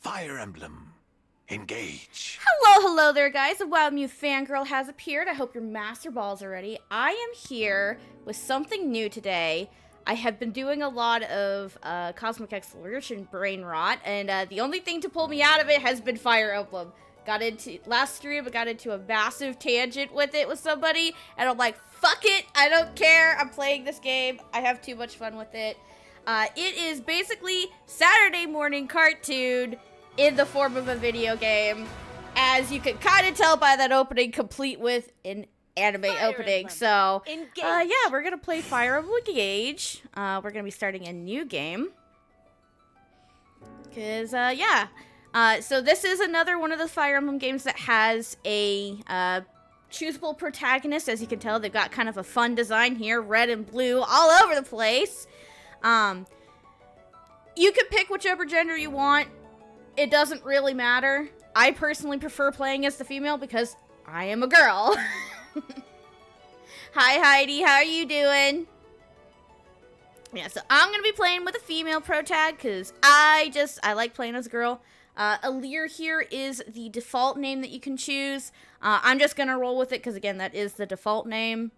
Fire Emblem Engage. Hello there, guys. A Wild Mew fangirl has appeared. I hope your master balls are ready. I am here with something new today. I have been doing a lot of cosmic exploration brain rot, and the only thing to pull me out of it has been Fire Emblem. Last stream, I got into a massive tangent with it with somebody, and I'm like, fuck it, I don't care, I'm playing this game, I have too much fun with it. It is basically Saturday morning cartoon in the form of a video game, as you can kind of tell by that opening, complete with an anime opening. So, yeah, we're gonna play Fire Emblem Engage. We're gonna be starting a new game. Cause, yeah. So this is another one of the Fire Emblem games that has a, choosable protagonist. As you can tell, they've got kind of a fun design here, red and blue, all over the place. You can pick whichever gender you want. It doesn't really matter. I personally prefer playing as the female because I am a girl. Hi, Heidi. How are you doing? Yeah, so I'm going to be playing with a female protag because I like playing as a girl. Alir here is the default name that you can choose. I'm just going to roll with it because, again, that is the default name.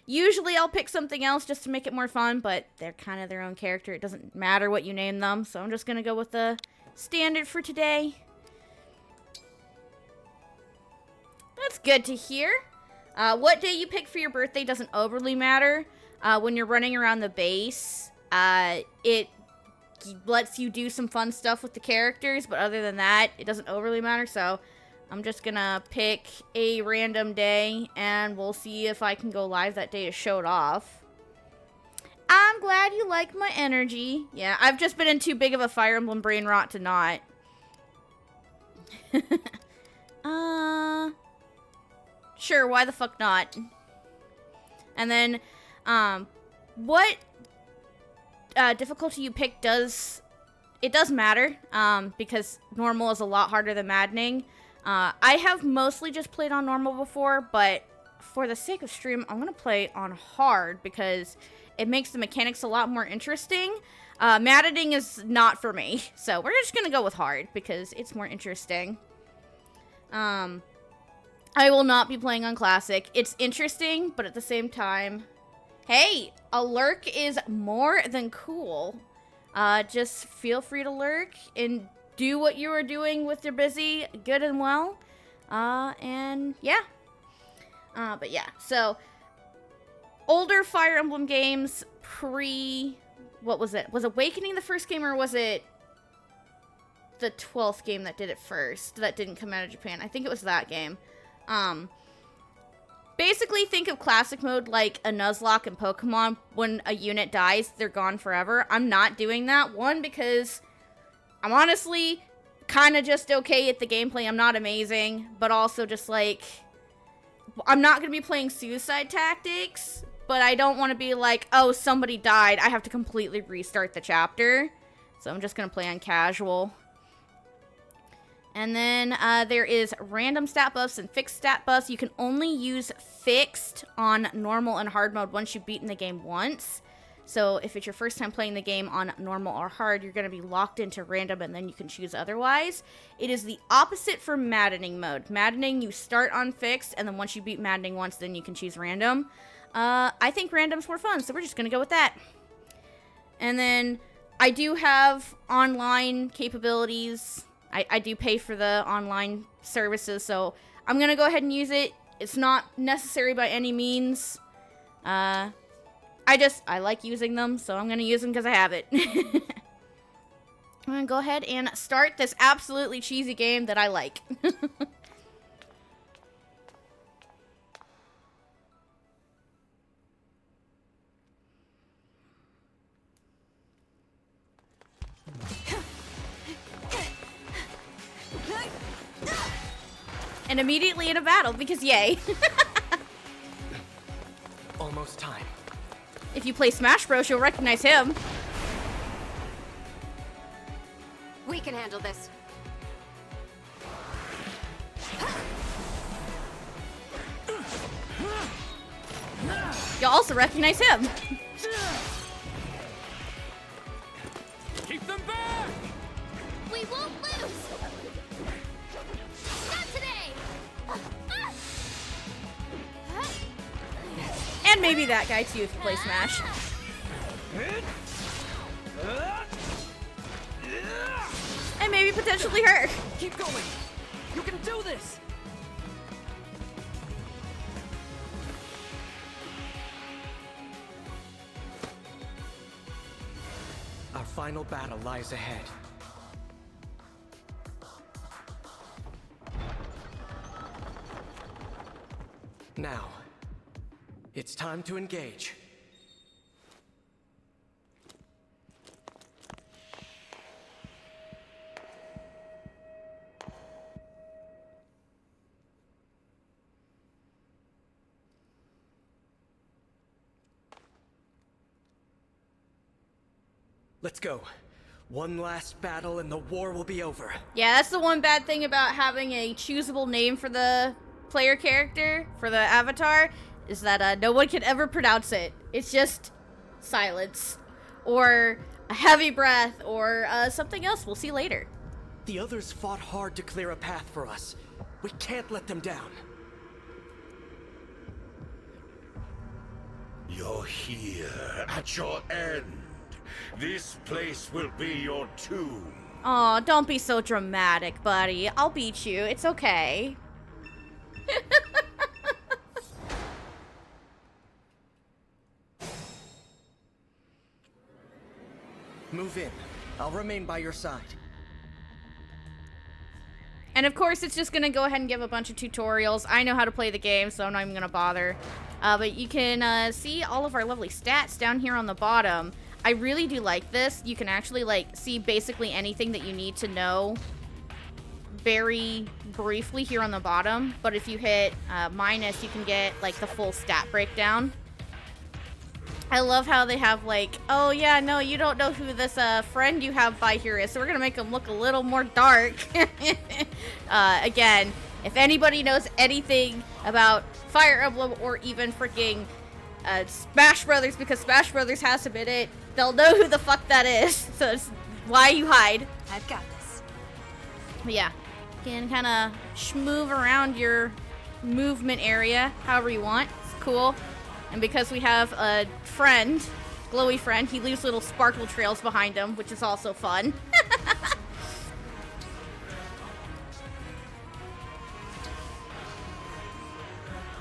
Usually I'll pick something else just to make it more fun, but they're kind of their own character. It doesn't matter what you name them, so I'm just going to go with the standard for today. That's good to hear. What day you pick for your birthday doesn't overly matter. When you're running around the base, it lets you do some fun stuff with the characters, but other than that, it doesn't overly matter, so I'm just gonna pick a random day, and we'll see if I can go live that day to show it off. I'm glad you like my energy. Yeah, I've just been in too big of a Fire Emblem brain rot to not. Sure, why the fuck not? And then, what difficulty you pick does matter, because normal is a lot harder than maddening. I have mostly just played on normal before, but for the sake of stream, I'm gonna play on hard because it makes the mechanics a lot more interesting. Maddening is not for me, so we're just gonna go with hard because it's more interesting. I will not be playing on classic. It's interesting, but at the same time, hey, a lurk is more than cool. Just feel free to lurk and do what you are doing with your busy, good and well. And yeah. But yeah, so older Fire Emblem games what was it? Was Awakening the first game, or was it the 12th game that did it first? That didn't come out of Japan. I think it was that game. Basically think of classic mode like a Nuzlocke in Pokemon. When a unit dies, they're gone forever. I'm not doing that. One, because I'm honestly kind of just okay at the gameplay. I'm not amazing, but also just like, I'm not going to be playing suicide tactics, but I don't want to be like, oh, somebody died, I have to completely restart the chapter. So I'm just going to play on casual. And then there is random stat buffs and fixed stat buffs. You can only use fixed on normal and hard mode once you've beaten the game once. So if it's your first time playing the game on normal or hard, you're going to be locked into random, and then you can choose otherwise. It is the opposite for maddening mode. Maddening, you start on fixed, and then once you beat maddening once, then you can choose random. I think random's more fun, so we're just going to go with that. And then I do have online capabilities. I do pay for the online services, so I'm going to go ahead and use it. It's not necessary by any means. I like using them, so I'm going to use them because I have it. I'm going to go ahead and start this absolutely cheesy game that I like. And immediately in a battle, because yay. Almost time. If you play Smash Bros, you'll recognize him. We can handle this. You'll also recognize him. Keep them back! We And maybe that guy too if you play Smash. And maybe potentially her. Keep going. You can do this. Our final battle lies ahead. Now, it's time to engage. Let's go. One last battle and the war will be over. Yeah, that's the one bad thing about having a choosable name for the player character, for the avatar, is that no one can ever pronounce it. It's just silence. Or a heavy breath, or something else we'll see later. The others fought hard to clear a path for us. We can't let them down. You're here at your end. This place will be your tomb. Aw, don't be so dramatic, buddy. I'll beat you. It's okay. Move in. I'll remain by your side. And of course, it's just gonna go ahead and give a bunch of tutorials. I know how to play the game, so I'm not even gonna bother. But you can see all of our lovely stats down here on the bottom. I really do like this. You can actually like see basically anything that you need to know very briefly here on the bottom. But if you hit minus, you can get like the full stat breakdown. I love how they have like, oh yeah, no, you don't know who this friend you have by here is, so we're gonna make them look a little more dark. Again, if anybody knows anything about Fire Emblem or even freaking Smash Brothers, because Smash Brothers has them in it, they'll know who the fuck that is. So it's why you hide. I've got this. But yeah, you can kind of schmoove around your movement area however you want. It's cool. And because we have a friend, glowy friend, he leaves little sparkle trails behind him, which is also fun.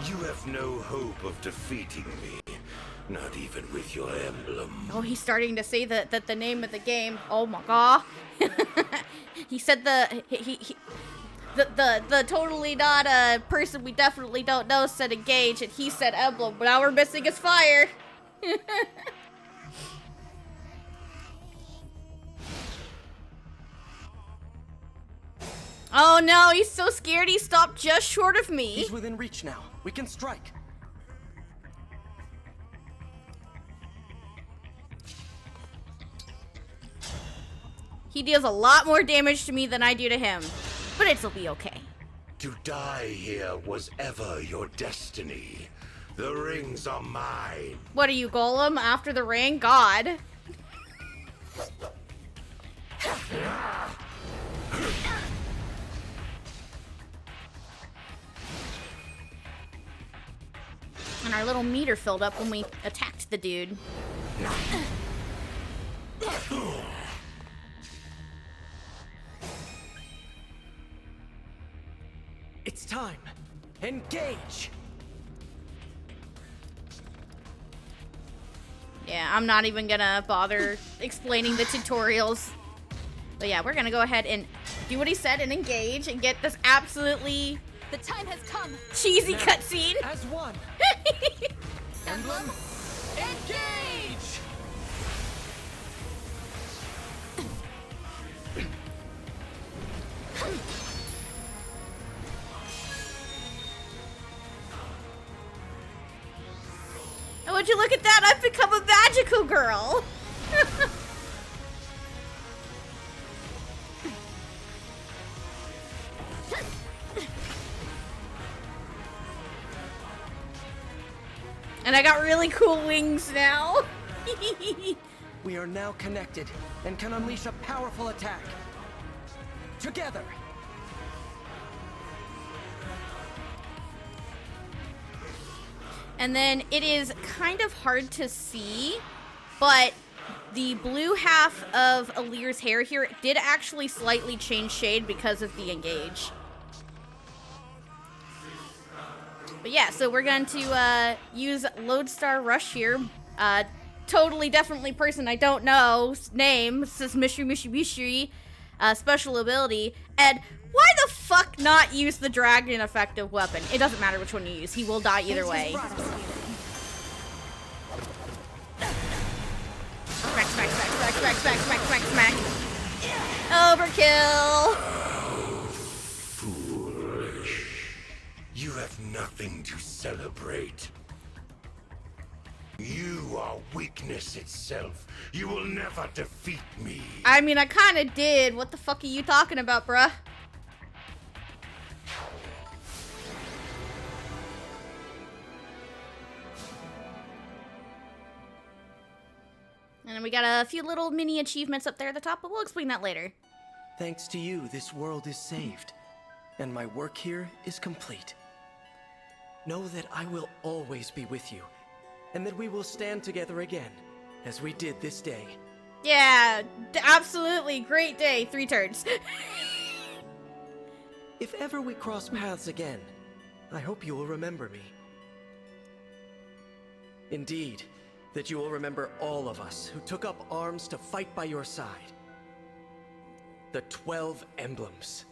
You have no hope of defeating me, not even with your emblem. Oh, he's starting to say that the name of the game. Oh my god. He said the totally not a person we definitely don't know said engage, and he said emblem, but now we're missing his fire. Oh no, he's so scared he stopped just short of me. He's within reach now. We can strike. He deals a lot more damage to me than I do to him, but it'll be okay. To die here was ever your destiny. The rings are mine. What are you, Golem? After the ring? God. And our little meter filled up when we attacked the dude. It's time. Engage. Yeah, I'm not even gonna bother explaining the tutorials. But yeah, we're gonna go ahead and do what he said and engage and get this absolutely The time has come. cheesy cutscene. As one. Emblem engage. And would you look at that? I've become a magical girl. And I got really cool wings now. We are now connected and can unleash a powerful attack. Together. And then it is kind of hard to see, but the blue half of Alir's hair here did actually slightly change shade because of the Engage. But yeah, so we're going to use Lodestar Rush here. Totally, definitely person I don't know. Name, says Mishri, special ability. And why the fuck not use the dragon effective weapon? It doesn't matter which one you use. He will die either way. Smack, smack, smack, smack, smack, smack, smack, smack, smack. Overkill. Foolish. You have nothing to celebrate. You are weakness itself. You will never defeat me. I mean, I kind of did. What the fuck are you talking about, bruh? And then we got a few little mini achievements up there at the top, but we'll explain that later. Thanks to you, this world is saved, and my work here is complete. Know that I will always be with you, and that we will stand together again, as we did this day. Yeah, absolutely. Great day. 3 turns. If ever we cross paths again, I hope you will remember me. Indeed, that you will remember all of us who took up arms to fight by your side. The 12 emblems.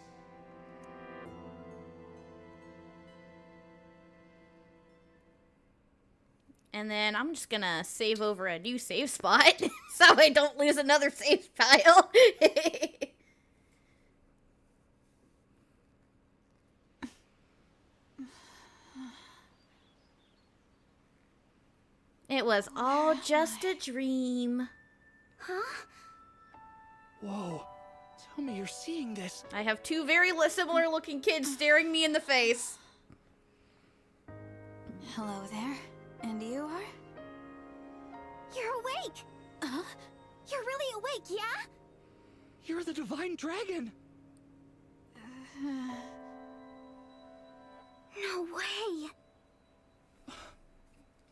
And then I'm just gonna save over a new save spot so I don't lose another save file. It was all just a dream. Huh? Whoa, tell me you're seeing this. I have 2 very similar looking kids staring me in the face. Hello there. And you are? You're awake! Huh? You're really awake, yeah? You're the Divine Dragon. No way!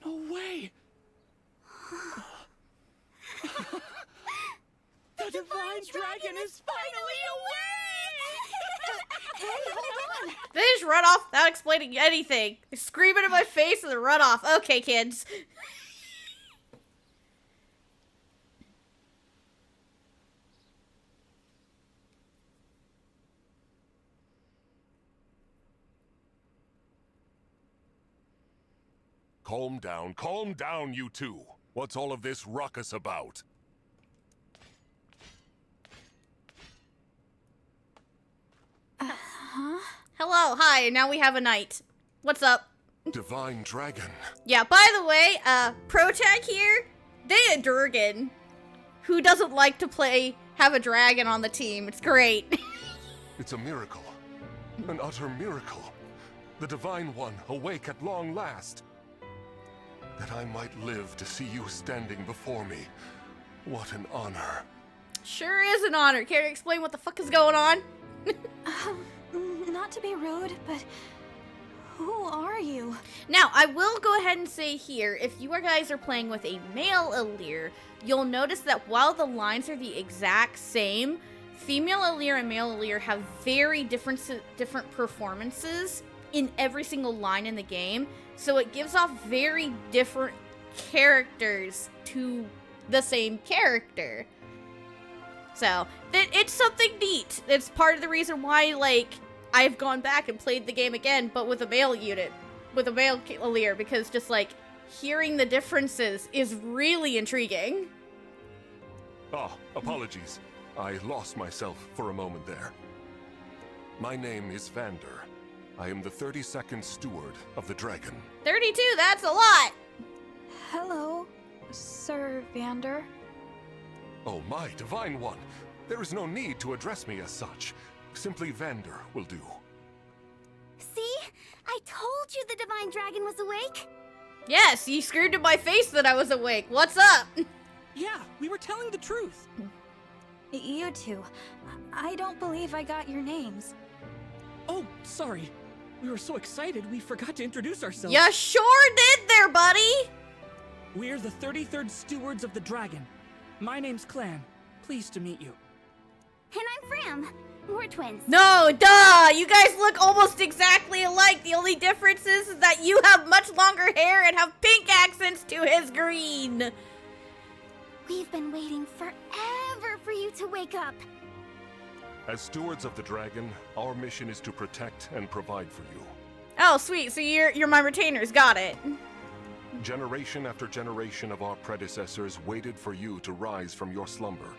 No way. The Divine Dragon is finally awake! Hey, hold on! They just run off without explaining anything. They scream it in my face and then run off. Okay, kids. Calm down, you two. What's all of this ruckus about? Hello, hi, now we have a knight. What's up? Divine Dragon. Yeah, by the way, pro tag here, they a Durgan. Who doesn't like to have a dragon on the team? It's great. It's a miracle. An utter miracle. The Divine One awake at long last. That I might live to see you standing before me. What an honor. Sure is an honor. Care to explain what the fuck is going on? Not to be rude, but who are you? Now, I will go ahead and say here, if you guys are playing with a male Alir, you'll notice that while the lines are the exact same, female Alir and male Alir have very different performances in every single line in the game, so it gives off very different characters to the same character. So, it's something neat. It's part of the reason why, like, I've gone back and played the game again, but with a male unit, with a male Alir, because just, like, hearing the differences is really intriguing. Apologies. I lost myself for a moment there. My name is Vander. I am the 32nd Steward of the Dragon. 32, that's a lot! Hello, Sir Vander. Oh, my Divine One. There is no need to address me as such. Simply Vander will do. See? I told you the Divine Dragon was awake. Yes, you screamed in my face that I was awake. What's up? Yeah, we were telling the truth. You two. I don't believe I got your names. Oh, sorry. We were so excited we forgot to introduce ourselves. You sure did there, buddy! We're the 33rd Stewards of the Dragon. My name's Clan. Pleased to meet you. And I'm Fram. We're twins. No, duh! You guys look almost exactly alike. The only difference is that you have much longer hair and have pink accents to his green. We've been waiting forever for you to wake up. As stewards of the dragon, our mission is to protect and provide for you. Oh, sweet. So you're my retainers. Got it. Generation after generation of our predecessors waited for you to rise from your slumber.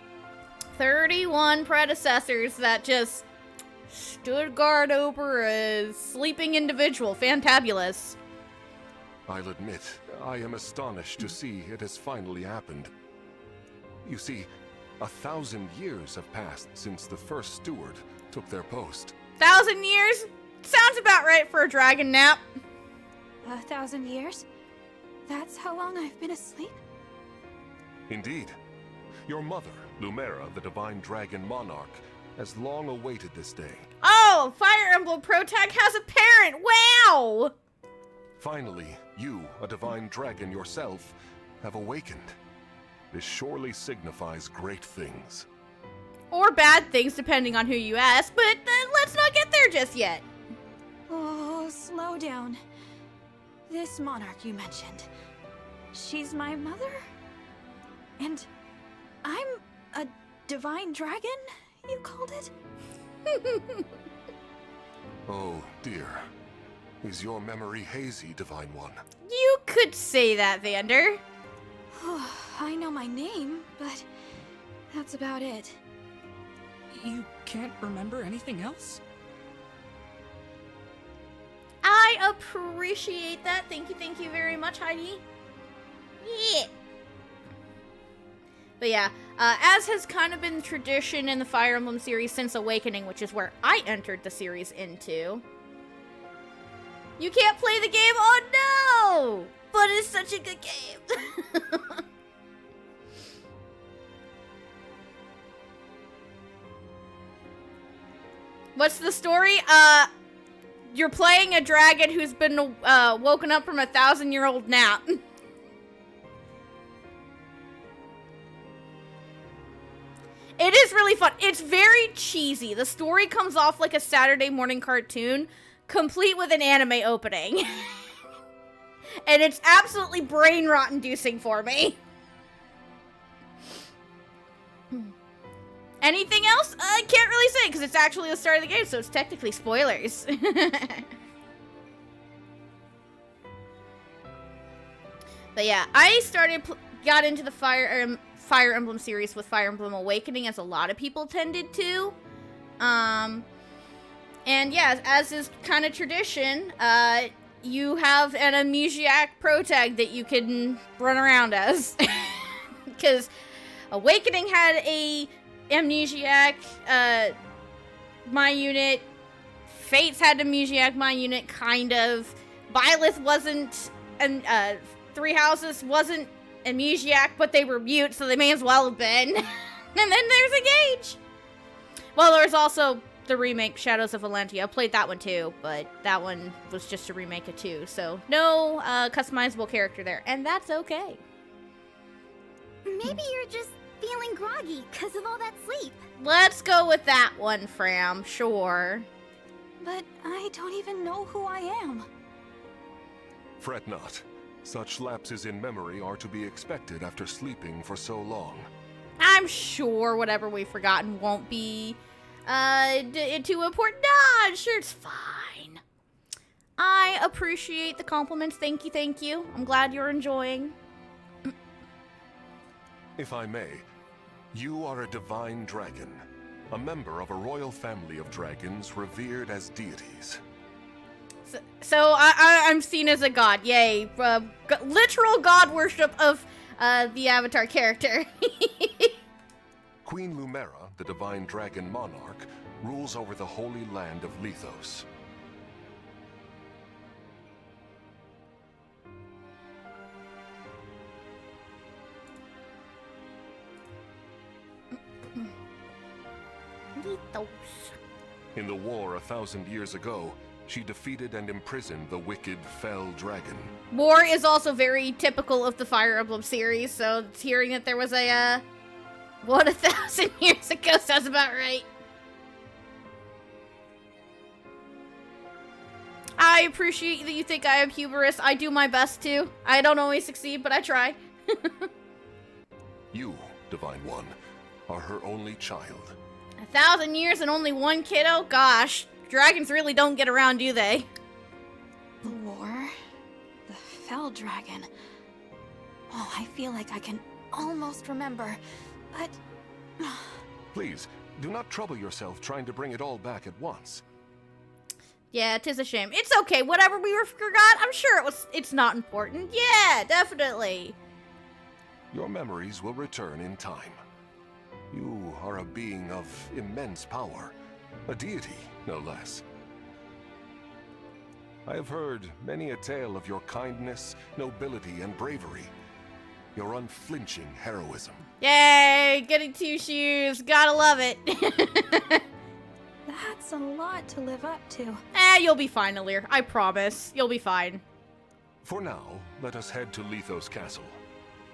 31 predecessors that just stood guard over a sleeping individual. Fantabulous. I'll admit, I am astonished to see it has finally happened. You see, 1,000 years have passed since the first steward took their post. 1,000 years? Sounds about right for a dragon nap. 1,000 years? That's how long I've been asleep? Indeed. Your mother, Lumera, the Divine Dragon Monarch, has long awaited this day. Oh, Fire Emblem Protag has a parent! Wow! Finally, you, a Divine Dragon yourself, have awakened. This surely signifies great things. Or bad things, depending on who you ask, but let's not get there just yet. Oh, slow down. This monarch you mentioned, she's my mother? And I'm a divine dragon, you called it? Oh, dear. Is your memory hazy, Divine One? You could say that, Vander. I know my name, but that's about it. You can't remember anything else? I appreciate that. Thank you very much, Heidi. Yeah. But yeah, as has kind of been tradition in the Fire Emblem series since Awakening, which is where I entered the series into. You can't play the game? Oh no! But it's such a good game. What's the story? You're playing a dragon who's been woken up from a 1,000-year-old nap. It is really fun. It's very cheesy. The story comes off like a Saturday morning cartoon, complete with an anime opening. And it's absolutely brain rot inducing for me. Anything else? I can't really say because it's actually the start of the game, so it's technically spoilers. But yeah, I got into the Fire Emblem series with Fire Emblem Awakening, as a lot of people tended to. And yeah, as is kind of tradition, you have an amnesiac protag that you can run around as. Because Awakening had a amnesiac, my unit. Fates had amnesiac, my unit, kind of. Byleth wasn't, and Three Houses wasn't amnesiac, but they were mute, so they may as well have been. And then there's Engage. Well, there was also the remake Shadows of Valentia. I played that one too, but that one was just a remake of 2, so no customizable character there, and that's okay. Maybe you're just feeling groggy because of all that sleep. Let's go with that one, Fram, sure. But I don't even know who I am. Fret not. Such lapses in memory are to be expected after sleeping for so long. I'm sure whatever we've forgotten won't be too important. Nah, sure, it's fine. I appreciate the compliments. Thank you. I'm glad you're enjoying. If I may, you are a divine dragon, a member of a royal family of dragons revered as deities. So I'm seen as a god. Yay. Literal god worship of the Avatar character. Queen Lumera, the divine dragon monarch, rules over the holy land of Lethos. Lethos. In the war 1,000 years ago, she defeated and imprisoned the wicked Fell Dragon. War is also very typical of the Fire Emblem series, so hearing that there was a, 1,000 years ago sounds about right. I appreciate that you think I am humorous. I do my best to. I don't always succeed, but I try. You, Divine One, are her only child. 1,000 years and only one kiddo? Gosh, dragons really don't get around, do they? The war? The Fell Dragon. Oh, I feel like I can almost remember, but... Please, do not trouble yourself trying to bring it all back at once. Yeah, 'tis a shame. It's okay, whatever we forgot, I'm sure it's not important. Yeah, definitely. Your memories will return in time. You are a being of immense power, a deity, no less. I have heard many a tale of your kindness, nobility, and bravery, your unflinching heroism. Yay, getting 2 shoes, gotta love it. That's a lot to live up to. You'll be fine, Alir, I promise. You'll be fine. For now, let us head to Lethos Castle.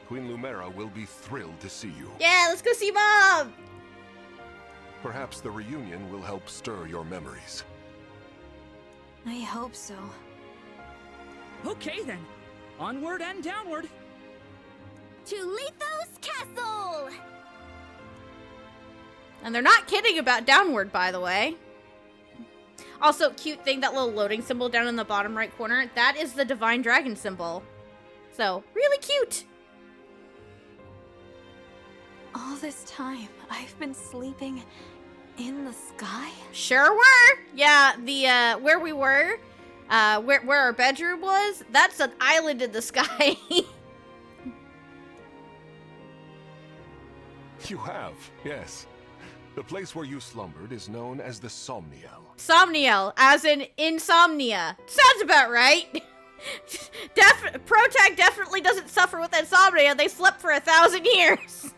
Queen Lumera will be thrilled to see you. Yeah, let's go see Mom! Perhaps the reunion will help stir your memories. I hope so. Okay then. Onward and downward. To Lethos Castle! And they're not kidding about downward, by the way. Also, cute thing, that little loading symbol down in the bottom right corner, that is the Divine Dragon symbol. So, really cute. All this time, I've been sleeping in the sky? Sure were. Yeah, the, where we were, where our bedroom was, that's an island in the sky. You have, yes. The place where you slumbered is known as the Somniel. Somniel, as in insomnia. Sounds about right. Protag definitely doesn't suffer with insomnia. They slept for 1,000 years.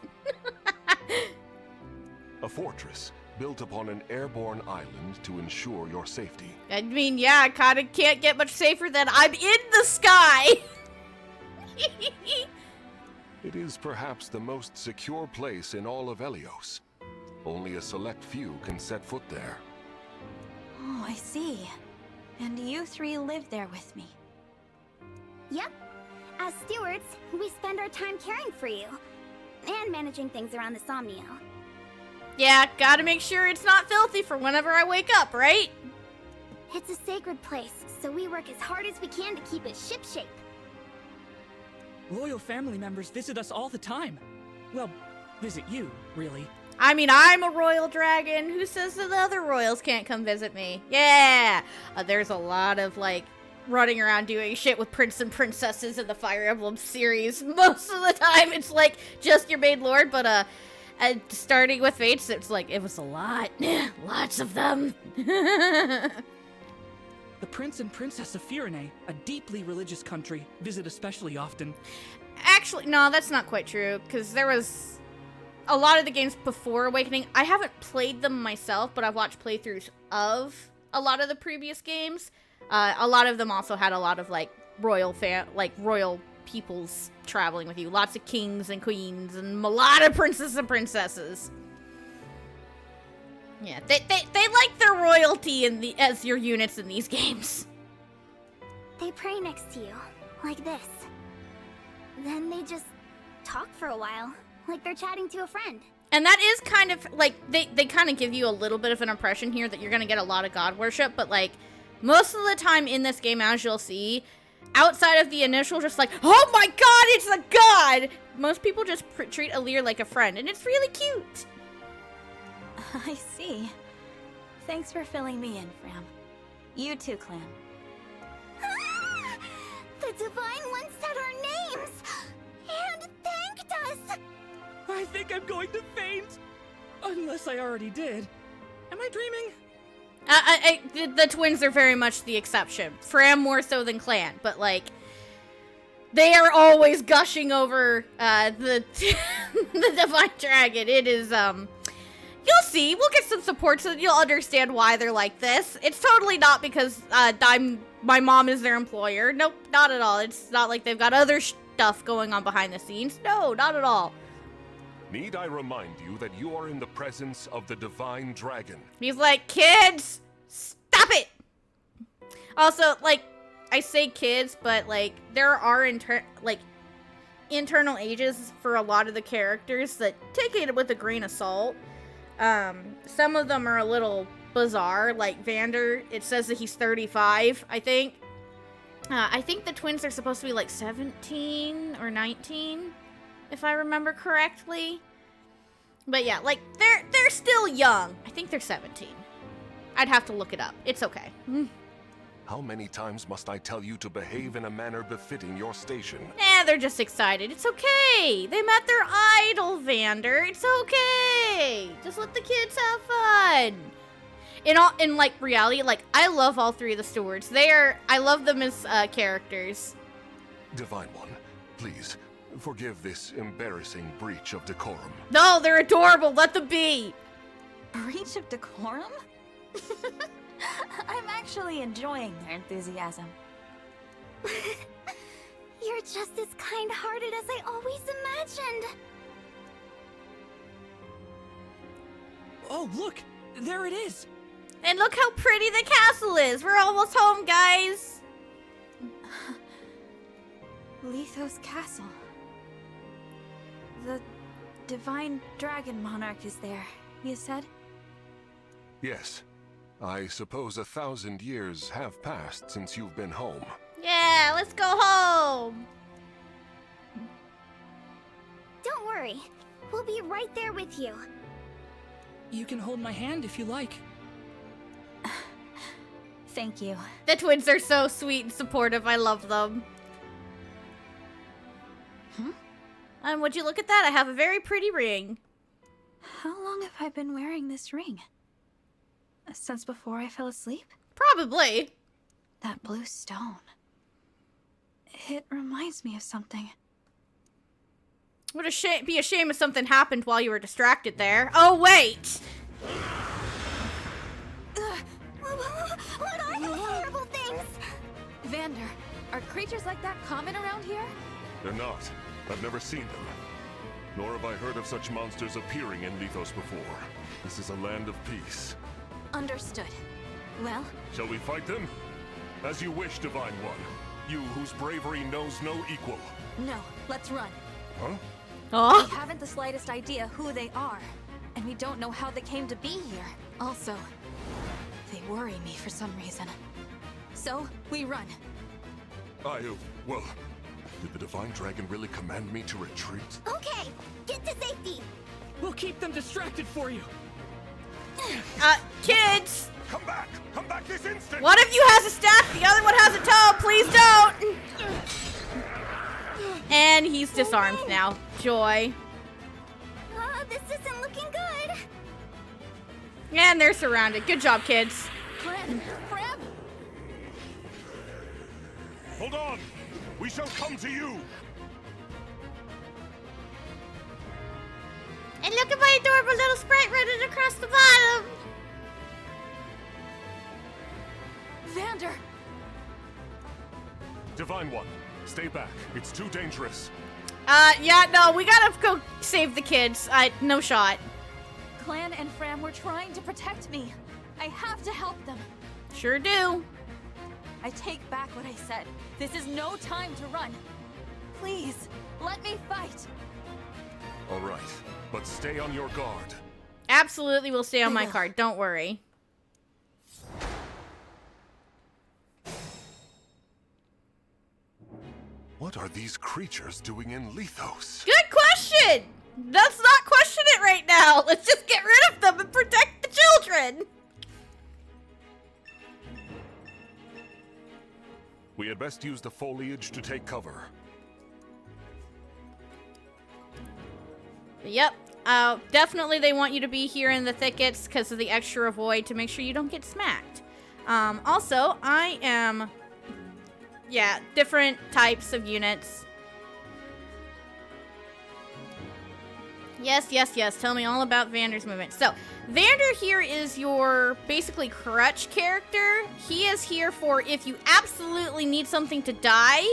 A fortress built upon an airborne island to ensure your safety. I mean, yeah, I kind of can't get much safer than I'm in the sky. It is perhaps the most secure place in all of Helios. Only a select few can set foot there. Oh, I see. And you 3 live there with me. Yep. As stewards, we spend our time caring for you. And managing things around the Somniel. Yeah, gotta make sure it's not filthy for whenever I wake up, right? It's a sacred place, so we work as hard as we can to keep it shipshape. Royal family members visit us all the time. Well, visit you, really. I mean, I'm a royal dragon. Who says that the other royals can't come visit me? Yeah! There's a lot of, like, running around doing shit with prince and princesses in the Fire Emblem series. Most of the time, it's, like, just your main lord, but, starting with Fates, it's like, it was a lot. Lots of them. The Prince and Princess of Firene, a deeply religious country, visit especially often. Actually, no, that's not quite true, because there was a lot of the games before Awakening. I haven't played them myself, but I've watched playthroughs of a lot of the previous games. A lot of them also had a lot of, like, royal peoples traveling with you. Lots of kings and queens and a lot of princes and princesses. Yeah, they like their royalty as your units in these games. They pray next to you, like this. Then they just talk for a while, like they're chatting to a friend. And that is kind of, like, they kind of give you a little bit of an impression here that you're going to get a lot of god worship, but, like, most of the time in this game, as you'll see, outside of the initial just like, oh my god, it's a god! Most people just treat Alir like a friend, and it's really cute. I see. Thanks for filling me in, Fram. You too, Clan. The Divine One said our names! And thanked us! I think I'm going to faint! Unless I already did. Am I dreaming? The twins are very much the exception. Fram more so than Clan, but, like, they are always gushing over the the Divine Dragon. It is You'll see. We'll get some support so that you'll understand why they're like this. It's totally not because my mom is their employer. Nope, not at all. It's not like they've got other stuff going on behind the scenes. No, not at all. Need I remind you that you are in the presence of the Divine Dragon? He's like, kids, stop it! Also, like, I say kids, but, like, there are, internal ages for a lot of the characters that take it with a grain of salt. Some of them are a little bizarre, like Vander, it says that he's 35, I think. I think the twins are supposed to be like 17 or 19, if I remember correctly. But yeah, like, they're still young. I think they're 17. I'd have to look it up. It's okay. How many times must I tell you to behave in a manner befitting your station? They're just excited. It's okay. They met their idol, Vander. It's okay. Just let the kids have fun. In like reality, like, I love all three of the stewards. I love them as characters. Divine One, please, forgive this embarrassing breach of decorum. No, they're adorable. Let them be. Breach of decorum? I'm actually enjoying their enthusiasm. You're just as kind-hearted as I always imagined. Oh, look! There it is! And look how pretty the castle is. We're almost home, guys. Lithos Castle. The Divine Dragon Monarch is there, you said? Yes. I suppose 1,000 years have passed since you've been home. Yeah, let's go home. Don't worry. We'll be right there with you. You can hold my hand if you like. Thank you. The twins are so sweet and supportive. I love them. Would you look at that? I have a very pretty ring. How long have I been wearing this ring? Since before I fell asleep? Probably. That blue stone. It reminds me of something. Would be a shame if something happened while you were distracted there. Oh, wait! What are those horrible things? Vander, are creatures like that common around here? They're not. I've never seen them. Nor have I heard of such monsters appearing in Lithos before. This is a land of peace. Understood. Well? Shall we fight them? As you wish, Divine One. You whose bravery knows no equal. No, let's run. Huh? Oh. We haven't the slightest idea who they are, and we don't know how they came to be here. Also, they worry me for some reason. So, we run. Well, did the Divine Dragon really command me to retreat? Okay, get to safety. We'll keep them distracted for you. Kids! Come back! Come back this instant! One of you has a staff, the other one has a toe. Please don't! And he's disarmed now. Joy. This isn't looking good. And they're surrounded. Good job, kids. Fran! Fran! Hold on! We shall come to you! And look at my adorable little sprite running across the bottom. Vander! Divine One, stay back. It's too dangerous. Yeah, no, we gotta go save the kids. No shot. Clan and Fran were trying to protect me. I have to help them. Sure do. I take back what I said. This is no time to run. Please, let me fight. All right, but stay on your guard. Absolutely, we'll stay on my card. Don't worry. What are these creatures doing in Lithos? Good question! Let's not question it right now. Let's just get rid of them and protect the children. We had best use the foliage to take cover. Yep. Definitely they want you to be here in the thickets because of the extra void to make sure you don't get smacked. Also, I am... Yeah, different types of units. Yes, yes, yes. Tell me all about Vander's movement. So, Vander here is your basically crutch character. He is here for if you absolutely need something to die,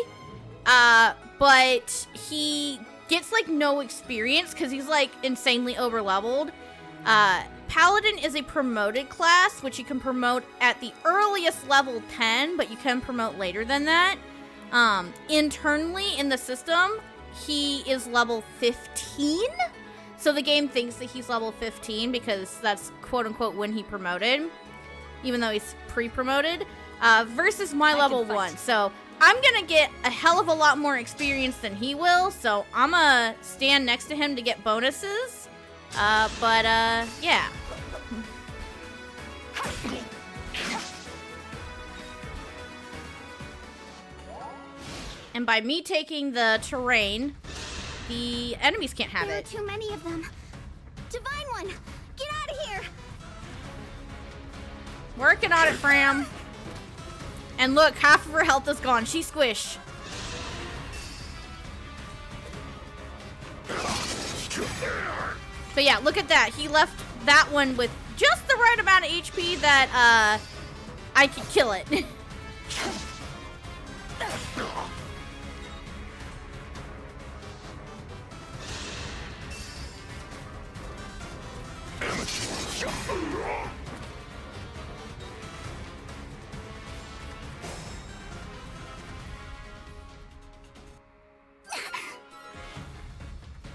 but he gets like no experience because he's like insanely overleveled. Paladin is a promoted class, which you can promote at the earliest level 10, but you can promote later than that. Internally in the system, he is level 15. So the game thinks that he's level 15 because that's quote-unquote when he promoted, even though he's pre-promoted, versus my level 1. So I'm going to get a hell of a lot more experience than he will, so I'm going to stand next to him to get bonuses. Yeah. And by me taking the terrain, the enemies can't have it. There are too many of them. Divine One, get out of here! Working on it, Fram. And look, half of her health is gone. She's squished. But yeah, look at that. He left that one with just the right amount of HP that I could kill it.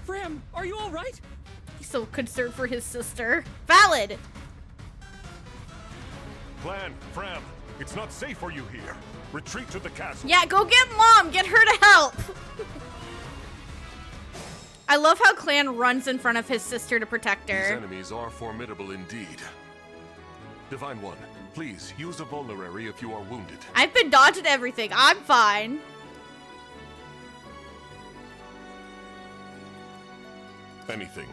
Fram, are you all right? He's so concerned for his sister. Valid. Clan, Fram, it's not safe for you here. Retreat to the castle. Yeah, go get Mom. Get her to help. I love how Clan runs in front of his sister to protect These her. enemies are formidable indeed. Divine One, please use a vulnerary if you are wounded. I've been dodging everything. I'm fine. Anything.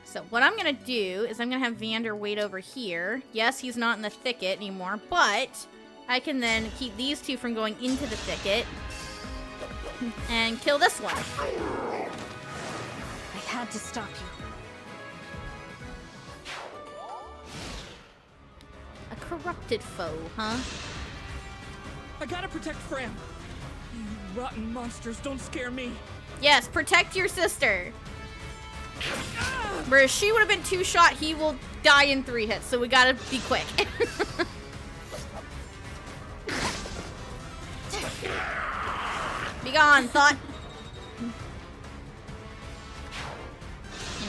So what I'm going to do is I'm going to have Vander wait over here. Yes, he's not in the thicket anymore, but I can then keep these two from going into the thicket and kill this one. I had to stop you. A corrupted foe, huh? I gotta protect Fram. You rotten monsters don't scare me. Yes, protect your sister. Whereas she would have been 2-shot, he will die in 3 hits, so we gotta be quick. Be gone, thought. And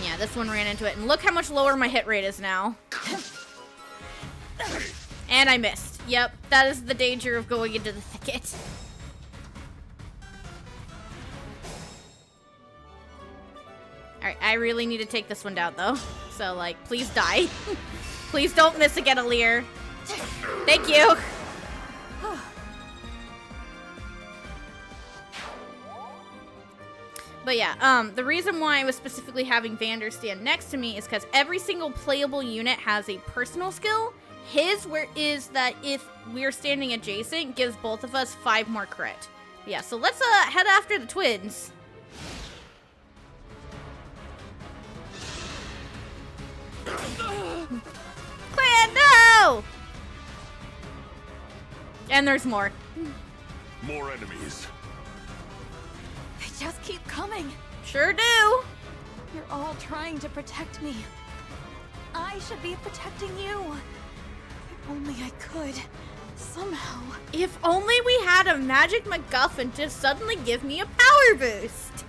yeah, this one ran into it. And look how much lower my hit rate is now. And I missed. Yep, that is the danger of going into the thicket. Alright, I really need to take this one down, though. So, like, please die. Please don't miss again, Aleer. Thank you. But yeah, the reason why I was specifically having Vander stand next to me is because every single playable unit has a personal skill. His is that if we're standing adjacent, gives both of us 5 more crit. Yeah, so let's head after the twins. Clan, no! And there's more. More enemies. They just keep coming. Sure do. You're all trying to protect me. I should be protecting you. If only I could. Somehow. If only we had a magic MacGuffin to suddenly give me a power boost.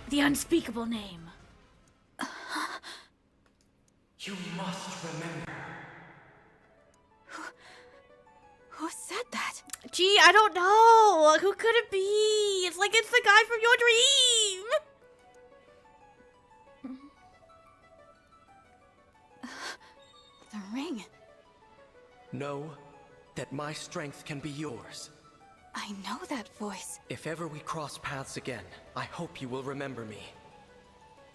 The unspeakable name. You must remember. Who said that? Gee, I don't know. Who could it be? It's like it's the guy from your dream. The ring. Know that my strength can be yours. I know that voice. If ever we cross paths again, I hope you will remember me.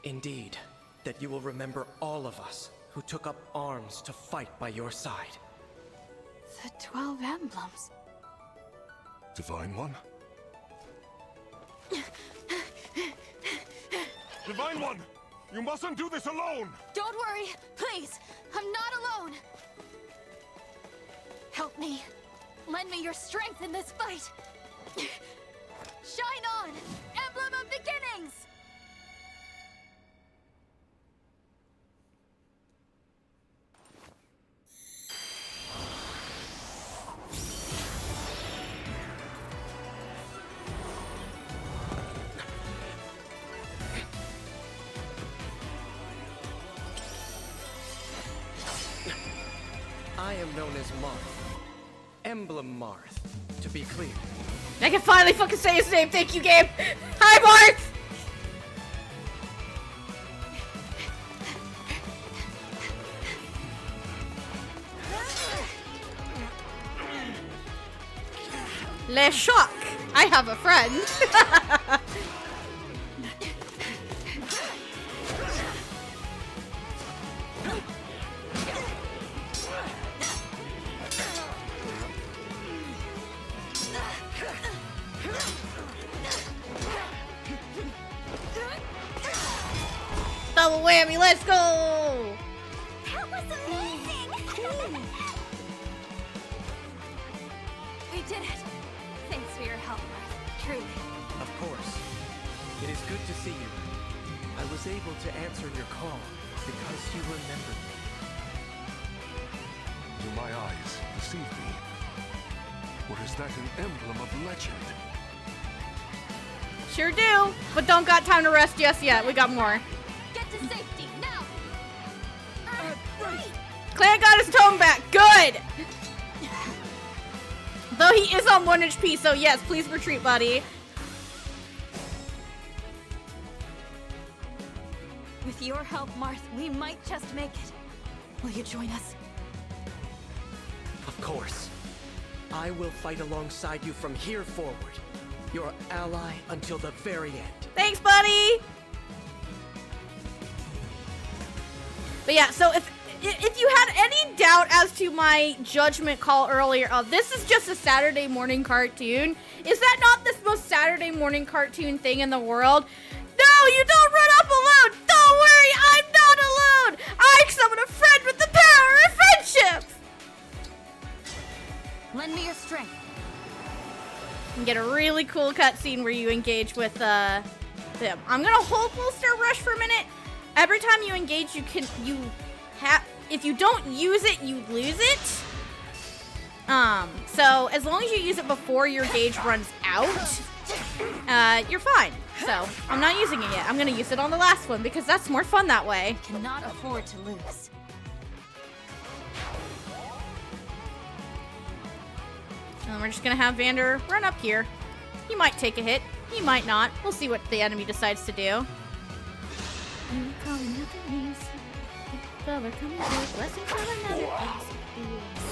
Indeed, that you will remember all of us who took up arms to fight by your side. The 12 emblems. Divine One? Divine One! You mustn't do this alone! Don't worry, please. I'm not alone. Help me. Lend me your strength in this fight. Shine on, Emblem of Beginnings! I am known as Marth. Emblem Marth, to be clear. I can finally fucking say his name. Thank you, game. Hi, Marth. Le Choc. I have a friend. Double whammy, let's go! That was amazing! We did it. Thanks for your help, Marth. Truly. Of course. It is good to see you. I was able to answer your call because you remembered me. Do my eyes deceive me? Or is that an emblem of legend? Sure do, but don't got time to rest just yet. We got more. Get to safety, now! Right! Clan got his tone back. Good! Though he is on 1 HP, so yes, please retreat, buddy. With your help, Marth, we might just make it. Will you join us? Of course. I will fight alongside you from here forward. Your ally until the very end. Thanks, buddy! But yeah, so if you had any doubt as to my judgment call earlier of this is just a Saturday morning cartoon, is that not the most Saturday morning cartoon thing in the world? No, you don't run up alone! Don't worry, I'm not alone! I summon a friend with the power of friendship! Lend me your strength. You can get a really cool cutscene where you engage with them. I'm gonna hold Full Star Rush for a minute. Every time you engage, if you don't use it, you lose it. So as long as you use it before your gauge runs out, you're fine. So I'm not using it yet. I'm gonna use it on the last one because that's more fun that way. Cannot afford to lose. And we're just gonna have Vander run up here. He might take a hit. He might not. We'll see what the enemy decides to do.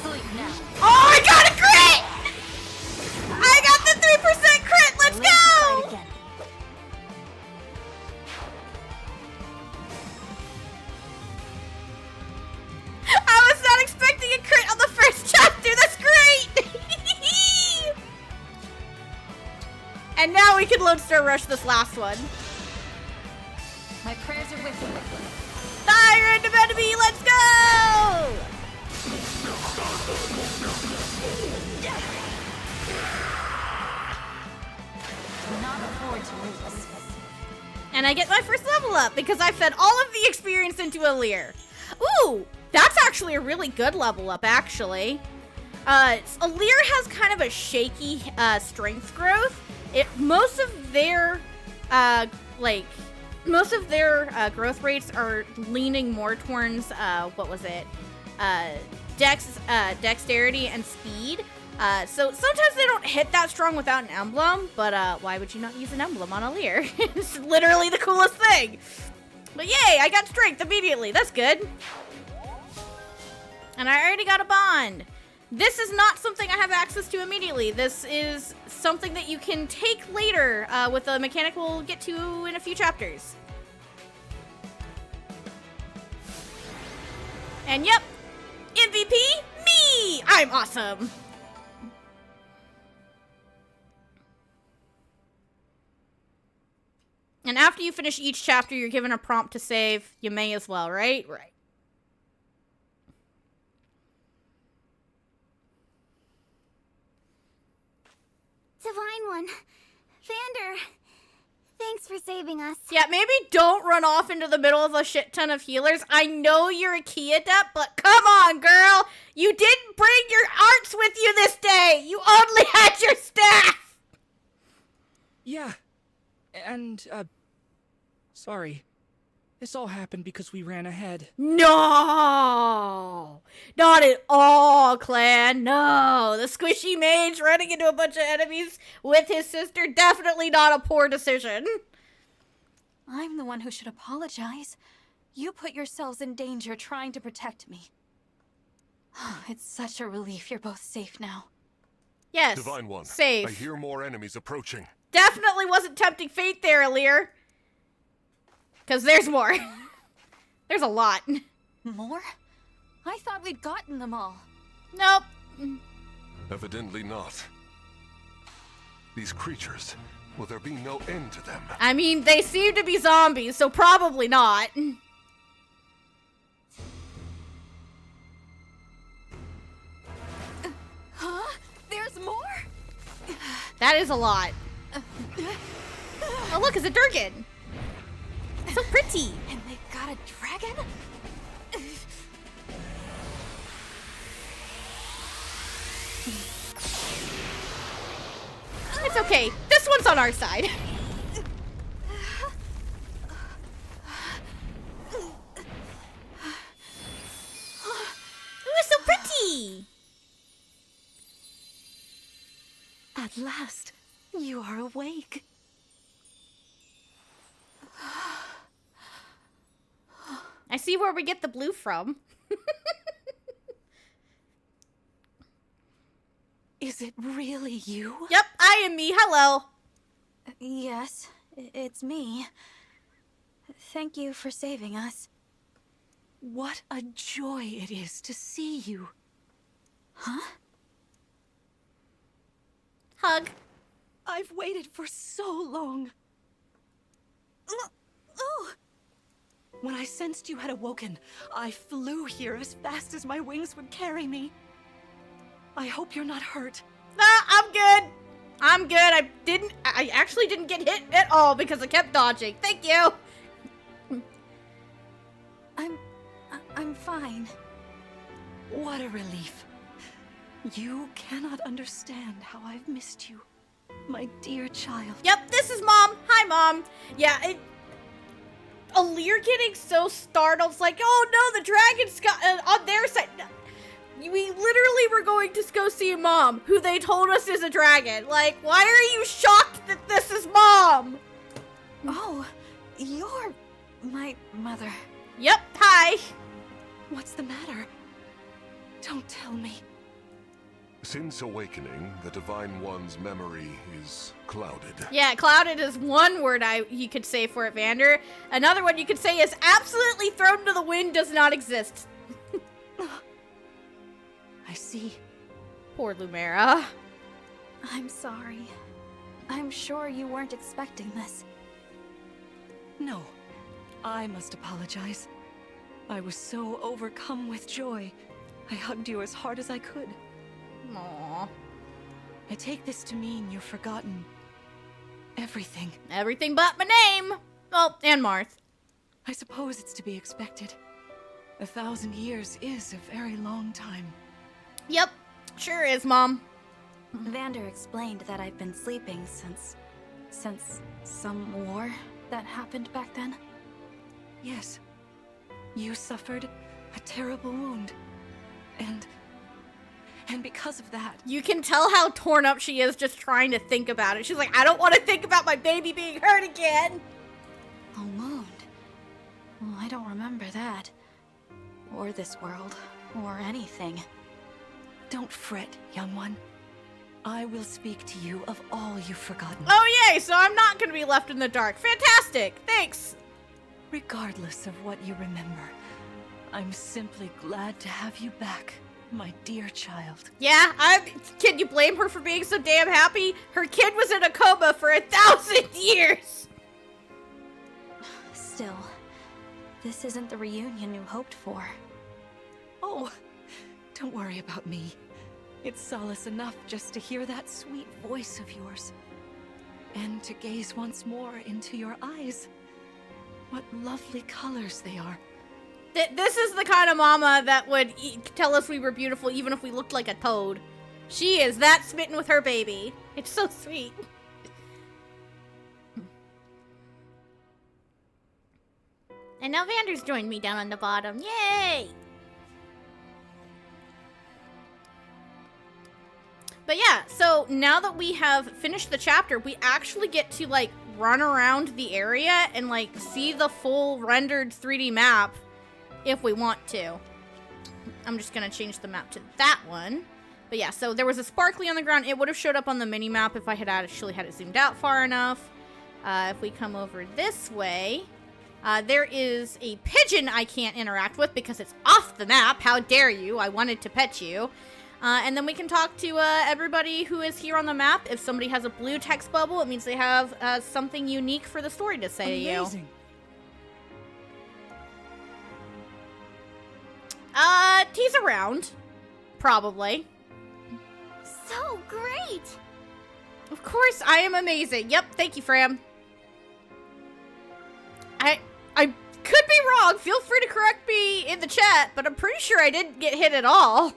Sleep now. Oh, I got a crit! I got the 3% crit! Let's Live to fight go! again. I was not expecting a crit on the first chapter! That's great! And now we can Lodestar Rush this last one. My prayers are with you. Fire into enemy, let's go! Cannot afford to lose. And I get my first level up because I fed all of the experience into Alear. Ooh, that's actually a really good level up, actually. Alear has kind of a shaky strength growth. Most of their growth rates are leaning more towards dexterity and speed. So sometimes they don't hit that strong without an emblem, but why would you not use an emblem on Alear? It's literally the coolest thing. But yay, I got strength immediately. That's good. And I already got a bond. This is not something I have access to immediately. This is something that you can take later with a mechanic we'll get to in a few chapters. And yep, MVP, me! I'm awesome. And after after you finish each chapter, you're given a prompt to save. You may as well, right? Right. Divine One. Vander. Thanks for saving us. Yeah, maybe don't run off into the middle of a shit ton of healers. I know you're a key adept, but come on, girl. You didn't bring your arts with you this day. You only had your staff. Yeah. And, sorry. This all happened because we ran ahead. No! Not at all, Clan. No. The squishy mage running into a bunch of enemies with his sister, definitely not a poor decision. I'm the one who should apologize. You put yourselves in danger trying to protect me. It's such a relief you're both safe now. Yes. Divine One, safe. I hear more enemies approaching. Definitely wasn't tempting fate there, Alir. Because there's more. There's a lot. More? I thought we'd gotten them all. Nope. Evidently not. These creatures, will there be no end to them? I mean, they seem to be zombies, so probably not. Huh? There's more? That is a lot. Oh, look, it's a Durgan. So pretty. And they got a dragon? It's okay. This one's on our side. Ooh, so pretty. At last, you are awake. I see where we get the blue from. Is it really you? Yep, I am me. Hello. Yes, it's me. Thank you for saving us. What a joy it is to see you. Huh? Hug. I've waited for so long. Oh! When I sensed you had awoken, I flew here as fast as my wings would carry me. I hope you're not hurt. Nah, I'm good. I'm good. I actually didn't get hit at all because I kept dodging. Thank you. I'm fine. What a relief. You cannot understand how I've missed you, my dear child. Yep, this is Mom. Hi, Mom. Yeah, Alir getting so startled. It's like, oh no, the dragon's got on their side. We literally were going to go see Mom, who they told us is a dragon. Like, why are you shocked that this is Mom? Oh, you're my mother. Yep, hi. What's the matter? Don't tell me. Since awakening, the Divine One's memory is clouded. Yeah, clouded is one word you could say for it, Vander. Another one you could say is absolutely thrown to the wind, does not exist. I see. Poor Lumera. I'm sorry. I'm sure you weren't expecting this. No, I must apologize. I was so overcome with joy. I hugged you as hard as I could. Aww. I take this to mean you've forgotten everything. Everything but my name. Oh, and Marth. I suppose it's to be expected. 1,000 years is a very long time. Yep, sure is, Mom. Vander explained that I've been sleeping since some war that happened back then. Yes. You suffered a terrible wound. And because of that... You can tell how torn up she is just trying to think about it. She's like, I don't want to think about my baby being hurt again. A wound? Well, I don't remember that. Or this world. Or anything. Don't fret, young one. I will speak to you of all you've forgotten. Oh, yay! So I'm not going to be left in the dark. Fantastic! Thanks! Regardless of what you remember, I'm simply glad to have you back, my dear child. Yeah, can you blame her for being so damn happy? Her kid was in a coma for 1,000 years! Still, this isn't the reunion you hoped for. Oh, don't worry about me. It's solace enough just to hear that sweet voice of yours. And to gaze once more into your eyes. What lovely colors they are. This is the kind of mama that would tell us we were beautiful even if we looked like a toad. She is that smitten with her baby. It's so sweet. And now Vander's joined me down on the bottom. Yay! But yeah, so now that we have finished the chapter, we actually get to, like, run around the area and, like, see the full rendered 3D map if we want to. I'm just gonna change the map to that one. But yeah, so there was a sparkly on the ground. It would have showed up on the mini-map if I had actually had it zoomed out far enough. If we come over this way, there is a pigeon I can't interact with because it's off the map. How dare you? I wanted to pet you. And then we can talk to everybody who is here on the map. If somebody has a blue text bubble, it means they have something unique for the story to say to you. Amazing. He's around. Probably. So great! Of course, I am amazing. Yep, thank you, Fram. I could be wrong. Feel free to correct me in the chat, but I'm pretty sure I didn't get hit at all.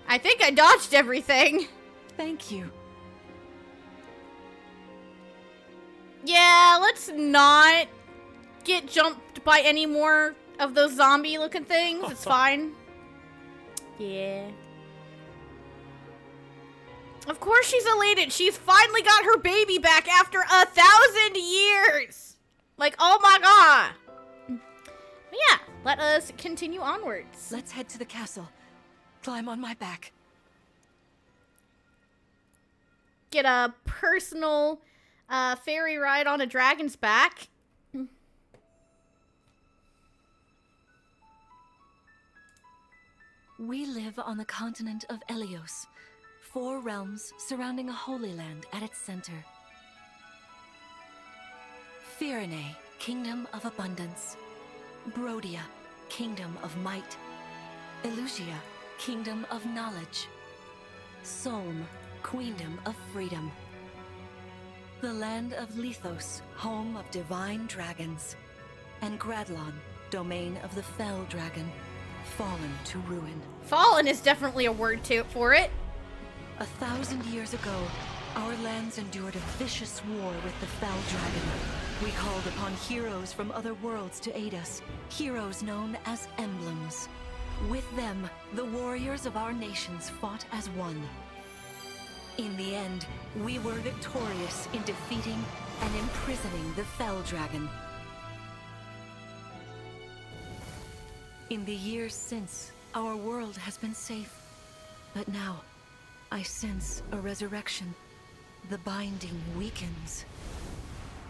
I think I dodged everything. Thank you. Yeah, let's not get jumped by any more of those zombie-looking things. It's fine. Yeah. Of course she's elated. She's finally got her baby back after 1,000 years. Like, oh my god. But yeah, let us continue onwards. Let's head to the castle. Climb on my back. Get a personal ferry ride on a dragon's back. We live on the continent of Elios, 4 realms surrounding a holy land at its center. Firene, kingdom of abundance. Brodia, kingdom of might. Elusia, kingdom of knowledge. Solm, queendom of freedom. The land of Lithos, home of divine dragons. And Gradlon, domain of the fell dragon, fallen to ruin. Fallen is definitely a word for it. 1,000 years ago, our lands endured a vicious war with the fell dragon. We called upon heroes from other worlds to aid us, heroes known as emblems. With them, the warriors of our nations fought as one. In the end, we were victorious in defeating and imprisoning the fell dragon. In the years since, our world has been safe. But now, I sense a resurrection. The binding weakens.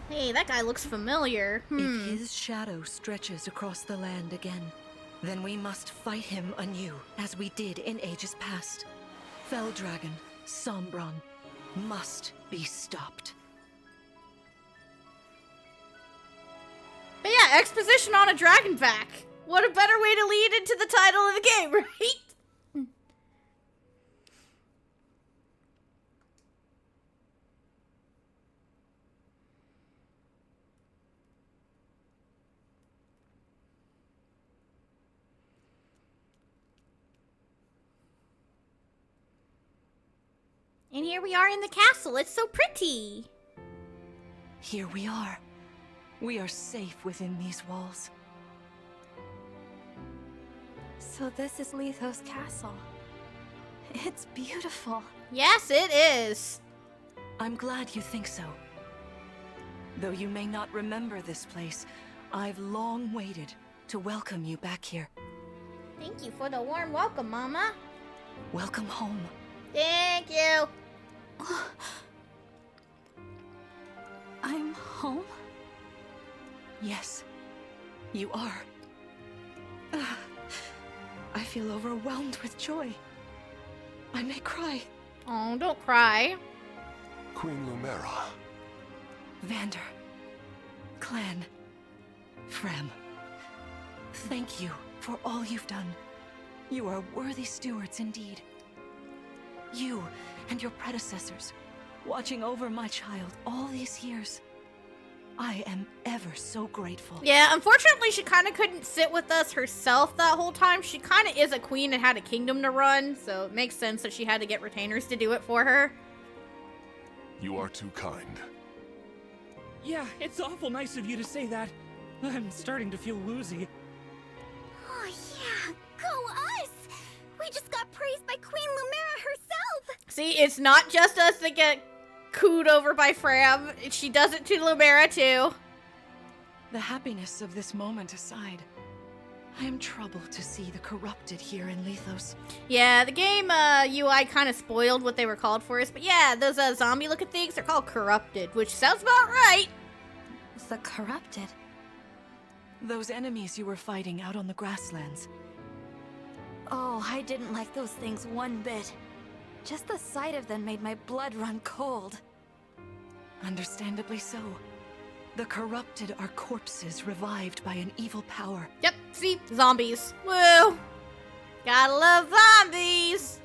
Hey, that guy looks familiar. If his shadow stretches across the land again, then we must fight him anew, as we did in ages past. Fell Dragon, Sombron, must be stopped. But yeah, exposition on a dragon back. What a better way to lead into the title of the game, right? And here we are in the castle. It's so pretty. Here we are. We are safe within these walls. So this is Lithos Castle. It's beautiful. Yes, it is. I'm glad you think so. Though you may not remember this place, I've long waited to welcome you back here. Thank you for the warm welcome, Mama. Welcome home. Thank you. I'm home? Yes, you are. I feel overwhelmed with joy. I may cry. Oh, don't cry. Queen Lumera. Vander. Clan. Frem, thank you for all you've done. You are worthy stewards indeed. You and your predecessors, watching over my child all these years. I am ever so grateful. Yeah, unfortunately, she kind of couldn't sit with us herself that whole time. She kind of is a queen and had a kingdom to run, so it makes sense that she had to get retainers to do it for her. You are too kind. Yeah, it's awful nice of you to say that. I'm starting to feel woozy. Oh yeah, go us! We just got praised by Queen Lumera herself! See, it's not just us that get cooed over by Fram. She does it to Lumera, too. The happiness of this moment aside, I am troubled to see the corrupted here in Lethos. Yeah, the game UI kind of spoiled what they were called for us, but yeah, those zombie-looking things are called corrupted, which sounds about right. The corrupted? Those enemies you were fighting out on the grasslands. Oh, I didn't like those things one bit. Just the sight of them made my blood run cold. Understandably so. The corrupted are corpses revived by an evil power. Yep, see? Zombies. Woo! Gotta love zombies!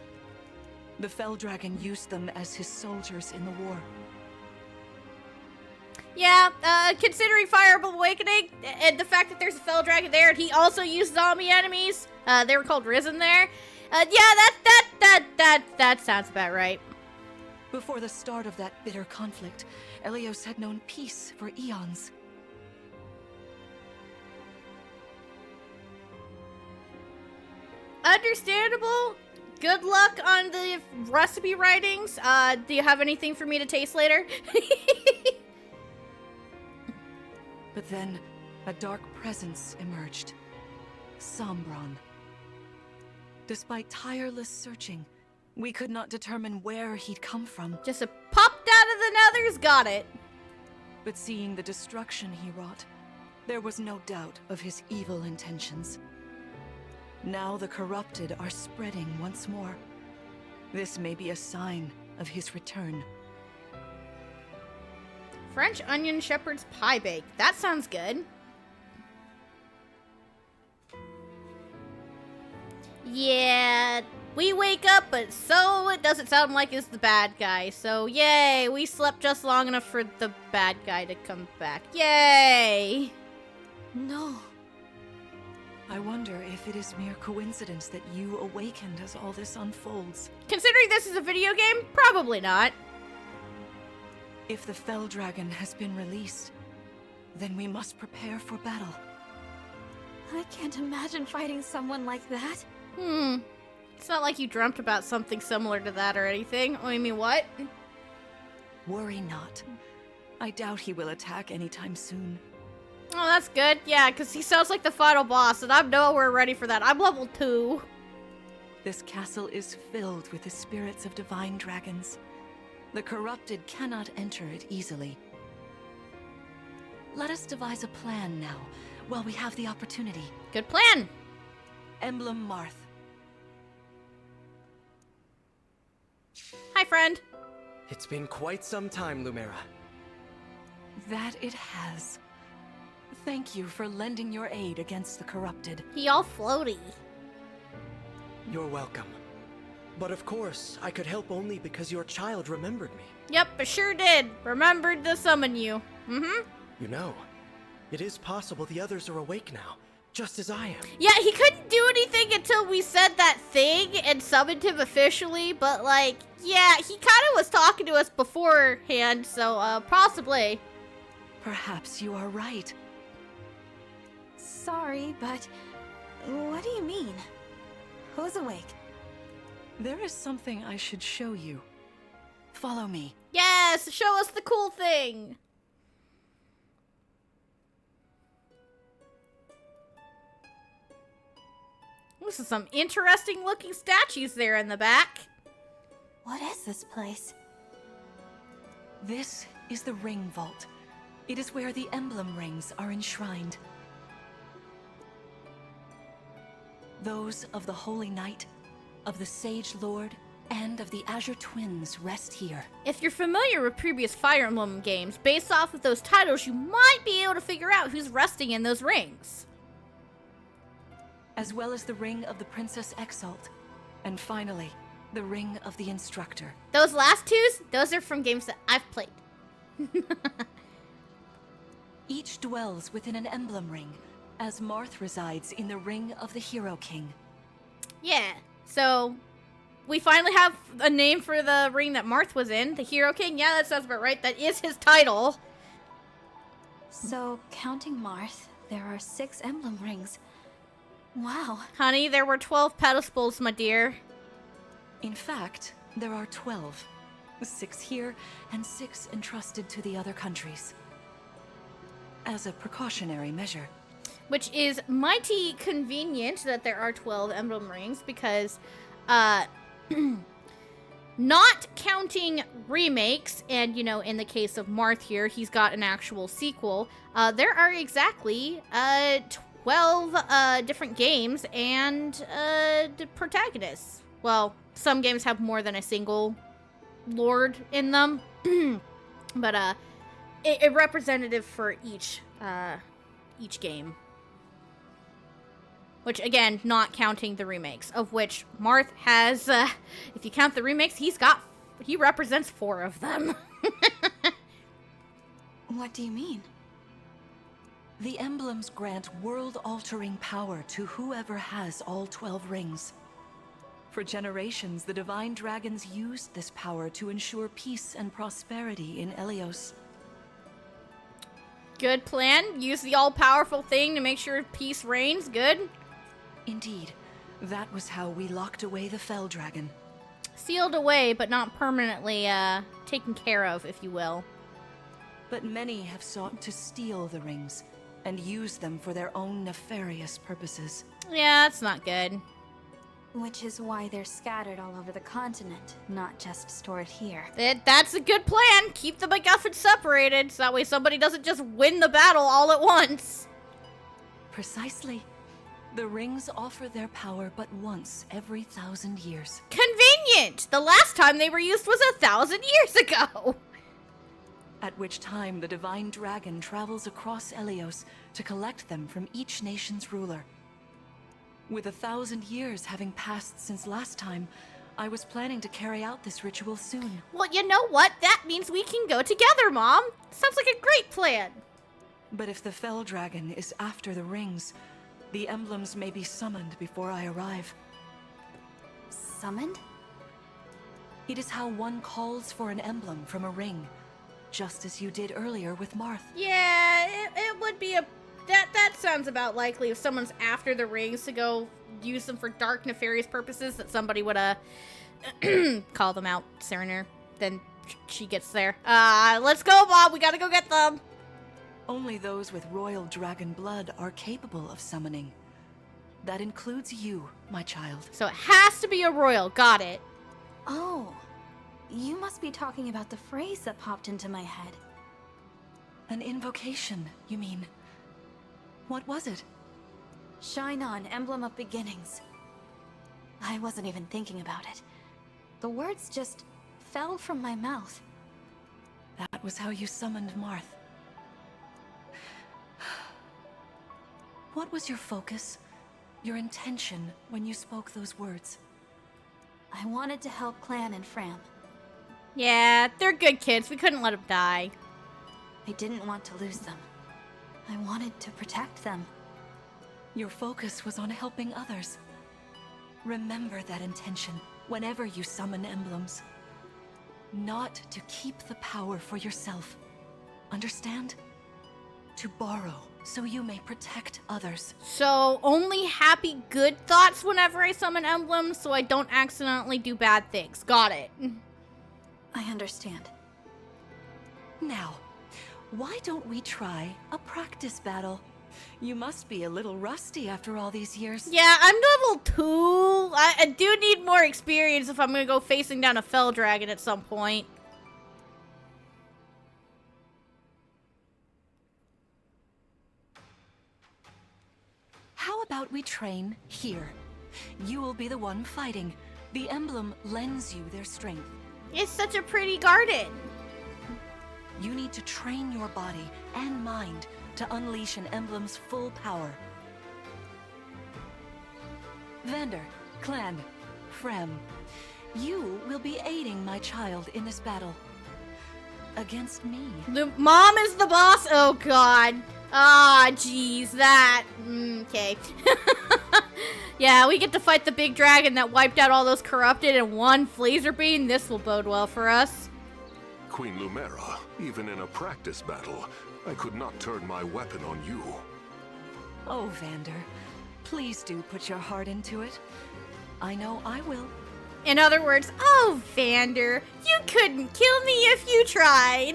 The Fell Dragon used them as his soldiers in the war. Yeah, considering Fire Emblem Awakening, and the fact that there's a Fell Dragon there, and he also used zombie enemies, they were called Risen there. That sounds about right. Before the start of that bitter conflict, Elios had known peace for eons. Understandable. Good luck on the recipe writings. Do you have anything for me to taste later? But then, a dark presence emerged. Sombron. Despite tireless searching, we could not determine where he'd come from. Just a popped out of the nethers, got it. But seeing the destruction he wrought, there was no doubt of his evil intentions. Now the corrupted are spreading once more. This may be a sign of his return. French onion shepherd's pie bake. That sounds good. Yeah, we wake up, but so it doesn't sound like it's the bad guy. So yay, we slept just long enough for the bad guy to come back. Yay! No. I wonder if it is mere coincidence that you awakened as all this unfolds. Considering this is a video game, probably not. If the Fell Dragon has been released, then we must prepare for battle. I can't imagine fighting someone like that. It's not like you dreamt about something similar to that or anything. Oh, you mean what? Worry not. I doubt he will attack anytime soon. Oh, that's good. Yeah, because he sounds like the final boss, and I'm nowhere ready for that. I'm level 2. This castle is filled with the spirits of divine dragons. The corrupted cannot enter it easily. Let us devise a plan now, while we have the opportunity. Good plan. Emblem Marth. Hi, friend. It's been quite some time, Lumera. That it has. Thank you for lending your aid against the corrupted. He all floaty. You're welcome. But of course, I could help only because your child remembered me. Yep, I sure did. Remembered to summon you. You know, it is possible the others are awake now, just as I am. Yeah, he couldn't do anything until we said that thing and summoned him officially, but like, yeah, he kind of was talking to us beforehand, so possibly. Perhaps you are right. Sorry, but what do you mean? Who's awake? There is something I should show you. Follow me. Yes, show us the cool thing. This is some interesting looking statues there in the back. What is this place? This is the Ring Vault. It is where the emblem rings are enshrined. Those of the Holy Knight, of the Sage Lord, and of the Azure Twins rest here. If you're familiar with previous Fire Emblem games, based off of those titles, you might be able to figure out who's resting in those rings. As well as the Ring of the Princess Exalt. And finally, the Ring of the Instructor. Those last twos, those are from games that I've played. Each dwells within an emblem ring, as Marth resides in the Ring of the Hero King. Yeah, so we finally have a name for the ring that Marth was in, the Hero King. Yeah, that sounds about right. That is his title. So, counting Marth, there are 6 emblem rings. Wow. Honey, there were 12 pedestals, my dear. In fact, there are 12. 6 here, and 6 entrusted to the other countries. As a precautionary measure. Which is mighty convenient that there are 12 emblem rings, because, not counting remakes, and, you know, in the case of Marth here, he's got an actual sequel, there are exactly, 12, different games and, the protagonists. Well, some games have more than a single lord in them, but, a representative for each game. Which, again, not counting the remakes, of which Marth has, if you count the remakes, he represents 4 of them. What do you mean? The emblems grant world-altering power to whoever has all 12 rings. For generations, the Divine Dragons used this power to ensure peace and prosperity in Elyos. Good plan. Use the all-powerful thing to make sure peace reigns. Good. Indeed, that was how we locked away the Fell Dragon. Sealed away, but not permanently, taken care of, if you will. But many have sought to steal the rings and use them for their own nefarious purposes. Yeah, that's not good. Which is why they're scattered all over the continent, not just stored here. That's a good plan. Keep the MacGuffins separated, so that way somebody doesn't just win the battle all at once. Precisely. The rings offer their power but once every 1,000 years. Convenient! The last time they were used was 1,000 years ago! At which time the Divine Dragon travels across Elyos to collect them from each nation's ruler. With 1,000 years having passed since last time, I was planning to carry out this ritual soon. Well, you know what? That means we can go together, Mom! Sounds like a great plan! But if the Fell Dragon is after the rings, the emblems may be summoned before I arrive. Summoned? It is how one calls for an emblem from a ring, just as you did earlier with Marth. Yeah, it would be that sounds about likely. If someone's after the rings to go use them for dark, nefarious purposes, that somebody would, call them out sooner than she gets there. Let's go, Bob! We gotta go get them! Only those with royal dragon blood are capable of summoning. That includes you, my child. So it has to be a royal. Got it. Oh, you must be talking about the phrase that popped into my head. An invocation, you mean? What was it? Shine on, emblem of beginnings. I wasn't even thinking about it. The words just fell from my mouth. That was how you summoned Marth. What was your focus, your intention when you spoke those words? I wanted to help Clan and Fram. Yeah, they're good kids. We couldn't let them die. I didn't want to lose them. I wanted to protect them. Your focus was on helping others. Remember that intention whenever you summon emblems. Not to keep the power for yourself. Understand? To borrow, so you may protect others. So, only happy, good thoughts whenever I summon emblems, so I don't accidentally do bad things. Got it. I understand. Now, why don't we try a practice battle? You must be a little rusty after all these years. Yeah, I'm level 2. I do need more experience if I'm gonna go facing down a Fell Dragon at some point. How about we train here? You will be the one fighting, The emblem lends you their strength. It's such a pretty garden. You need to train your body and mind to unleash an emblem's full power. Vander, Clan, Frem, you will be aiding my child in this battle. Against me. The mom is the boss? Oh, God. Ah, jeez, that. Okay. Yeah, we get to fight the big dragon that wiped out all those corrupted in one laser beam. This will bode well for us. Queen Lumera, even in a practice battle, I could not turn my weapon on you. Oh, Vander, please do put your heart into it. I know I will. In other words, oh, Vander, you couldn't kill me if you tried.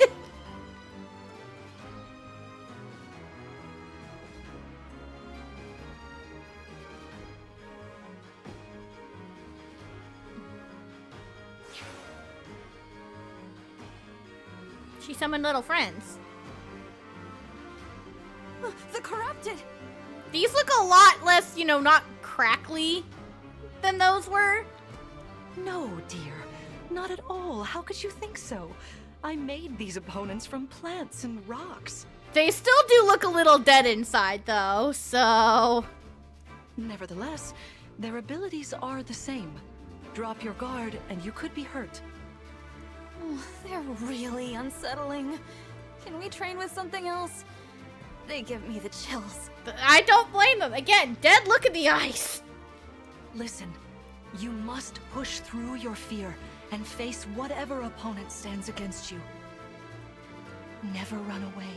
She summoned little friends. The corrupted! These look a lot less, you know, not crackly than those were. No, dear. Not at all. How could you think so? I made these opponents from plants and rocks. They still do look a little dead inside, though, so... Nevertheless, their abilities are the same. Drop your guard and you could be hurt. Oh, they're really unsettling. Can we train with something else? They give me the chills. I don't blame them. Again, dead look in the eyes. Listen, you must push through your fear and face whatever opponent stands against you. Never run away.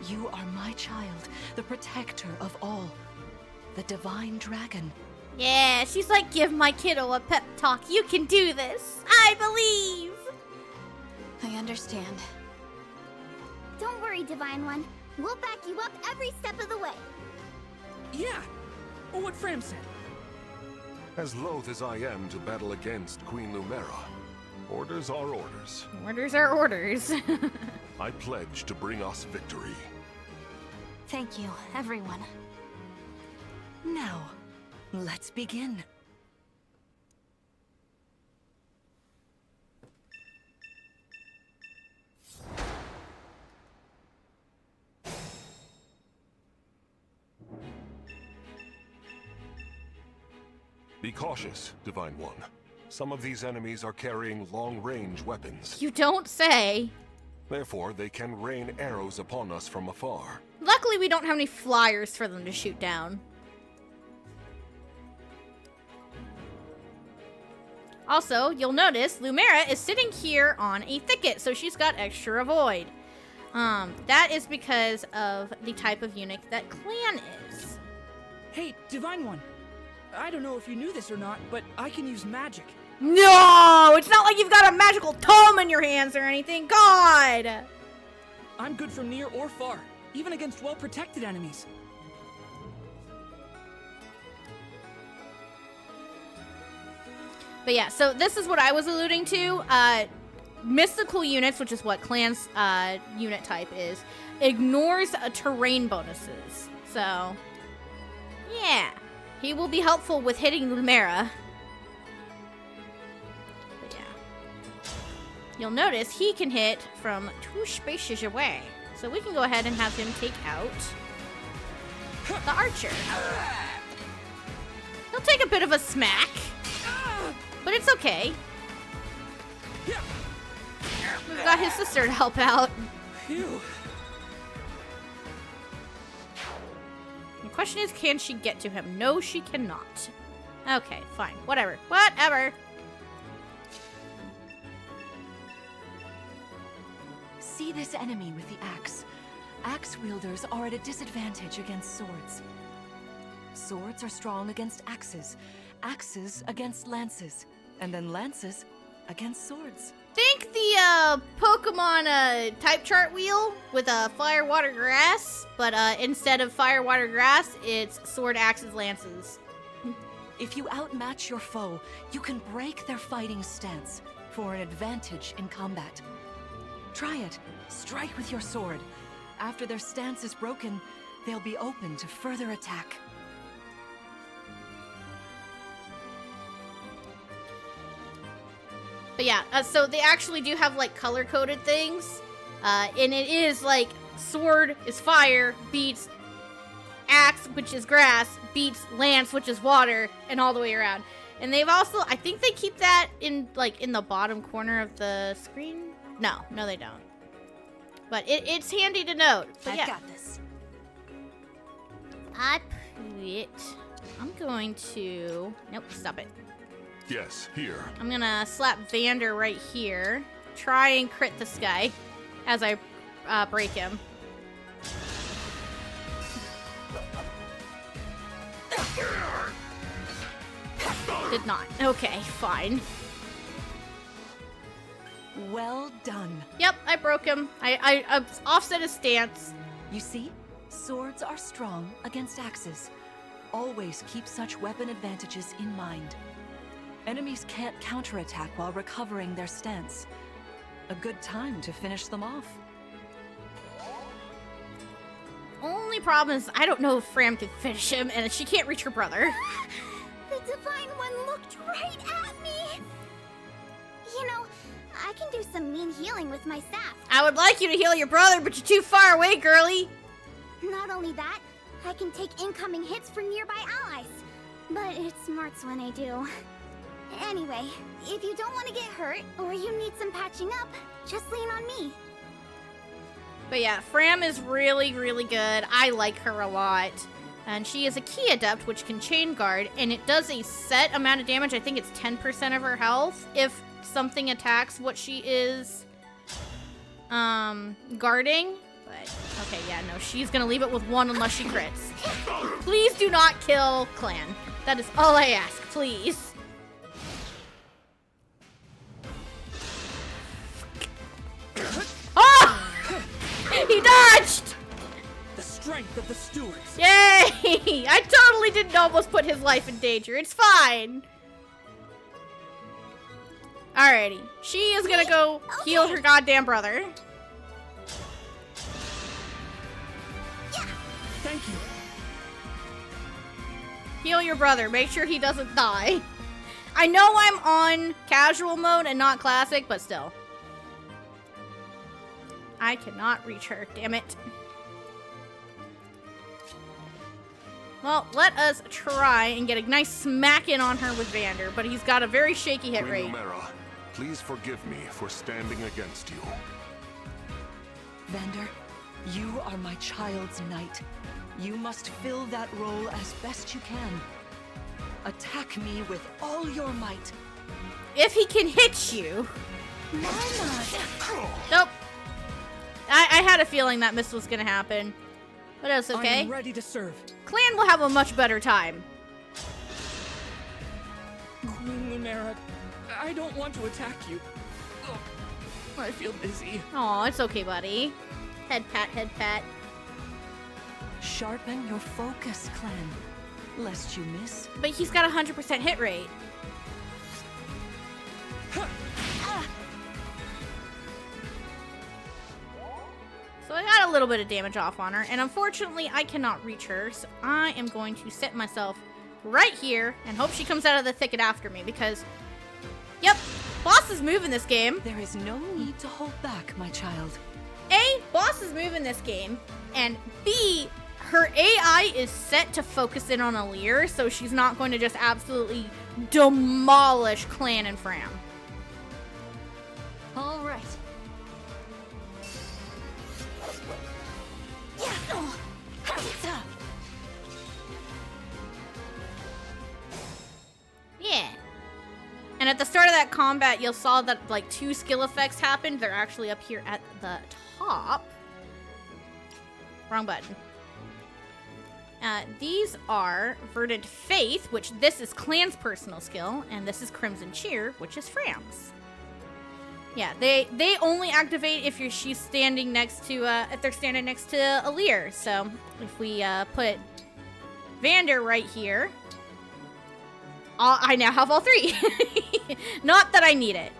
You are my child, the protector of all. The divine dragon. Yeah, she's like, give my kiddo a pep talk. You can do this. I believe. I understand. Don't worry, Divine One. We'll back you up every step of the way. Yeah, or what Fram said. As loath as I am to battle against Queen Lumera, orders are orders. Orders are orders. I pledge to bring us victory. Thank you, everyone. Now, let's begin. Be cautious, Divine One. Some of these enemies are carrying long-range weapons. You don't say. Therefore, they can rain arrows upon us from afar. Luckily, we don't have any flyers for them to shoot down. Also, you'll notice Lumera is sitting here on a thicket, so she's got extra avoid. That is because of the type of eunuch that Clan is. Hey, Divine One. I don't know if you knew this or not, but I can use magic. No! It's not like you've got a magical tome in your hands or anything. God! I'm good from near or far, even against well-protected enemies. But yeah, so this is what I was alluding to. Mystical units, which is what Clan's unit type is, ignores terrain bonuses. So, yeah. He will be helpful with hitting Lumera. But yeah. You'll notice he can hit from 2 spaces away. So we can go ahead and have him take out the archer. He'll take a bit of a smack. But it's okay. We've got his sister to help out. Phew. The question is, can she get to him? No, she cannot. Okay, fine. Whatever. Whatever. See this enemy with the axe. Axe wielders are at a disadvantage against swords. Swords are strong against axes, axes against lances, and then lances against swords. Think the Pokemon type chart wheel with fire, water, grass, but instead of fire, water, grass, it's sword, axes, lances. If you outmatch your foe, you can break their fighting stance for an advantage in combat. Try it. Strike with your sword. After their stance is broken, they'll be open to further attack. But yeah, so they actually do have like color-coded things. And it is like sword is fire, beats axe, which is grass, beats lance, which is water, and all the way around. And they've also, I think they keep that in like in the bottom corner of the screen. No, they don't. But it's handy to note. But yeah. I've got this. I'm going to, nope, stop it. Yes, here. I'm gonna slap Vander right here. Try and crit this guy as I break him. Did not. Okay, fine. Well done. Yep, I broke him. I offset his stance. You see, swords are strong against axes. Always keep such weapon advantages in mind. Enemies can't counterattack while recovering their stance. A good time to finish them off. Only problem is I don't know if Fram can finish him, and she can't reach her brother. The Divine One looked right at me! You know, I can do some mean healing with my staff. I would like you to heal your brother, but you're too far away, girly. Not only that, I can take incoming hits from nearby allies. But it smarts when I do. Anyway, if you don't want to get hurt, or you need some patching up, just lean on me. But yeah, Fram is really, really good. I like her a lot. And she is a key adept, which can chain guard, and it does a set amount of damage. I think it's 10% of her health if something attacks what she is guarding. But, okay, yeah, no, she's gonna leave it with 1 unless she crits. Please do not kill Clan. That is all I ask, please. Oh! He dodged! The strength of the stewards. Yay! I totally didn't almost put his life in danger. It's fine. Alrighty. She is gonna go heal her goddamn brother. Thank you. Heal your brother. Make sure he doesn't die. I know I'm on casual mode and not classic, but still. I cannot reach her. Damn it. Well, let us try and get a nice smack in on her with Vander, but he's got a very shaky hit rate. Queen Lumera, please forgive me for standing against you. Vander, you are my child's knight. You must fill that role as best you can. Attack me with all your might. If he can hit you. Why Nope. I had a feeling that miss was gonna happen. But it's okay. I am ready to serve. Clan will have a much better time. Queen Lumera, I don't want to attack you. Oh, I feel dizzy. Aw, it's okay, buddy. Head pat, head pat. Sharpen your focus, Clan, lest you miss. But he's got a 100% hit rate. So I got a little bit of damage off on her, and unfortunately I cannot reach her, so I am going to set myself right here and hope she comes out of the thicket after me, because, yep, bosses move in this game. There is no need to hold back, my child. A, bosses move in this game, and B, her AI is set to focus in on Alear, so she's not going to just absolutely demolish Clan and Fram. All right. Yeah. And at the start of that combat, you'll saw that like 2 skill effects happened. They're actually up here at the top. Wrong button. These are Verdant Faith, which this is Clan's personal skill, and this is Crimson Cheer, which is Fram's. Yeah, they only activate if she's standing next to if they're standing next to Alear. So if we put Vander right here, I now have all 3. Not that I need it.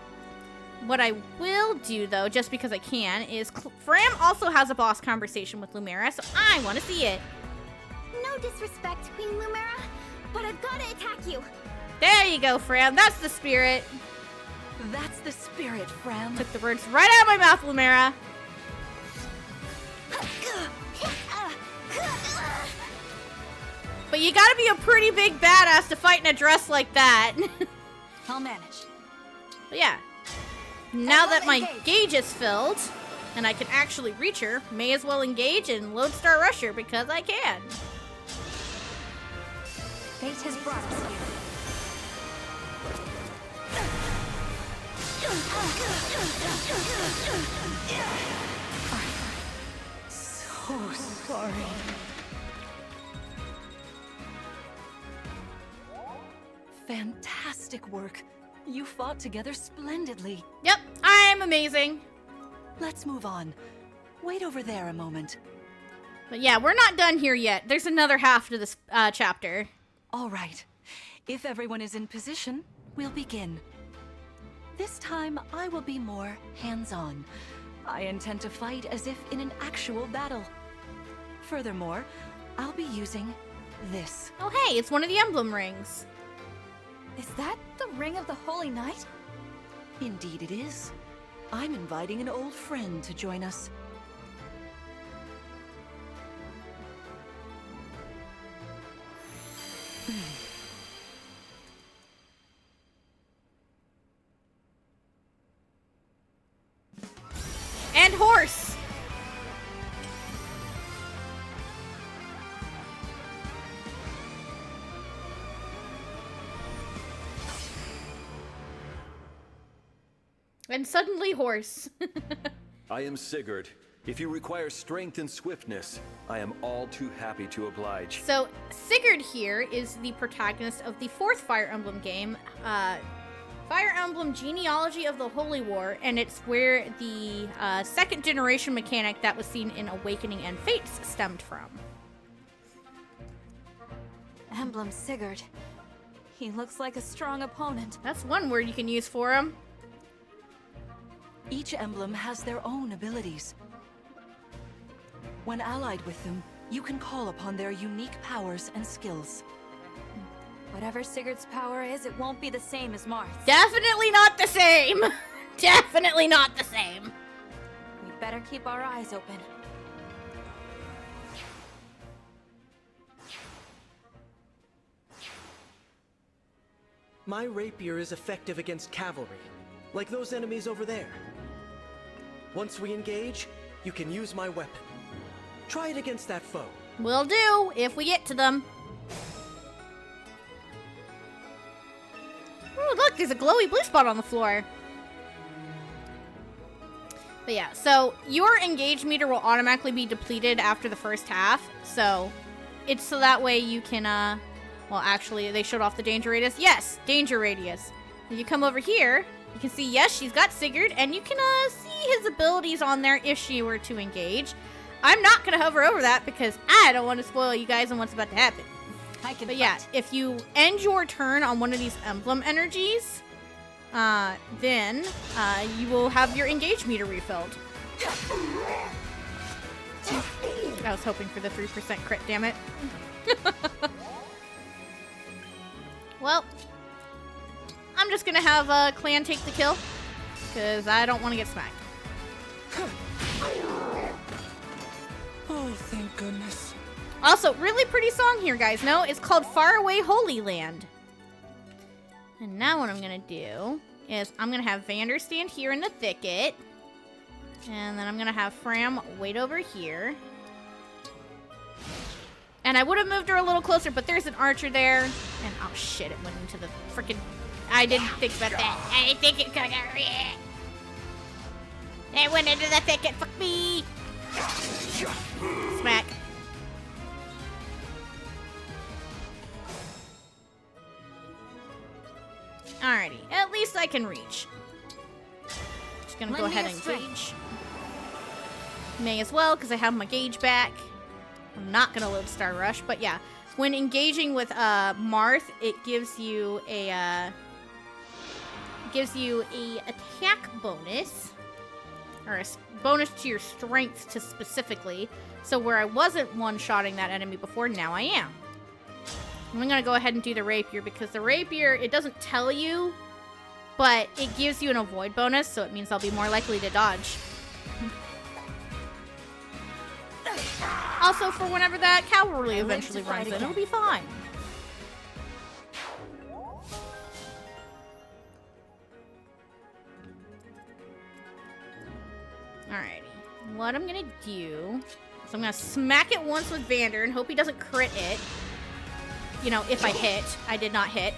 What I will do though, just because I can, is Fram also has a boss conversation with Lumera, so I want to see it. No disrespect, Queen Lumera, but I've got to attack you. There you go, Fram. That's the spirit. That's the spirit, Fram. Took the words right out of my mouth, Lumera. But you gotta be a pretty big badass to fight in a dress like that. I'll manage. But yeah. Now that my Engage. gauge is filled, and I can actually reach her, may as well engage and Lodestar Rush her because I can. Fate has brought us here. So sorry. Fantastic work. You fought together splendidly. Yep, I'm amazing. Let's move on. Wait over there a moment. But yeah, we're not done here yet. There's another half to this chapter. All right. If everyone is in position, we'll begin. This time, I will be more hands-on. I intend to fight as if in an actual battle. Furthermore, I'll be using this. Oh hey, it's one of the emblem rings. Is that the Ring of the Holy Knight? Indeed it is. I'm inviting an old friend to join us. And horse! And suddenly horse. I am Sigurd. If you require strength and swiftness, I am all too happy to oblige. So, Sigurd here is the protagonist of the fourth Fire Emblem game, Fire Emblem Genealogy of the Holy War, and it's where the second generation mechanic that was seen in Awakening and Fates stemmed from. Emblem Sigurd. He looks like a strong opponent. That's one word you can use for him. Each emblem has their own abilities. When allied with them, you can call upon their unique powers and skills. Whatever Sigurd's power is, it won't be the same as Marth's. Definitely not the same. Definitely not the same. We better keep our eyes open. My rapier is effective against cavalry, like those enemies over there. Once we engage, you can use my weapon. Try it against that foe. Will do, if we get to them. Oh, look, there's a glowy blue spot on the floor. But yeah, so your engage meter will automatically be depleted after the first half. So it's so that way you can, well, actually, they showed off the danger radius. Yes, danger radius. If you come over here, you can see, yes, she's got Sigurd, and you can see his abilities on there if she were to engage. I'm not going to hover over that because I don't want to spoil you guys on what's about to happen. But yeah, if you end your turn on one of these emblem energies, then you will have your engage meter refilled. I was hoping for the 3% crit, damn it. Well, I'm just gonna have Clan take the kill, because I don't want to get smacked. Oh, thank goodness. Also, really pretty song here, guys. No, it's called Far Away Holy Land. And now what I'm going to do is I'm going to have Vander stand here in the thicket. And then I'm going to have Fram wait over here. And I would have moved her a little closer, but there's an archer there. And, oh shit, it went into the freaking... I didn't think about that. I didn't think it could have... It went into the thicket. Fuck me. Smack. Alrighty, at least I can reach. Just gonna go ahead and engage. May as well, because I have my gauge back. I'm not gonna Lodestar Rush, but yeah. When engaging with Marth, it gives you a attack bonus. Or a bonus to your strength to specifically. So where I wasn't one-shotting that enemy before, now I am. I'm going to go ahead and do the rapier because the rapier, it doesn't tell you, but it gives you an avoid bonus, so it means I'll be more likely to dodge. Also, for whenever that cavalry eventually runs in, it'll be fine. Alrighty. What I'm gonna do is I'm gonna smack it once with Vander and hope he doesn't crit it. You know, if I hit. I did not hit.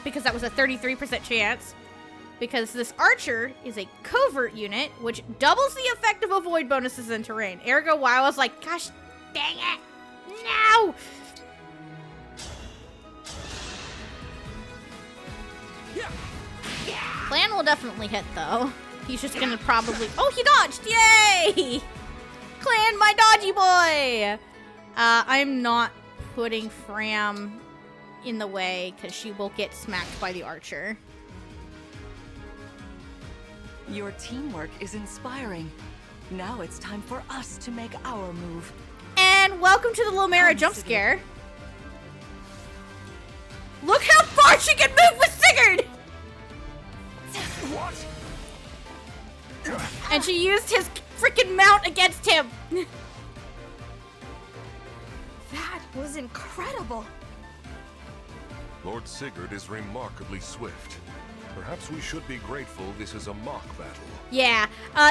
Because that was a 33% chance. Because this archer is a covert unit, which doubles the effect of avoid bonuses in terrain. Ergo, why I was like, gosh dang it! No! Clan will definitely hit, though. He's just gonna probably... Oh, he dodged! Yay! Clan, my dodgy boy! I'm not putting Fram in the way, because she will get smacked by the archer. Your teamwork is inspiring. Now it's time for us to make our move. And welcome to the Lomera jump scare. Look how far she can move with Sigurd! What? And she used his freaking mount against him. That was incredible. Lord Sigurd is remarkably swift. Perhaps we should be grateful this is a mock battle. Yeah,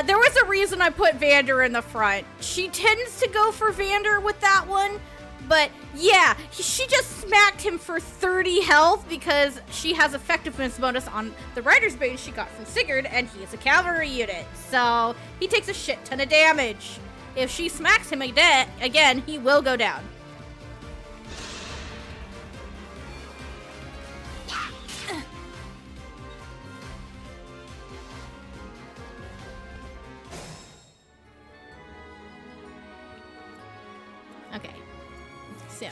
there was a reason I put Vander in the front. She tends to go for Vander with that one, but yeah, she just smacked him for 30 health because she has effectiveness bonus on the Rider's Bane she got from Sigurd, and he is a cavalry unit, so he takes a shit ton of damage. If she smacks him again, he will go down. Okay, so,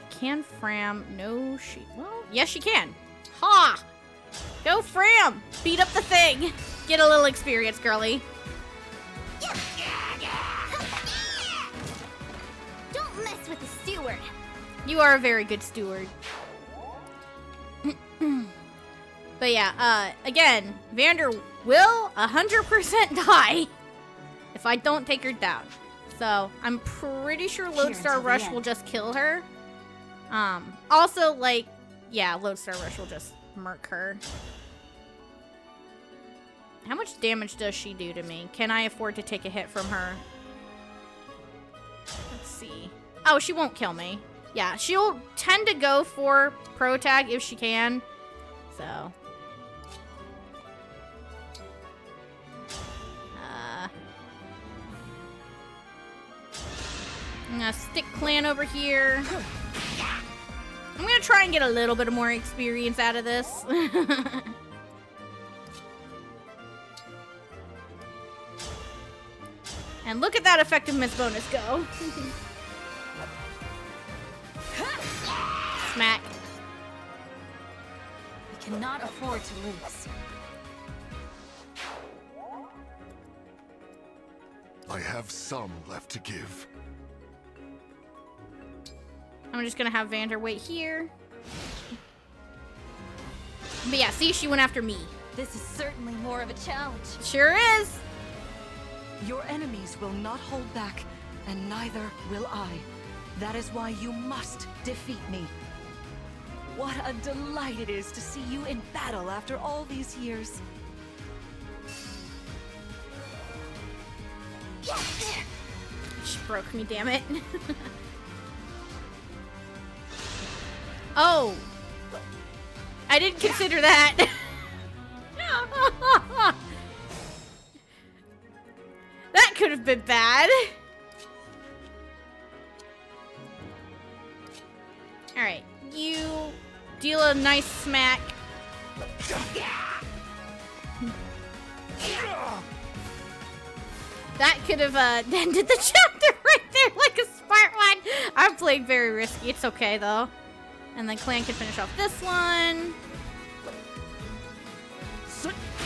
can Fram, no she, well, yes she can. Ha! Go Fram! Beat up the thing! Get a little experience, girly. Don't mess with the steward. You are a very good steward. But yeah, again, Vander will 100% die if I don't take her down. So, I'm pretty sure Lodestar Rush will just kill her. Also, like, yeah, Lodestar Rush will just murk her. How much damage does she do to me? Can I afford to take a hit from her? Let's see. Oh, she won't kill me. Yeah, she'll tend to go for pro tag if she can. So. I'm gonna stick Clan over here. I'm gonna try and get a little bit more experience out of this. And look at that effectiveness bonus go. Smack. We cannot afford to lose. I have some left to give. I'm just gonna have Vander wait here. But yeah, see, she went after me. This is certainly more of a challenge. Sure is. Your enemies will not hold back, and neither will I. That is why you must defeat me. What a delight it is to see you in battle after all these years. She broke me, damn it. Oh. I didn't consider that. That could have been bad. Alright, you deal a nice smack. That could have ended the chapter right there like a smart one. I'm playing very risky. It's okay, though. And then Clan can finish off this one.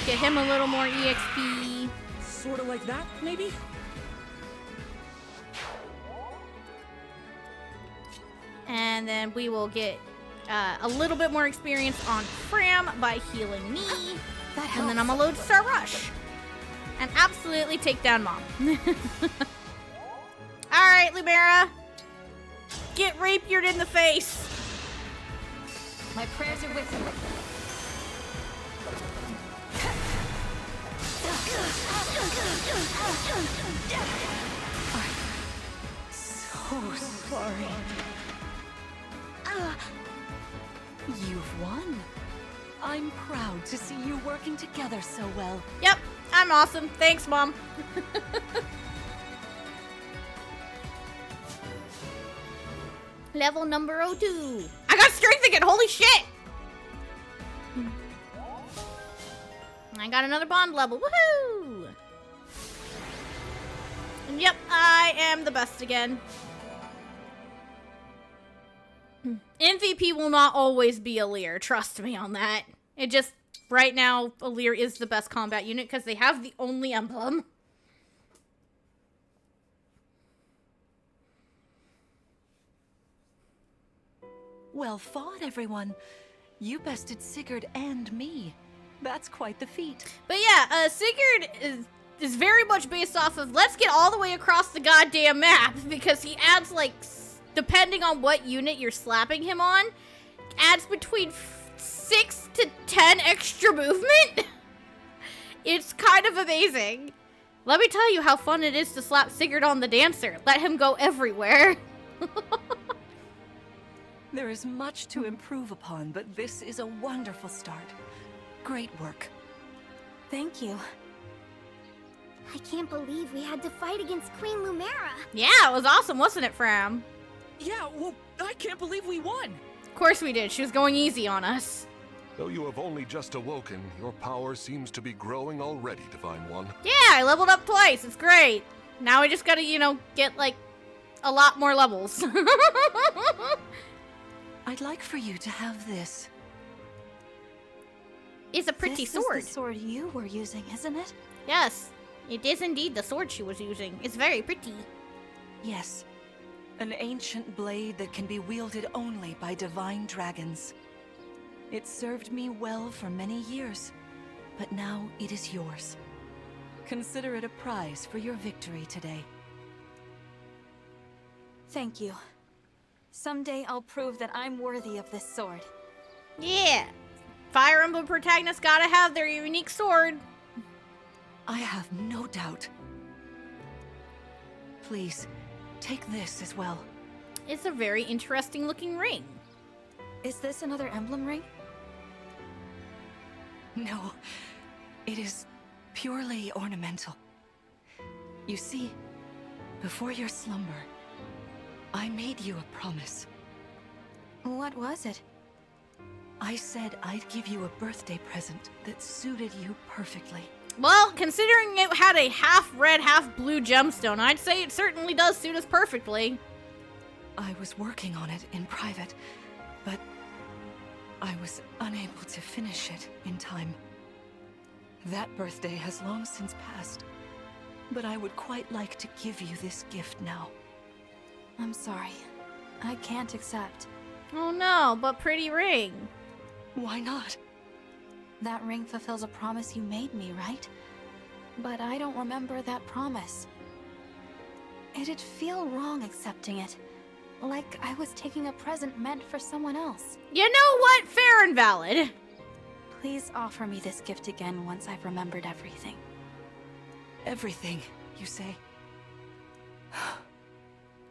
Get him a little more EXP. Sort of like that, maybe? And then we will get a little bit more experience on Fram by healing me. And then I'm gonna load Star Rush. And absolutely take down Mom. Alright, Lumera. Get rapiered in the face. My prayers are with you. I'm so sorry. You've won. I'm proud to see you working together so well. Yep, I'm awesome. Thanks, Mom. Level number 02. I got strength again. Holy shit. I got another bond level. Woohoo! And yep, I am the best again. MVP will not always be Alear. Trust me on that. It just, right now, Alear is the best combat unit because they have the only emblem. Well fought, everyone. You bested Sigurd and me. That's quite the feat. But yeah, Sigurd is very much based off of let's get all the way across the goddamn map because he adds like, depending on what unit you're slapping him on, adds between 6 to 10 extra movement. It's kind of amazing. Let me tell you how fun it is to slap Sigurd on the dancer. Let him go everywhere. There is much to improve upon, but this is a wonderful start. Great work. Thank you. I can't believe we had to fight against Queen Lumera. Yeah, it was awesome, wasn't it, Fram? Yeah, well, I can't believe we won. Of course we did. She was going easy on us. Though you have only just awoken, your power seems to be growing already, Divine One. Yeah, I leveled up twice. It's great. Now I just gotta, you know, get, like, a lot more levels. I'd like for you to have this. It's a pretty sword. This is the sword you were using, isn't it? Yes, it is indeed the sword she was using. It's very pretty. Yes. An ancient blade that can be wielded only by divine dragons. It served me well for many years, but now it is yours. Consider it a prize for your victory today. Thank you. Someday I'll prove that I'm worthy of this sword. Yeah. Fire Emblem protagonists gotta have their unique sword. I have no doubt. Please, take this as well. It's a very interesting looking ring. Is this another emblem ring? No, it is purely ornamental. You see, before your slumber, I made you a promise. What was it? I said I'd give you a birthday present that suited you perfectly. Well, considering it had a half red, half blue gemstone, I'd say it certainly does suit us perfectly. I was working on it in private, but I was unable to finish it in time. That birthday has long since passed, but I would quite like to give you this gift now. I'm sorry. I can't accept. Oh no, but pretty ring. Why not? That ring fulfills a promise you made me, right? But I don't remember that promise. It'd feel wrong accepting it. Like I was taking a present meant for someone else. You know what? Fair and valid. Please offer me this gift again once I've remembered everything. Everything, you say?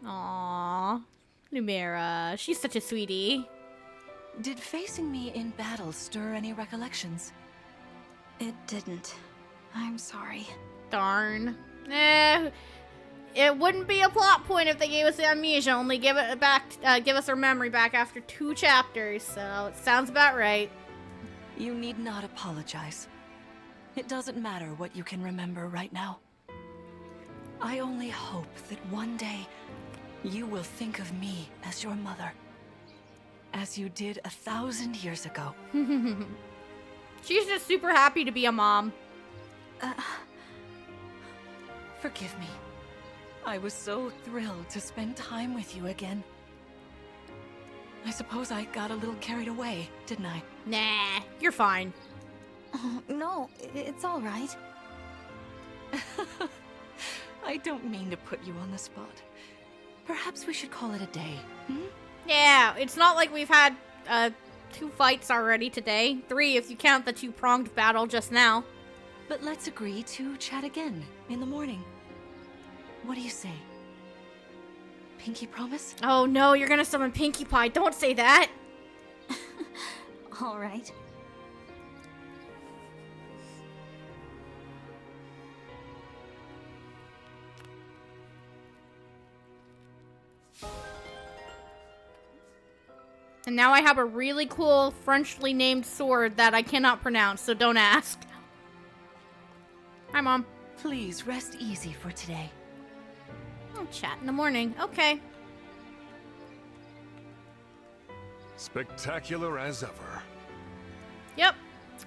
Aww. Lumera, she's such a sweetie. Did facing me in battle stir any recollections? It didn't. I'm sorry. Darn. It wouldn't be a plot point if they gave us the amnesia. Only give it back, give us our memory back after 2 chapters. So it sounds about right. You need not apologize. It doesn't matter what you can remember right now. I only hope that one day you will think of me as your mother, as you did 1,000 years ago. She's just super happy to be a mom. Forgive me. I was so thrilled to spend time with you again. I suppose I got a little carried away, didn't I? Nah, you're fine. Oh, no, it's all right. I don't mean to put you on the spot. Perhaps we should call it a day, hmm? Yeah, it's not like we've had 2 fights already today. 3 if you count the 2-pronged battle just now. But let's agree to chat again in the morning. What do you say? Pinky promise? Oh no, you're gonna summon Pinkie Pie. Don't say that. All right. And now I have a really cool Frenchly named sword that I cannot pronounce, so don't ask. Hi, Mom. Please rest easy for today. I'll chat in the morning. Okay. Spectacular as ever. Yep.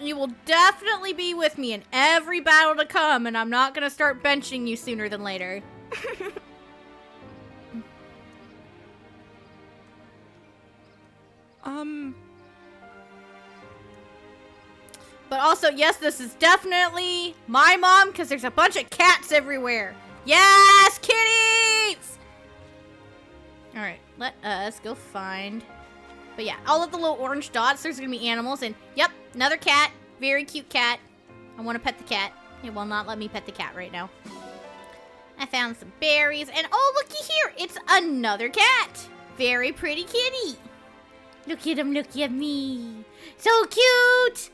You will definitely be with me in every battle to come, and I'm not gonna start benching you sooner than later. But also, yes, this is definitely my mom, because there's a bunch of cats everywhere. Yes, kitties! Alright, let us go find... But yeah, all of the little orange dots, there's going to be animals, and yep, another cat. Very cute cat. I want to pet the cat. It will not let me pet the cat right now. I found some berries, and oh, looky here, it's another cat. Very pretty kitty. Look at him, look at me. So cute!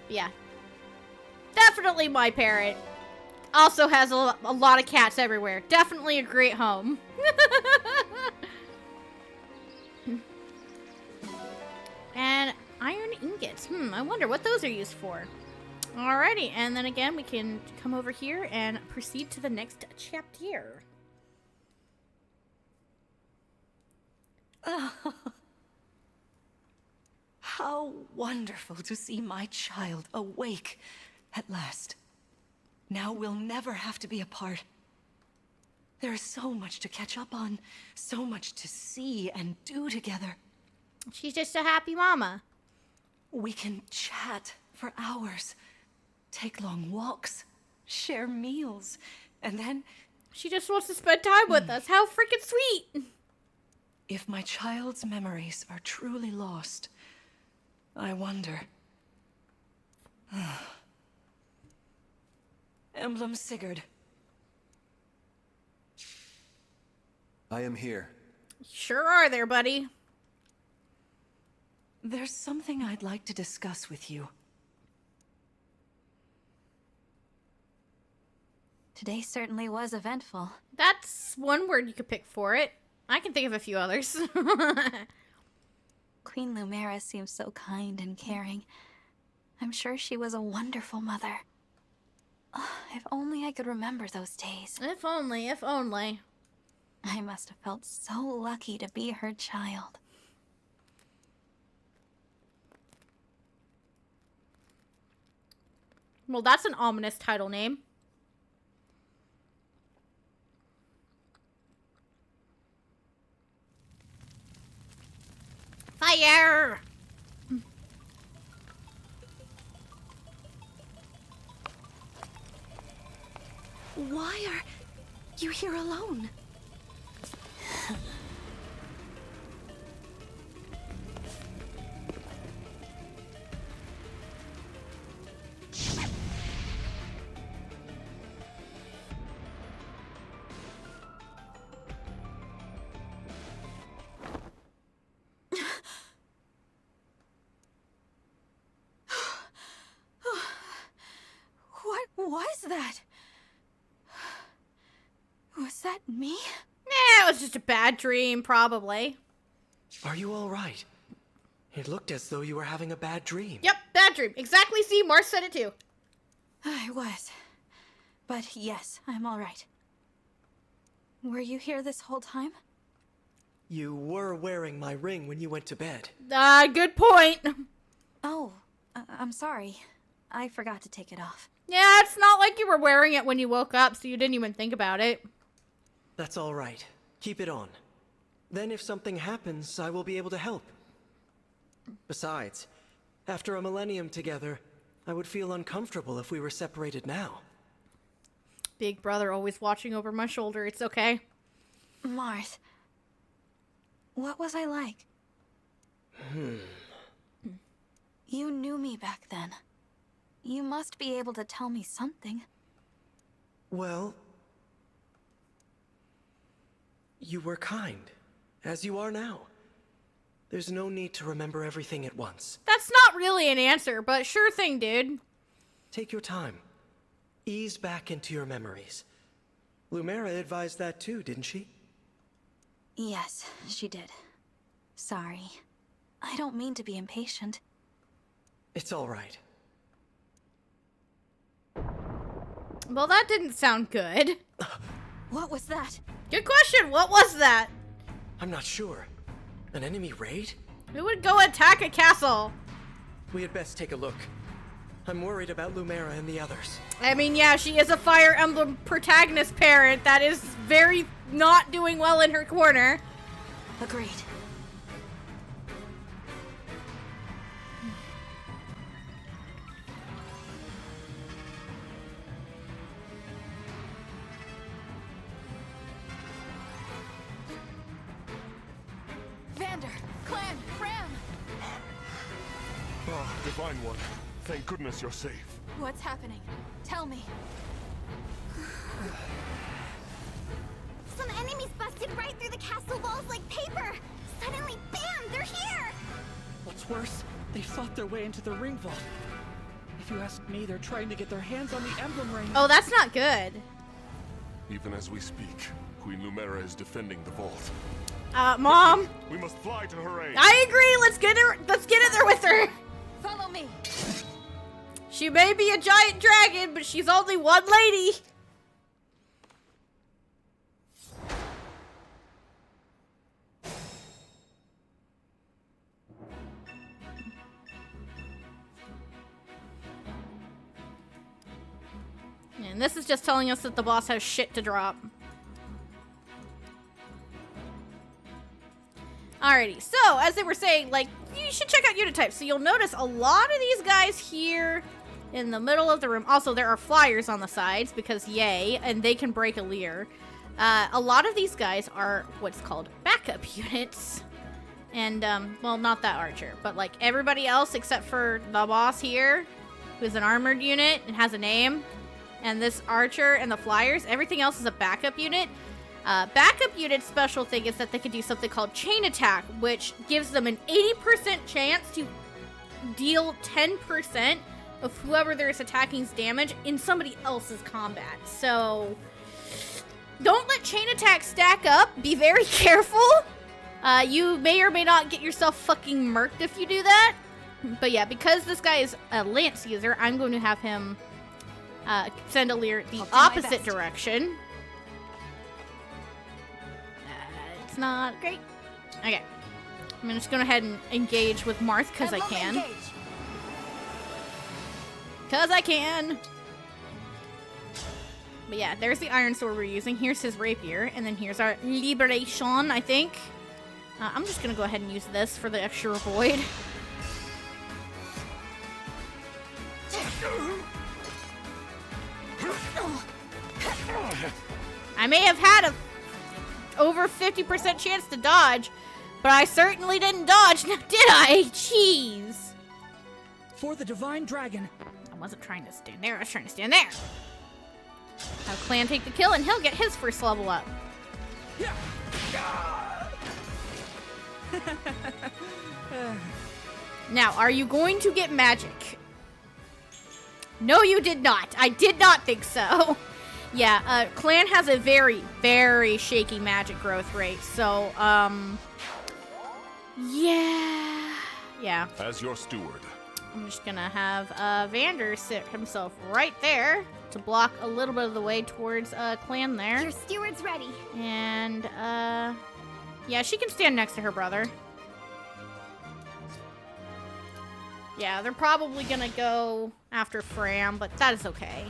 Yeah. Definitely my parent. Also has a lot of cats everywhere. Definitely a great home. And iron ingots. I wonder what those are used for. Alrighty, and then again, we can come over here and proceed to the next chapter. How wonderful to see my child awake at last. Now we'll never have to be apart. There is so much to catch up on, so much to see and do together. She's just a happy mama. We can chat for hours, take long walks, share meals, and then... She just wants to spend time with us. How freaking sweet! If my child's memories are truly lost, I wonder... Emblem Sigurd. I am here. Sure are there, buddy. There's something I'd like to discuss with you. Today certainly was eventful. That's one word you could pick for it. I can think of a few others. Queen Lumera seems so kind and caring. I'm sure she was a wonderful mother. If only I could remember those days. If only, if only. I must have felt so lucky to be her child. Well, that's an ominous title name. Fire! Why are you here alone? What was that? Was that me? It was just a bad dream, probably. Are you all right? It looked as though you were having a bad dream. Yep, bad dream. Exactly, see, Mars said it too. I was. But yes, I'm all right. Were you here this whole time? You were wearing my ring when you went to bed. Good point. Oh, I'm sorry. I forgot to take it off. Yeah, it's not like you were wearing it when you woke up, so you didn't even think about it. That's all right. Keep it on. Then if something happens, I will be able to help. Besides, after a millennium together, I would feel uncomfortable if we were separated now. Big brother always watching over my shoulder. It's okay. Marth, what was I like? You knew me back then. You must be able to tell me something. Well, you were kind, as you are now. There's no need to remember everything at once. That's not really an answer, but sure thing, dude. Take your time. Ease back into your memories. Lumera advised that too, didn't she? Yes, she did. Sorry. I don't mean to be impatient. It's all right. Well, that didn't sound good. What was that? Good question. What was that? I'm not sure. An enemy raid? Who would go attack a castle? We had best take a look. I'm worried about Lumera and the others. I mean, yeah, she is a Fire Emblem protagonist parent that is very not doing well in her corner. Agreed. Vander, Clan, Ram! Ah, Divine One. Thank goodness you're safe. What's happening? Tell me. Some enemies busted right through the castle walls like paper. Suddenly, bam, they're here! What's worse, they fought their way into the ring vault. If you ask me, they're trying to get their hands on the emblem ring. Oh, that's not good. Even as we speak, Queen Lumera is defending the vault. Mom. We must fly to her aid. I agree. Let's get in there with her. Follow me. She may be a giant dragon, but she's only one lady. And this is just telling us that the boss has shit to drop. Alrighty, so as they were saying, like, you should check out unit types. So you'll notice a lot of these guys here in the middle of the room. Also, there are flyers on the sides because yay, and they can break a leer. A lot of these guys are what's called backup units. And, well, not that archer, but like everybody else except for the boss here, who's an armored unit and has a name. And this archer and the flyers, everything else is a backup unit. Backup unit's special thing is that they can do something called chain attack, which gives them an 80% chance to deal 10% of whoever they're attacking damage in somebody else's combat. So don't let chain attack stack up. Be very careful. You may or may not get yourself fucking murked if you do that. But yeah, because this guy is a lance user, I'm going to have him send a leer the opposite direction. It's not great. Okay. I'm just going to go ahead and engage with Marth because I can. Because I can. But yeah, there's the iron sword we're using. Here's his rapier. And then here's our liberation, I think. I'm just going to go ahead and use this for the extra void. I may have had a over 50% chance to dodge, but I certainly didn't dodge, now did I? Jeez. For the Divine Dragon. I wasn't trying to stand there, I was trying to stand there. Have Clan take the kill and he'll get his first level up. Yeah. Now, are you going to get magic? No, you did not. I did not think so. Yeah, Clan has a very, very shaky magic growth rate, so, yeah. As your steward. I'm just gonna have, Vander sit himself right there to block a little bit of the way towards, Clan there. Your steward's ready. And, yeah, she can stand next to her brother. Yeah, they're probably gonna go after Fram, but that is okay.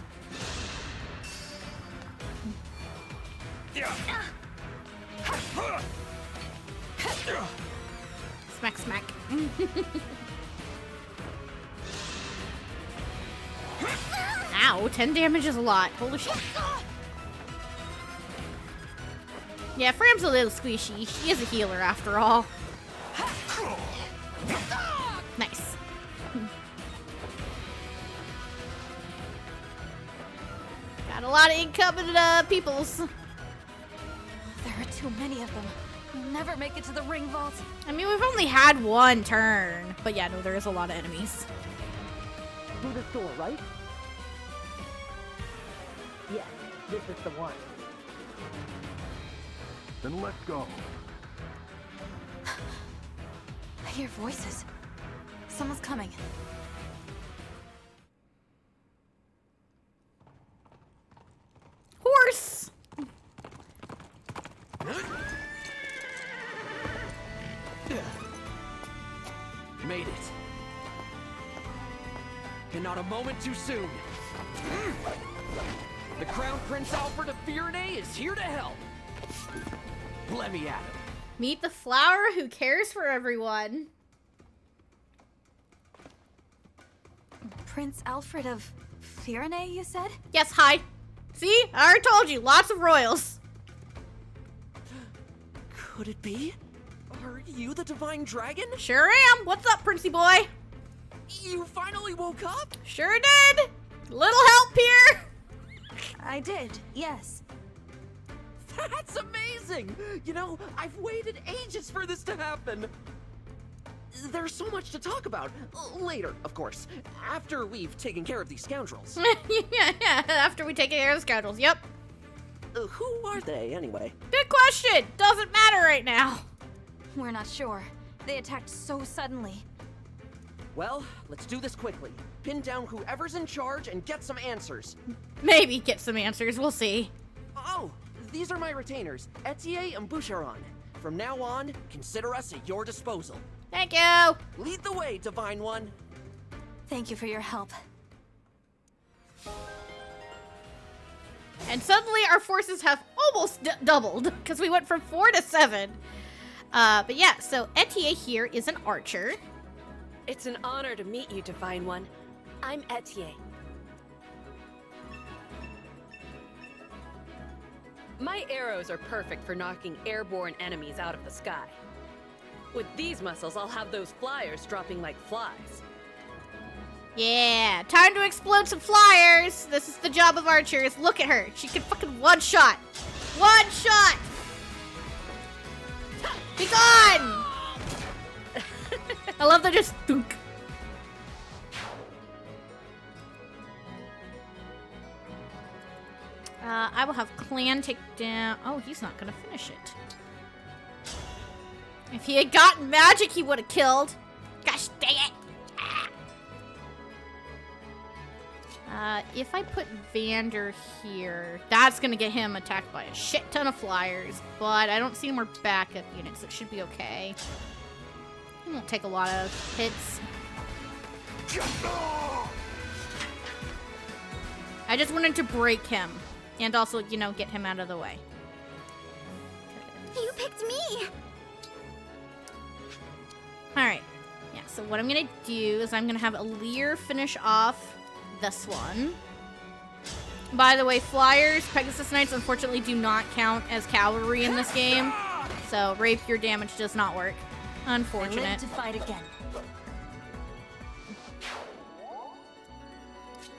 Smack, smack. Ow, 10 damage is a lot. Holy shit. Yeah, Fram's a little squishy. She is a healer after all. Nice. Got a lot of incoming peoples. There are too many of them. We'll never make it to the ring vault. I mean, we've only had one turn. But yeah, no, there is a lot of enemies. Through this door, right? Yes, this is the one. Then let's go. I hear voices. Someone's coming. Horse! Made it. And not a moment too soon. The Crown Prince Alfred of Firene is here to help. Let me at him. Meet the flower who cares for everyone. Prince Alfred of Firene, you said? Yes, hi. See? I already told you. Lots of royals. Could it be? Are you the Divine Dragon? Sure am. What's up, Princey boy? You finally woke up? Sure did. Little help here. I did, yes. That's amazing! You know, I've waited ages for this to happen. There's so much to talk about. Later, of course. After we've taken care of these scoundrels. yeah, after we take care of the scoundrels, yep. Who are they, anyway? Good question. Doesn't matter right now. We're not sure. They attacked so suddenly. Well, let's do this quickly. Pin down whoever's in charge and get some answers. Maybe get some answers. We'll see. Oh, these are my retainers, Etier and Boucheron. From now on, consider us at your disposal. Thank you. Lead the way, Divine One. Thank you for your help. And suddenly our forces have almost doubled because we went from 4 to 7. But yeah, so Etier here is an archer. It's an honor to meet you, Divine One. I'm Etier. My arrows are perfect for knocking airborne enemies out of the sky. With these muscles, I'll have those flyers dropping like flies. Yeah, time to explode some flyers. This is the job of archers. Look at her. She can fucking one-shot. One-shot! Be gone! I love that just thunk. I will have Clan take down... Oh, he's not gonna finish it. If he had gotten magic, he would have killed. Gosh dang it! If I put Vander here, that's gonna get him attacked by a shit ton of flyers, but I don't see any more backup units, so it should be okay. He won't take a lot of hits. I just wanted to break him, and also, you know, get him out of the way. You picked me! Alright, yeah, so what I'm gonna do is I'm gonna have Alir finish off this one. By the way, flyers, Pegasus Knights, unfortunately do not count as cavalry in this game. So rapier damage does not work. Unfortunate. I live to fight again.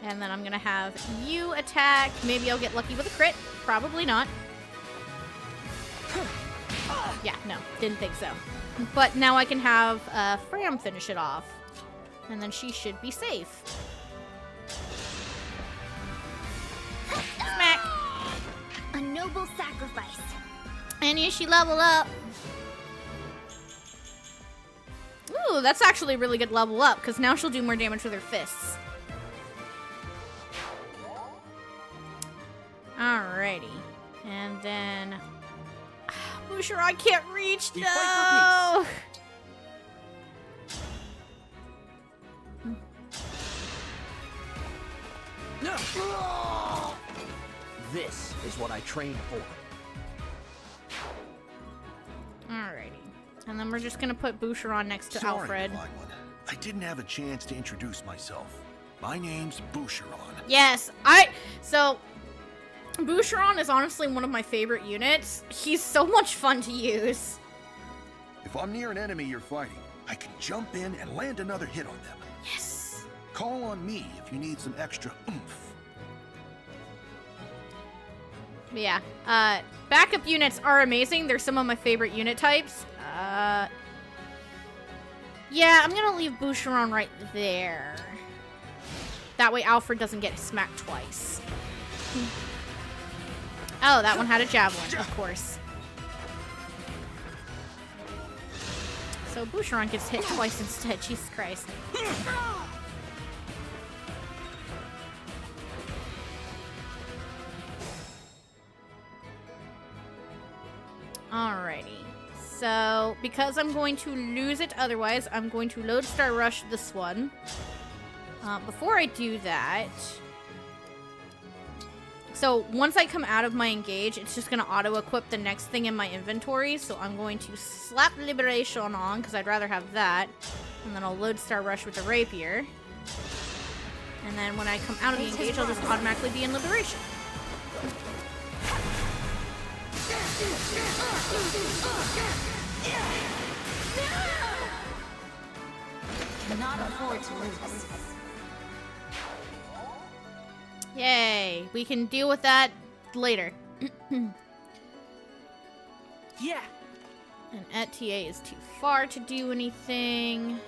And then I'm gonna have you attack. Maybe I'll get lucky with a crit. Probably not. Yeah, no, didn't think so. But now I can have Fram finish it off. And then she should be safe. Smack. A noble sacrifice. And is she level up? Ooh, that's actually a really good level up, because now she'll do more damage with her fists. Alrighty. And then... Boucher, I can't reach, no! This is what I trained for. Alrighty. And then we're just gonna put Boucheron next to Sorry, Alfred. Divine One. I didn't have a chance to introduce myself. My name's Boucheron. Yes, so Boucheron is honestly one of my favorite units. He's so much fun to use. If I'm near an enemy you're fighting, I can jump in and land another hit on them. Yes. Call on me if you need some extra oomph. But yeah, backup units are amazing. They're some of my favorite unit types. Yeah, I'm gonna leave Boucheron right there. That way Alfred doesn't get smacked twice. Oh, that one had a javelin, of course. So Boucheron gets hit twice instead, Jesus Christ. Alrighty. So, because I'm going to lose it otherwise, I'm going to Lodestar Rush this one. Before I do that... So, once I come out of my engage, it's just going to auto-equip the next thing in my inventory. So, I'm going to slap Liberation on, because I'd rather have that. And then I'll Lodestar Rush with the Rapier. And then when I come out of the engage, I'll just automatically be in Liberation. Cannot afford to lose. Yay! We can deal with that later. Yeah. And Etier is too far to do anything.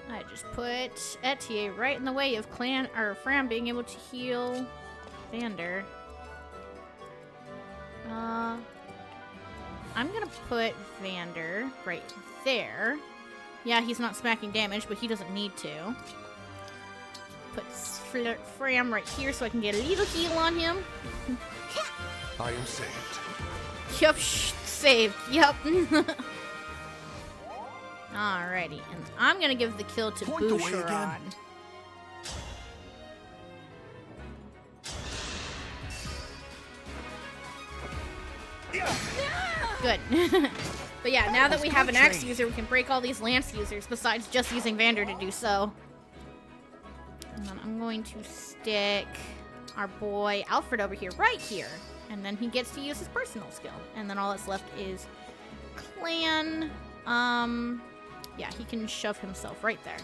I just put Etier right in the way of Fram being able to heal Vander. I'm gonna put Vander right there. Yeah, he's not smacking damage, but he doesn't need to. Put Fram right here so I can get a little heal on him. I am saved. Yup, saved. Yup. Alrighty, and I'm gonna give the kill to Boucheron. Good. But yeah, now that we have an axe user, we can break all these lance users besides just using Vander to do so. And then I'm going to stick our boy Alfred over here, right here. And then he gets to use his personal skill. And then all that's left is clan. Yeah, he can shove himself right there.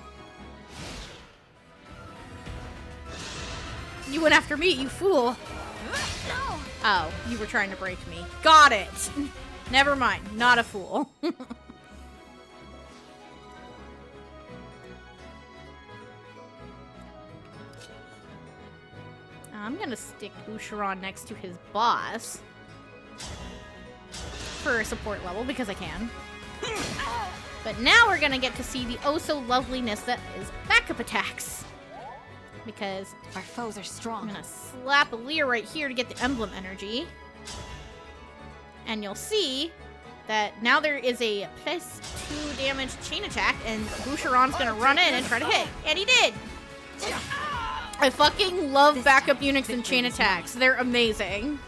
You went after me, you fool. No. Oh, you were trying to break me. Got it. Never mind. Not a fool. I'm gonna stick Boucheron next to his boss for a support level because I can. But now we're gonna get to see the oh-so-loveliness that is backup attacks. Because our foes are strong. I'm gonna slap a Leer right here to get the emblem energy. And you'll see that now there is a +2 damage chain attack, and Boucheron's gonna run in and try to hit. And he did! I fucking love backup units and chain attacks. They're amazing.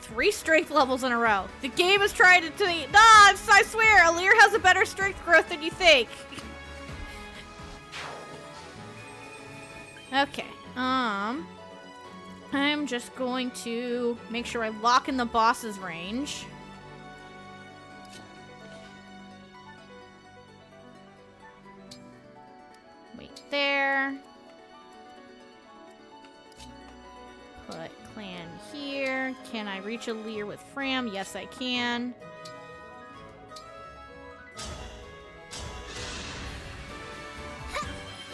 3 strength levels in a row. The game is trying to tell you. Nah, I swear, Alear has a better strength growth than you think. Okay. I'm just going to make sure I lock in the boss's range. Wait there. Put clan here. Can I reach a Leer with Fram? Yes, I can.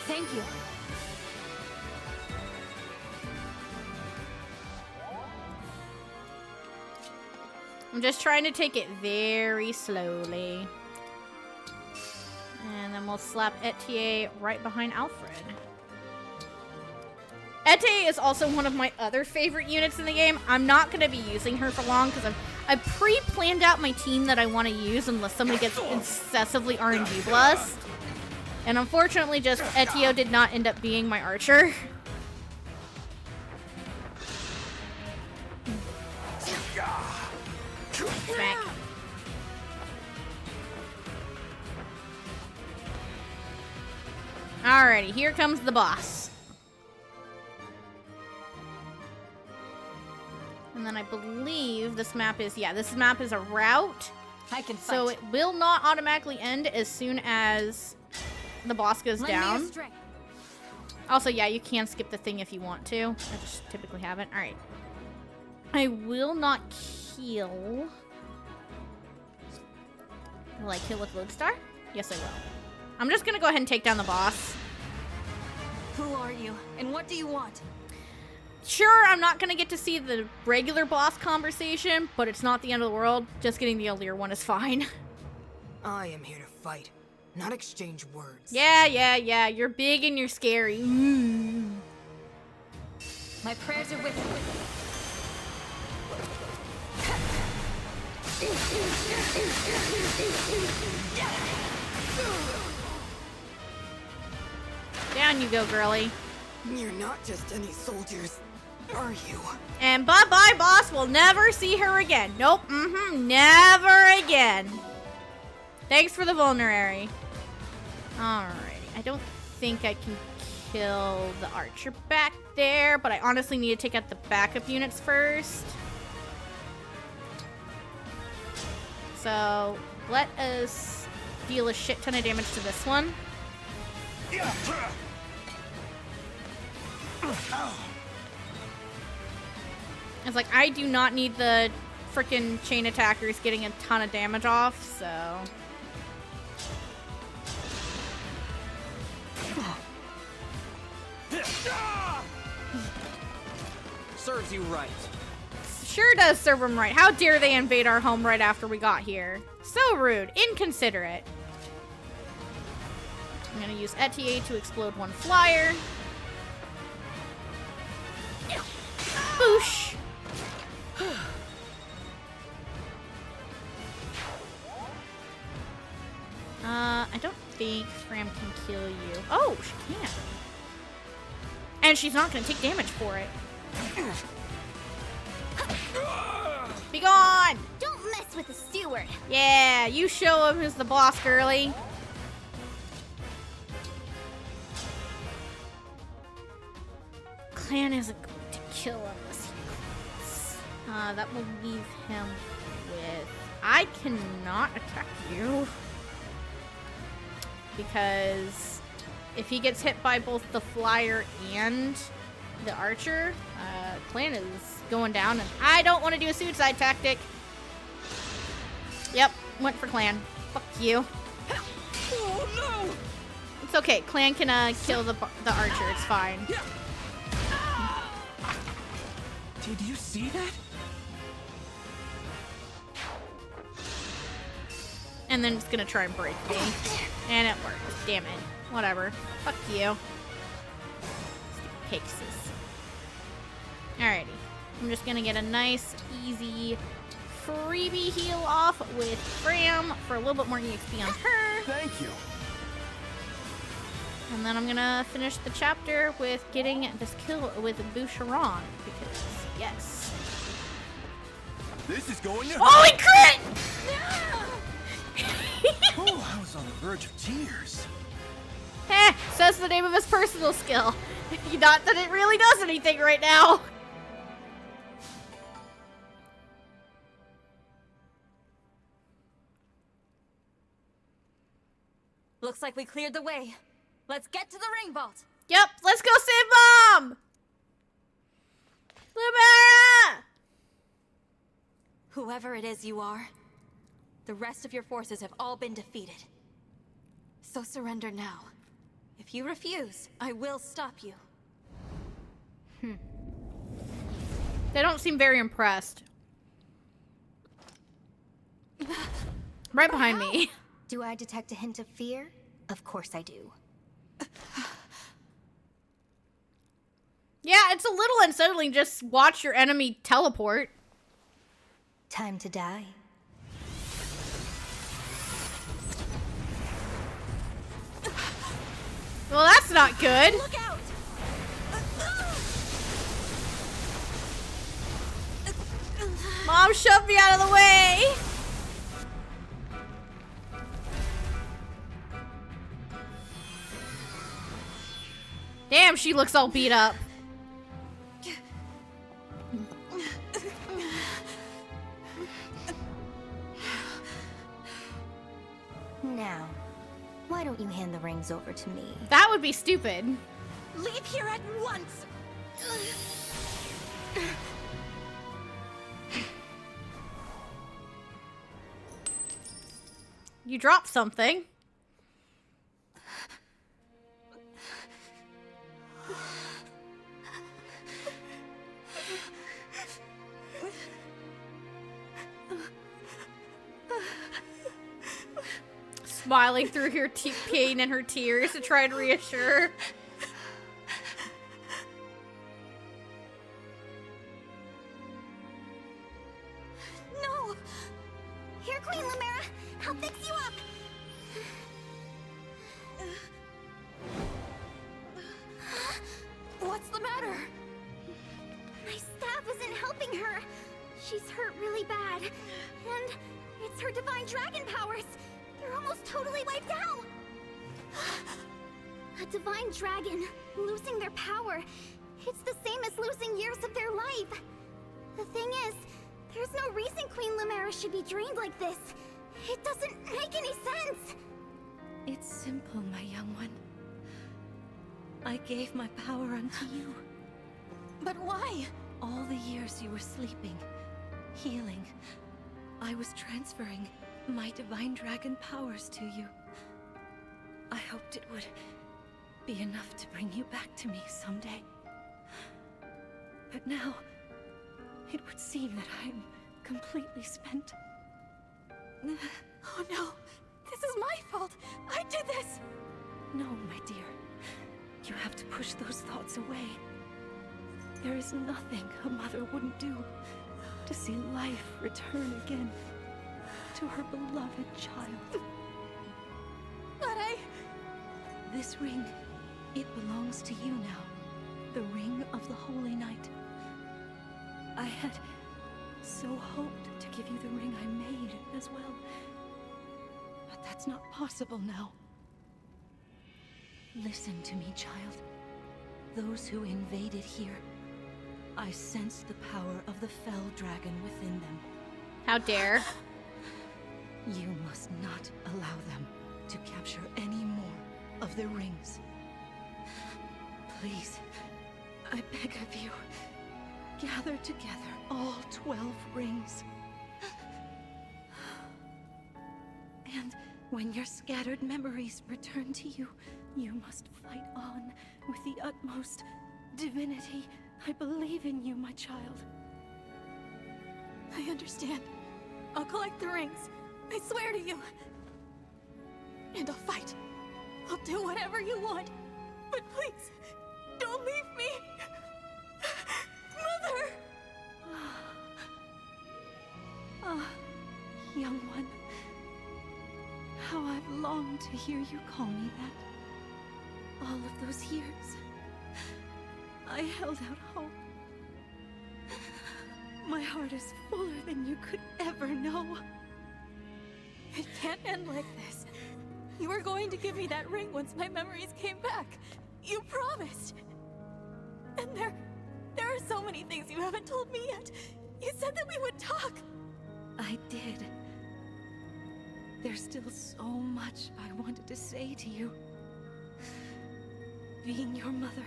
Thank you. I'm just trying to take it very slowly. And then we'll slap Etier right behind Alfred. Etier is also one of my other favorite units in the game. I'm not going to be using her for long because I've pre-planned out my team that I want to use unless somebody gets excessively RNG blessed. And unfortunately, just Etier did not end up being my archer. Smack. Alrighty, here comes the boss. And then I believe this map is, yeah, this map is a route. I can fight. So it will not automatically end as soon as the boss goes down. Also, yeah, you can skip the thing if you want to. I just typically haven't. Alright. I will not kill. Will I kill with Lodestar? Yes, I will. I'm just gonna go ahead and take down the boss. Who are you, and what do you want? Sure, I'm not gonna get to see the regular boss conversation, but it's not the end of the world. Just getting the earlier one is fine. I am here to fight, not exchange words. Yeah. You're big and you're scary. Ooh. My prayers are with you. Down you go, girly. You're not just any soldiers, are you? And bye-bye, boss. We'll never see her again. Nope. Never again. Thanks for the vulnerary. Alrighty. I don't think I can kill the archer back there, but I honestly need to take out the backup units first. So, let us deal a shit ton of damage to this one. It's like, I do not need the frickin' chain attackers getting a ton of damage off, so... Serves you right. Sure does serve them right. How dare they invade our home right after we got here? So rude. Inconsiderate. I'm gonna use Etier to explode one flyer. Boosh! I don't think Fram can kill you. Oh, she can. And she's not gonna take damage for it. Be gone! Don't mess with the steward. Yeah, you show him who's the boss, girly. Clan isn't going to kill unless he quits. That will leave him with... I cannot attack you. Because if he gets hit by both the flyer and the archer, Clan is going down, and I don't want to do a suicide tactic. Yep, went for Clan. Fuck you. Oh no! It's okay. Clan can kill the archer. It's fine. Did you see that? And then it's gonna try and break me. And it worked. Damn it. Whatever. Fuck you. Stupid Pegasus. Alrighty. I'm just gonna get a nice, easy freebie heal off with Fram for a little bit more EXP on her. Thank you. And then I'm gonna finish the chapter with getting this kill with Boucheron. Because, yes. This is going to Holy crit! Oh, I was on the verge of tears. Says the name of his personal skill. Not that it really does anything right now. Looks like we cleared the way. Let's get to the ring vault. Yep, let's go save Mom! Lumera! Whoever it is you are, the rest of your forces have all been defeated. So surrender now. If you refuse, I will stop you. They don't seem very impressed. Right behind me. Do I detect a hint of fear? Of course I do. Yeah, it's a little unsettling. Just watch your enemy teleport. Time to die. Well, that's not good. Look out! Mom! Mom shoved me out of the way! Damn, she looks all beat up. Now, why don't you hand the rings over to me? That would be stupid. Leave here at once! You dropped something. Smiling through her pain and her tears to try and reassure her. No! Here, Queen Lumera! I'll fix you up! What's the matter? My staff isn't helping her. She's hurt really bad. And it's her divine dragon powers. They're almost totally wiped out. A divine dragon, losing their power. It's the same as losing years of their life. The thing is, there's no reason Queen Lumera should be drained like this. It doesn't make any sense. It's simple, my young one. I gave my power unto you. But why? All the years you were sleeping, healing, I was transferring my divine dragon powers to you. I hoped it would be enough to bring you back to me someday. But now, it would seem that I am completely spent. Oh no! This is my fault! I did this! No, my dear. You have to push those thoughts away. There is nothing a mother wouldn't do to see life return again to her beloved child. But This ring, it belongs to you now. The ring of the Holy Night. I had so hoped to give you the ring I made as well. But that's not possible now. Listen to me, child. Those who invaded here, I sensed the power of the fell dragon within them. How dare. You must not allow them to capture any more of the rings. Please, I beg of you, gather together all 12 rings. And when your scattered memories return to you, you must fight on with the utmost divinity. I believe in you, my child. I understand. I'll collect the rings. I swear to you. And I'll fight. I'll do whatever you want. But please, don't leave me. Mother! Ah, young one. How I've longed to hear you call me that. All of those years, I held out hope. My heart is fuller than you could ever know. It can't end like this. You were going to give me that ring once my memories came back. You promised. And there are so many things you haven't told me yet. You said that we would talk. I did. There's still so much I wanted to say to you. Being your mother,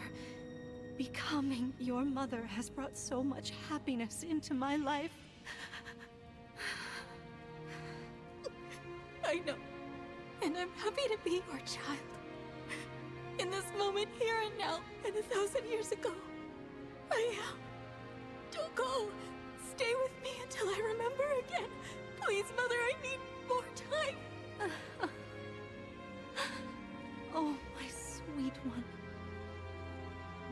becoming your mother has brought so much happiness into my life. I know. And I'm happy to be your child. In this moment, here and now, and 1,000 years ago. I am. Don't go. Stay with me until I remember again. Please, Mother, I need more time. Oh, my sweet one.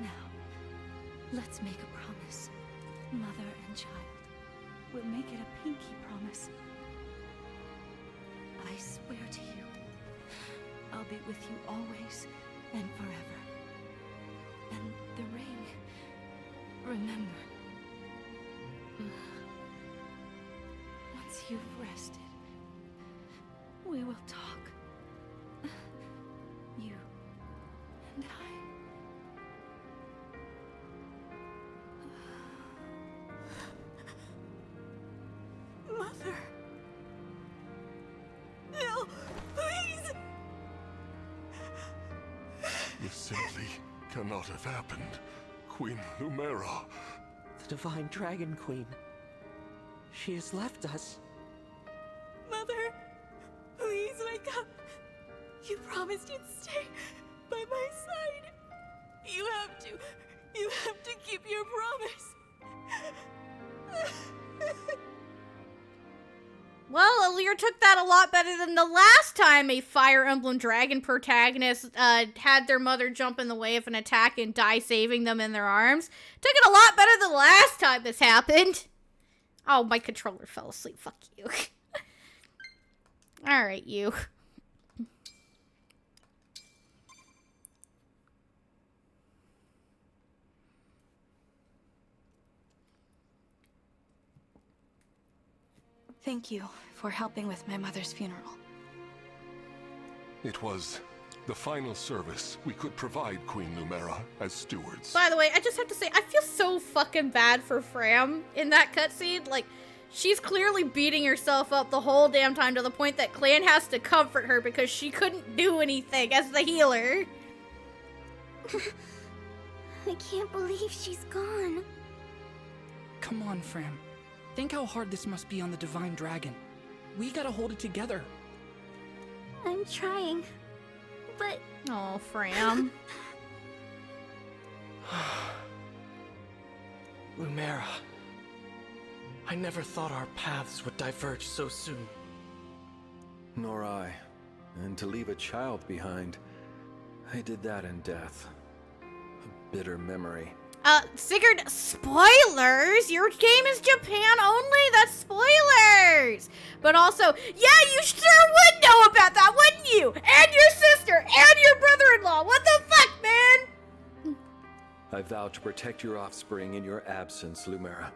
Now, let's make a promise. Mother and child. We'll make it a pinky promise. I swear to you, I'll be with you always and forever. And the ring, remember. We will talk. You and I. Mother. No, please! This simply cannot have happened. Queen Lumera. The Divine Dragon Queen. She has left us. Mother, please wake up. You promised you'd stay by my side. You have to keep your promise. Well, Alir took that a lot better than the last time a Fire Emblem Dragon protagonist had their mother jump in the way of an attack and die saving them in their arms. Took it a lot better than the last time this happened. Oh, my controller fell asleep. Fuck you. Alright, you. Thank you for helping with my mother's funeral. It was the final service we could provide Queen Lumera as stewards. By the way, I just have to say, I feel so fucking bad for Fram in that cutscene. Like, she's clearly beating herself up the whole damn time to the point that Clan has to comfort her because she couldn't do anything as the healer. I can't believe she's gone. Come on, Fram. Think how hard this must be on the Divine Dragon. We gotta hold it together. I'm trying, but... Oh, Fram. Lumera. I never thought our paths would diverge so soon. Nor I. And to leave a child behind, I did that in death. A bitter memory. Sigurd, spoilers! Your game is Japan only, that's spoilers! But also, yeah, you sure would know about that, wouldn't you? And your sister, and your brother-in-law, what the fuck, man? I vow to protect your offspring in your absence, Lumera.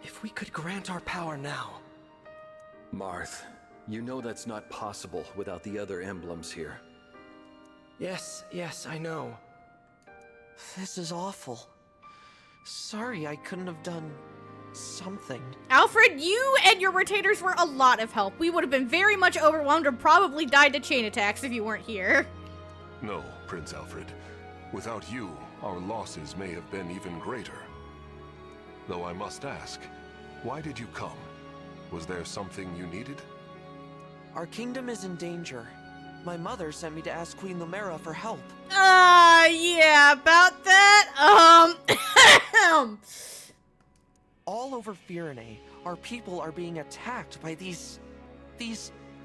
If we could grant our power now. Marth, you know that's not possible without the other emblems here. Yes, I know. This is awful. Sorry I couldn't have done something. Alfred, you and your retainers were a lot of help. We would have been very much overwhelmed and probably died to chain attacks if you weren't here. No, Prince Alfred. Without you, our losses may have been even greater. Though I must ask, why did you come? Was there something you needed? Our kingdom is in danger. My mother sent me to ask Queen Lumera for help. Yeah, about that, All over Firene, our people are being attacked by these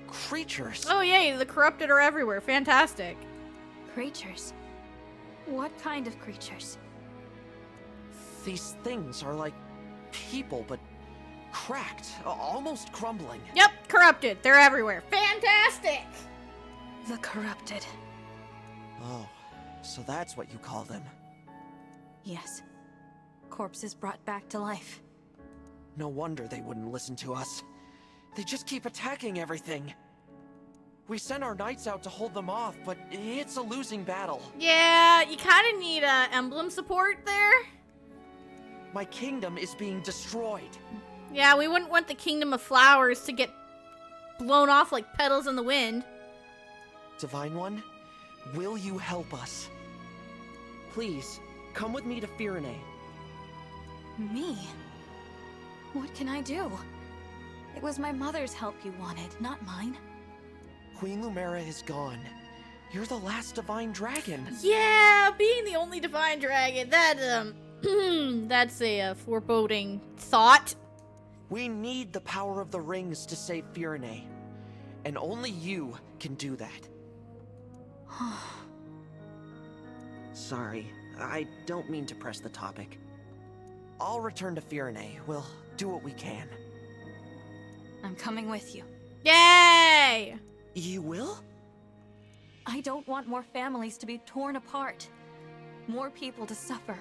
creatures. Oh yay, the corrupted are everywhere. Fantastic. Creatures? What kind of creatures? These things are like people, but cracked, almost crumbling. Yep, corrupted. They're everywhere. Fantastic. The corrupted. Oh, so that's what you call them. Yes. Corpses brought back to life. No wonder they wouldn't listen to us. They just keep attacking everything. We sent our knights out to hold them off, but it's a losing battle. Yeah, you kind of need emblem support there. My kingdom is being destroyed. Yeah, we wouldn't want the Kingdom of Flowers to get blown off like petals in the wind. Divine One, will you help us? Please, come with me to Firene. Me? What can I do? It was my mother's help you wanted, not mine. Queen Lumera is gone. You're the last Divine Dragon. Yeah, being the only Divine Dragon, that, that's a foreboding thought. We need the power of the rings to save Firene. And only you can do that. Sorry, I don't mean to press the topic. I'll return to Firene. We'll do what we can. I'm coming with you. Yay! You will? I don't want more families to be torn apart. More people to suffer.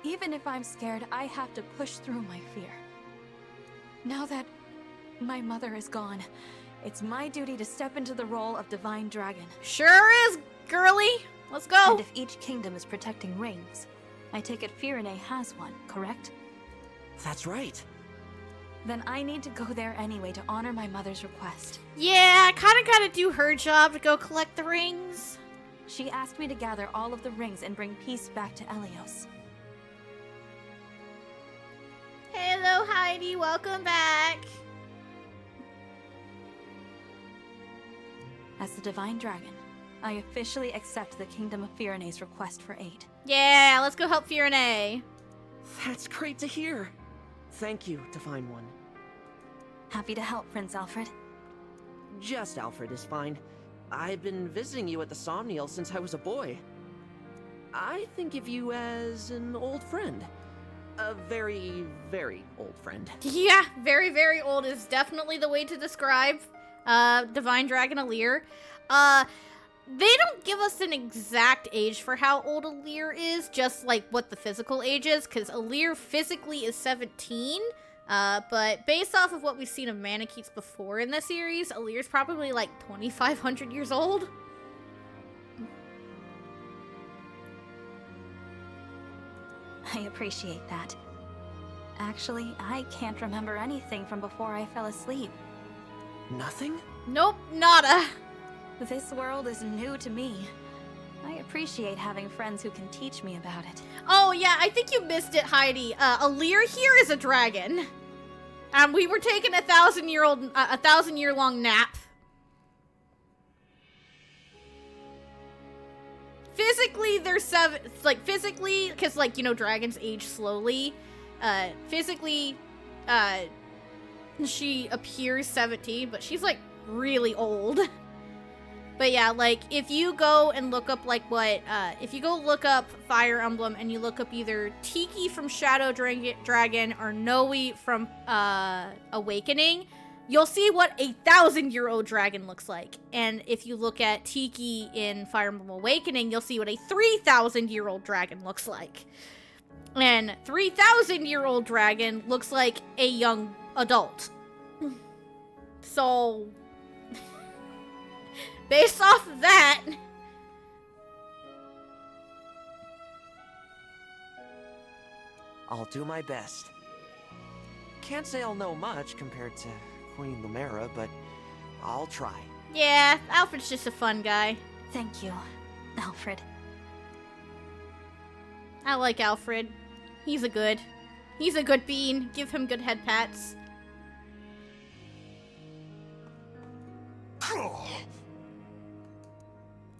Even if I'm scared, I have to push through my fear. Now that My mother is gone. It's my duty to step into the role of Divine Dragon. Sure is, girly. Let's go. And if each kingdom is protecting rings, I take it Firene has one, correct? That's right. Then I need to go there anyway to honor my mother's request. Yeah, I kind of gotta do her job to go collect the rings. She asked me to gather all of the rings and bring peace back to Elyos. Hello, Heidi. Welcome back. As the Divine Dragon, I officially accept the Kingdom of Firene's request for aid. Yeah, let's go help Firene. That's great to hear. Thank you, Divine One. Happy to help, Prince Alfred. Just Alfred is fine. I've been visiting you at the Somniel since I was a boy. I think of you as an old friend. A very, very old friend. Yeah, very, very old is definitely the way to describe Divine Dragon Alear. They don't give us an exact age for how old Alear is, just like what the physical age is, because Alear physically is 17, but based off of what we've seen of Manakets before in the series, Alear's probably like 2,500 years old. I appreciate that. Actually, I can't remember anything from before I fell asleep. Nothing? Nope, nada. This world is new to me. I appreciate having friends who can teach me about it. Oh yeah, I think you missed it, Heidi. Alear here is a dragon. We were taking a 1,000-year-long nap. Physically, there's physically, because, like, you know, dragons age slowly. Physically, she appears 17, but she's, like, really old. But yeah, like, if you go and look up, like, if you go look up Fire Emblem and you look up either Tiki from Shadow Dragon or Noe from, Awakening, you'll see what a 1,000-year-old dragon looks like. And if you look at Tiki in Fire Emblem Awakening, you'll see what a 3,000-year-old dragon looks like. And 3,000-year-old dragon looks like a young adult. So, based off of that, I'll do my best. Can't say I'll know much compared to Queen Lumera, but I'll try. yeah, Alfred's just a fun guy. Thank you, Alfred. I like Alfred. He's a good bean. Give him good head pats.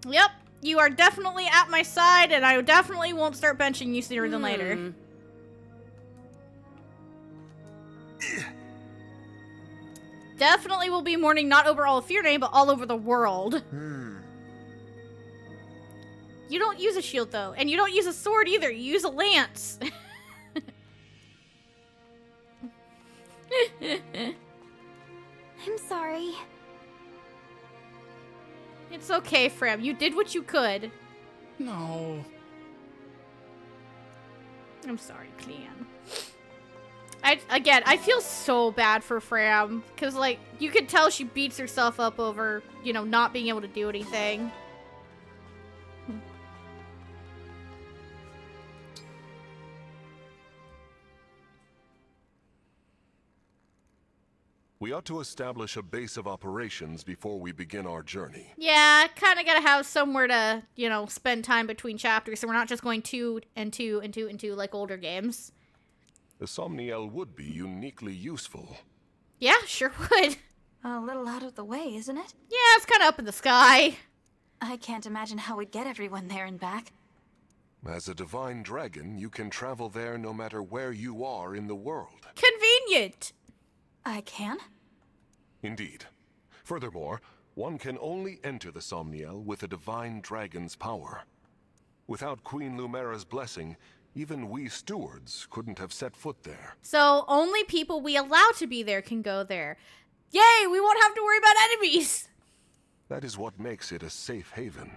Yep, you are definitely at my side, and I definitely won't start benching you sooner than later. Definitely will be mourning not over all of Firene, but all over the world. You don't use a shield, though, and you don't use a sword either. You use a lance. I'm sorry. It's okay, Frem. You did what you could. No. I'm sorry, Clean. I feel so bad for Fram, because, like, you can tell she beats herself up over, you know, not being able to do anything. We ought to establish a base of operations before we begin our journey. Yeah, kind of gotta have somewhere to, you know, spend time between chapters, so we're not just going 2 and 2 and 2 and 2 like older games. The Somniel would be uniquely useful. Yeah, sure would. A little out of the way, isn't it? Yeah, it's kind of up in the sky. I can't imagine how we'd get everyone there and back. As a divine dragon, you can travel there no matter where you are in the world. Convenient. I can? Indeed. Furthermore, one can only enter the Somniel with a divine dragon's power. Without Queen Lumera's blessing, even we stewards couldn't have set foot there. So only people we allow to be there can go there. Yay, we won't have to worry about enemies! That is what makes it a safe haven.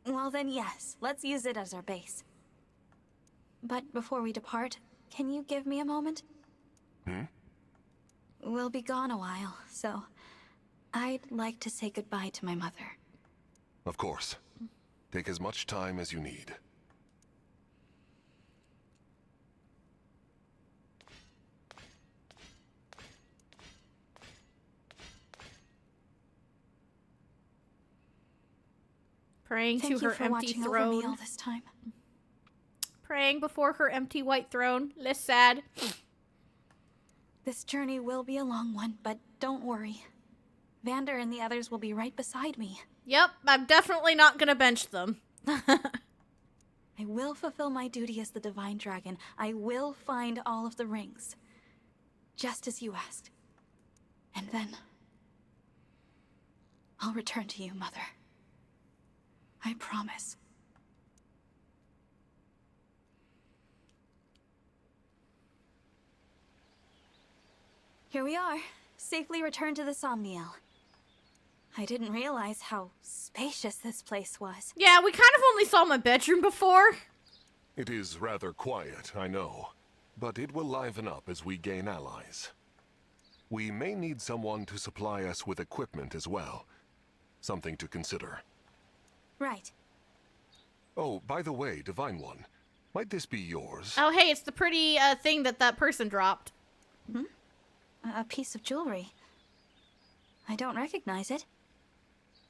Well then, yes. Let's use it as our base. But before we depart, can you give me a moment? will be gone a while, so I'd like to say goodbye to my mother. Of course. Take as much time as you need. Praying Thank to you her for empty watching throne. over me all this time. Praying before her empty white throne. Less sad. This journey will be a long one, but don't worry. Vander and the others will be right beside me. Yep, I'm definitely not gonna bench them. I will fulfill my duty as the Divine Dragon. I will find all of the rings. Just as you asked. And then I'll return to you, Mother. I promise. Here we are, safely returned to the Somniel. I didn't realize how spacious this place was. Yeah, we kind of only saw my bedroom before. It is rather quiet, I know, but it will liven up as we gain allies. We may need someone to supply us with equipment as well. Something to consider. Right. Oh, by the way, Divine One, might this be yours? Oh, hey, it's the pretty thing that person dropped. Hmm? A piece of jewelry. I don't recognize it.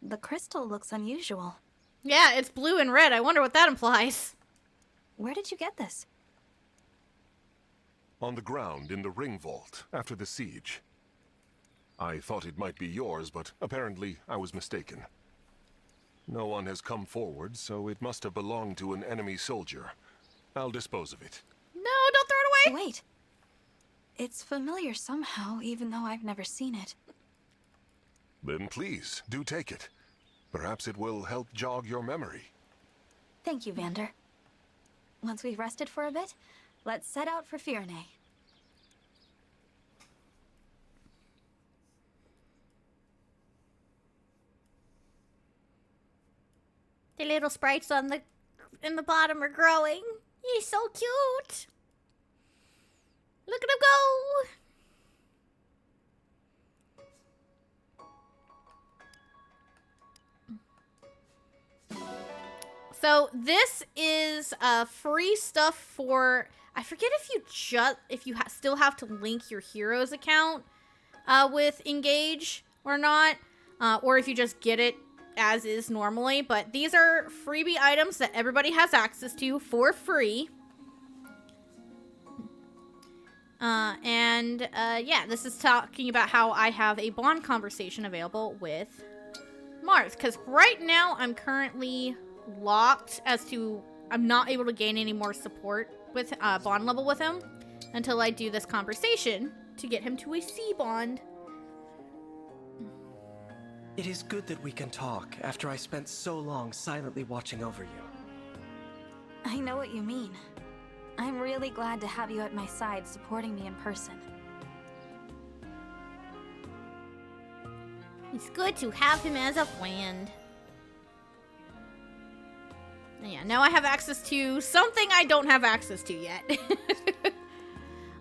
The crystal looks unusual. Yeah, it's blue and red. I wonder what that implies. Where did you get this? On the ground in the ring vault after the siege. I thought it might be yours, but apparently I was mistaken. No one has come forward, so it must have belonged to an enemy soldier. I'll dispose of it. No, don't throw it away! Wait. It's familiar somehow, even though I've never seen it. Then please, do take it. Perhaps it will help jog your memory. Thank you, Vander. Once we've rested for a bit, let's set out for Firene. The little sprites in the bottom are growing. He's so cute. Look at him go. So this is free stuff for, I forget if you still have to link your hero's account with Engage or not, or if you just get it as is normally, but these are freebie items that everybody has access to for free. Yeah, this is talking about how I have a bond conversation available with Mars, because right now I'm currently locked as to I'm not able to gain any more support with bond level with him until I do this conversation to get him to a C bond. It is good that we can talk after I spent so long silently watching over you. I know what you mean. I'm really glad to have you at my side supporting me in person. It's good to have him as a friend. Yeah, now I have access to something I don't have access to yet.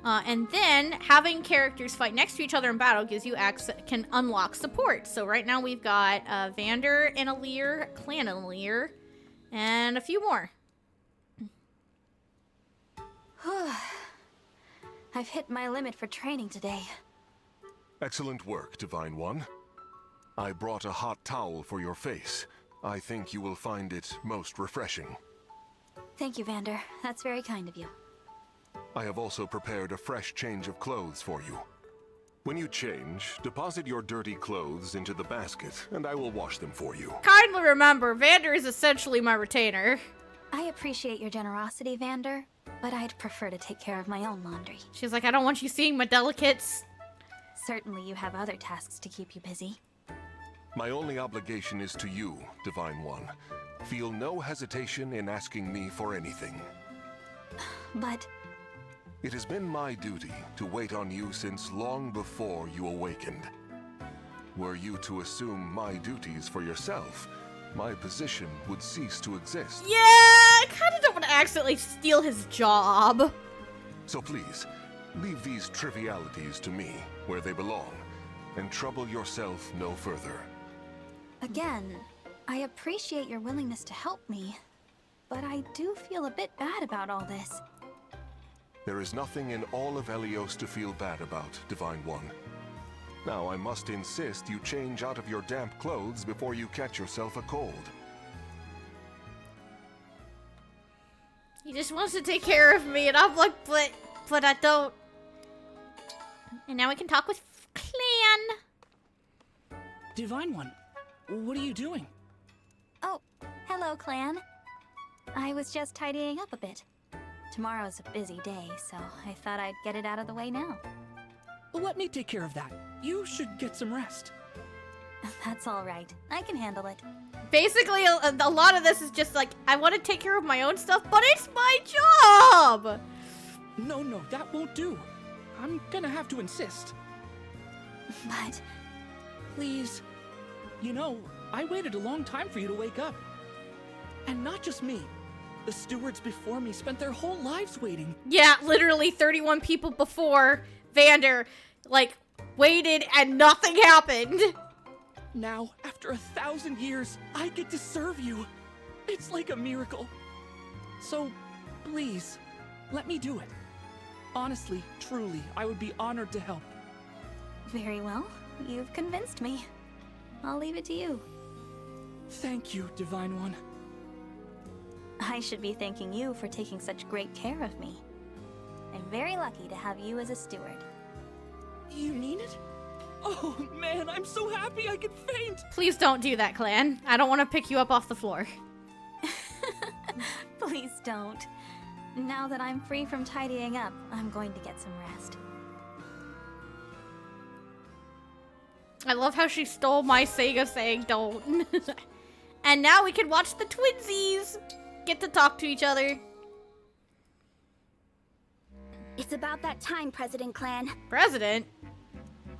And then having characters fight next to each other in battle gives you can unlock support. So right now we've got Vander and Alir, Clan Alir, and a few more. I've hit my limit for training today. Excellent work, Divine One. I brought a hot towel for your face. I think you will find it most refreshing. Thank you, Vander. That's very kind of you. I have also prepared a fresh change of clothes for you. When you change, deposit your dirty clothes into the basket, and I will wash them for you. Kindly remember, Vander is essentially my retainer. I appreciate your generosity, Vander, but I'd prefer to take care of my own laundry. She's like, I don't want you seeing my delicates. Certainly you have other tasks to keep you busy. My only obligation is to you, Divine One. Feel no hesitation in asking me for anything. But it has been my duty to wait on you since long before you awakened. Were you to assume my duties for yourself, my position would cease to exist. Yeah, I kind of don't want to accidentally steal his job. So please, Leave these trivialities to me, where they belong, and trouble yourself no further. Again, I appreciate your willingness to help me, but I do feel a bit bad about all this. There is nothing in all of Helios to feel bad about, Divine One. Now I must insist you change out of your damp clothes before you catch yourself a cold. He just wants to take care of me, and I'm like, but I don't. And now we can talk with Clan. Divine One, what are you doing? Oh, hello, Clan. I was just tidying up a bit. Tomorrow's a busy day, so I thought I'd get it out of the way now. Let me take care of that. You should get some rest. That's all right. I can handle it. Basically, a lot of this is just like, I want to take care of my own stuff, but it's my job! No, that won't do. I'm gonna have to insist. But... Please. You know, I waited a long time for you to wake up. And not just me. The stewards before me spent their whole lives waiting. Yeah, literally 31 people before Vander, like, waited and nothing happened. Now, after 1,000 years, I get to serve you. It's like a miracle. So, please, let me do it. Honestly, truly, I would be honored to help. Very well. You've convinced me. I'll leave it to you. Thank you, Divine One. I should be thanking you for taking such great care of me. I'm very lucky to have you as a steward. You mean it? Oh man, I'm so happy I could faint! Please don't do that, Clan. I don't want to pick you up off the floor. Please don't. Now that I'm free from tidying up, I'm going to get some rest. I love how she stole my Sega saying don't. And now we can watch the twinsies get to talk to each other. It's about that time, President Clan. President?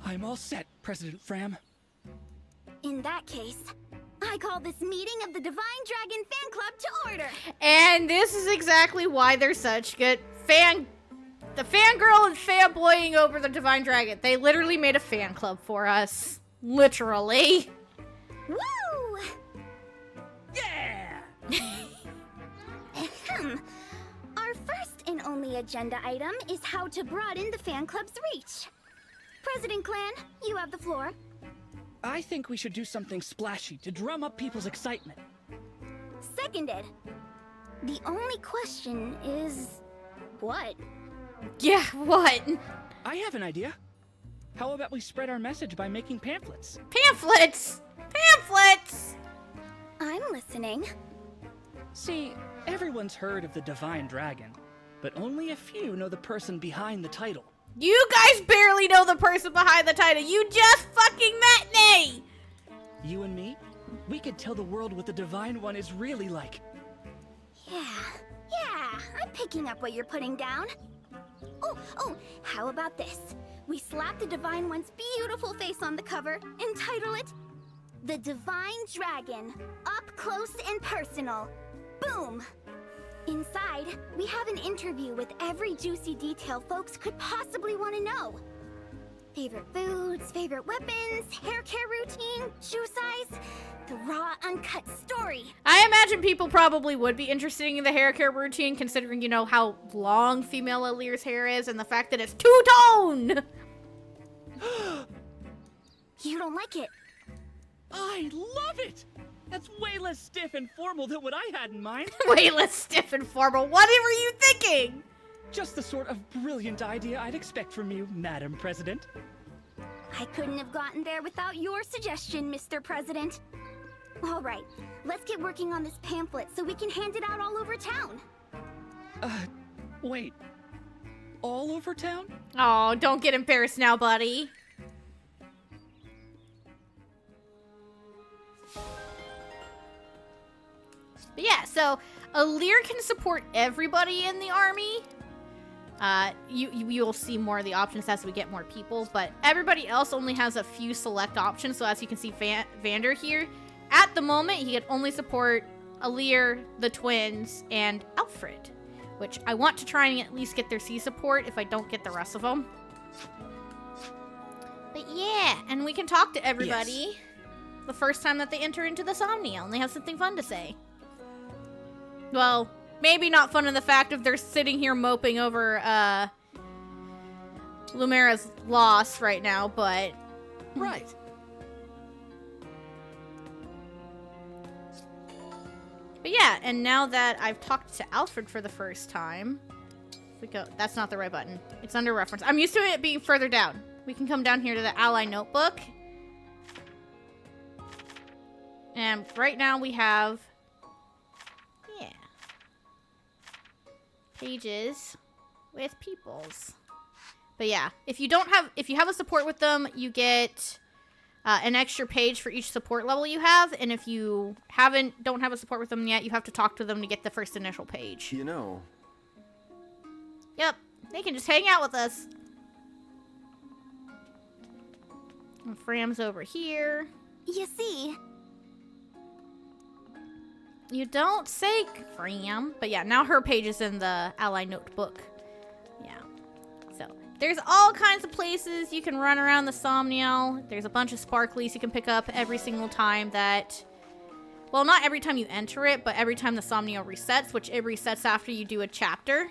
I'm all set, President Fram. In that case, I call this meeting of the Divine Dragon Fan Club to order. And this is exactly why they're such good the fangirl and fanboying over the Divine Dragon. They literally made a fan club for us. Literally. Woo! Yeah! Our first and only agenda item is how to broaden the fan club's reach. President Clan, you have the floor. I think we should do something splashy to drum up people's excitement. Seconded. The only question is... what? Yeah, what? I have an idea. How about we spread our message by making pamphlets? Pamphlets! Pamphlets! I'm listening. See, everyone's heard of the Divine Dragon, but only a few know the person behind the title. You guys barely know the person behind the title. You just fucking met me! You and me? We could tell the world what the Divine One is really like. Yeah, I'm picking up what you're putting down. Oh, how about this? We slap the Divine One's beautiful face on the cover and title it The Divine Dragon, Up Close and Personal. Boom! Inside, we have an interview with every juicy detail folks could possibly want to know. Favorite foods, favorite weapons, hair care routine, shoe size, the raw, uncut story. I imagine people probably would be interested in the hair care routine, considering, you know, how long female Alir's hair is and the fact that it's two-tone! You don't like it? I love it! That's way less stiff and formal than what I had in mind. Way less stiff and formal. What were you thinking? Just the sort of brilliant idea I'd expect from you, Madam President. I couldn't have gotten there without your suggestion, Mr. President. All right, let's get working on this pamphlet so we can hand it out all over town. Wait. All over town? Oh, don't get embarrassed now, buddy. But yeah, so Alir can support everybody in the army. You'll see more of the options as we get more people, but everybody else only has a few select options. So as you can see, Vander here, at the moment, he can only support Alir, the twins, and Alfred. which I want to try and at least get their C support if I don't get the rest of them. But yeah, and we can talk to everybody the first time that they enter into the Somniel and they have something fun to say. Well, maybe not fun in the fact of they're sitting here moping over Lumera's loss right now, but... Right. But yeah, and now that I've talked to Alfred for the first time, if we go, that's not the right button. It's under reference. I'm used to it being further down. We can come down here to the ally notebook. And right now we have, pages with peoples. But yeah, if you have a support with them, you get an extra page for each support level you have, and if you don't have a support with them yet, you have to talk to them to get the first initial page. You know. Yep, they can just hang out with us. And Fram's over here. You see. You don't say, Fram. But yeah, now her page is in the ally notebook. Yeah. So, there's all kinds of places you can run around the Somniel. There's a bunch of sparklies you can pick up every single time that... Well, not every time you enter it, but every time the Somniel resets, which it resets after you do a chapter.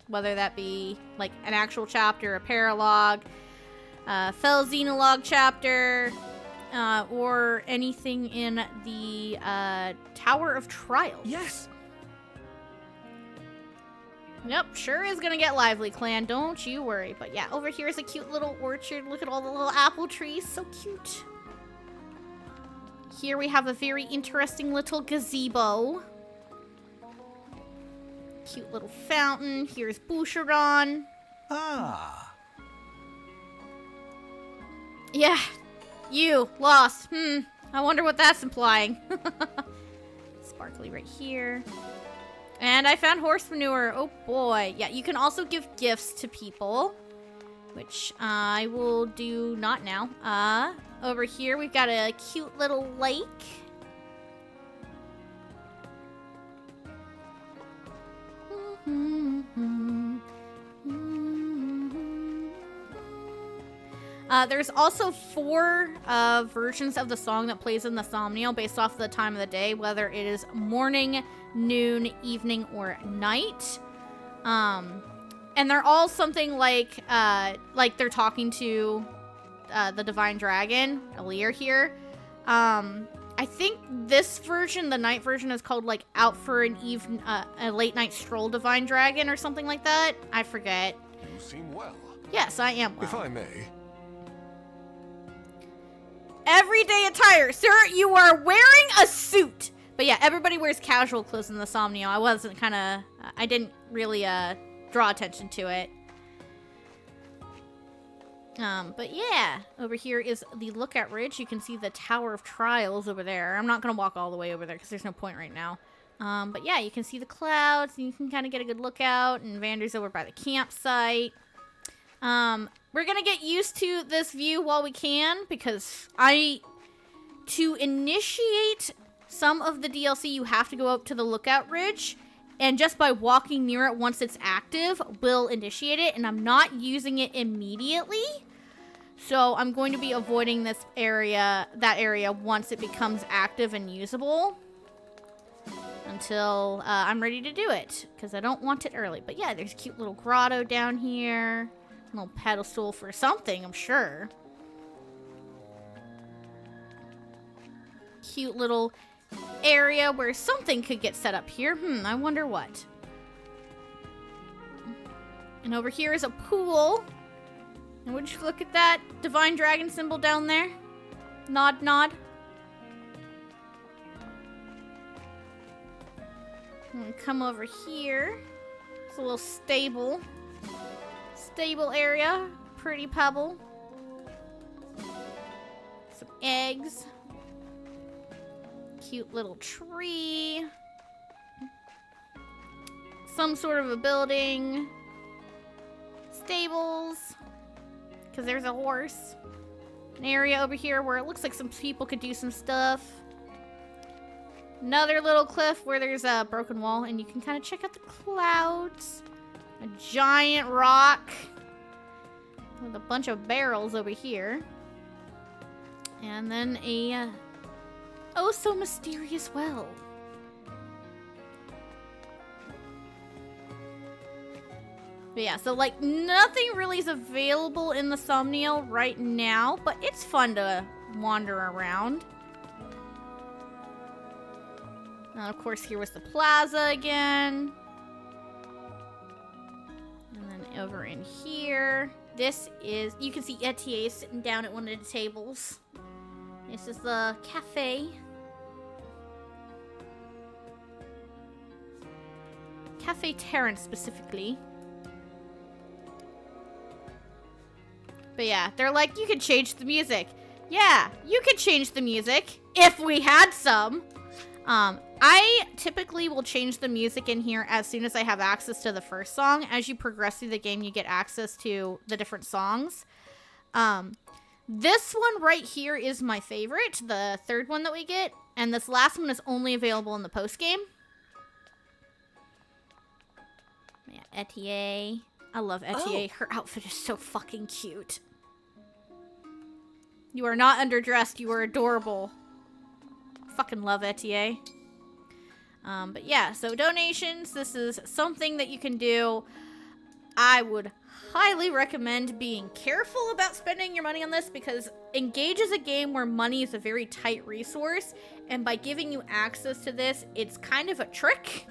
Whether that be, like, an actual chapter, a paralogue, Fell Xenologue chapter... or anything in the Tower of Trials. Yes. Yep, sure is gonna get lively, clan. Don't you worry. But yeah, over here is a cute little orchard. Look at all the little apple trees. So cute. Here we have a very interesting little gazebo. Cute little fountain. Here's Boucheron. Ah. Yeah. You lost. I wonder what that's implying. Sparkly right here. And I found horse manure. Oh boy. Yeah, you can also give gifts to people, which I will do not now. Over here we've got a cute little lake. There's also 4 versions of the song that plays in the Somniel based off the time of the day, whether it is morning, noon, evening, or night. And they're all something like they're talking to the Divine Dragon, Alir here. I think this version, the night version, is called like Out for an a late night stroll Divine Dragon or something like that. I forget. You seem well. Yes, I am well. If I may. Everyday attire. Sir, you are wearing a suit. But yeah, everybody wears casual clothes in the Somniel. I didn't really draw attention to it. But yeah, over here is the Lookout Ridge. You can see the Tower of Trials over there. I'm not going to walk all the way over there because there's no point right now. But yeah, you can see the clouds and you can kind of get a good lookout. And Vander's over by the campsite. We're going to get used to this view while we can because to initiate some of the DLC, you have to go up to the Lookout Ridge. And just by walking near it once it's active will initiate it. And I'm not using it immediately. So I'm going to be avoiding that area once it becomes active and usable. Until I'm ready to do it. Because I don't want it early. But yeah, there's a cute little grotto down here. A little pedestal for something, I'm sure. Cute little area where something could get set up here. I wonder what. And over here is a pool. And would you look at that Divine Dragon symbol down there? Nod, nod. And come over here. It's a little stable area. Pretty pebble. Some eggs. Cute little tree. Some sort of a building. Stables. Because there's a horse. An area over here where it looks like some people could do some stuff. Another little cliff where there's a broken wall, and you can kind of check out the clouds. A giant rock with a bunch of barrels over here. And then a oh so mysterious well. But yeah, so like nothing really is available in the Somniel right now, but it's fun to wander around. And of course, here was the plaza again. And then over in here, this is, you can see Etier sitting down at one of the tables. This is the cafe. Cafe Terrence specifically. But yeah, they're like, you could change the music. Yeah, you could change the music if we had some. I typically will change the music in here as soon as I have access to the first song. As you progress through the game, you get access to the different songs. This one right here is my favorite, the third one that we get. And this last one is only available in the post-game. Yeah, Etier. I love Etier. Her outfit is so fucking cute. You are not underdressed. You are adorable. Fucking love Etier. But yeah, so donations. This is something that you can do. I would highly recommend being careful about spending your money on this because Engage is a game where money is a very tight resource. And by giving you access to this, it's kind of a trick.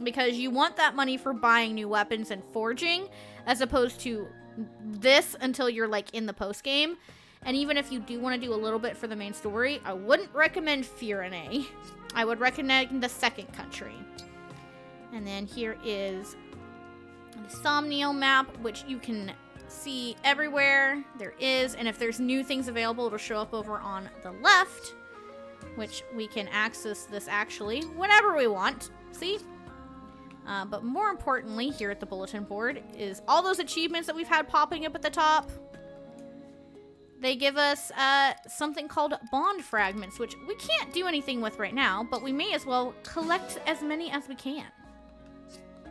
Because you want that money for buying new weapons and forging, as opposed to this until you're like in the post game. And even if you do want to do a little bit for the main story, I wouldn't recommend Fire. I would recommend the second country. And then here is the Somniel map, which you can see everywhere there is. And if there's new things available, it'll show up over on the left, which we can access this actually whenever we want. See? But more importantly, here at the bulletin board is all those achievements that we've had popping up at the top. They give us something called bond fragments, which we can't do anything with right now, but we may as well collect as many as we can.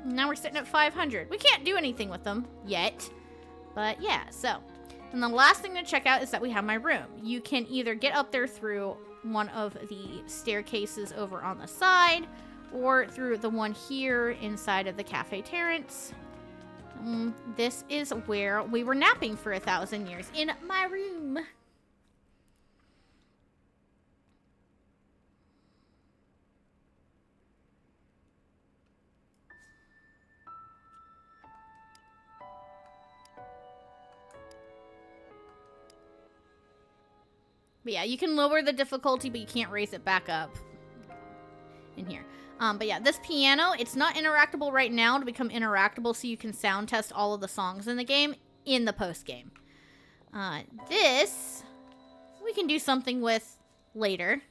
Now we're sitting at 500. We can't do anything with them yet, but yeah, so. And the last thing to check out is that we have my room. You can either get up there through one of the staircases over on the side, or through the one here inside of the Cafe Terrence. This is where we were napping for 1,000 years, in my room. But yeah, you can lower the difficulty, but you can't raise it back up in here. But yeah, this piano, it's not interactable right now to become interactable so you can sound test all of the songs in the game in the post game. This, we can do something with later.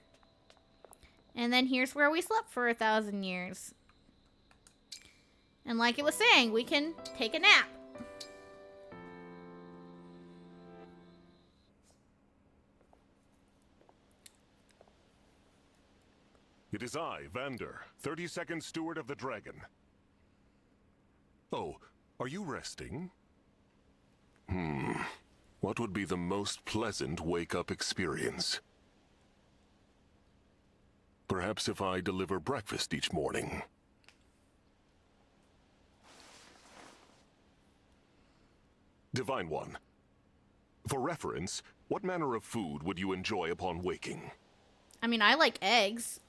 And then here's where we slept for 1,000 years. And like it was saying, we can take a nap. It is I, Vander, 32nd Steward of the Dragon. Oh, are you resting? What would be the most pleasant wake-up experience? Perhaps if I deliver breakfast each morning. Divine One, for reference, what manner of food would you enjoy upon waking? I mean, I like eggs.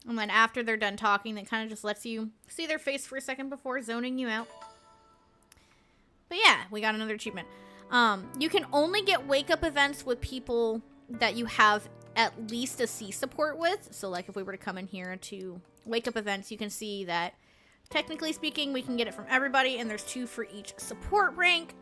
And then after they're done talking, that kind of just lets you see their face for a second before zoning you out. But yeah, we got another achievement. You can only get wake-up events with people that you have at least a C support with. So like if we were to come in here to wake-up events, you can see that technically speaking, we can get it from everybody, and there's 2 for each support rank.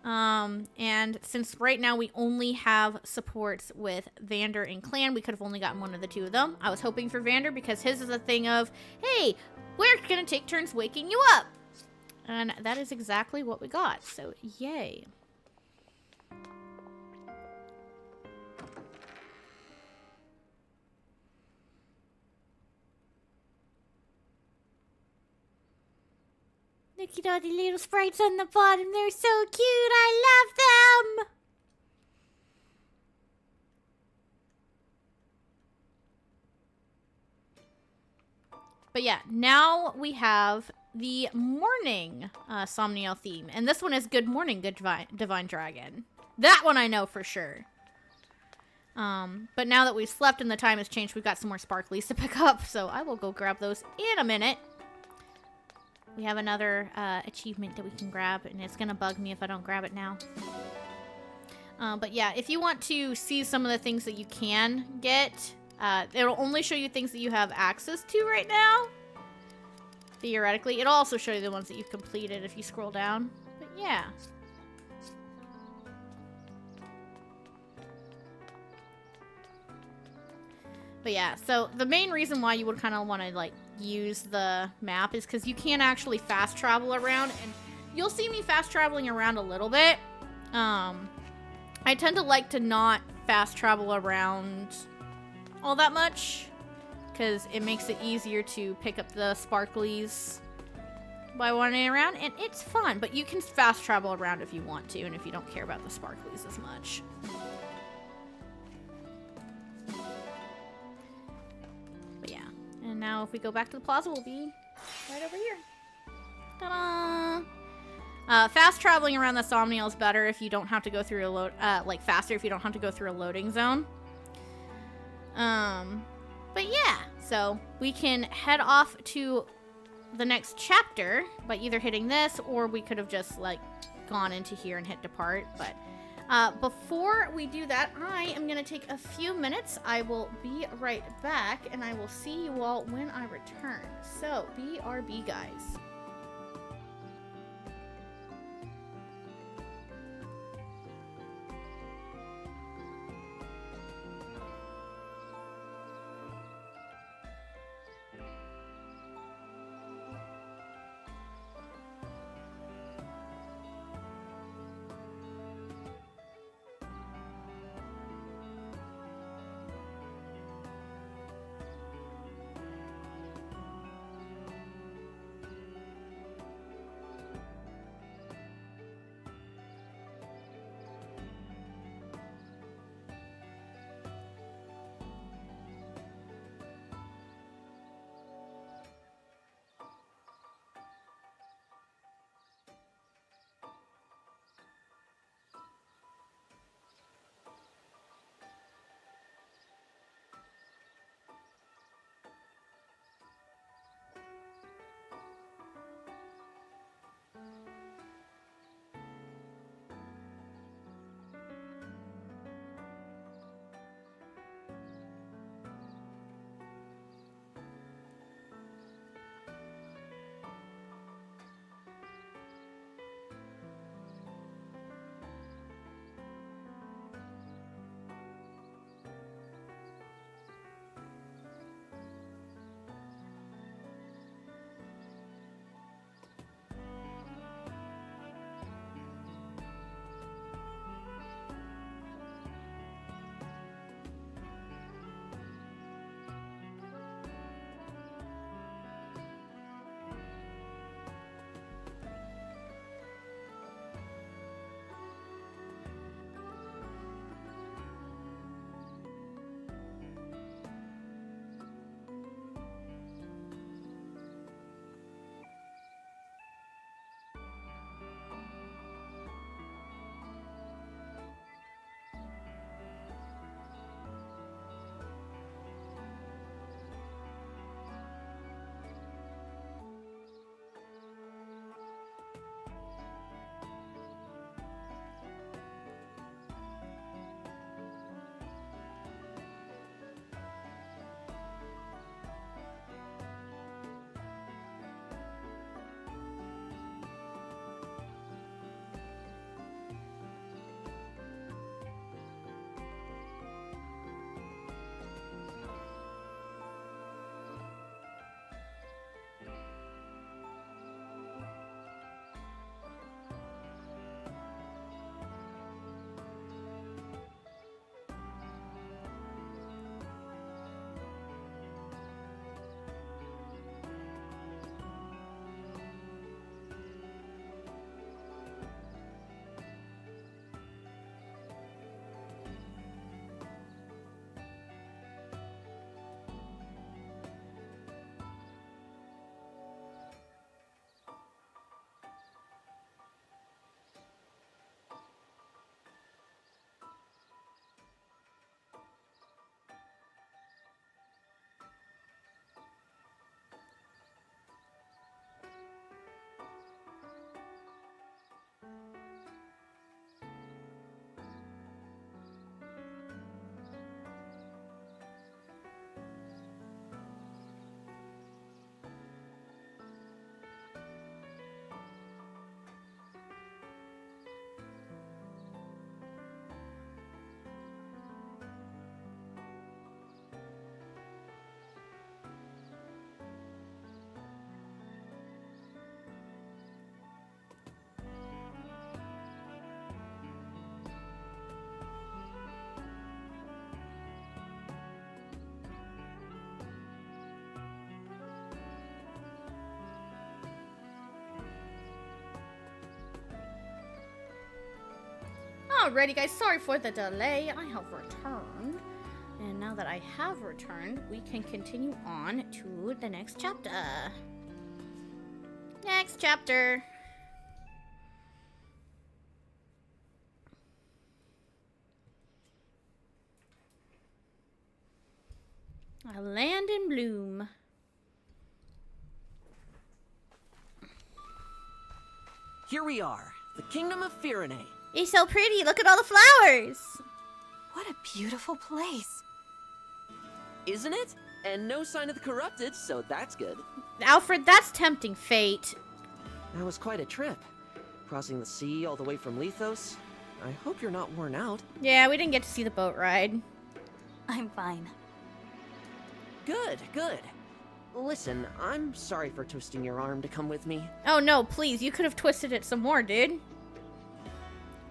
And since right now we only have supports with Vander and Clan, we could have only gotten one of the 2 of them. I was hoping for Vander because his is a thing of, hey, we're gonna take turns waking you up. And that is exactly what we got, so yay. Look at all the little sprites on the bottom. They're so cute. I love them. But yeah, now we have the morning Somniel theme. And this one is Good Morning, Good Divine Dragon. That one I know for sure. But now that we've slept and the time has changed, we've got some more sparklies to pick up. So I will go grab those in a minute. We have another achievement that we can grab, and it's going to bug me if I don't grab it now. But yeah, if you want to see some of the things that you can get, it'll only show you things that you have access to right now. Theoretically. It'll also show you the ones that you've completed if you scroll down. But yeah. But yeah, so the main reason why you would kind of want to, like, use the map is because you can actually fast travel around, and you'll see me fast traveling around a little bit. I tend to like to not fast travel around all that much, because it makes it easier to pick up the sparklies by wandering around, and it's fun, but you can fast travel around if you want to, and if you don't care about the sparklies as much. And now if we go back to the plaza, we'll be right over here. Ta-da! Fast traveling around the Somniel is better if you don't have to go through a load, like faster if you don't have to go through a loading zone. But yeah, so we can head off to the next chapter by either hitting this, or we could have just like gone into here and hit depart, but before we do that, I am going to take a few minutes. I will be right back, and I will see you all when I return. So, BRB, guys. Alrighty guys, sorry for the delay. I have returned. And now that I have returned, we can continue on to the next chapter. Next chapter. A land in bloom. Here we are, the Kingdom of Firene. It's so pretty. Look at all the flowers. What a beautiful place. Isn't it? And no sign of the corrupted, so that's good. Alfred, that's tempting fate. That was quite a trip. Crossing the sea all the way from Lethos. I hope you're not worn out. Yeah, we didn't get to see the boat ride. I'm fine. Good, good. Listen, I'm sorry for twisting your arm to come with me. Oh no, please, you could have twisted it some more, dude.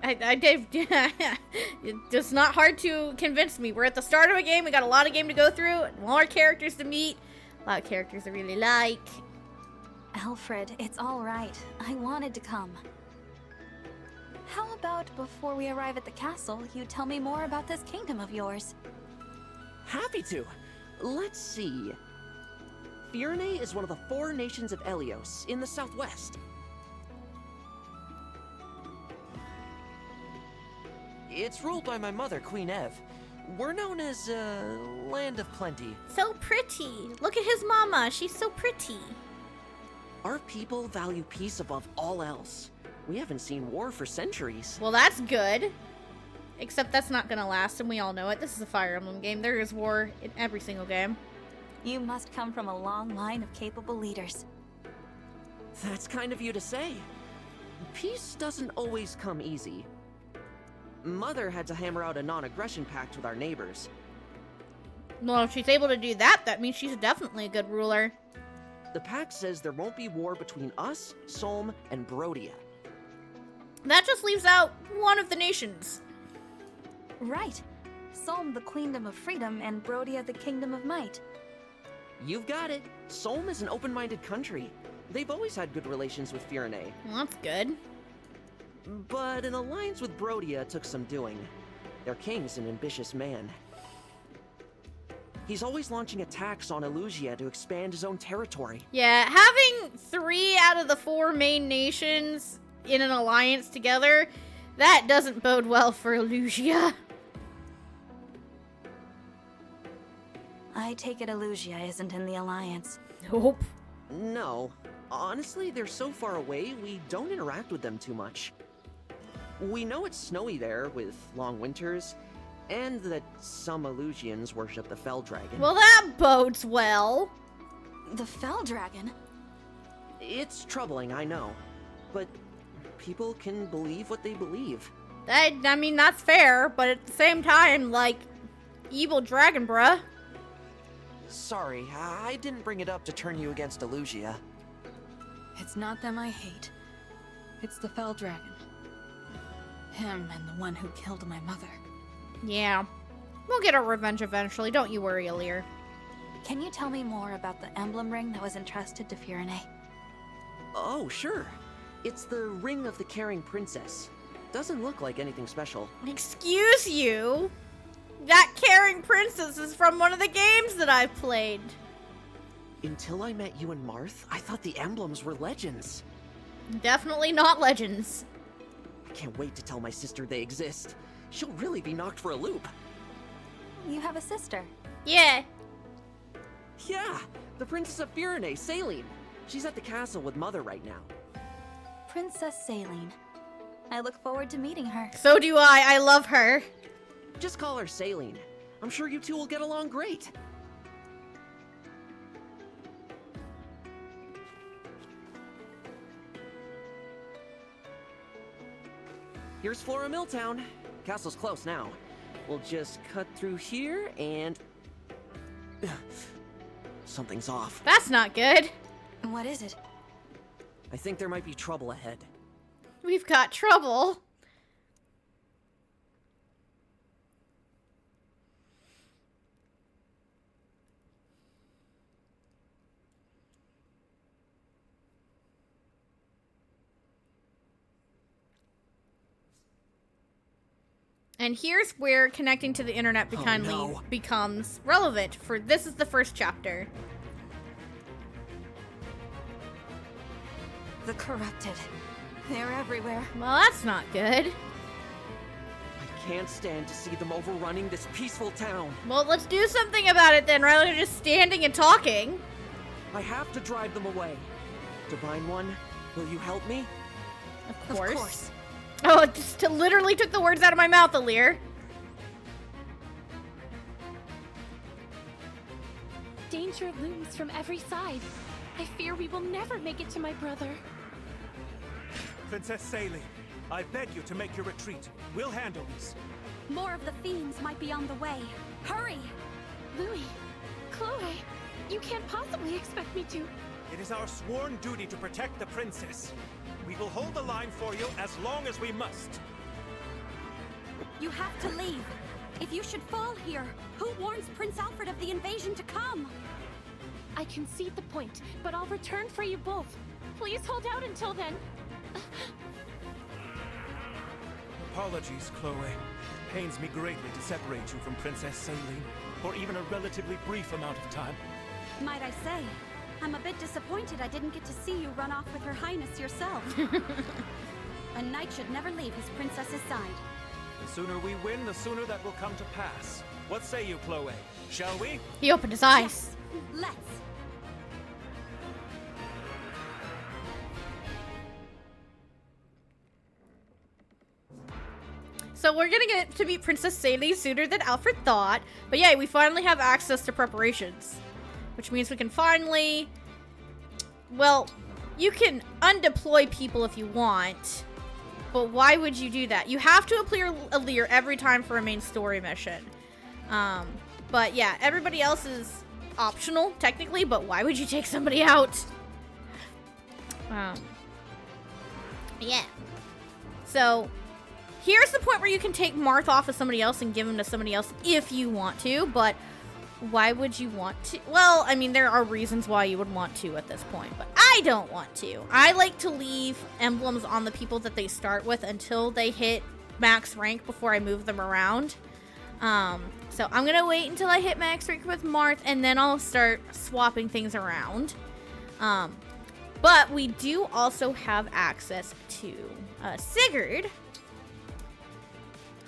I did. It's not hard to convince me. We're at the start of a game. We got a lot of game to go through. More characters to meet. A lot of characters I really like. Alfred, it's all right. I wanted to come. How about before we arrive at the castle, you tell me more about this kingdom of yours? Happy to. Let's see. Firene is one of the 4 nations of Elios in the southwest. It's ruled by my mother, Queen Ev. We're known as, Land of Plenty. So pretty. Look at his mama. She's so pretty. Our people value peace above all else. We haven't seen war for centuries. Well, that's good. Except that's not gonna last, and we all know it. This is a Fire Emblem game. There is war in every single game. You must come from a long line of capable leaders. That's kind of you to say. Peace doesn't always come easy. Mother had to hammer out a non-aggression pact with our neighbors. Well, if she's able to do that, that means she's definitely a good ruler. The pact says there won't be war between us, Solm, and Brodia. That just leaves out one of the nations. Right. Solm, the Queendom of Freedom, and Brodia, the Kingdom of Might. You've got it. Solm is an open-minded country. They've always had good relations with Firene. Well, that's good. But an alliance with Brodia took some doing. Their king's an ambitious man. He's always launching attacks on Elusia to expand his own territory. Yeah, having 3 out of the 4 main nations in an alliance together, that doesn't bode well for Elusia. I take it Elusia isn't in the alliance. Nope. No. Honestly, they're so far away, we don't interact with them too much. We know it's snowy there, with long winters, and that some Elusians worship the Fell Dragon. Well, that bodes well. The Fell Dragon? It's troubling, I know. But people can believe what they believe. I mean, that's fair, but at the same time, like, evil dragon, bruh. Sorry, I didn't bring it up to turn you against Elusia. It's not them I hate. It's the Fell Dragon. Him and the one who killed my mother. Yeah. We'll get our revenge eventually, don't you worry, Alir. Can you tell me more about the emblem ring that was entrusted to Firene? Oh, sure. It's the Ring of the Caring Princess. Doesn't look like anything special. Excuse you? That caring princess is from one of the games that I've played. Until I met you and Marth, I thought the emblems were legends. Definitely not legends. I can't wait to tell my sister they exist. She'll really be knocked for a loop. You have a sister? Yeah. Yeah, the Princess of Firene, Saline. She's at the castle with Mother right now. Princess Saline. I look forward to meeting her. So do I love her. Just call her Saline. I'm sure you two will get along great. Here's Flora Milltown. Castle's close now. We'll just cut through here and... Something's off. That's not good. What is it? I think there might be trouble ahead. We've got trouble. And here's where connecting to the internet becomes relevant, for this is the first chapter. The corrupted. They're everywhere. Well, that's not good. I can't stand to see them overrunning this peaceful town. Well, let's do something about it then, rather than just standing and talking. I have to drive them away. Divine One, will you help me? Of course. Oh, it just literally took the words out of my mouth, Alir. Danger looms from every side. I fear we will never make it to my brother. Princess Salie, I beg you to make your retreat. We'll handle this. More of the fiends might be on the way. Hurry! Louis, Chloe, you can't possibly expect me to. It is our sworn duty to protect the princess. We will hold the line for you as long as we must. You have to leave. If you should fall here, who warns Prince Alfred of the invasion to come? I concede the point, but I'll return for you both. Please hold out until then. Apologies, Chloe. Pains me greatly to separate you from Princess Salie for even a relatively brief amount of time. Might I say, I'm a bit disappointed I didn't get to see you run off with Her Highness yourself. A knight should never leave his princess's side. The sooner we win, the sooner that will come to pass. What say you, Chloe? Shall we? He opened his eyes. Yes, let's. So we're gonna get to meet Princess Salie sooner than Alfred thought. But yeah, we finally have access to preparations. Which means we can finally... Well, you can undeploy people if you want. But why would you do that? You have to appear Alir every time for a main story mission. But yeah, everybody else is optional, technically. But why would you take somebody out? Yeah. So... Here's the point where you can take Marth off of somebody else and give him to somebody else if you want to, but why would you want to? Well, I mean, there are reasons why you would want to at this point, but I don't want to. I like to leave emblems on the people that they start with until they hit max rank before I move them around. So I'm going to wait until I hit max rank with Marth, and then I'll start swapping things around. But we do also have access to Sigurd,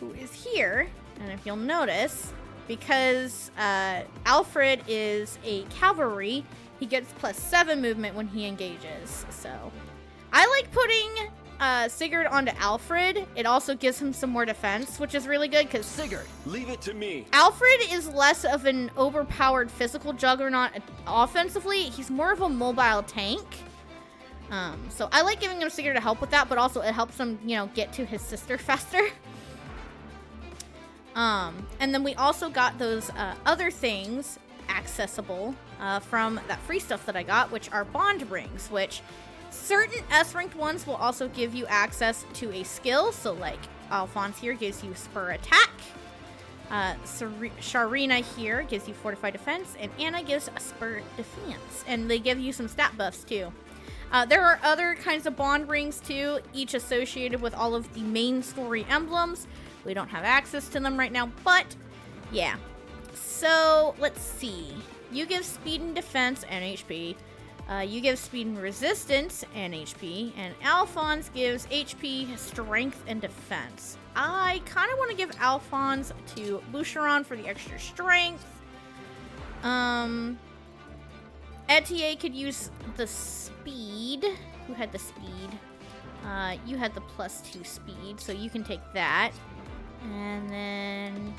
who is here, and if you'll notice, because Alfred is a cavalry, he gets +7 movement when he engages. So I like putting Sigurd onto Alfred. It also gives him some more defense, which is really good because Sigurd, leave it to me. Alfred is less of an overpowered physical juggernaut offensively. He's more of a mobile tank. So I like giving him Sigurd to help with that, but also it helps him, you know, get to his sister faster. And then we also got those other things accessible from that free stuff that I got, which are bond rings, which certain S-ranked ones will also give you access to a skill. So like Alphonse here gives you spur attack. Sharina here gives you fortified defense, and Anna gives a spur defense. And they give you some stat buffs too. There are other kinds of bond rings too, each associated with all of the main story emblems. We don't have access to them right now, but yeah. So let's see. You give speed and defense and HP. You give speed and resistance and HP. And Alphonse gives HP, strength, and defense. I kind of want to give Alphonse to Boucheron for the extra strength. Etier could use the speed. Who had the speed? You had the +2 speed, so you can take that. And then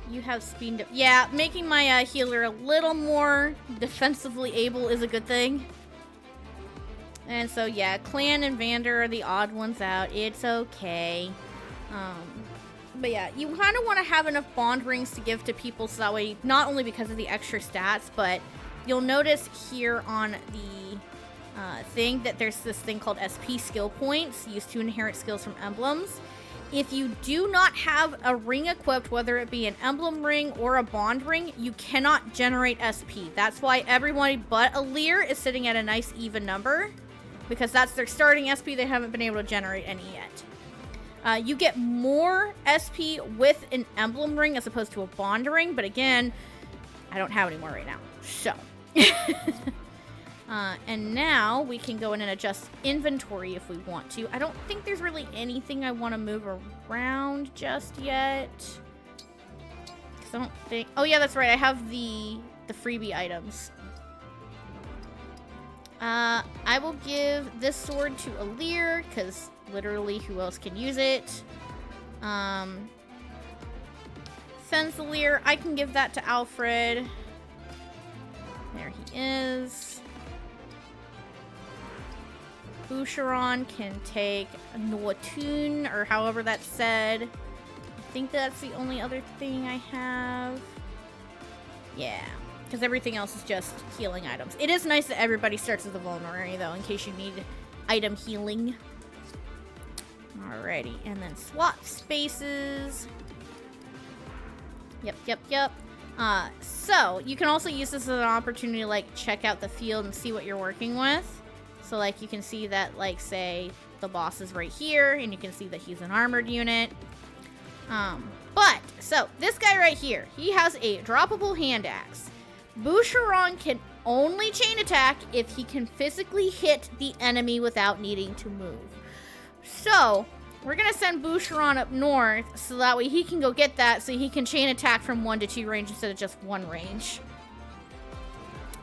you have speed. Yeah, making my healer a little more defensively able is a good thing. And so yeah, Clan and Vander are the odd ones out. It's okay. But yeah, you kind of want to have enough bond rings to give to people so that way, not only because of the extra stats, but you'll notice here on the thing that there's this thing called SP skill points used to inherit skills from emblems. If you do not have a ring equipped, whether it be an emblem ring or a bond ring, you cannot generate SP. That's why everybody but Alir is sitting at a nice even number. because that's their starting SP. They haven't been able to generate any yet. You get more SP with an emblem ring as opposed to a bond ring, but again, I don't have any more right now. So, and now we can go in and adjust inventory if we want to. I don't think there's really anything I want to move around just yet. 'Cause I don't think... Oh yeah, that's right. I have the freebie items. I will give this sword to Alir, because literally who else can use it? Fenzalier, I can give that to Alfred. There he is. Boucheron can take Noatun, or however that's said. I think that's the only other thing I have. Yeah, because everything else is just healing items. It is nice that everybody starts with a vulnerary, though, in case you need item healing. Alrighty, and then swap spaces. Yep. So, you can also use this as an opportunity to, like, check out the field and see what you're working with. So, like, you can see that, like, say, the boss is right here, and you can see that he's an armored unit. So, this guy right here, he has a droppable hand axe. Boucheron can only chain attack if he can physically hit the enemy without needing to move. So, we're going to send Boucheron up north so that way he can go get that so he can chain attack from 1 to 2 range instead of just 1 range.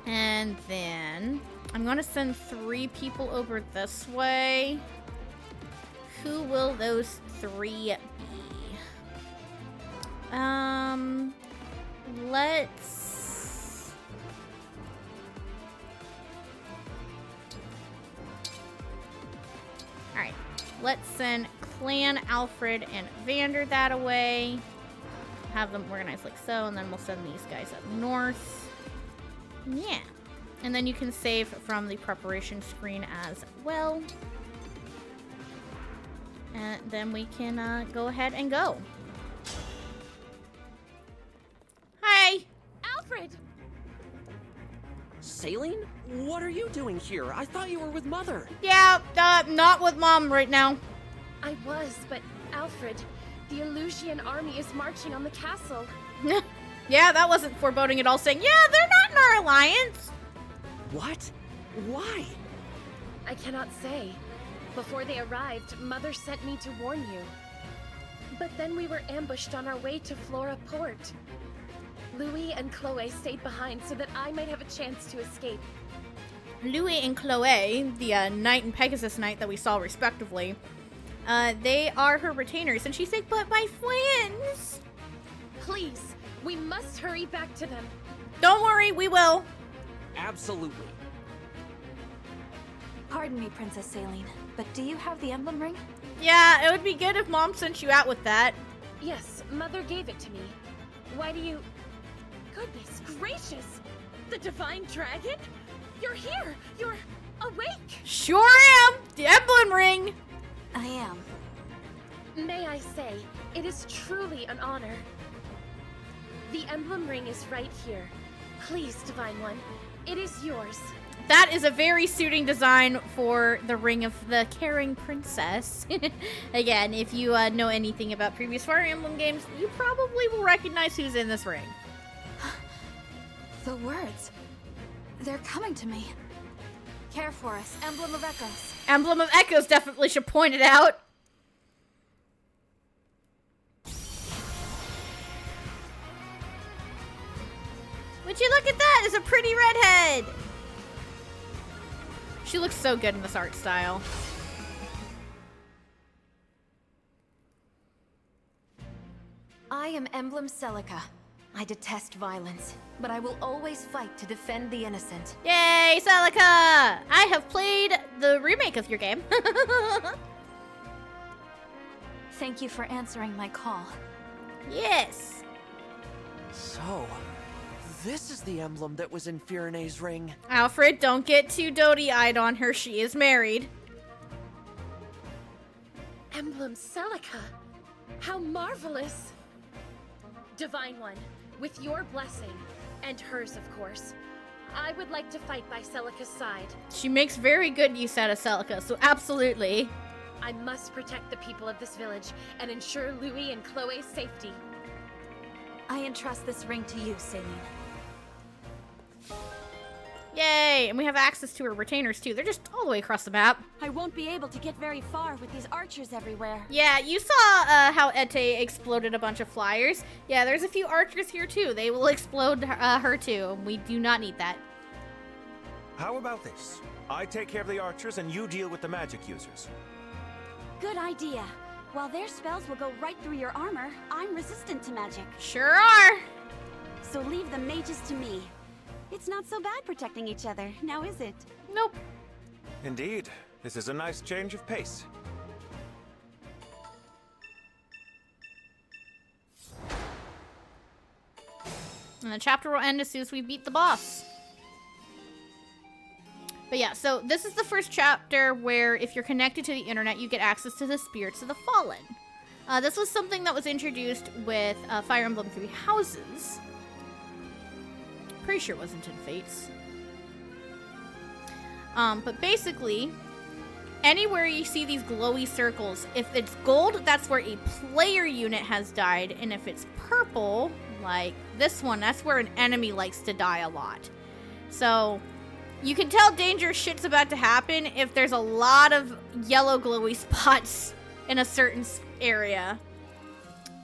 And then I'm going to send 3 people over this way. Who will those 3 be? Let's... Alright, let's send Clan, Alfred, and Vander that away. Have them organized like so, and then we'll send these guys up north. Yeah. And then you can save from the preparation screen as well. And then we can go ahead and go. Hi! Alfred! Saline? What are you doing here? I thought you were with Mother. Yeah, not with Mom right now. I was, but Alfred, the Elusian army is marching on the castle. Yeah, that wasn't foreboding at all, saying, yeah, they're not in our alliance. What? Why? I cannot say. Before they arrived, Mother sent me to warn you. But then we were ambushed on our way to Flora Port. Louis and Chloe stayed behind so that I might have a chance to escape. Louis and Chloe, the Knight and Pegasus Knight that we saw respectively, they are her retainers, and she's like, but my friends! Please, we must hurry back to them. Don't worry, we will. Absolutely. Pardon me, Princess Saline, but do you have the emblem ring? Yeah, it would be good if Mom sent you out with that. Yes, Mother gave it to me. Why do you... Goodness gracious! The Divine Dragon? You're here! You're awake! Sure am! The emblem ring! I am. May I say, it is truly an honor. The emblem ring is right here. Please, Divine One, it is yours. That is a very suiting design for the Ring of the Caring Princess. Again, if you know anything about previous Fire Emblem games, you probably will recognize who's in this ring. The words. They're coming to me. Care for us, Emblem of Echoes. Emblem of Echoes definitely should point it out. Would you look at that? It's a pretty redhead. She looks so good in this art style. I am Emblem Celica. I detest violence, but I will always fight to defend the innocent. Yay, Celica! I have played the remake of your game. Thank you for answering my call. Yes. So, this is the emblem that was in Firene's ring. Alfred, don't get too doty-eyed on her. She is married. Emblem Celica. How marvelous! Divine One, with your blessing, and hers of course, I would like to fight by Celica's side. She makes very good use out of Celica, so absolutely. I must protect the people of this village and ensure Louis and Chloe's safety. I entrust this ring to you, Celine. Yay! And we have access to her retainers too. They're just all the way across the map. I won't be able to get very far with these archers everywhere. Yeah, you saw how Ete exploded a bunch of flyers. Yeah, there's a few archers here too. They will explode her too. We do not need that. How about this? I take care of the archers and you deal with the magic users. Good idea. While their spells will go right through your armor, I'm resistant to magic. Sure are. So leave the mages to me. It's not so bad protecting each other, now is it? Nope. Indeed. This is a nice change of pace. And the chapter will end as soon as we beat the boss. But yeah, so this is the first chapter where if you're connected to the internet, you get access to the spirits of the fallen. This was something that was introduced with Fire Emblem 3 Houses. Pretty sure it wasn't in Fates. But basically, anywhere you see these glowy circles, if it's gold, that's where a player unit has died. And if it's purple, like this one, that's where an enemy likes to die a lot. So you can tell dangerous shit's about to happen if there's a lot of yellow glowy spots in a certain area.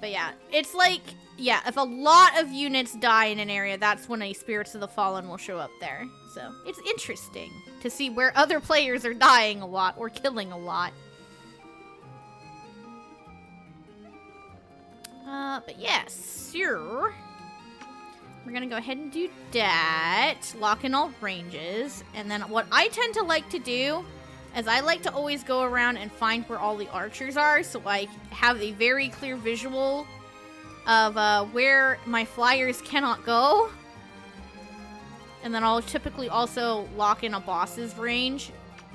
But yeah, it's like, yeah, if a lot of units die in an area, that's when a Spirits of the Fallen will show up there. So it's interesting to see where other players are dying a lot or killing a lot. But yes, sure. We're gonna go ahead and do that. Lock in all ranges. And then what I tend to like to do is I like to always go around and find where all the archers are, so I have a very clear visual of where my flyers cannot go. And then I'll typically also lock in a boss's range,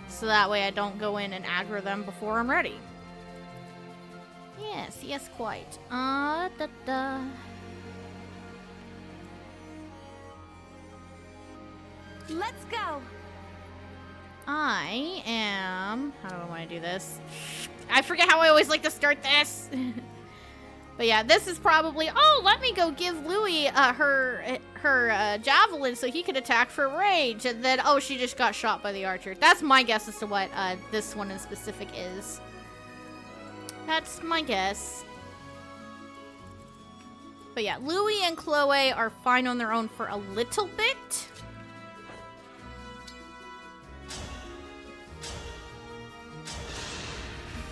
so that way I don't go in and aggro them before I'm ready. Yes, yes, quite. Let's go. I am... How do I want to do this? I forget how I always like to start this. But yeah, this is probably... Oh, let me go give Louis her javelin so he could attack for range. And then, oh, she just got shot by the archer. That's my guess as to what this one in specific is. That's my guess. But yeah, Louis and Chloe are fine on their own for a little bit.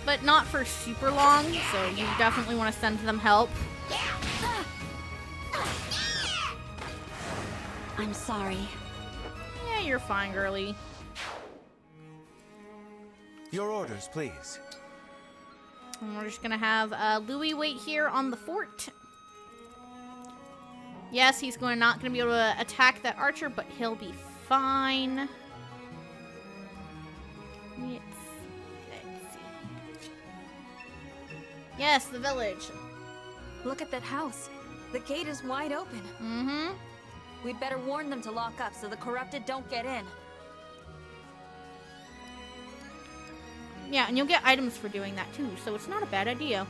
But not for super long, so you definitely want to send them help. I'm sorry. Yeah, you're fine, girly. Your orders, please. And we're just gonna have Louis wait here on the fort. Yes, he's not gonna be able to attack that archer, but he'll be fine. Yes, the village. Look at that house. The gate is wide open. Mm-hmm. We'd better warn them to lock up so the corrupted don't get in. Yeah, and you'll get items for doing that too, so it's not a bad idea.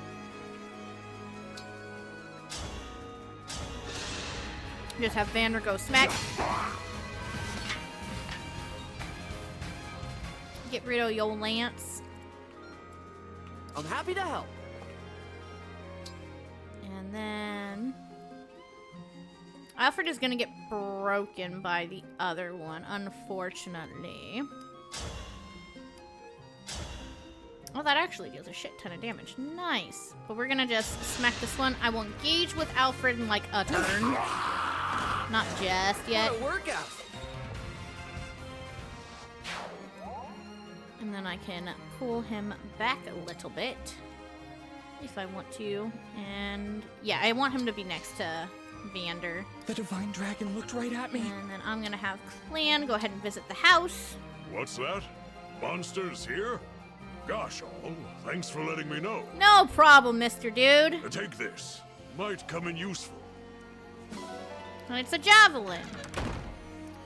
Just have Vander go smack. Get rid of your lance. I'm happy to help. And then Alfred is gonna get broken by the other one, unfortunately. Oh, that actually deals a shit ton of damage. Nice. But we're gonna just smack this one. I will engage with Alfred in like a turn. Not just yet. What a workout. And then I can pull him back a little bit if I want to. And yeah, I want him to be next to Vander. The divine dragon looked right at me. And then I'm gonna have Clan go ahead and visit the house. What's that? Monsters here? Gosh, all, thanks for letting me know. No problem, Mr. Dude. Take this. Might come in useful. And it's a javelin.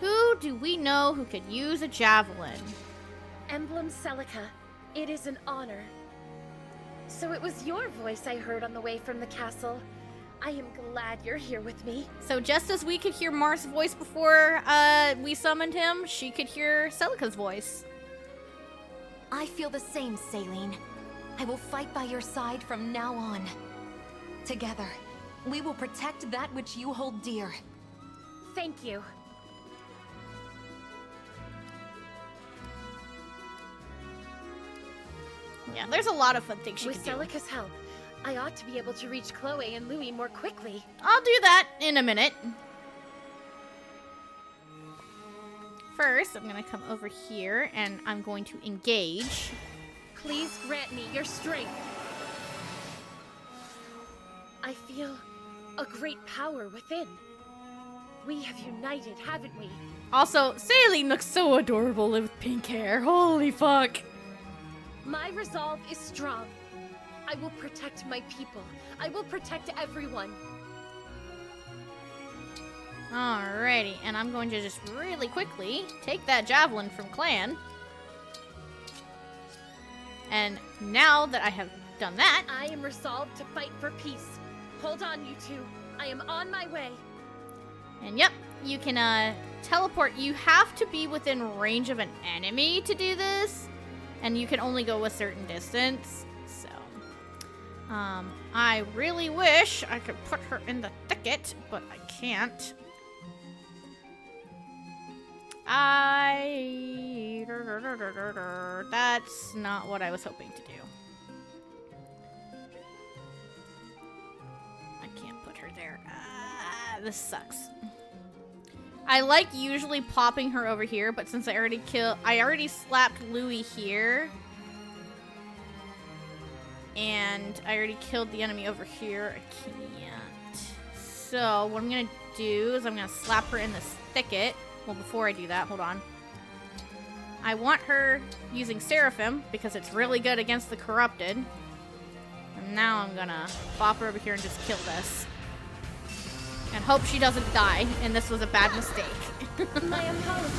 Who do we know who could use a javelin? Emblem Celica, it is an honor. So it was your voice I heard on the way from the castle. I am glad you're here with me. So just as we could hear Marth's voice before we summoned him, she could hear Celica's voice. I feel the same, Saline. I will fight by your side from now on. Together, we will protect that which you hold dear. Thank you. Yeah, there's a lot of fun things she With can do. Celica's help, I ought to be able to reach Chloe and Louis more quickly. I'll do that in a minute. First, I'm gonna come over here and I'm going to engage. Please grant me your strength. I feel a great power within. We have united, haven't we? Also, Saline looks so adorable with pink hair. Holy fuck. My resolve is strong. I will protect my people. I will protect everyone. Alrighty, and I'm going to just really quickly take that javelin from Clan. And now that I have done that... I am resolved to fight for peace. Hold on, you two. I am on my way. And yep, you can teleport. You have to be within range of an enemy to do this. And you can only go a certain distance. So, I really wish I could put her in the thicket, but I can't. That's not what I was hoping to do. I can't put her there. This sucks. I like usually popping her over here, but since I already slapped Louis here. And I already killed the enemy over here. I can't. So what I'm gonna do is I'm gonna slap her in this thicket. Well, before I do that, hold on. I want her using Seraphim because it's really good against the corrupted. And now I'm gonna pop her over here and just kill this. And hope she doesn't die, and this was a bad mistake. My apologies.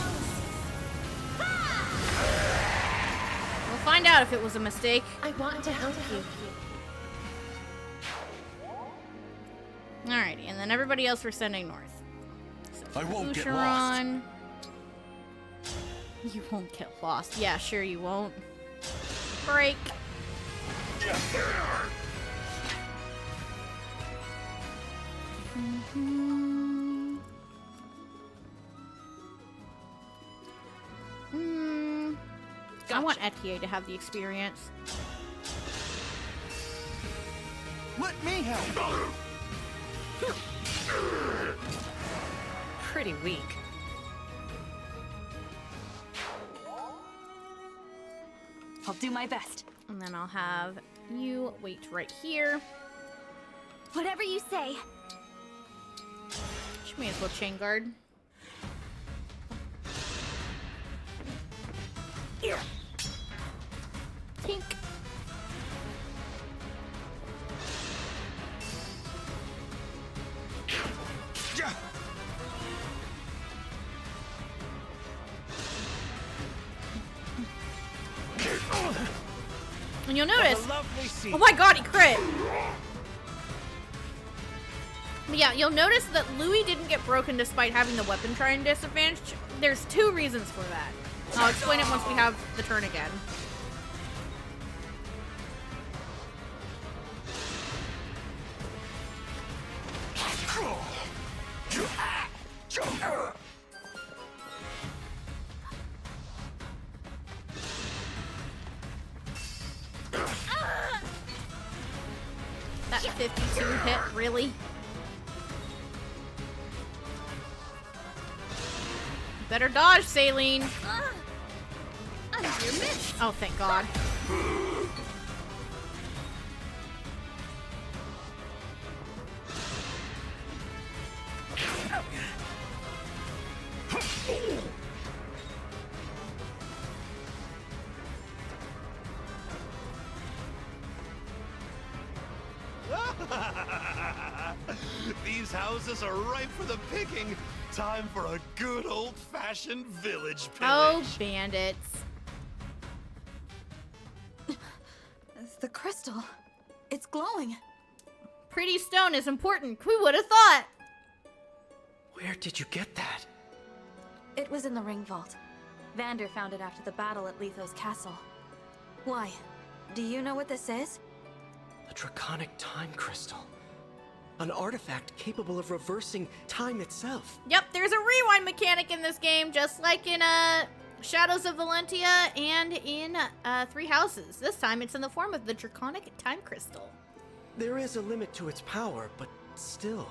We'll find out if it was a mistake. I want to help you. Alrighty, and then everybody else we're sending north. So I won't get Usheron. You won't get lost. Yeah, sure you won't. Break. I want Etier to have the experience. Let me help. Pretty weak. I'll do my best. And then I'll have you wait right here. Whatever you say. She may as well chain guard. Tink. And you'll notice. Oh my god, he crit! But yeah, you'll notice that Louis didn't get broken despite having the weapon trying disadvantage. There's two reasons for that. I'll explain it once we have the turn again. That 52 hit, really? Better dodge, Saline. Under mist. Oh, thank God. These houses are ripe for the picking. Time for a good old-fashioned village pillage. Oh, bandits. The crystal. It's glowing. Pretty stone is important. Who would have thought? Where did you get that? It was in the ring vault. Vander found it after the battle at Letho's castle. Why? Do you know what this is? A draconic time crystal. An artifact capable of reversing time itself. Yep, there's a rewind mechanic in this game, just like in Shadows of Valentia and in Three Houses. This time it's in the form of the draconic time crystal. There is a limit to its power, but still,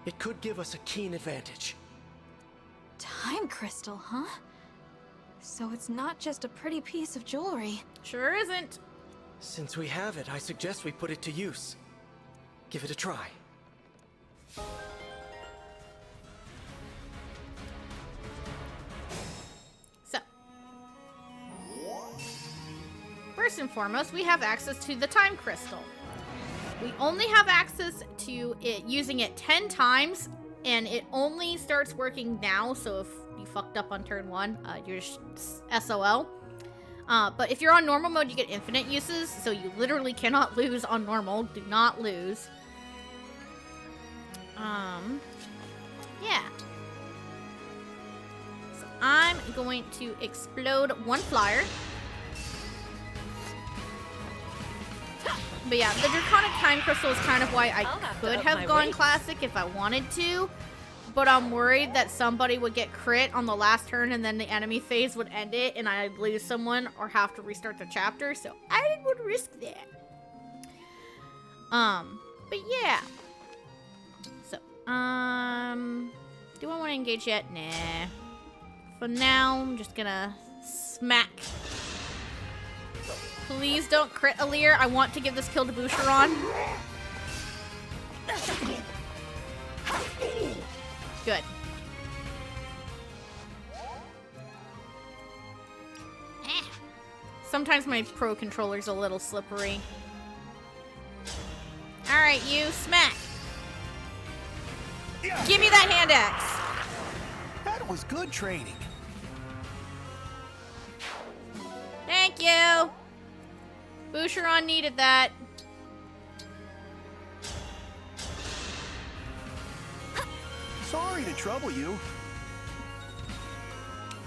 it could give us a keen advantage. Time crystal, huh? So it's not just a pretty piece of jewelry. Sure isn't. Since we have it, I suggest we put it to use. Give it a try. So, first and foremost, we have access to the time crystal. We only have access to it using it 10 times, and it only starts working now, so if you fucked up on turn 1, you're just SOL. But if you're on normal mode, you get infinite uses, so you literally cannot lose on normal. Do not lose. Yeah. So I'm going to explode one flyer. But yeah, the Draconic Time Crystal is kind of why I could have gone classic if I wanted to. But I'm worried that somebody would get crit on the last turn and then the enemy phase would end it and I'd lose someone or have to restart the chapter. So I didn't want to risk that. But yeah. So, do I want to engage yet? Nah. For now, I'm just gonna smack. Please don't crit Alir. I want to give this kill to Boucheron. Good. Sometimes my pro controller's a little slippery. Alright, you smack. Give me that hand axe. That was good training. Thank you. Boucheron needed that. Sorry to trouble you.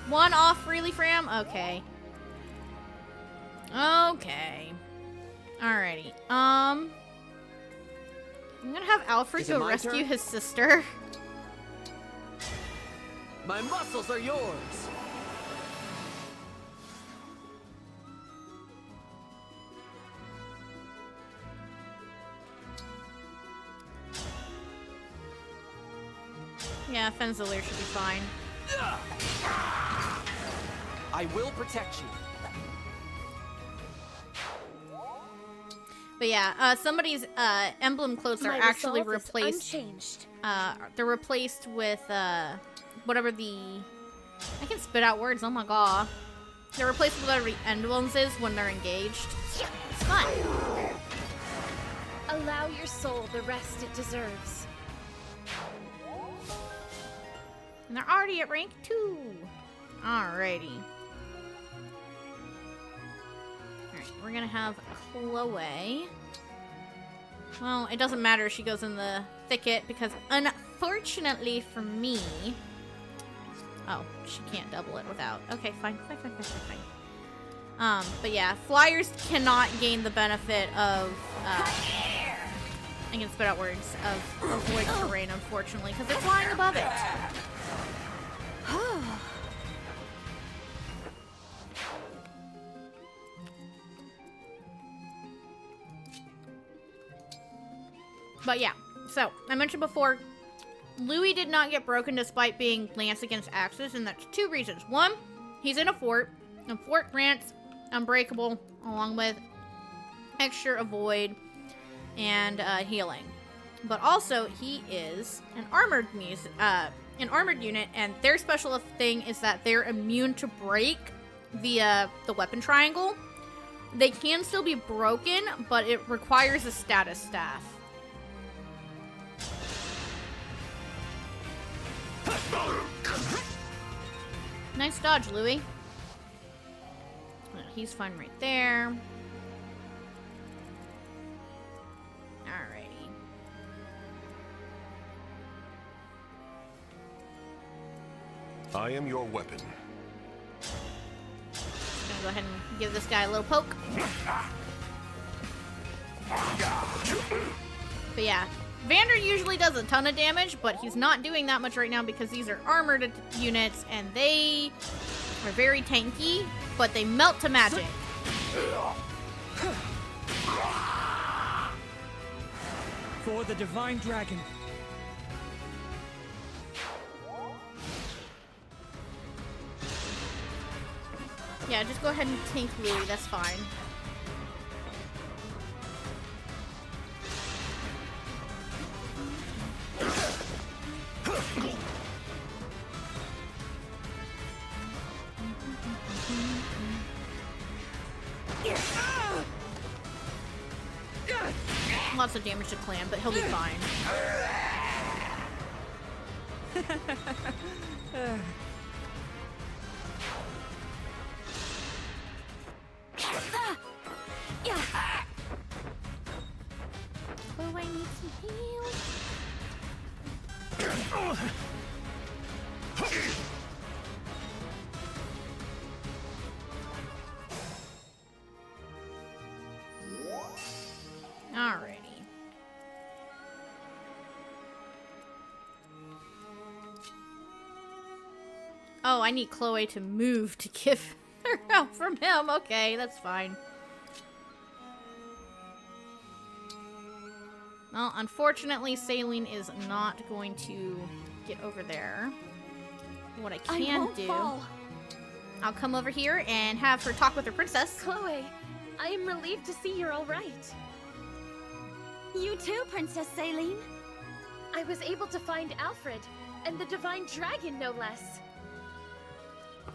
One off freely, Fram? Okay. Okay. Alrighty. I'm gonna have Alfred go rescue his sister. My muscles are yours. Yeah, Fenzilier should be fine. I will protect you. But yeah, somebody's emblem clothes are actually replaced. Unchanged. They're replaced with whatever the I can spit out words. Oh my god, they're replaced with whatever the emblems is when they're engaged. It's fun. Allow your soul the rest it deserves. And they're already at rank 2. Alrighty. Alright, we're gonna have Chloe. Well, it doesn't matter if she goes in the thicket because unfortunately for me... Oh, she can't double it without. Okay, fine. But yeah, flyers cannot gain the benefit of... I can spit out words of avoid terrain, unfortunately, because they're flying above it. But yeah, so I mentioned before, Louis did not get broken despite being Lance against Axis, and that's 2 reasons. 1, he's in a fort, and fort grants Unbreakable along with extra avoid and healing. But also, he is an armored unit, and their special thing is that they're immune to break via the weapon triangle. They can still be broken, but it requires a status staff. Nice dodge, Louis. He's fine right there. Alrighty. I am your weapon. Gonna go ahead and give this guy a little poke. But yeah, Vander usually does a ton of damage, but he's not doing that much right now because these are armored units and they are very tanky, but they melt to magic. For the Divine Dragon. Yeah, just go ahead and tank Louis, that's fine. Lots of damage to Clan, but he'll be fine. Oh, I need some heal. Alrighty. Oh, I need Chloe to move to give her help from him. Okay, that's fine. Well, unfortunately, Saline is not going to get over there. What I can do, I'll come over here and have her talk with her princess. Chloe, I am relieved to see you're all right. You too, Princess Saline. I was able to find Alfred, and the Divine Dragon, no less.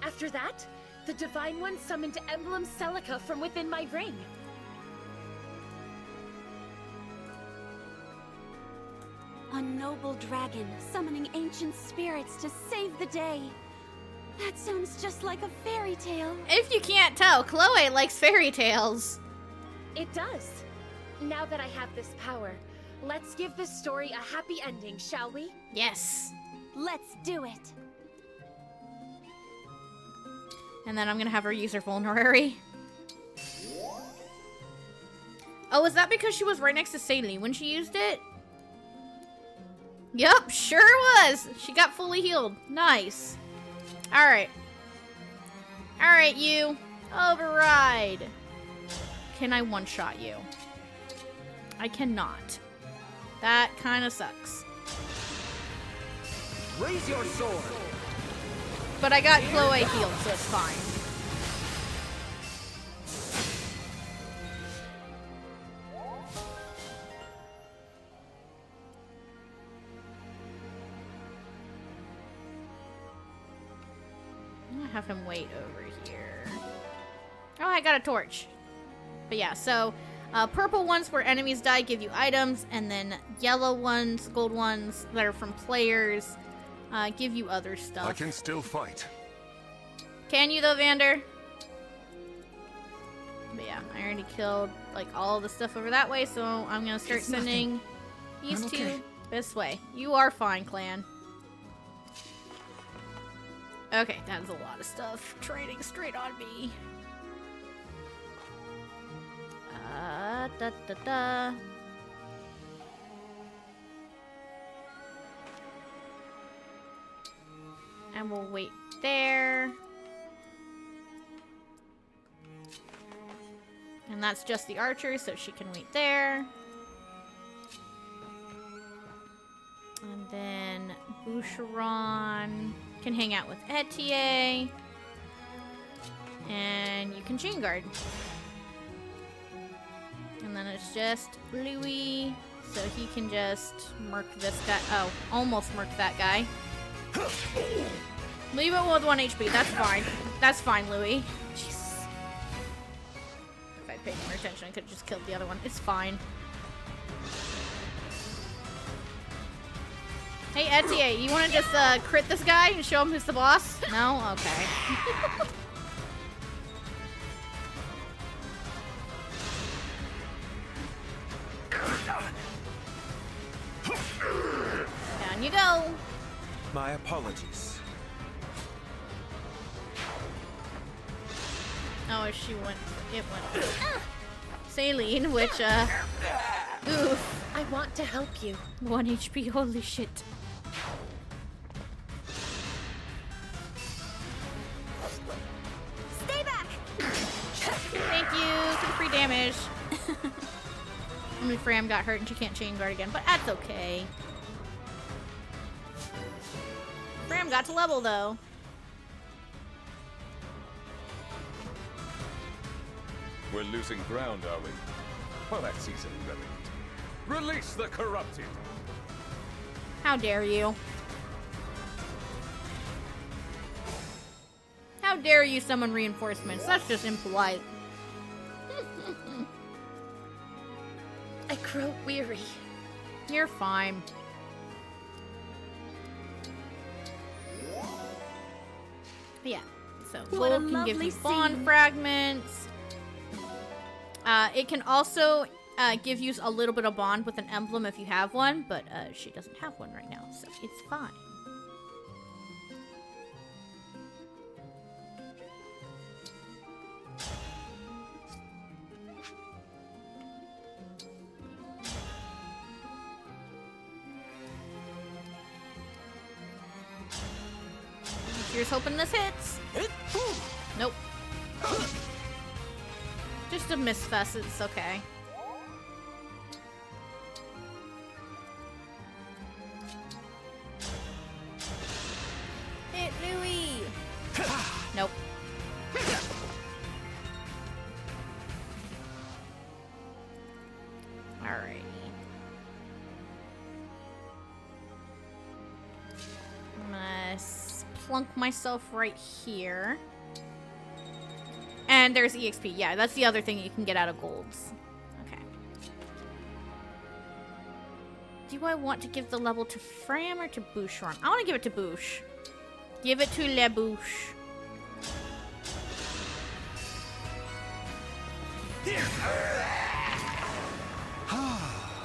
After that, the Divine One summoned Emblem Celica from within my ring. A noble dragon summoning ancient spirits to save the day. That sounds just like a fairy tale. If you can't tell, Chloe likes fairy tales. It does. Now that I have this power, let's give this story a happy ending, shall we? Yes. Let's do it. And then I'm gonna have her use her vulnerary. Oh, is that because she was right next to Saline when she used it? Yup, sure was. She got fully healed. Nice. Alright. Alright, you. Override. Can I one-shot you? I cannot. That kind of sucks. Raise your sword. But I got Chloe healed, so it's fine. I'm gonna have him wait over here. Oh, I got a torch. But yeah, so purple ones where enemies die give you items, and then yellow ones, gold ones that are from players give you other stuff. I can still fight. Can you though, Vander? But yeah, I already killed like all the stuff over that way, so I'm gonna start sending these two this way. You are fine, Clan. Okay, that's a lot of stuff trading straight on me. And we'll wait there. And that's just the archer, so she can wait there. And then Boucheron can hang out with Etier. And you can chain guard. And then it's just Louis, so he can just murk this guy. Oh, almost murked that guy. Leave it with 1 HP, that's fine. That's fine, Louis. Jesus. If I paid more attention, I could have just killed the other one. It's fine. Hey, Etier, you want to just crit this guy and show him who's the boss? No? Okay. Down you go. My apologies. Oh, she went. It went. Saline, which, oof. I want to help you. 1 HP, holy shit. Stay back! Thank you for the free damage. I mean, Fram got hurt and she can't chain guard again, but that's okay. Fram got to level, though. We're losing ground, are we? Well, that's easily remedied. Release the corrupted! How dare you? How dare you summon reinforcements? That's just impolite. I grow weary. You're fine. Yeah, so What a Gold can give lovely you bond scene. fragments. It can also give you a little bit of bond with an emblem if you have one, but she doesn't have one right now, so it's fine. Here's hoping this hits. Nope. Just a misfest, it's okay. Hit Louis! Nope. Alrighty. I'm gonna plunk myself right here. And there's EXP. Yeah, that's the other thing you can get out of golds. Okay. Do I want to give the level to Fram or to Boucheron? I want to give it to Bouche. Give it to Le Bouche.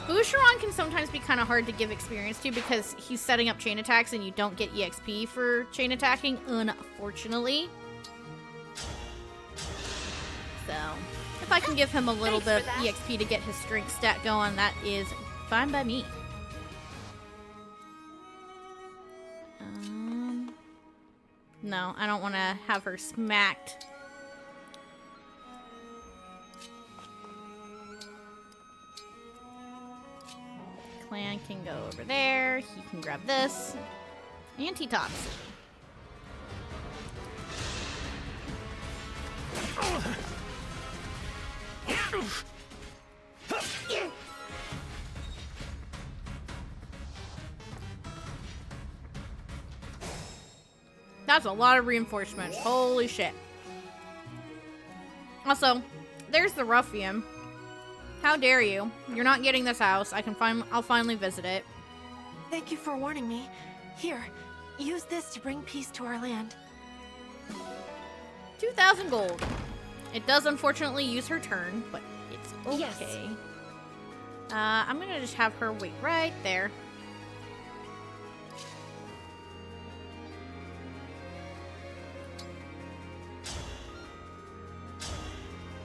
Boucheron can sometimes be kind of hard to give experience to because he's setting up chain attacks and you don't get EXP for chain attacking, unfortunately. So, if I can give him a little bit of EXP to get his strength stat going, that is fine by me. No, I don't want to have her smacked. Clan can go over there. He can grab this. Antitoxin. That's a lot of reinforcements. Holy shit. Also, there's the Ruffian. How dare you? You're not getting this house. I'll finally visit it. Thank you for warning me. Here, use this to bring peace to our land. 2,000 gold. It does unfortunately use her turn, but it's okay. Yes. I'm gonna just have her wait right there.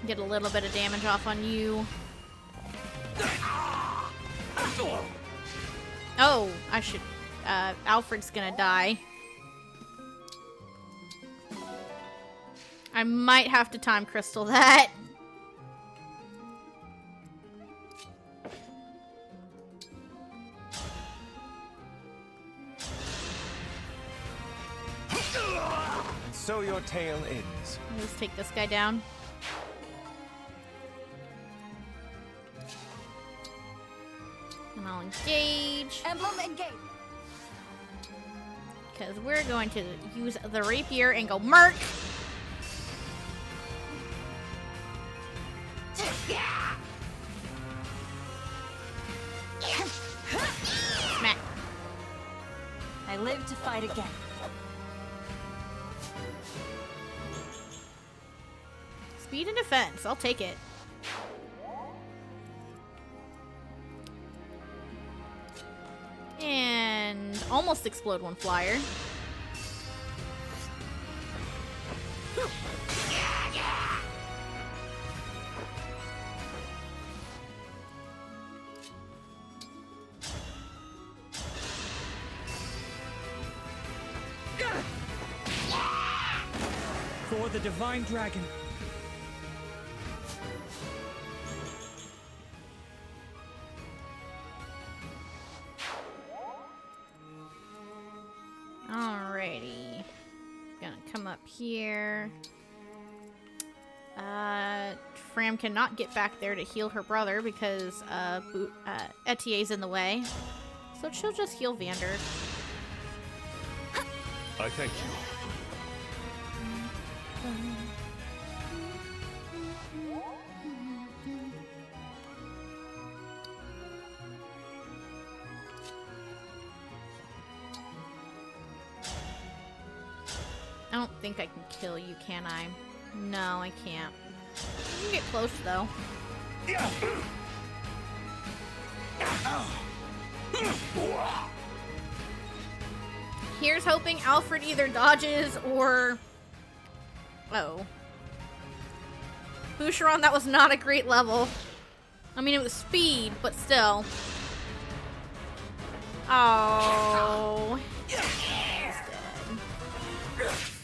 Get a little bit of damage off on you. Oh, I should... Alfred's gonna die. I might have to time crystal that. And so your tale ends. Let's take this guy down. And I'll engage. Emblem engage. Because we're going to use the rapier and go merc. Smack. to fight again. Speed and defense. I'll take it. And almost explode one flyer. For the Divine Dragon. Alrighty. Gonna come up here. Fram cannot get back there to heal her brother because Etier's in the way. So she'll just heal Vander. I thank you. I don't think I can kill you, can I? No, I can't. You can get close, though. Here's hoping Alfred either dodges or... Oh. Boucheron, that was not a great level. I mean, it was speed, but still. Oh.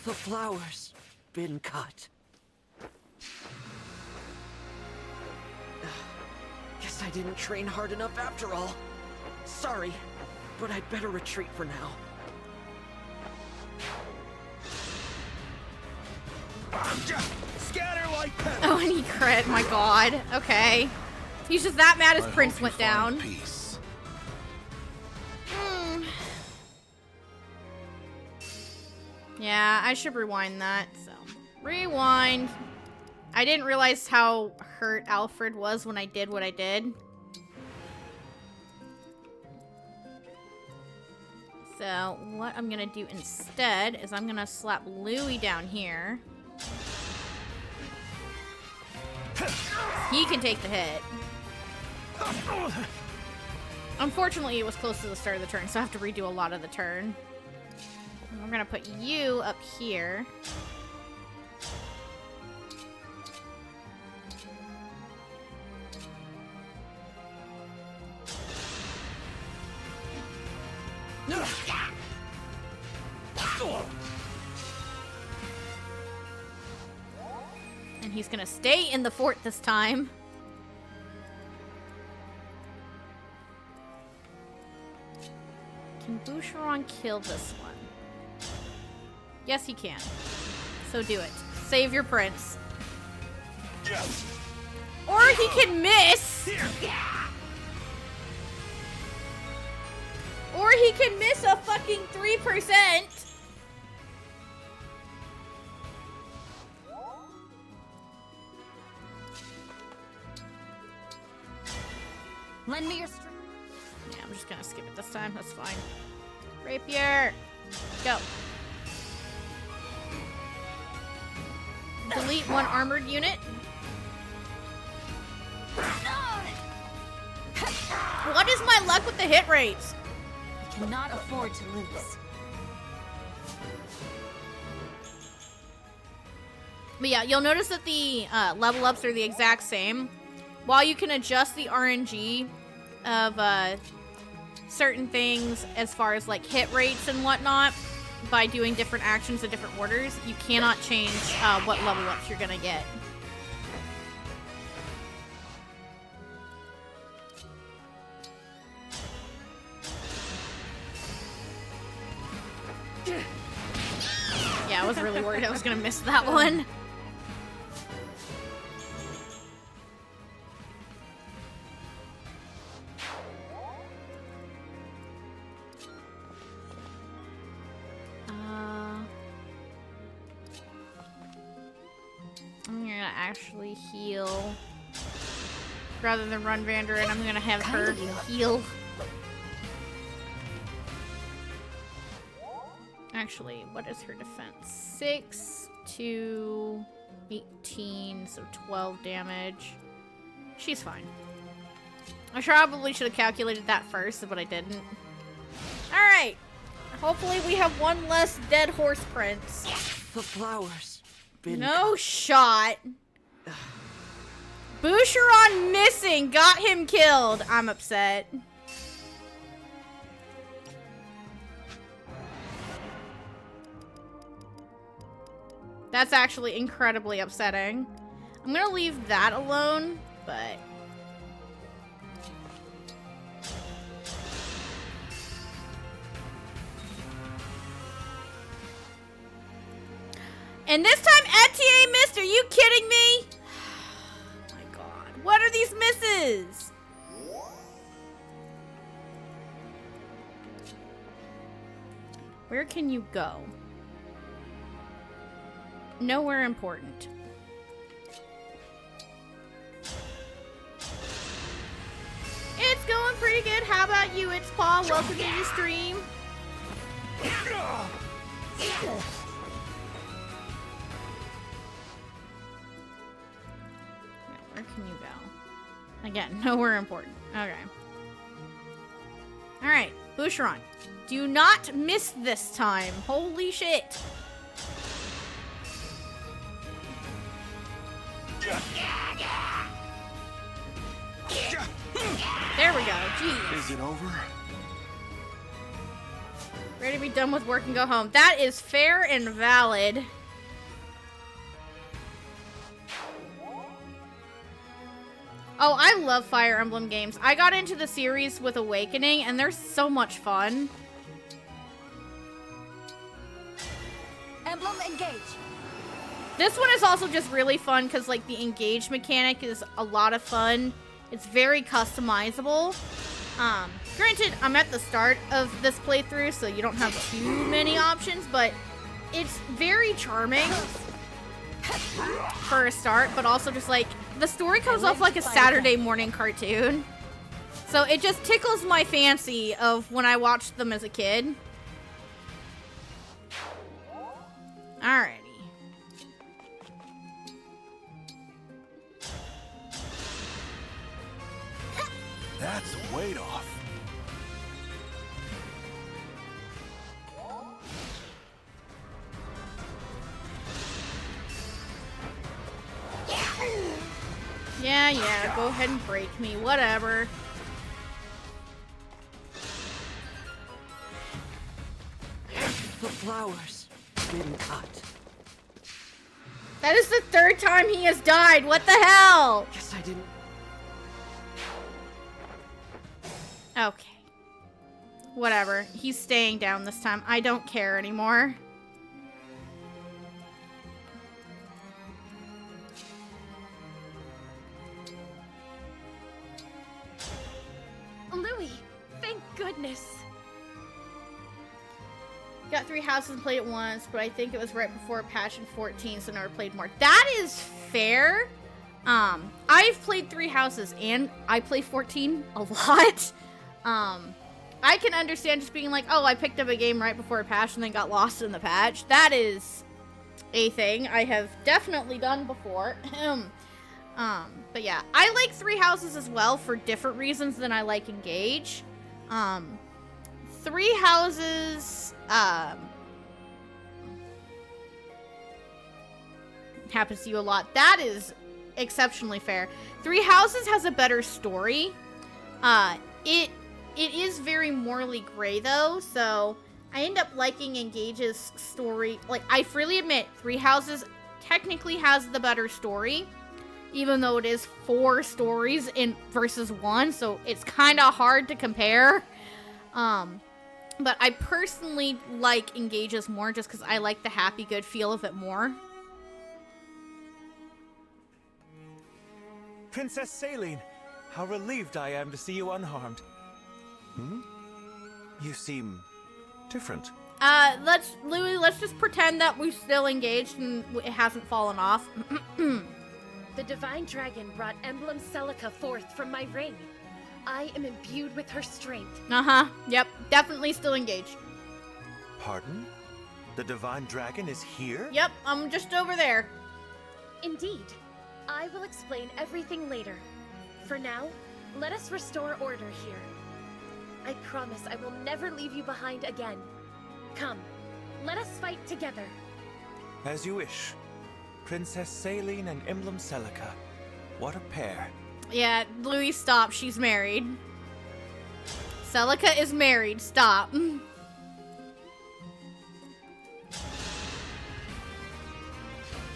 The flower's been cut. Guess I didn't train hard enough after all. Sorry, but I'd better retreat for now. Scatter like petals. Oh, and he crit. My god. Okay. He's just that mad his prince went down. Peace. Yeah, I should rewind that. So, rewind. I didn't realize how hurt Alfred was when I did what I did. So, what I'm gonna do instead is I'm gonna slap Louis down here. He can take the hit. Unfortunately, it was close to the start of the turn, so I have to redo a lot of the turn. And we're gonna put you up here. And he's gonna stay in the fort this time. Can Boucheron kill this one? Yes, he can. So do it. Save your prince. Or he can miss! Or he can miss a fucking 3%! Lend me your strength. Yeah, I'm just gonna skip it this time. That's fine. Rapier! Go. Delete one armored unit. What is my luck with the hit rates? I cannot afford to lose. But yeah, you'll notice that the level ups are the exact same. While you can adjust the RNG of certain things as far as like hit rates and whatnot by doing different actions in different orders, you cannot change what level ups you're gonna get. Yeah, I was really worried I was gonna miss that one. I'm gonna actually heal rather than run Vander, and I'm gonna have her heal. Actually, what is her defense? 6 to 18, so 12 damage. She's fine. I probably should have calculated that first, but I didn't. Alright. Hopefully we have one less dead horse prince. The flowers. No shot. Boucheron missing. Got him killed. I'm upset. That's actually incredibly upsetting. I'm gonna leave that alone, but... And this time Etienne missed. Are you kidding me? Oh my god. What are these misses? Where can you go? Nowhere important. It's going pretty good. How about you, It's Paul? Welcome to the stream. Where can you go? Again, nowhere important. Okay. Alright, Boucheron. Do not miss this time. Holy shit. There we go. Jeez. Is it over? Ready to be done with work and go home. That is fair and valid. Oh, I love Fire Emblem games. I got into the series with Awakening, and they're so much fun. Emblem Engage. This one is also just really fun because, like, the engage mechanic is a lot of fun. It's very customizable. Granted, I'm at the start of this playthrough, so you don't have too many options, but it's very charming for a start, but also just, like, the story comes off like a Saturday morning cartoon. So it just tickles my fancy of when I watched them as a kid. Alrighty. That's weight off. Yeah, go ahead and break me, whatever. The flowers didn't cut. That is the third time he has died, what the hell? Guess I didn't. Okay. Whatever, he's staying down this time. I don't care anymore. Louis, thank goodness. Got 3 houses and played it once, but I think it was right before patch in 14, so never played more. That is fair. I've played 3 houses, and I play 14 a lot. I can understand just being like, oh, I picked up a game right before a patch and then got lost in the patch. That is a thing I have definitely done before. But yeah, I like 3 houses as well for different reasons than I like Engage. 3 houses, happens to you a lot. That is exceptionally fair. 3 houses has a better story. It is very morally gray though, so I end up liking Engage's story. Like, I freely admit, 3 houses technically has the better story, even though it is 4 stories in versus 1, so it's kind of hard to compare. But I personally like Engage's more just because I like the happy, good feel of it more. Princess Saline, how relieved I am to see you unharmed. Hmm? You seem different. Louis, let's just pretend that we're still engaged and it hasn't fallen off. The Divine Dragon brought Emblem Celica forth from my ring. I am imbued with her strength. Uh-huh. Yep. Definitely still engaged. Pardon? The Divine Dragon is here? Yep, I'm just over there. Indeed. I will explain everything later. For now, let us restore order here. I promise I will never leave you behind again. Come, let us fight together. As you wish. Princess Saline and Emblem Celica. What a pair. Yeah, Louis, stop. She's married. Celica is married. Stop.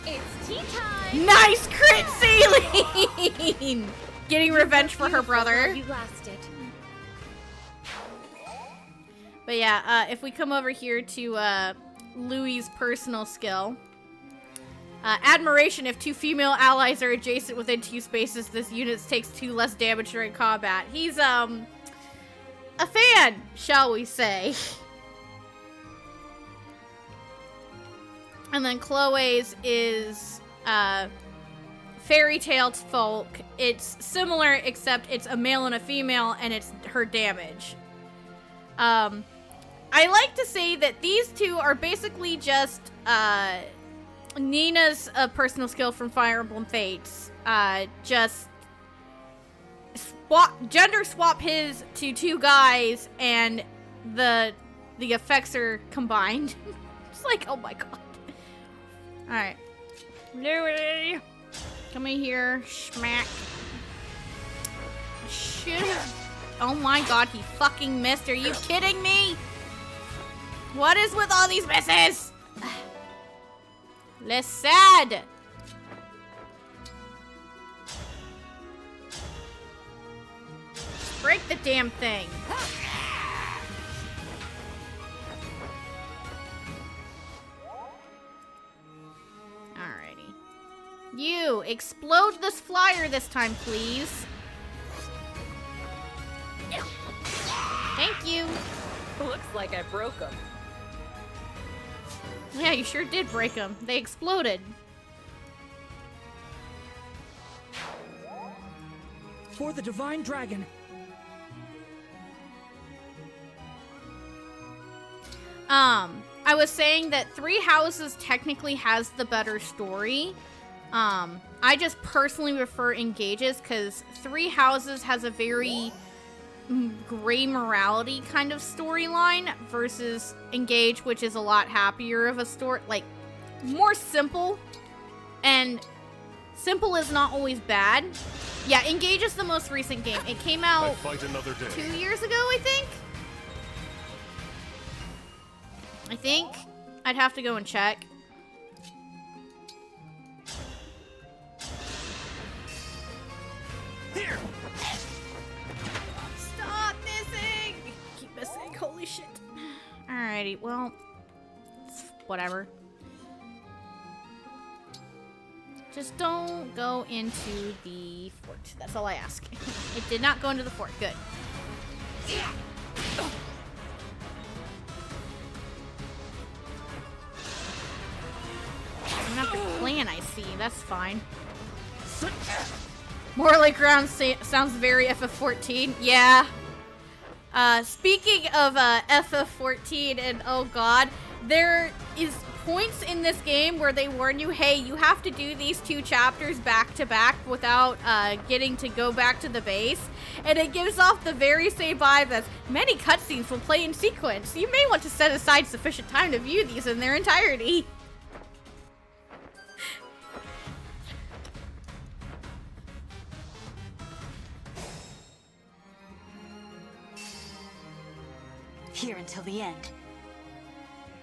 It's tea time! Nice crit, Saline! Getting revenge for her brother. You lasted. But yeah, if we come over here to Louis' personal skill. Admiration. If 2 female allies are adjacent within 2 spaces, this unit takes 2 less damage during combat. He's, a fan, shall we say. And then Chloe's is, Fairy Tale Folk. It's similar, except it's a male and a female, and it's her damage. I like to say that these 2 are basically just, Nina's personal skill from Fire Emblem Fates. Just gender swap his to 2 guys, and the effects are combined. It's like, oh my god. Alright. Louis! Come in here. Schmack. Shit. Oh my god, he fucking missed. Are you kidding me? What is with all these misses? Less sad. Break the damn thing. Alrighty. You, explode this flyer this time, please. Thank you. Looks like I broke them. Yeah, you sure did break them. They exploded. For the Divine Dragon. I was saying that 3 Houses technically has the better story. I just personally prefer Engage's because 3 Houses has a very gray morality kind of storyline versus Engage, which is a lot happier of a story, like more simple. And simple is not always bad. Yeah, Engage is the most recent game. It came out fight another day. 2 years ago, I think. I'd have to go and check. Here. Stop missing! Keep missing. Holy shit. Alrighty, well, whatever. Just don't go into the fort. That's all I ask. It did not go into the fort. Good. I'm not the clan, I see. That's fine. Morley Ground sounds very FF14. Yeah. Speaking of FF14, and oh god, there is points in this game where they warn you, hey, you have to do these 2 chapters back to back without getting to go back to the base. And it gives off the very same vibe as many cutscenes will play in sequence. You may want to set aside sufficient time to view these in their entirety. Here until the end.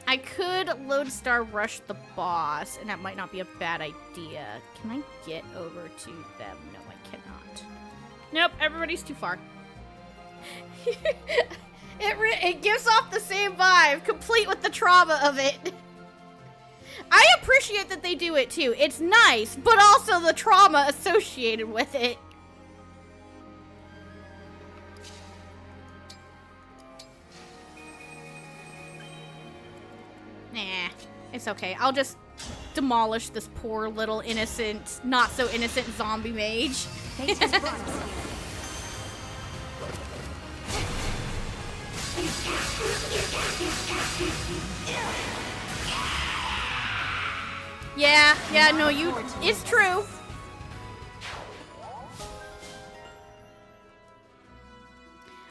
I could Lodestar rush the boss, and that might not be a bad idea. Can I get over to them? No, I cannot. Nope, everybody's too far. It gives off the same vibe, complete with the trauma of it. I appreciate that they do it too. It's nice, but also the trauma associated with it. Nah, it's okay. I'll just demolish this poor little innocent, not so innocent zombie mage. Yeah, no, it's true.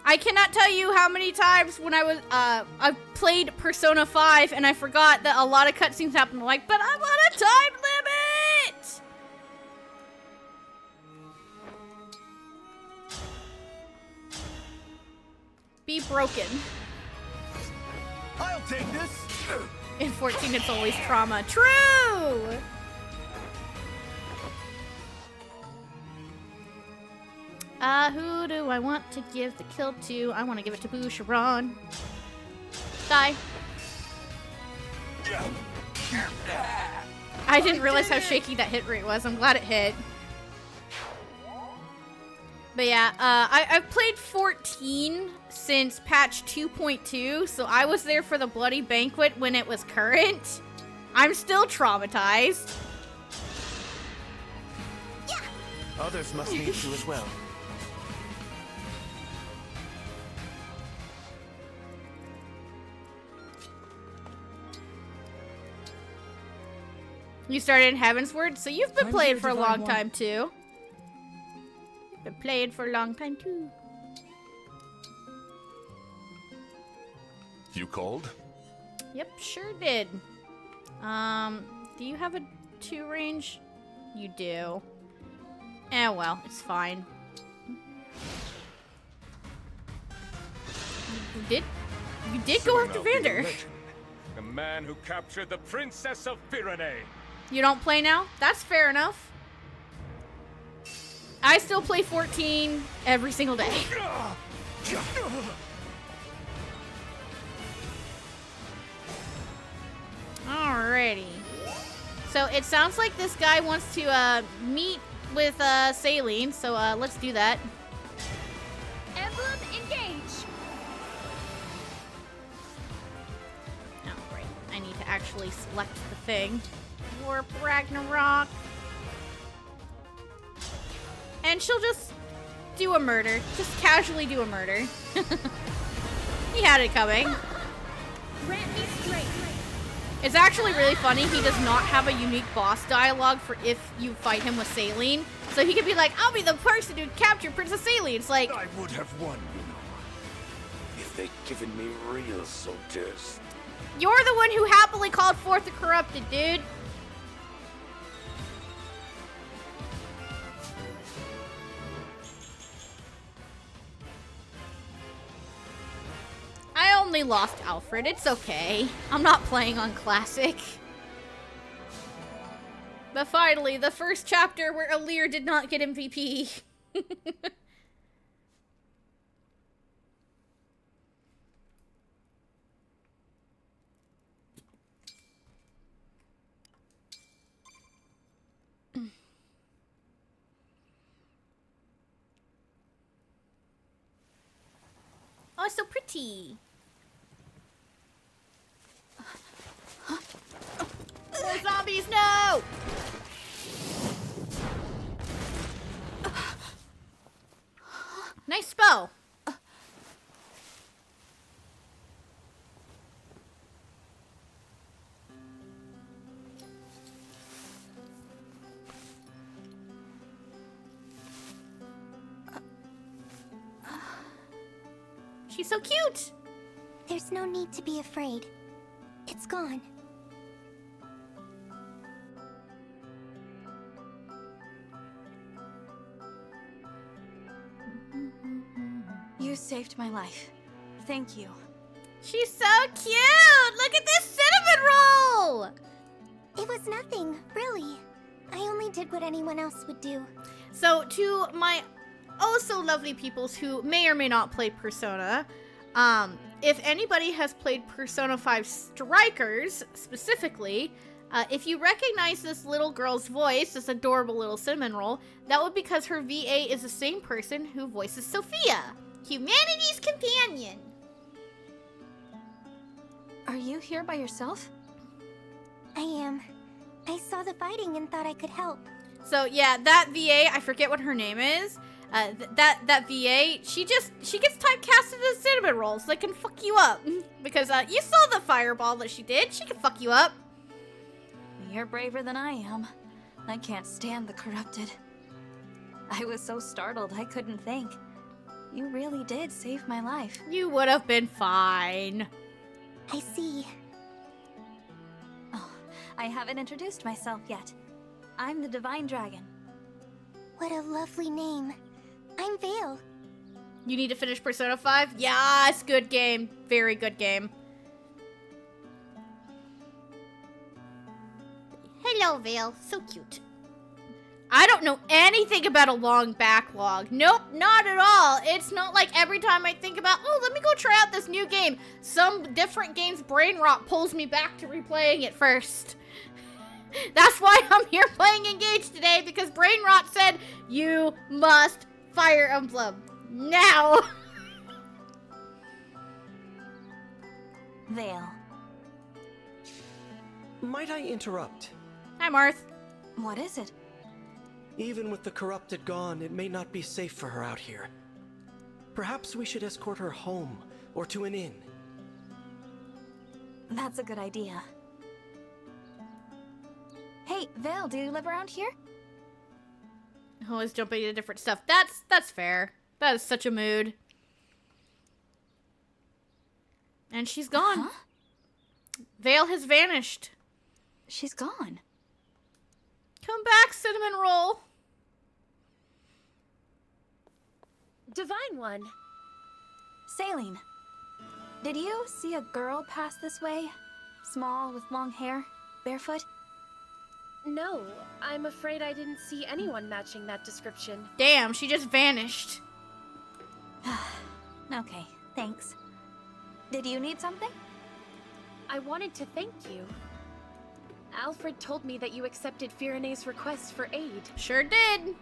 I cannot tell you how many times when I played Persona 5 and I forgot that a lot of cutscenes happen. I'm like, but I'm on a time limit! Be broken. I'll take this. In 14, it's always trauma. True! Who do I want to give the kill to? I want to give it to Boucheron. Die. I didn't realize how shaky that hit rate was. I'm glad it hit. But yeah, I've played 14 since patch 2.2, so I was there for the Bloody Banquet when it was current. I'm still traumatized. Others must need to as well. You started in Heavensward, so you've been playing for a long time too. You've been playing for a long time too. You called? Yep, sure did. Do you have a 2 range? You do. Eh, well, it's fine. You did go after Vander. The man who captured the Princess of Firene. You don't play now? That's fair enough. I still play 14 every single day. Alrighty. So it sounds like this guy wants to meet with Saline, so let's do that. Emblem Engage! Oh, great. I need to actually select the thing. Warp Ragnarok. And she'll just do a murder. Just casually do a murder. He had it coming. Grant me straight. It's actually really funny. He does not have a unique boss dialogue for if you fight him with Saline. So he could be like, I'll be the person who captured Princess Saline. It's like, I would have won, you know, if they'd given me real soldiers. You're the one who happily called forth the corrupted, dude. I only lost Alfred. It's okay. I'm not playing on Classic. But finally, the first chapter where Alir did not get MVP. Oh, it's so pretty. More zombies, no! Nice spell. She's so cute. There's no need to be afraid. It's gone. You saved my life. Thank you. She's so cute! Look at this cinnamon roll! It was nothing, really. I only did what anyone else would do. So, to my also lovely peoples who may or may not play Persona, if anybody has played Persona 5 Strikers, specifically, if you recognize this little girl's voice, this adorable little cinnamon roll, that would be because her VA is the same person who voices Sophia, humanity's companion. Are you here by yourself? I am. I saw the fighting and thought I could help. So yeah, that VA, I forget what her name is. That VA, she gets typecasted as cinnamon rolls. They can fuck you up because you saw the fireball that she did. She can fuck you up. you're braver than I am. I can't stand the corrupted. I was so startled I couldn't think. You really did save my life. You would have been fine. I see. Oh, I haven't introduced myself yet. I'm the Divine Dragon. What a lovely name. I'm Vale. You need to finish Persona 5? Yes, good game. Very good game. Hello, Vale. So cute. I don't know anything about a long backlog. Nope, not at all. It's not like every time I think about, oh, let me go try out this new game, some different game's brain rot pulls me back to replaying it first. That's why I'm here playing Engage today, because brain rot said, you must Fire Emblem now. Vale. Might I interrupt? Hi, Marth. What is it? Even with the corrupted gone, it may not be safe for her out here. Perhaps we should escort her home, or to an inn. That's a good idea. Hey, Vale, do you live around here? Always jumping into different stuff. That's fair. That is such a mood. And she's gone. Huh? Vale has vanished. She's gone. Come back, Cinnamon Roll. Divine One. Saline, did you see a girl pass this way? Small, with long hair, barefoot? No, I'm afraid I didn't see anyone matching that description. Damn, she just vanished. Okay, thanks. Did you need something? I wanted to thank you. Alfred told me that you accepted Firene's request for aid. Sure did.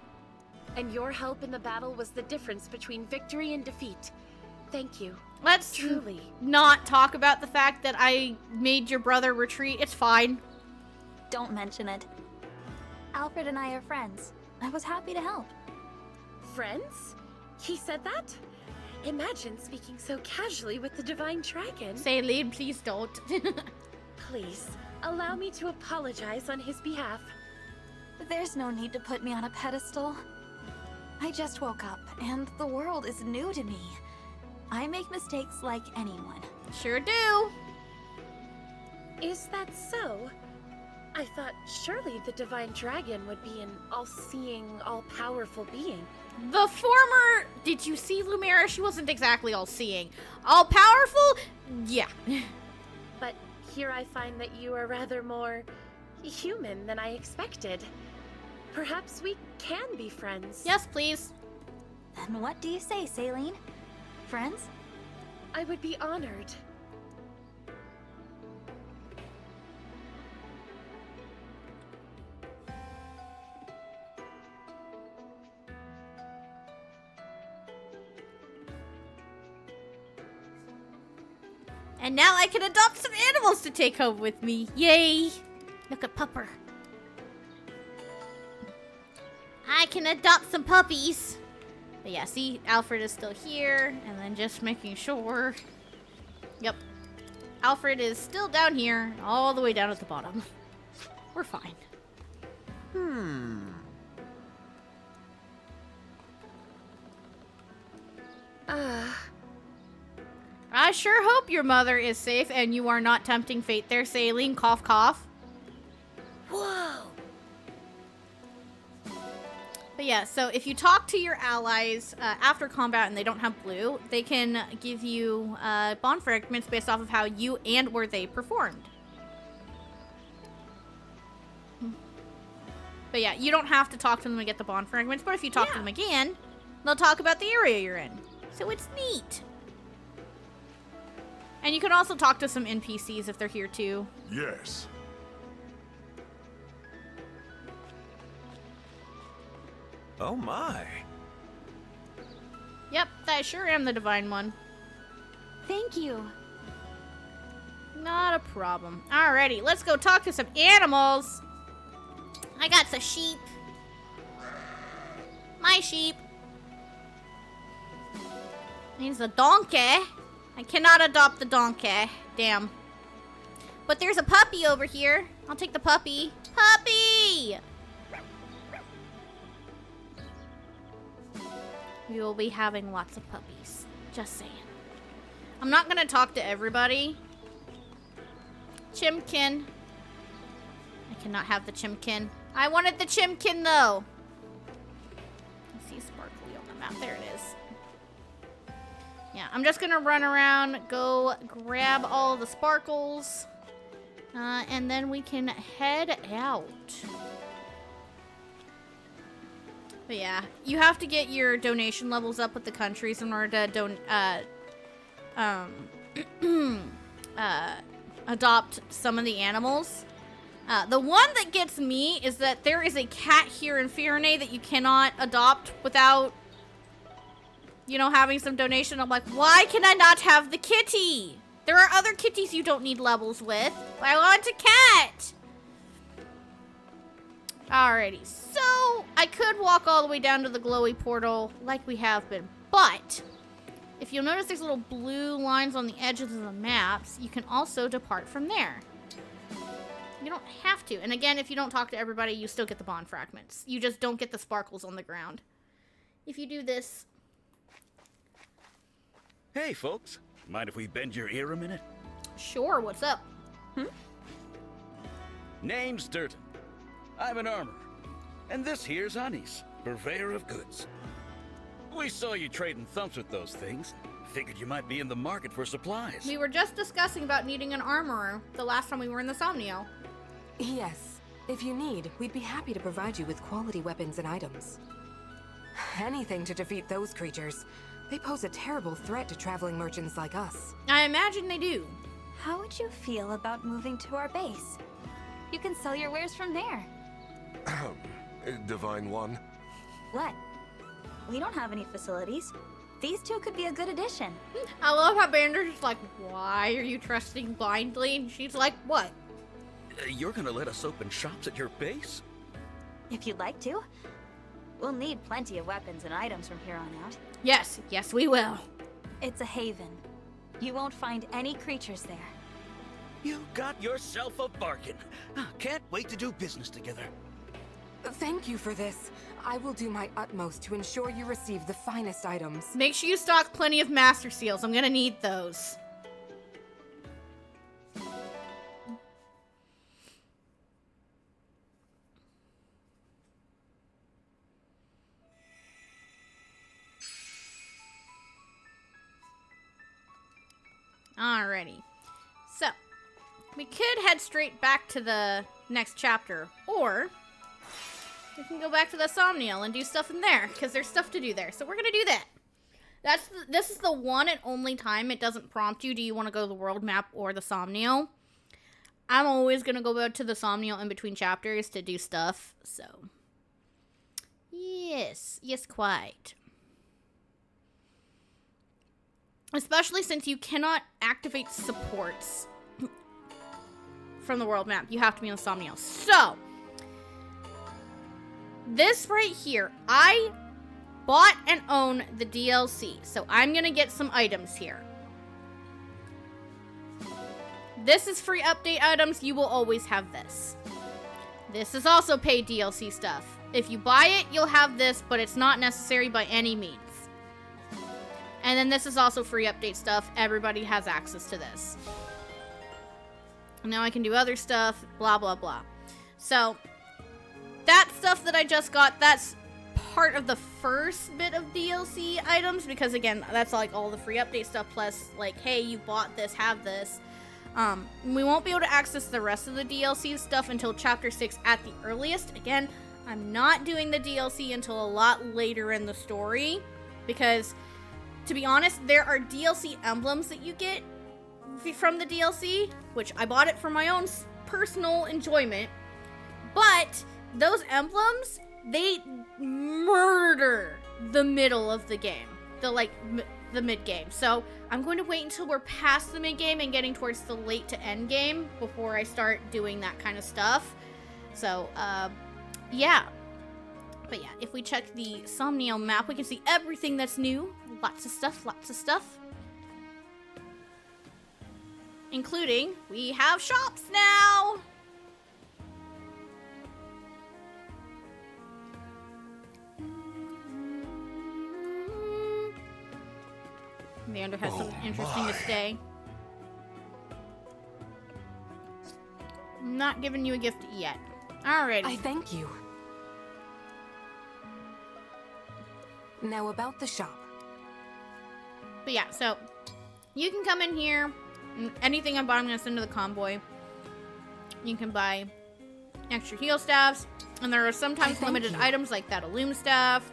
And your help in the battle was the difference between victory and defeat. Thank you. Let's truly not talk about the fact that I made your brother retreat. It's fine. Don't mention it. Alfred and I are friends. I was happy to help. Friends? He said that? Imagine speaking so casually with the Divine Dragon. Saline, please don't. Please, allow me to apologize on his behalf. There's no need to put me on a pedestal. I just woke up, and the world is new to me. I make mistakes like anyone. Sure do. Is that so? I thought surely the Divine Dragon would be an all-seeing, all-powerful being. The former... Did you see Lumira? She wasn't exactly all-seeing. All-powerful? Yeah. But here I find that you are rather more human than I expected. Perhaps we can be friends. Yes, please. Then what do you say, Saline? Friends? I would be honored. And now I can adopt some animals to take home with me. Yay! Look at Pupper. I can adopt some puppies. But yeah, see, Alfred is still here. And then just making sure. Yep. Alfred is still down here, all the way down at the bottom. We're fine. I sure hope your mother is safe and you are not tempting fate there, Saline. Cough, cough. Whoa! But yeah, so if you talk to your allies after combat and they don't have blue, they can give you bond fragments based off of how you and or they performed. But yeah, you don't have to talk to them and get the bond fragments, but if you talk to them again, they'll talk about the area you're in. So it's neat. And you can also talk to some NPCs if they're here too. Yes. Oh my. Yep, I sure am the Divine One. Thank you. Not a problem. Alrighty, let's go talk to some animals. I got some sheep. My sheep. Means the donkey. I cannot adopt the donkey. Damn. But there's a puppy over here. I'll take the puppy. Puppy! We will be having lots of puppies. Just saying. I'm not gonna talk to everybody. Chimkin. I cannot have the Chimkin. I wanted the Chimkin though. I see sparkly on the map. There it is. Yeah, I'm just gonna run around, go grab all the sparkles, and then we can head out. But yeah, you have to get your donation levels up with the countries in order to adopt some of the animals. The one that gets me is that there is a cat here in Fire Emblem that you cannot adopt without, you know, having some donation. I'm like, why can I not have the kitty? There are other kitties you don't need levels with. But I want a cat. Alrighty, so I could walk all the way down to the glowy portal like we have been, but if you'll notice there's little blue lines on the edges of the maps, you can also depart from there. You don't have to. And again, if you don't talk to everybody, you still get the bond fragments. You just don't get the sparkles on the ground. If you do this. Hey, folks. Mind if we bend your ear a minute? Sure, what's up? Name's Durton. I'm an armorer. And this here's Anis, purveyor of goods. We saw you trading thumps with those things. Figured you might be in the market for supplies. We were just discussing about needing an armorer the last time we were in the Somniel. Yes. If you need, we'd be happy to provide you with quality weapons and items. Anything to defeat those creatures. They pose a terrible threat to traveling merchants like us. I imagine they do. How would you feel about moving to our base? You can sell your wares from there. Divine One. What? We don't have any facilities. These two could be a good addition. I love how Bander's just like, why are you trusting blindly? And she's like, what? You're gonna let us open shops at your base? If you'd like to. We'll need plenty of weapons and items from here on out. Yes, yes we will. It's a haven. You won't find any creatures there. You got yourself a bargain. Can't wait to do business together. Thank you for this. I will do my utmost to ensure you receive the finest items. Make sure you stock plenty of master seals. I'm gonna need those. Alrighty. So, we could head straight back to the next chapter, or we can go back to the Somniel and do stuff in there, because there's stuff to do there. So we're going to do that. This is the one and only time it doesn't prompt you, do you want to go to the world map or the Somniel? I'm always going to go back to the Somniel in between chapters to do stuff, so. Yes, quite. Especially since you cannot activate supports from the world map. You have to be on Somniel. So, this right here, I bought and own the DLC. So, I'm going to get some items here. This is free update items. You will always have this. This is also paid DLC stuff. If you buy it, you'll have this, but it's not necessary by any means. And then this is also free update stuff. Everybody has access to this. Now I can do other stuff, blah, blah, blah. So, that stuff that I just got, that's part of the first bit of DLC items. Because, again, that's like all the free update stuff. Plus, like, hey, you bought this, have this. We won't be able to access the rest of the DLC stuff until Chapter 6 at the earliest. Again, I'm not doing the DLC until a lot later in the story. Because, to be honest, there are DLC emblems that you get from the DLC, which I bought it for my own personal enjoyment. But those emblems, they murder the middle of the game. The mid-game. So I'm going to wait until we're past the mid-game and getting towards the late to end game before I start doing that kind of stuff. So, yeah. But yeah, if we check the Somniel map, we can see everything that's new. Lots of stuff. Including, we have shops now! Vander has something interesting to say. I'm not giving you a gift yet. Alrighty. I thank you. Now about the shop. But yeah, so you can come in here. Anything I bought, I'm going to send to the convoy. You can buy extra heal staffs. And there are sometimes limited items like that Illum staff.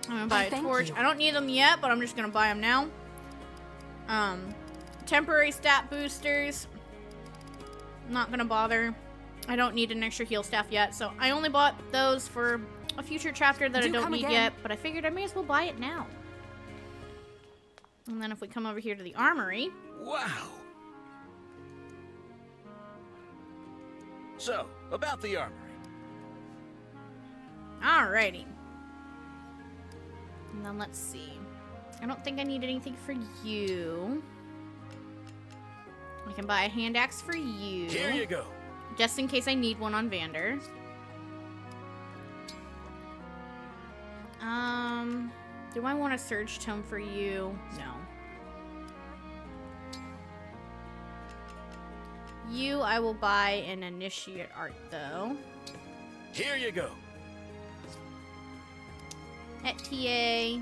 I'm going to buy a torch. I don't need them yet, but I'm just going to buy them now. Temporary stat boosters. Not going to bother. I don't need an extra heal staff yet. So I only bought those for a future chapter that I don't need yet. But I figured I may as well buy it now. And then if we come over here to the armory. Wow. So, about the armory. Alrighty. And then let's see. I don't think I need anything for you. I can buy a hand axe for you. Here you go. Just in case I need one on Vander. Do I want a surge tome for you? No. You, I will buy an initiate art though. Here you go. At TA.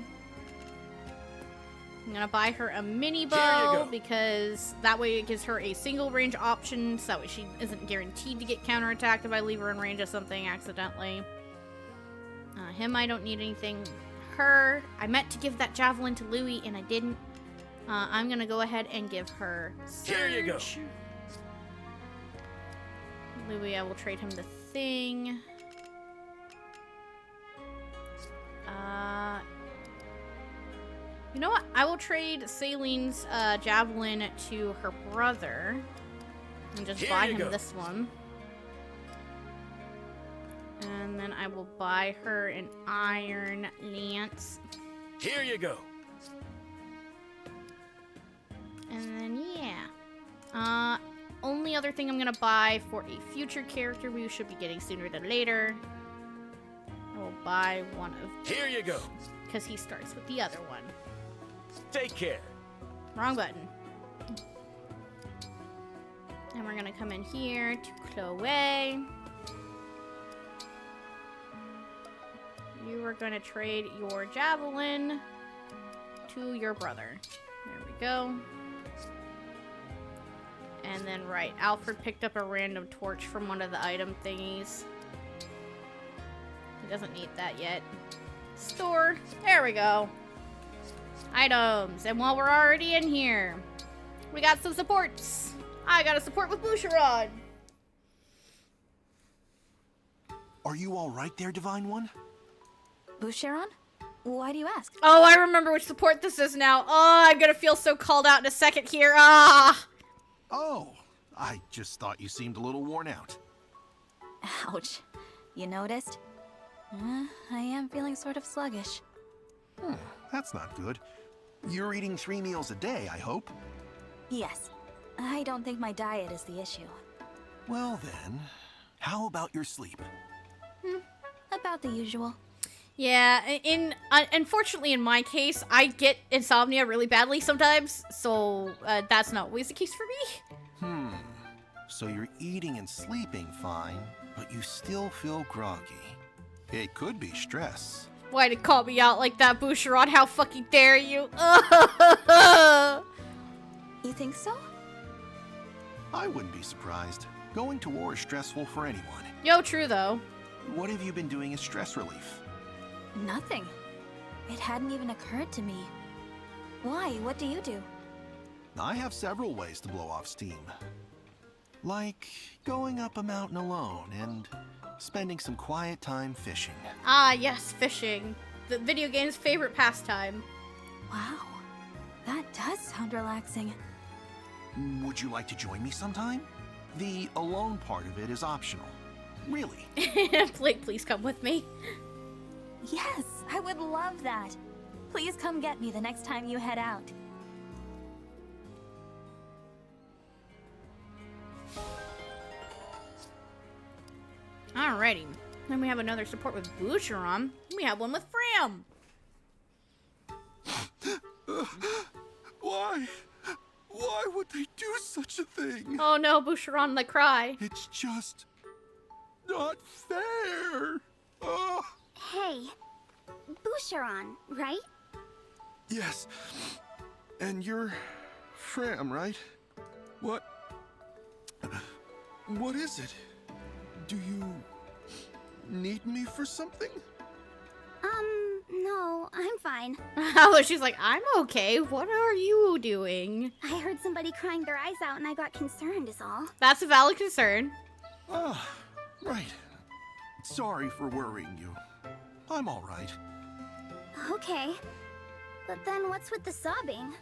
I'm gonna buy her a mini bow because that way it gives her a single range option, so that way she isn't guaranteed to get counterattacked if I leave her in range of something accidentally. Him, I don't need anything. Her, I meant to give that javelin to Louis and I didn't. I'm gonna go ahead and give her Surge. Here you go. Louis, I will trade him the thing. You know what? I will trade Saileen's javelin to her brother and just buy him this one. And then I will buy her an iron lance. Here you go. And then, yeah. Only other thing I'm gonna buy for a future character we should be getting sooner than later. I will buy one of these. Here you go. Because he starts with the other one. Take care. Wrong button. And we're gonna come in here to Chloe. You are gonna trade your javelin to your brother. There we go. And then, right, Alfred picked up a random torch from one of the item thingies. He doesn't need that yet. Store. There we go. Items. And while we're already in here, we got some supports. I got a support with Boucheron. Are you all right there, Divine One? Boucheron? Why do you ask? Oh, I remember which support this is now. Oh, I'm gonna feel so called out in a second here. Ah! Oh, I just thought you seemed a little worn out. Ouch. You noticed? I am feeling sort of sluggish. That's not good. You're eating 3 meals a day, I hope? Yes. I don't think my diet is the issue. Well then, how about your sleep? About the usual. Yeah, unfortunately in my case, I get insomnia really badly sometimes, so that's not always the case for me. So you're eating and sleeping fine, but you still feel groggy. It could be stress. Why to call me out like that, Boucheron? How fucking dare you? You think so? I wouldn't be surprised. Going to war is stressful for anyone. Yo, true though. What have you been doing as stress relief? Nothing. It hadn't even occurred to me. Why? What do you do? I have several ways to blow off steam. Like going up a mountain alone and spending some quiet time fishing. Ah, yes, fishing. The video game's favorite pastime. Wow. That does sound relaxing. Would you like to join me sometime? The alone part of it is optional. Really. Please come with me. Yes, I would love that. Please come get me the next time you head out. Alrighty. Then we have another support with Boucheron. We have one with Fram. they do such a thing? Oh no, Boucheron, the cry. It's just not fair. Oh. Hey, Boucheron, right? Yes. And you're Fram, right? What is it? Do you need me for something? No, I'm fine. Oh, she's like, I'm okay. What are you doing? I heard somebody crying their eyes out and I got concerned is all. That's a valid concern. Ah, right. Sorry for worrying you. I'm all right. Okay. But then what's with the sobbing?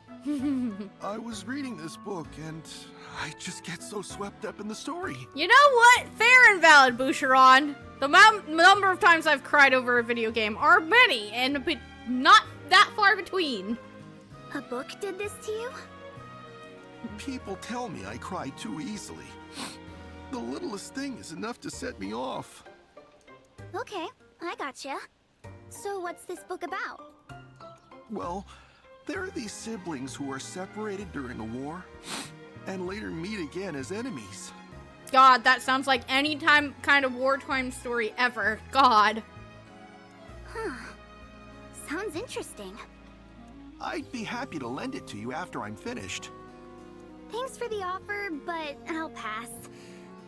I was reading this book and I just get so swept up in the story. You know what? Fair and valid, Boucheron. The number of times I've cried over a video game are many, and not that far between. A book did this to you? People tell me I cry too easily. The littlest thing is enough to set me off. Okay, I gotcha. So what's this book about? Well, there are these siblings who are separated during a war and later meet again as enemies. God, that sounds like any kind of wartime story ever. God. Huh. Sounds interesting. I'd be happy to lend it to you after I'm finished. Thanks for the offer, but I'll pass.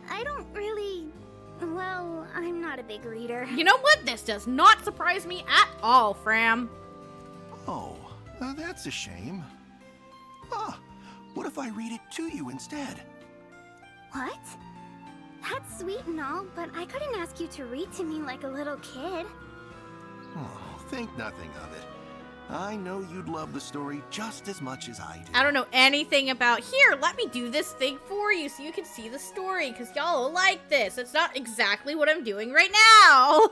I don't really... Well, I'm not a big reader. You know what? This does not surprise me at all, Fram. Oh, that's a shame. Ah, what if I read it to you instead? What? That's sweet and all, but I couldn't ask you to read to me like a little kid. Oh, think nothing of it. I know you'd love the story just as much as I do. I don't know anything about... Here, let me do this thing for you so you can see the story, because y'all will like this. It's not exactly what I'm doing right now.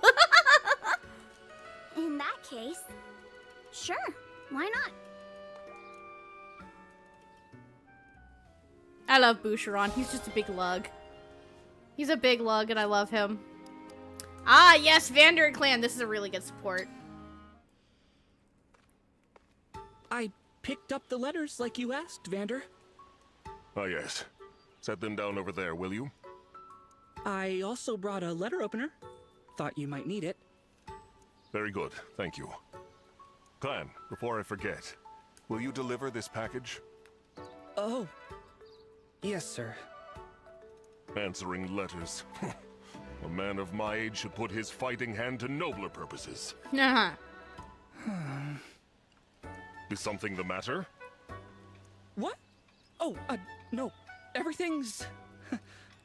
In that case, sure, why not? I love Boucheron. He's just a big lug. He's a big lug, and I love him. Ah, yes, Vander Clan. This is a really good support. I picked up the letters like you asked, Vander. Ah, yes. Set them down over there, will you? I also brought a letter opener. Thought you might need it. Very good, thank you. Clan, before I forget, will you deliver this package? Oh. Yes, sir. Answering letters. A man of my age should put his fighting hand to nobler purposes. Is something the matter? What? Oh, no. Everything's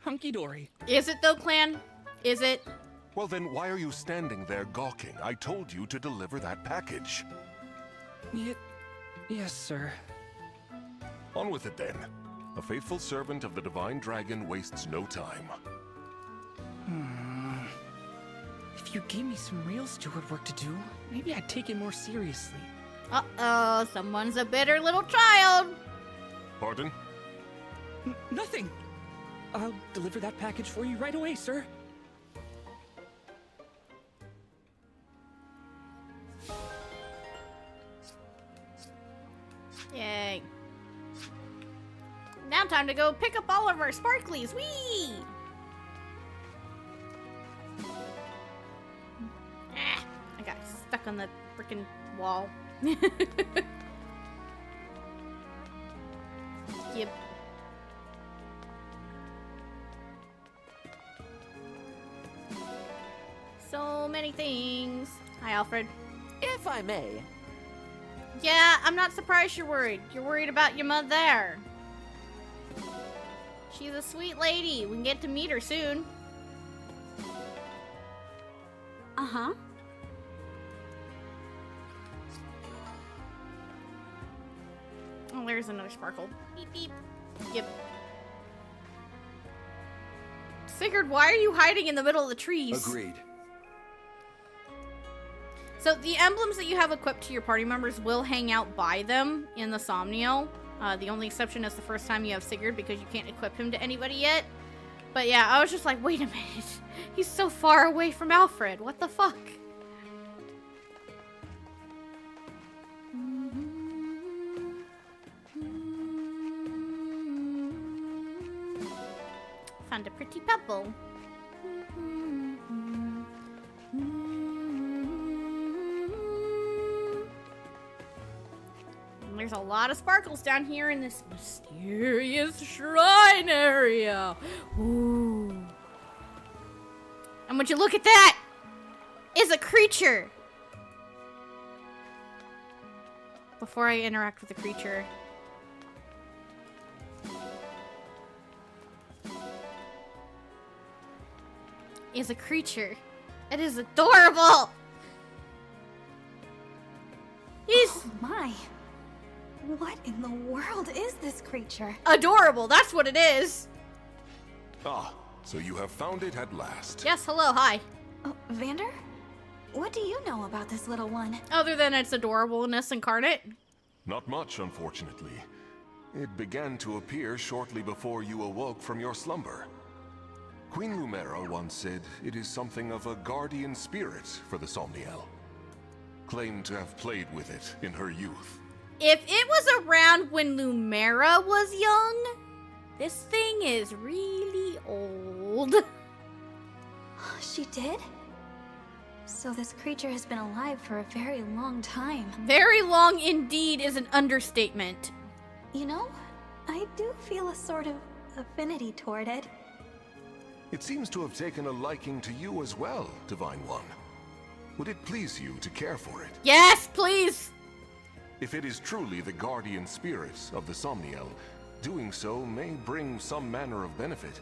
hunky-dory. Is it though, Clan? Is it? Well then, why are you standing there gawking? I told you to deliver that package. Yes, sir. On with it then. A faithful servant of the Divine Dragon wastes no time. If you gave me some real steward work to do, maybe I'd take it more seriously. Uh-oh, someone's a bitter little child. Pardon? Nothing. I'll deliver that package for you right away, sir. Yay. Now time to go pick up all of our sparklies. Whee! I got stuck on the freaking wall. Yep. So many things. Hi, Alfred. If I may. Yeah, I'm not surprised you're worried. You're worried about your mother. She's a sweet lady. We can get to meet her soon. Uh-huh. Oh, there's another sparkle. Beep, beep. Yep. Sigurd, why are you hiding in the middle of the trees? Agreed. So the emblems that you have equipped to your party members will hang out by them in the Somniel. The only exception is the first time you have Sigurd because you can't equip him to anybody yet. But yeah, I was just like, wait a minute. He's so far away from Alfred. What the fuck? Found a pretty pebble. There's a lot of sparkles down here in this mysterious shrine area. Ooh. And would you look at that? Is a creature. Before I interact with the creature. Is a creature. It is adorable. He's oh my. What in the world is this creature? Adorable, that's what it is. Ah, so you have found it at last. Yes, hello, hi. Oh, Vander? What do you know about this little one? Other than its adorableness incarnate? Not much, unfortunately. It began to appear shortly before you awoke from your slumber. Queen Lumera once said it is something of a guardian spirit for the Somniel. Claimed to have played with it in her youth. If it was around when Lumera was young, this thing is really old. She did? So this creature has been alive for a very long time. Very long indeed is an understatement. You know, I do feel a sort of affinity toward it. It seems to have taken a liking to you as well, Divine One. Would it please you to care for it? Yes, please! If it is truly the guardian spirit of the Somniel, doing so may bring some manner of benefit.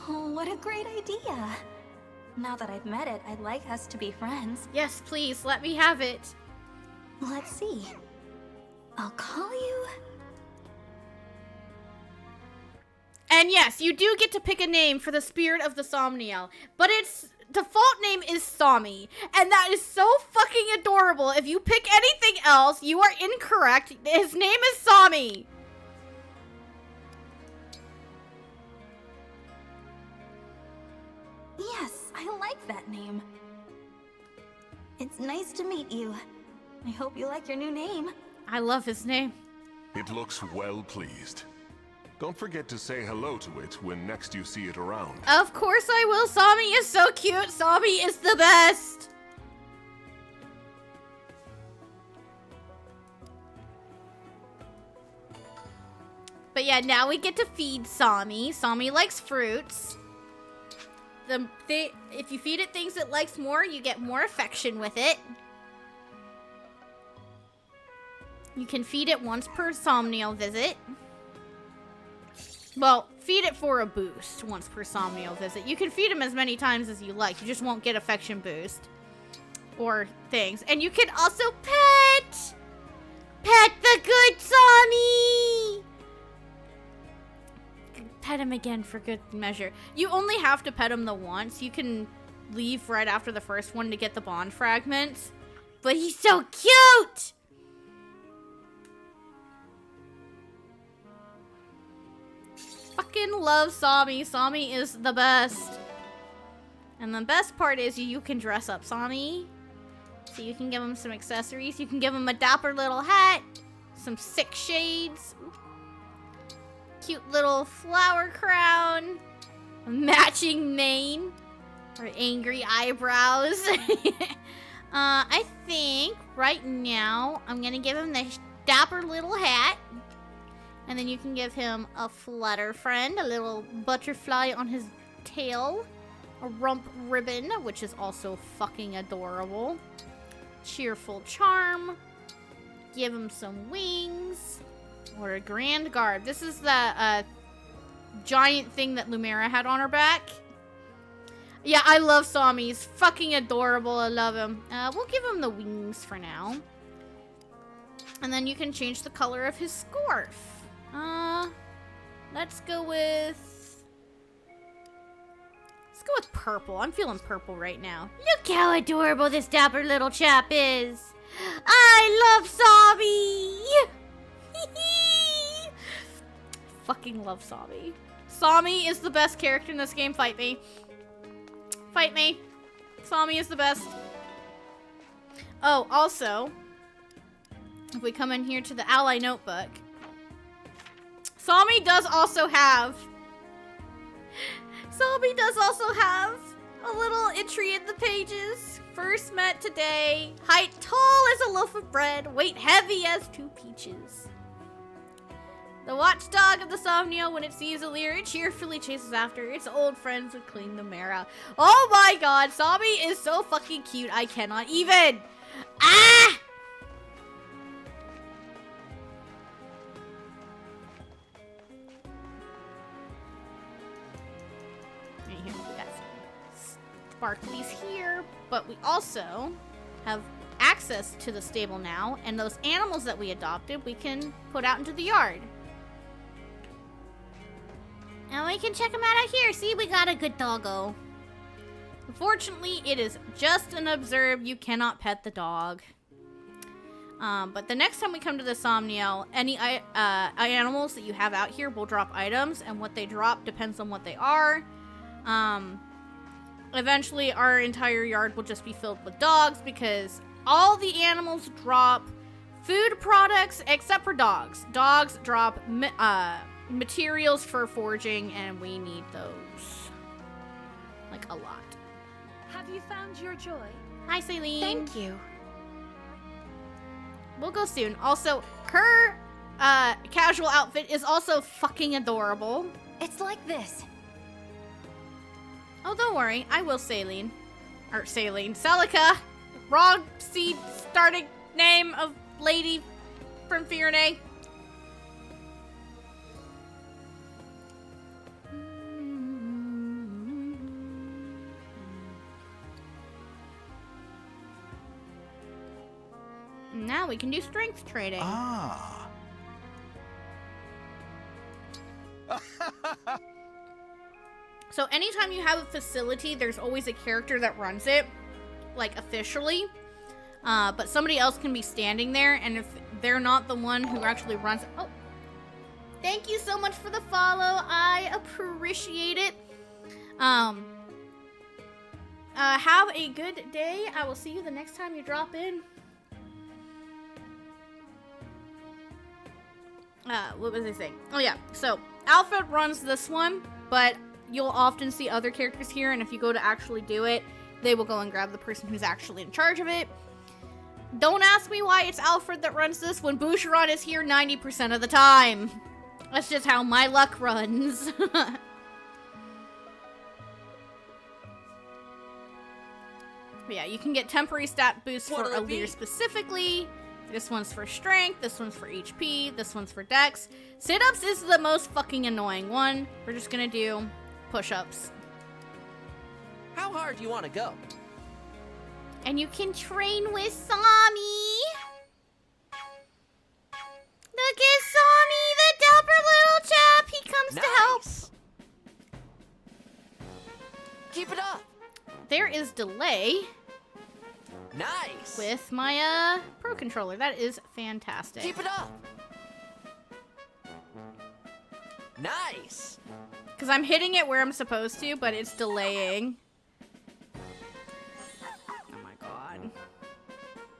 Oh, what a great idea! Now that I've met it, I'd like us to be friends. Yes, please, let me have it. Let's see. I'll call you... And yes, you do get to pick a name for the spirit of the Somniel, but its default name is Sami, and that is so fucking adorable. If you pick anything else, you are incorrect. His name is Sami. Yes, I like that name. It's nice to meet you. I hope you like your new name. I love his name. It looks well pleased. Don't forget to say hello to it when next you see it around. Of course I will. Sami is so cute. Sami is the best. But yeah, now we get to feed Sami. Sami likes fruits. If you feed it things it likes more, you get more affection with it. You can feed it once per Somniel visit. Well, feed it for a boost once per Somniel visit. You can feed him as many times as you like. You just won't get affection boost. Or things. And you can also pet! Pet the good Sami! Pet him again for good measure. You only have to pet him the once. You can leave right after the first one to get the bond fragments. But he's so cute! Fucking love Sami. Sami is the best. And the best part is you can dress up Sami. So you can give him some accessories. You can give him a dapper little hat. Some sick shades. Cute little flower crown. A matching mane. Or angry eyebrows. I think right now I'm gonna give him this dapper little hat. And then you can give him a flutter friend, a little butterfly on his tail, a rump ribbon, which is also fucking adorable, cheerful charm, give him some wings, or a grand guard. This is the giant thing that Lumera had on her back. Yeah, I love Sami. He's fucking adorable. I love him. We'll give him the wings for now. And then you can change the color of his scarf. Let's go with purple. I'm feeling purple right now. Look how adorable this dapper little chap is. I love Sami. Fucking love Sami. Sami is the best character in this game. Fight me. Fight me. Sami is the best. Oh, also, if we come in here to the ally notebook, Sami does also have Zombie does also have a little entry in the pages. First met today. Height tall as a loaf of bread. Weight heavy as 2 peaches. The watchdog of the Somniel, when it sees a leer, it cheerfully chases after its old friends with clean the mara. Oh my god, Zombie is so fucking cute. I cannot even. Ah! And here we got some sparklies here, but we also have access to the stable now, and those animals that we adopted, we can put out into the yard. And we can check them out here. See, we got a good doggo. Unfortunately, it is just an observe. You cannot pet the dog. But the next time we come to the Somniel, any animals that you have out here will drop items, and what they drop depends on what they are. Eventually, our entire yard will just be filled with dogs because all the animals drop food products except for dogs. Dogs drop materials for forging, and we need those. Like, a lot. Have you found your joy? Hi, Celine. Thank you. We'll go soon. Also, her casual outfit is also fucking adorable. It's like this. Oh, don't worry. I will Saline. Or Saline. Celica. Wrong seed starting name of lady from Fire. Now we can do strength trading. Ah. So anytime you have a facility, there's always a character that runs it, like officially. But somebody else can be standing there, and if they're not the one who actually runs it. Oh, thank you so much for the follow. I appreciate it. Have a good day. I will see you the next time you drop in. What was I saying? Oh yeah, so Alfred runs this one, but you'll often see other characters here, and if you go to actually do it, they will go and grab the person who's actually in charge of it. Don't ask me why it's Alfred that runs this when Boucheron is here 90% of the time. That's just how my luck runs. But yeah, you can get temporary stat boosts for a leader specifically. This one's for strength, this one's for HP, this one's for dex. Sit-ups is the most fucking annoying one. We're just gonna do push-ups. How hard do you want to go? And you can train with Sami. Look at Sami, the dapper little chap. He comes to help. Keep it up. There is delay. Nice. With my Pro Controller. That is fantastic. Keep it up. Nice. Because I'm hitting it where I'm supposed to, but it's delaying. Oh my god.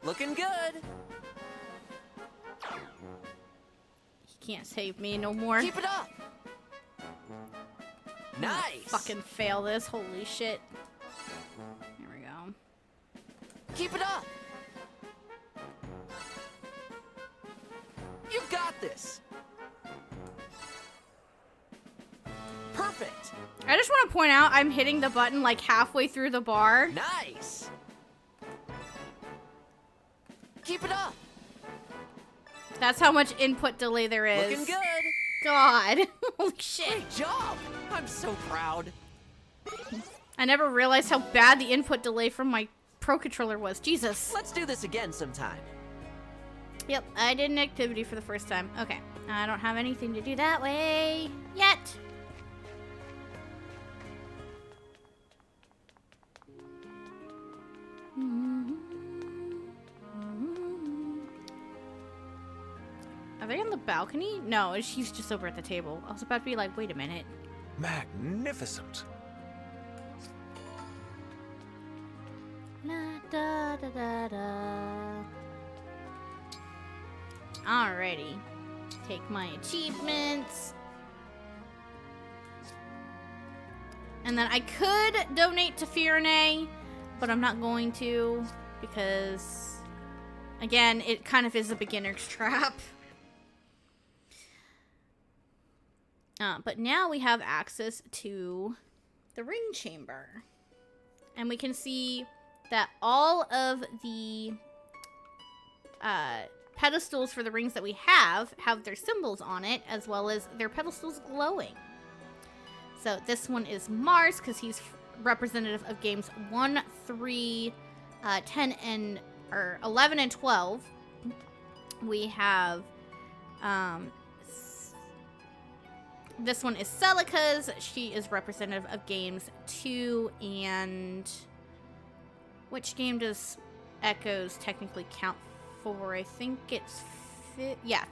Looking good. He can't save me no more. Keep it up. Nice. Fucking fail this. Holy shit. Here we go. Keep it up. You got this. Perfect. I just want to point out I'm hitting the button like halfway through the bar. Nice. Keep it up. That's how much input delay there is. Looking good. God. Holy shit. Great job. I'm so proud. I never realized how bad the input delay from my Pro Controller was. Jesus. Let's do this again sometime. Yep, I did an activity for the first time. Okay. I don't have anything to do that way yet. Are they on the balcony? No, she's just over at the table. I was about to be like, wait a minute. Magnificent. La, da, da, da, da. Alrighty. Take my achievements. And then I could donate to Fire, but I'm not going to because, again, it kind of is a beginner's trap. But now we have access to the ring chamber. And we can see that all of the pedestals for the rings that we have their symbols on it, as well as their pedestals glowing. So this one is Mars, because he's representative of games 1, 3, 10, and 11 and 12. We have this one is Celica's. She is representative of games 2 and... Which game does Echoes technically count for? I think it's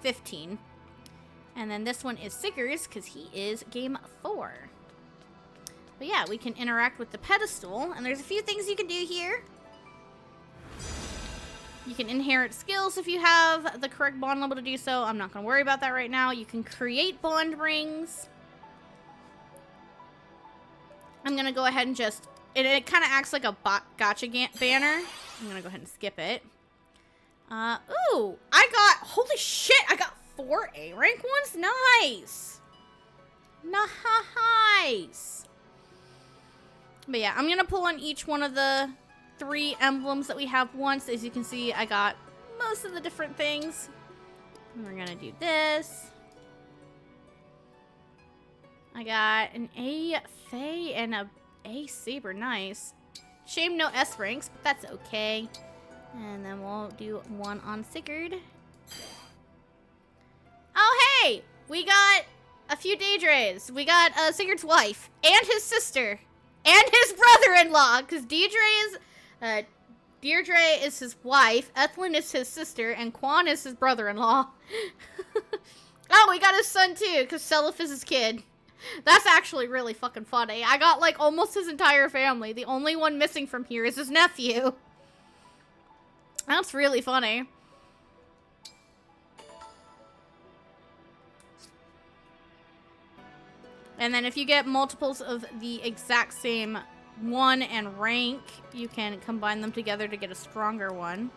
15. And then this one is Sigur's, because he is game 4. But yeah, we can interact with the pedestal, and there's a few things you can do here. You can inherit skills if you have the correct bond level to do so. I'm not going to worry about that right now. You can create bond rings. I'm going to go ahead and just... It kind of acts like a gotcha banner. I'm going to go ahead and skip it. Ooh, I got... Holy shit, I got 4 A rank ones? Nice. Nice. But yeah, I'm going to pull on each one of the 3 emblems that we have once. As you can see, I got most of the different things. And we're going to do this. I got an A Fae and a A Saber. Nice. Shame no S ranks, but that's okay. And then we'll do one on Sigurd. Oh, hey! We got a few Daedres. We got Sigurd's wife and his sister and his brother-in-law, because Deirdre is his wife, Ethlyn is his sister, and Quan is his brother-in-law. Oh, we got his son too, because Seliph is his kid. That's actually really fucking funny. I got like almost his entire family. The only one missing from here is his nephew. That's really funny. And then if you get multiples of the exact same one and rank, you can combine them together to get a stronger one.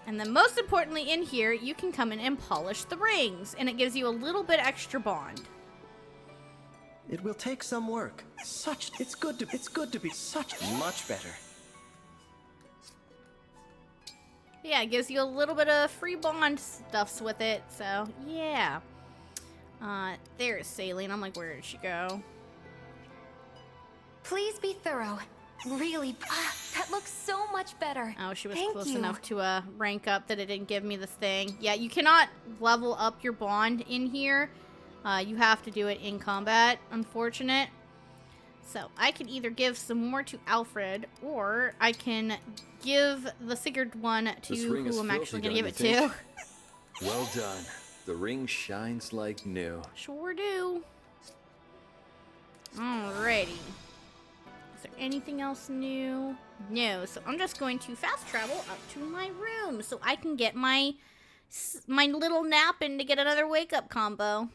And then most importantly in here, you can come in and polish the rings, and it gives you a little bit extra bond. It will take some work. It's good to be such much better. Yeah, it gives you a little bit of free bond stuffs with it, so yeah. There's Saline. I'm like, where did she go? Please be thorough. Really, that looks so much better. Oh, she was Thank close you. enough to rank up that it didn't give me this thing. Yeah, you cannot level up your bond in here. You have to do it in combat, unfortunate. So I can either give some more to Alfred, or I can give the Sigurd one to who I'm actually going to give it to. Well done. The ring shines like new. Sure do. Alrighty. Is there anything else new? No, so I'm just going to fast travel up to my room so I can get my little nap in to get another wake up combo.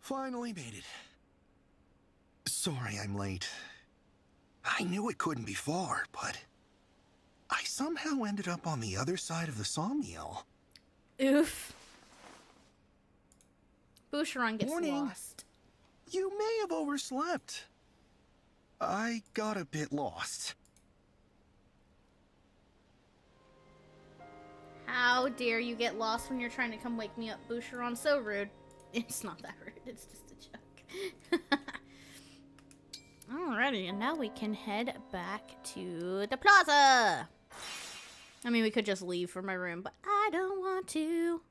Finally made it. Sorry I'm late. I knew it couldn't be far, but I somehow ended up on the other side of the Somniel. Oof. Boucheron gets Warning. lost. You may have overslept. I got a bit lost. How dare you get lost when you're trying to come wake me up, Boucheron? So rude. It's not that rude, it's just a joke. Alrighty, and now we can head back to the plaza. I mean, we could just leave from my room, but I don't want to.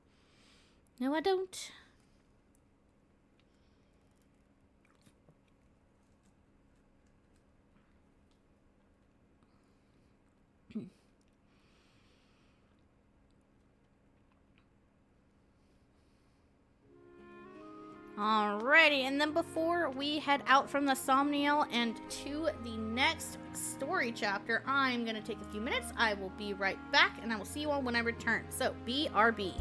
No, I don't. Alrighty, and then before we head out from the Somniel and to the next story chapter, I'm going to take a few minutes. I will be right back, and I will see you all when I return. So, BRB.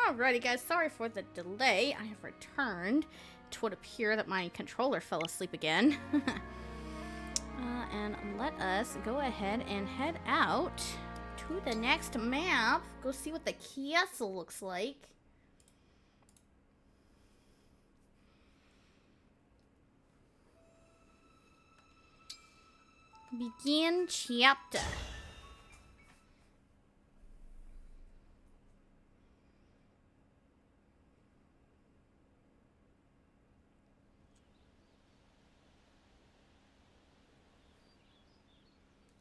Alrighty, guys. Sorry for the delay. I have returned. It would appear that my controller fell asleep again. And let us go ahead and head out to the next map. Go see what the castle looks like. Begin chapter.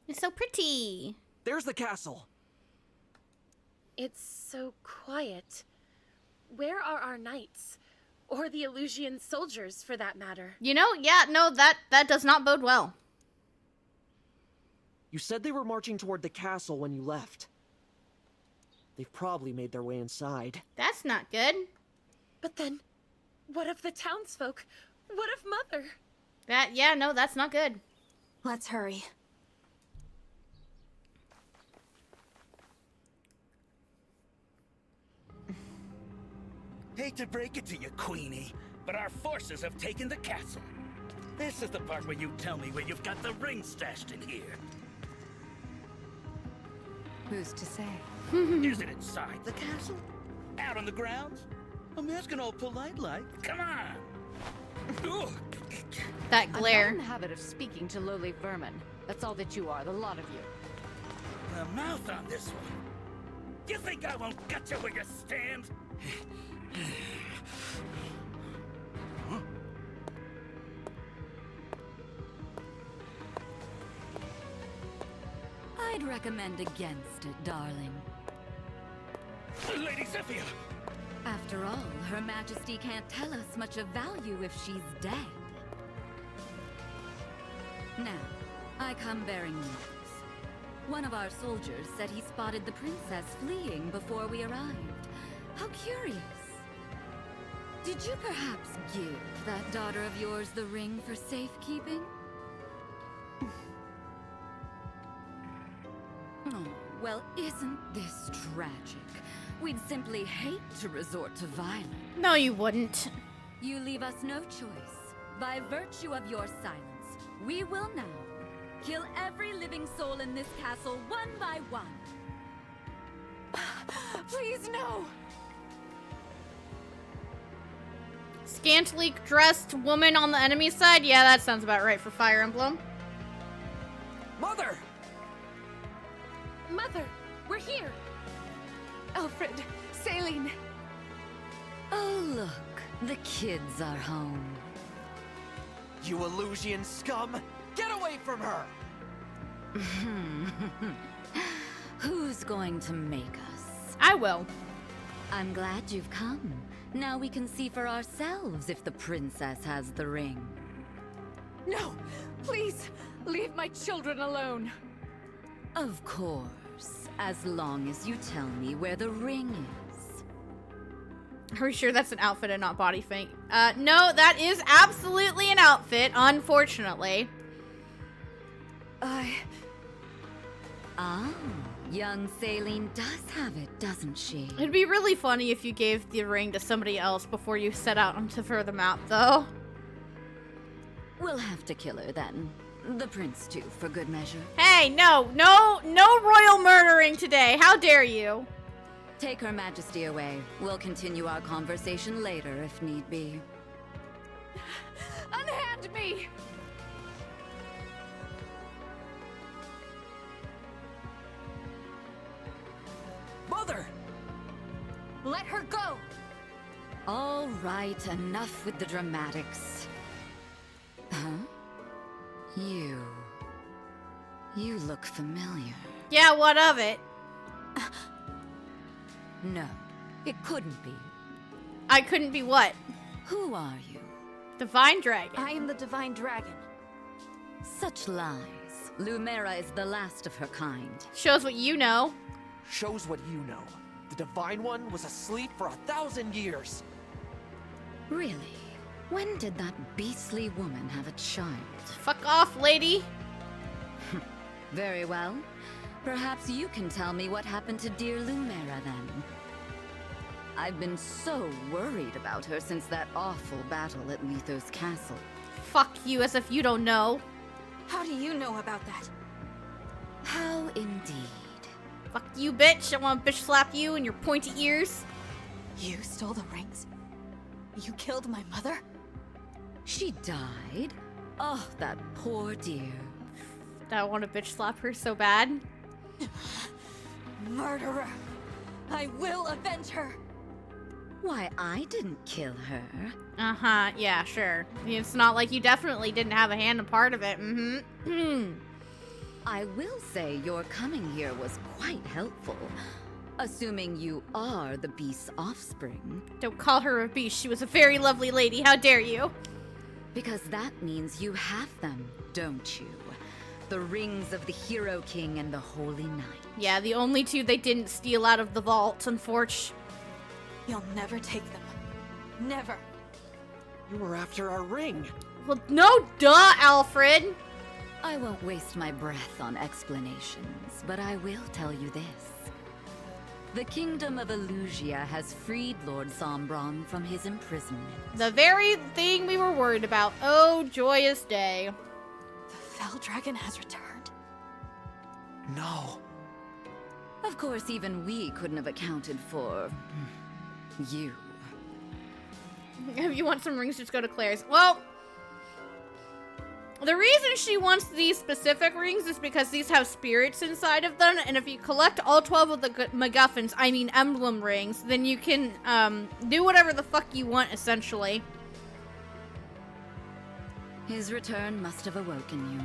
It's so pretty. There's the castle. It's so quiet. Where are our knights? Or the Illusian soldiers, for that matter? You know, yeah, no, that does not bode well. You said they were marching toward the castle when you left. They've probably made their way inside. That's not good. But then, what of the townsfolk? What of Mother? Yeah, no, that's not good. Let's hurry. Hate to break it to you, Queenie, but our forces have taken the castle. This is the part where you tell me where you've got the ring stashed in here. Who's to say? Is it inside the castle? Out on the grounds? I'm asking all polite-like. Come on! That glare. I'm not in the habit of speaking to lowly vermin. That's all that you are, the lot of you. The mouth on this one. You think I won't gut you where you stand? Huh? I'd recommend against it, darling. Lady Zephyr! After all, Her Majesty can't tell us much of value if she's dead. Now, I come bearing news. One of our soldiers said he spotted the princess fleeing before we arrived. How curious. Did you perhaps give that daughter of yours the ring for safekeeping? Oh, well, isn't this tragic? We'd simply hate to resort to violence. No, you wouldn't. You leave us no choice. By virtue of your silence, we will now kill every living soul in this castle one by one. Please, no! Scantily dressed woman on the enemy side? Yeah, that sounds about right for Fire Emblem. Mother! Mother, we're here! Alfred, Saline. Oh, look. The kids are home. You Illusian scum! Get away from her! Who's going to make us? I will. I'm glad you've come. Now we can see for ourselves if the princess has the ring. No! Please! Leave my children alone! Of course. As long as you tell me where the ring is. Are we sure that's an outfit and not body paint? No, that is absolutely an outfit, unfortunately. Ah, young Saline does have it, doesn't she? It'd be really funny if you gave the ring to somebody else before you set out onto further map, though. We'll have to kill her then. The prince too, for good measure. Hey, no royal murdering today. How dare you? Take Her Majesty away. We'll continue our conversation later if need be. Unhand me! Mother! Let her go! All right, enough with the dramatics. Huh? You look familiar. Yeah, what of it? No, it couldn't be. I couldn't be what? Who are you? Divine Dragon. I am the Divine Dragon. Such lies. Lumera is the last of her kind. Shows what you know. Shows what you know. The Divine One was asleep for 1,000 years. Really? When did that beastly woman have a child? Fuck off, lady. Very well. Perhaps you can tell me what happened to dear Lumera then. I've been so worried about her since that awful battle at Lethos Castle. Fuck you, as if you don't know. How do you know about that? How indeed. Fuck you, bitch. I want to bitch slap you and your pointy ears. You stole the rings? You killed my mother? She died? Oh, that poor dear. I want to bitch slap her so bad. Murderer! I will avenge her! Why, I didn't kill her. Uh-huh, yeah, sure. It's not like you definitely didn't have a hand in part of it. Mm-hmm. I will say your coming here was quite helpful. Assuming you are the beast's offspring. Don't call her a beast. She was a very lovely lady. How dare you? Because that means you have them, don't you? The rings of the Hero King and the Holy Knight. Yeah, the only two they didn't steal out of the vault, unfortunately. You'll never take them. Never. You were after our ring. Well, no duh, Alfred. I won't waste my breath on explanations, but I will tell you this. The Kingdom of Elusia has freed Lord Sombron from his imprisonment. The very thing we were worried about. Oh, joyous day. The Fell Dragon has returned? No. Of course, even we couldn't have accounted for... you. If you want some rings, just go to Claire's. Well, the reason she wants these specific rings is because these have spirits inside of them, and if you collect all 12 of the MacGuffins, I mean emblem rings, then you can do whatever the fuck you want, essentially. His return must have awoken you.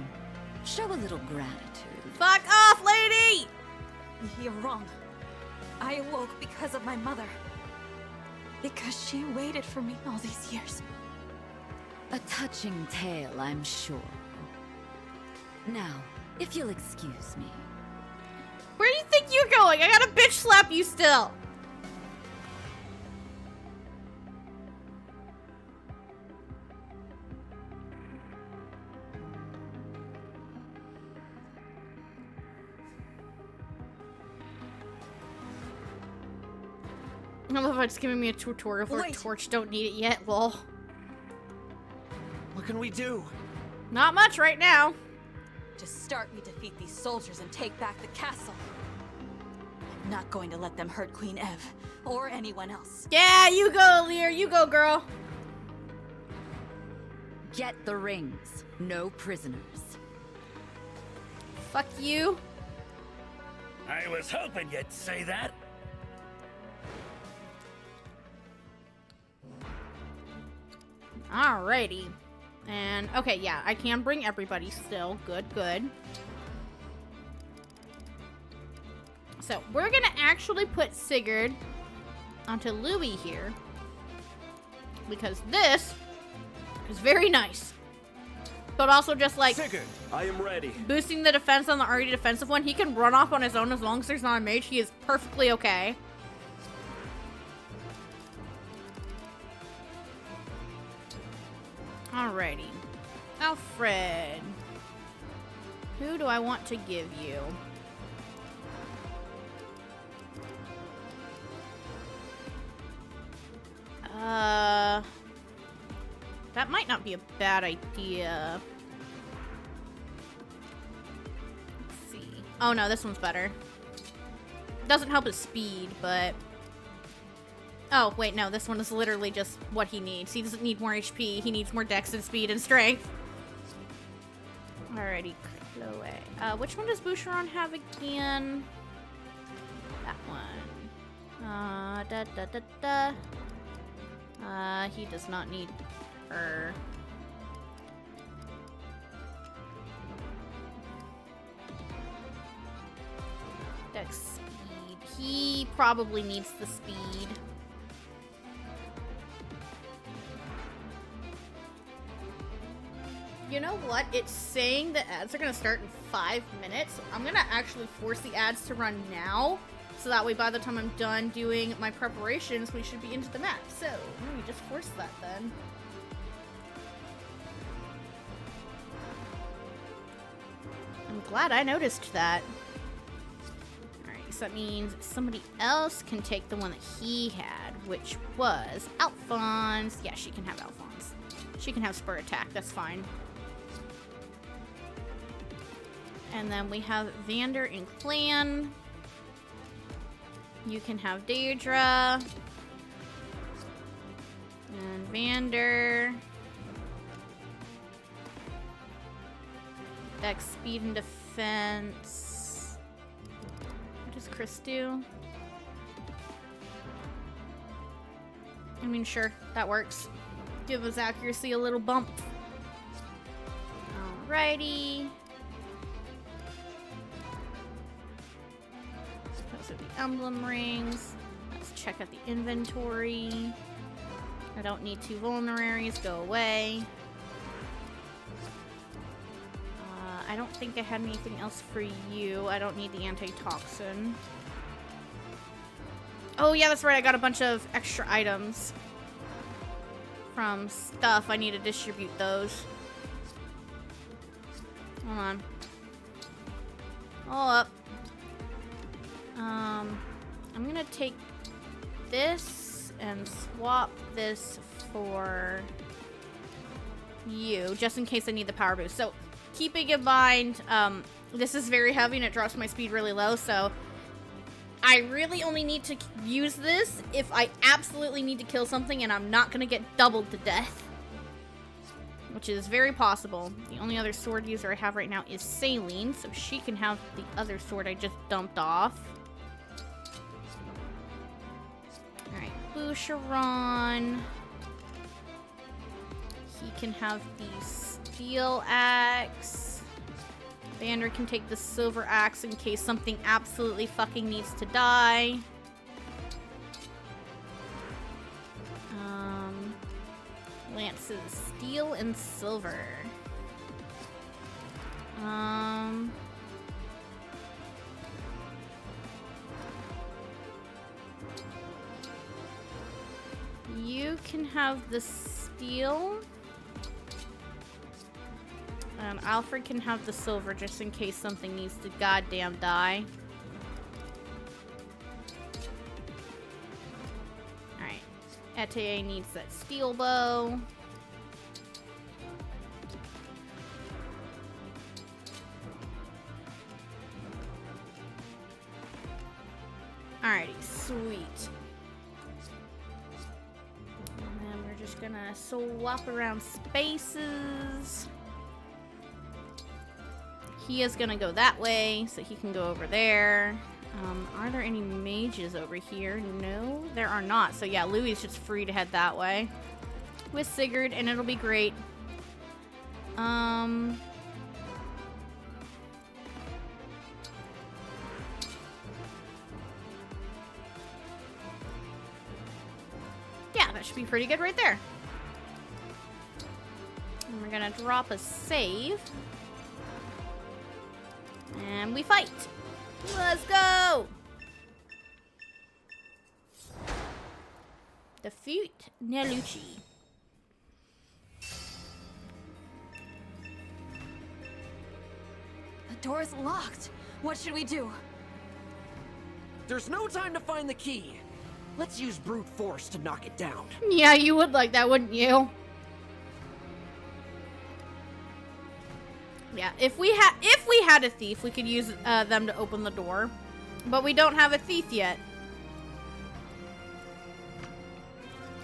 Show a little gratitude. Fuck off, lady! You're wrong. I awoke because of my mother. Because she waited for me all these years. A touching tale, I'm sure. Now, if you'll excuse me. Where do you think you're going? I gotta bitch slap you still. I love how it's giving me a tutorial for a torch. Don't need it yet, lol. What can we do? Not much right now. To start, we defeat these soldiers and take back the castle. I'm not going to let them hurt Queen Ev, or anyone else. Yeah, you go, Lear. You go, girl. Get the rings. No prisoners. Fuck you. I was hoping you'd say that. Alrighty. And, okay, yeah, I can bring everybody still. Good, good. So, we're gonna actually put Sigurd onto Louis here. Because this is very nice. But also just like... Sigurd, I am ready. Boosting the defense on the already defensive one. He can run off on his own as long as there's not a mage. He is perfectly okay. Alrighty. Alfred. Who do I want to give you? That might not be a bad idea. Let's see. Oh no, this one's better. Doesn't help his speed, but... Oh, wait, no, this one is literally just what he needs. He doesn't need more HP, he needs more dex and speed and strength. Alrighty, Chloe. Which one does Boucheron have again? That one. He does not need her. Dex speed. He probably needs the speed. You know what? It's saying the ads are going to start in 5 minutes. I'm going to actually force the ads to run now. So that way by the time I'm done doing my preparations, we should be into the map. So, let me just force that then. I'm glad I noticed that. Alright, so that means somebody else can take the one that he had. which was Alphonse. Yeah, she can have Alphonse. She can have Spur Attack, that's fine. And then we have Vander in Clan. You can have Daedra. And Vander. Dex, Speed, and Defense. What does Chris do? I mean, sure, that works. Give his accuracy a little bump. Alrighty. Those are the emblem rings. Let's check out the inventory. I don't need 2 vulneraries. Go away. I don't think I had anything else for you. I don't need the antitoxin. Oh, yeah, that's right. I got a bunch of extra items from stuff. I need to distribute those. Hold on. Hold up. I'm gonna take this and swap this for you, just in case I need the power boost. So, keeping in mind, this is very heavy and it drops my speed really low, so I really only need to use this if I absolutely need to kill something and I'm not gonna get doubled to death. Which is very possible. The only other sword user I have right now is Saline, so she can have the other sword I just dumped off. Alright, Boucheron. He can have the Steel Axe. Vander can take the Silver Axe in case something absolutely fucking needs to die. Lance's Steel and Silver. You can have the Steel. Alfred can have the Silver just in case something needs to goddamn die. Alright. Ete needs that Steel Bow. Alrighty, sweet. And then we're just gonna swap around spaces. He is gonna go that way, so he can go over there. Are there any mages over here? No, there are not. So yeah, Louis is just free to head that way with Sigurd, and it'll be great. Yeah, that should be pretty good right there. And we're gonna drop a save. And we fight. Let's go! Defeat Nelucci. The door is locked. What should we do? There's no time to find the key. Let's use brute force to knock it down. Yeah, you would like that, wouldn't you? Yeah, if we had a thief, we could use them to open the door. But we don't have a thief yet.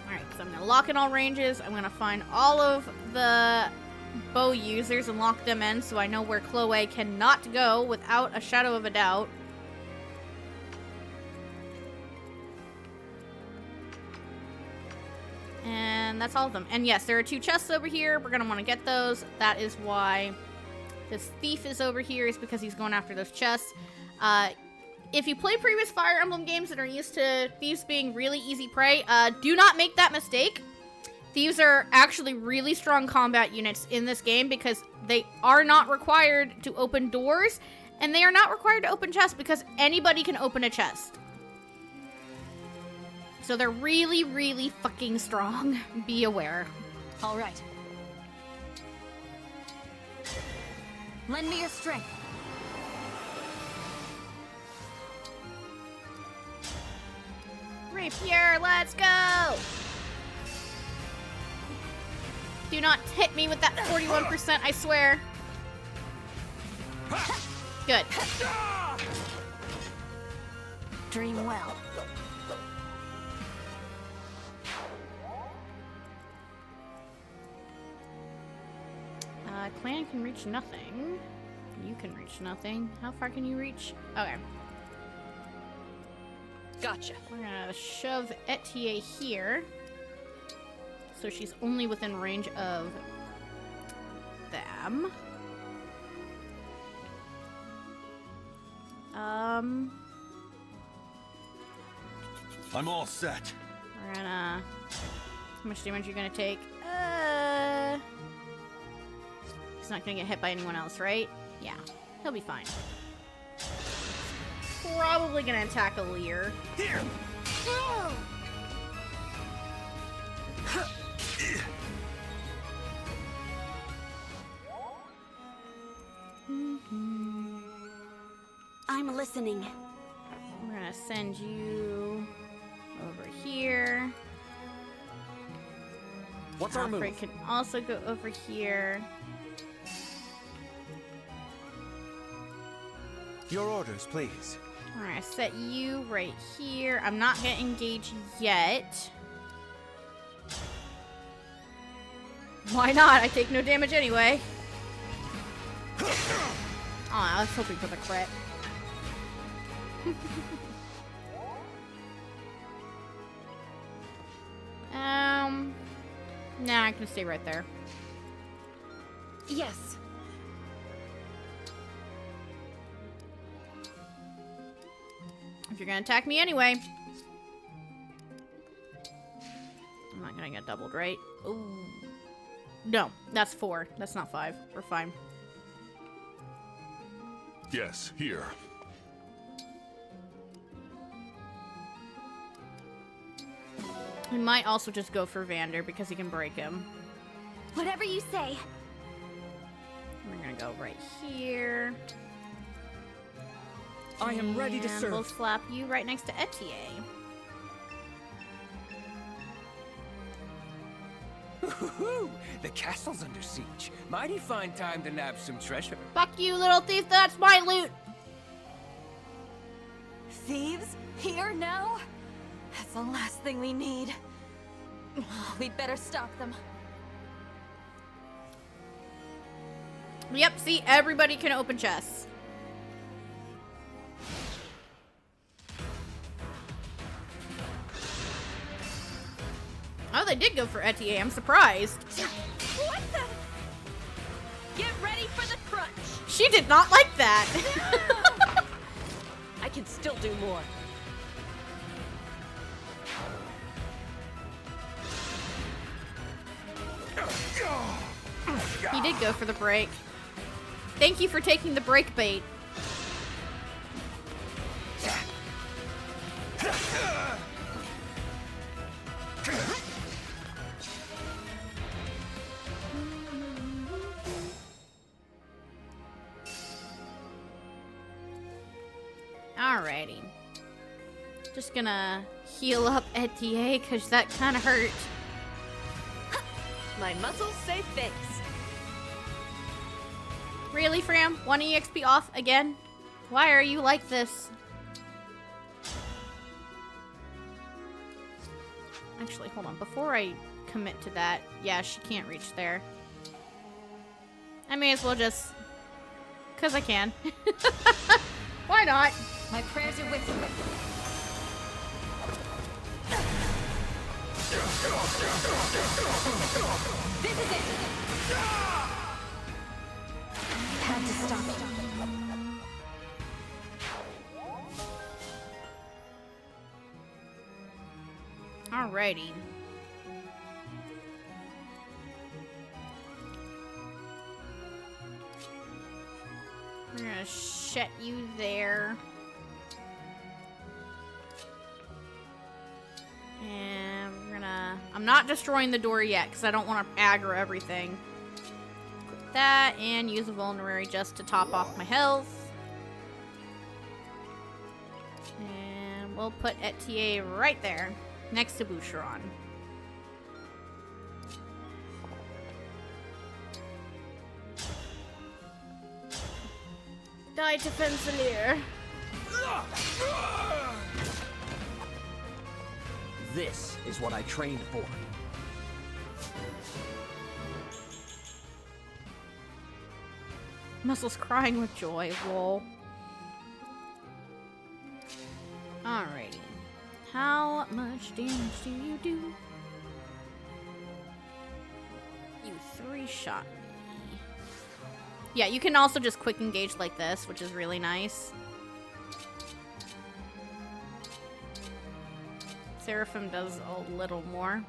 Alright, so I'm going to lock in all ranges. I'm going to find all of the bow users and lock them in so I know where Chloe cannot go without a shadow of a doubt. And that's all of them. And yes, there are 2 chests over here. We're going to want to get those. That is why this thief is over here, is because he's going after those chests. If you play previous Fire Emblem games and are used to thieves being really easy prey, do not make that mistake. Thieves are actually really strong combat units in this game because they are not required to open doors, and they are not required to open chests because anybody can open a chest. So they're really, really fucking strong. Be aware. All right. Lend me your strength. Rapier, let's go! Do not hit me with that 41%, I swear. Good. Dream well. Clan can reach nothing. You can reach nothing. How far can you reach? Okay. Gotcha. We're gonna shove Etier here. So she's only within range of them. I'm all set. We're gonna... How much damage are you gonna take? He's not gonna get hit by anyone else, right? Yeah, he'll be fine. Probably gonna attack a Lear. Here! I'm listening. We're gonna send you over here. What's our move? Alfred can also go over here. Your orders, please. We're gonna set you right here. I'm not gonna engage yet. Why not? I take no damage anyway. Oh, I was hoping for the crit. Nah, I can stay right there. Yes. If you're gonna attack me anyway. I'm not gonna get doubled, right? Ooh. No, that's 4. That's not 5. We're fine. Yes, here. We might also just go for Vander because he can break him. Whatever you say. We're gonna go right here. I am ready to And serve. We'll slap you right next to Etier. Ooh, the castle's under siege. Mighty fine time to nab some treasure. Fuck you, little thief. That's my loot. Thieves? Here now? That's the last thing we need. We'd better stop them. Yep, see, everybody can open chests. Oh, they did go for Etier. I'm surprised. What the? Get ready for the crunch. She did not like that. I can still do more. He did go for the break. Thank you for taking the break bait. Alrighty. Just gonna heal up Etier because that kind of hurt. My muscles say thanks. Really, Fram? 1 EXP off again? Why are you like this? Actually, hold on. Before I commit to that, yeah, she can't reach there. I may as well just... because I can. Why not? My prayers are with you. This is it! Had to stop it. Alrighty. We're gonna shut you there. And we're gonna... I'm not destroying the door yet because I don't want to aggro everything. Equip that and use a vulnerary just to top off my health. And we'll put Etier right there, next to Boucheron. Die to Fencer. This is what I trained for. Muscle's crying with joy, lol. Alrighty. How much damage do you do? You 3-shot me. Yeah, you can also just quick engage like this, which is really nice. Seraphim does a little more.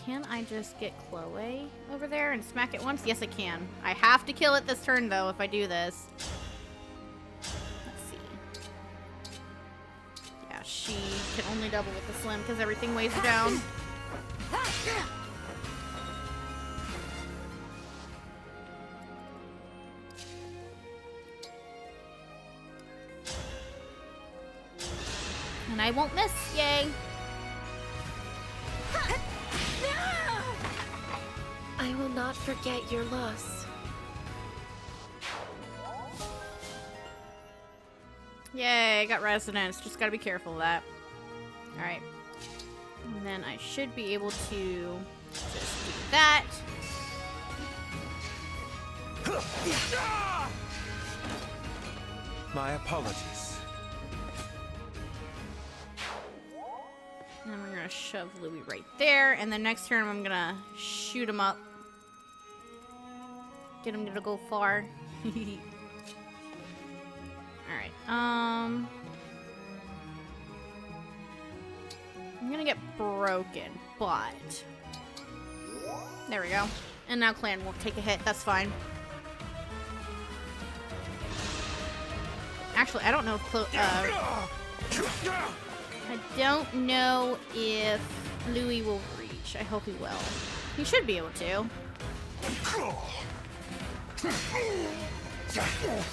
Can I just get Chloe over there and smack it once? Yes, I can. I have to kill it this turn, though, if I do this. Let's see. Yeah, she can only double with the slim because everything weighs her down. And I won't miss. Yay. I will not forget your loss. Yay, I got resonance. Just gotta be careful of that. Alright. And then I should be able to just do that. My apologies. And we're gonna shove Louis right there. And then next turn I'm gonna shoot him up. Get him to go far. Alright, I'm gonna get broken, but... There we go. And now Clan will take a hit, that's fine. Actually, I don't know if I don't know if Louis will reach. I hope he will. He should be able to.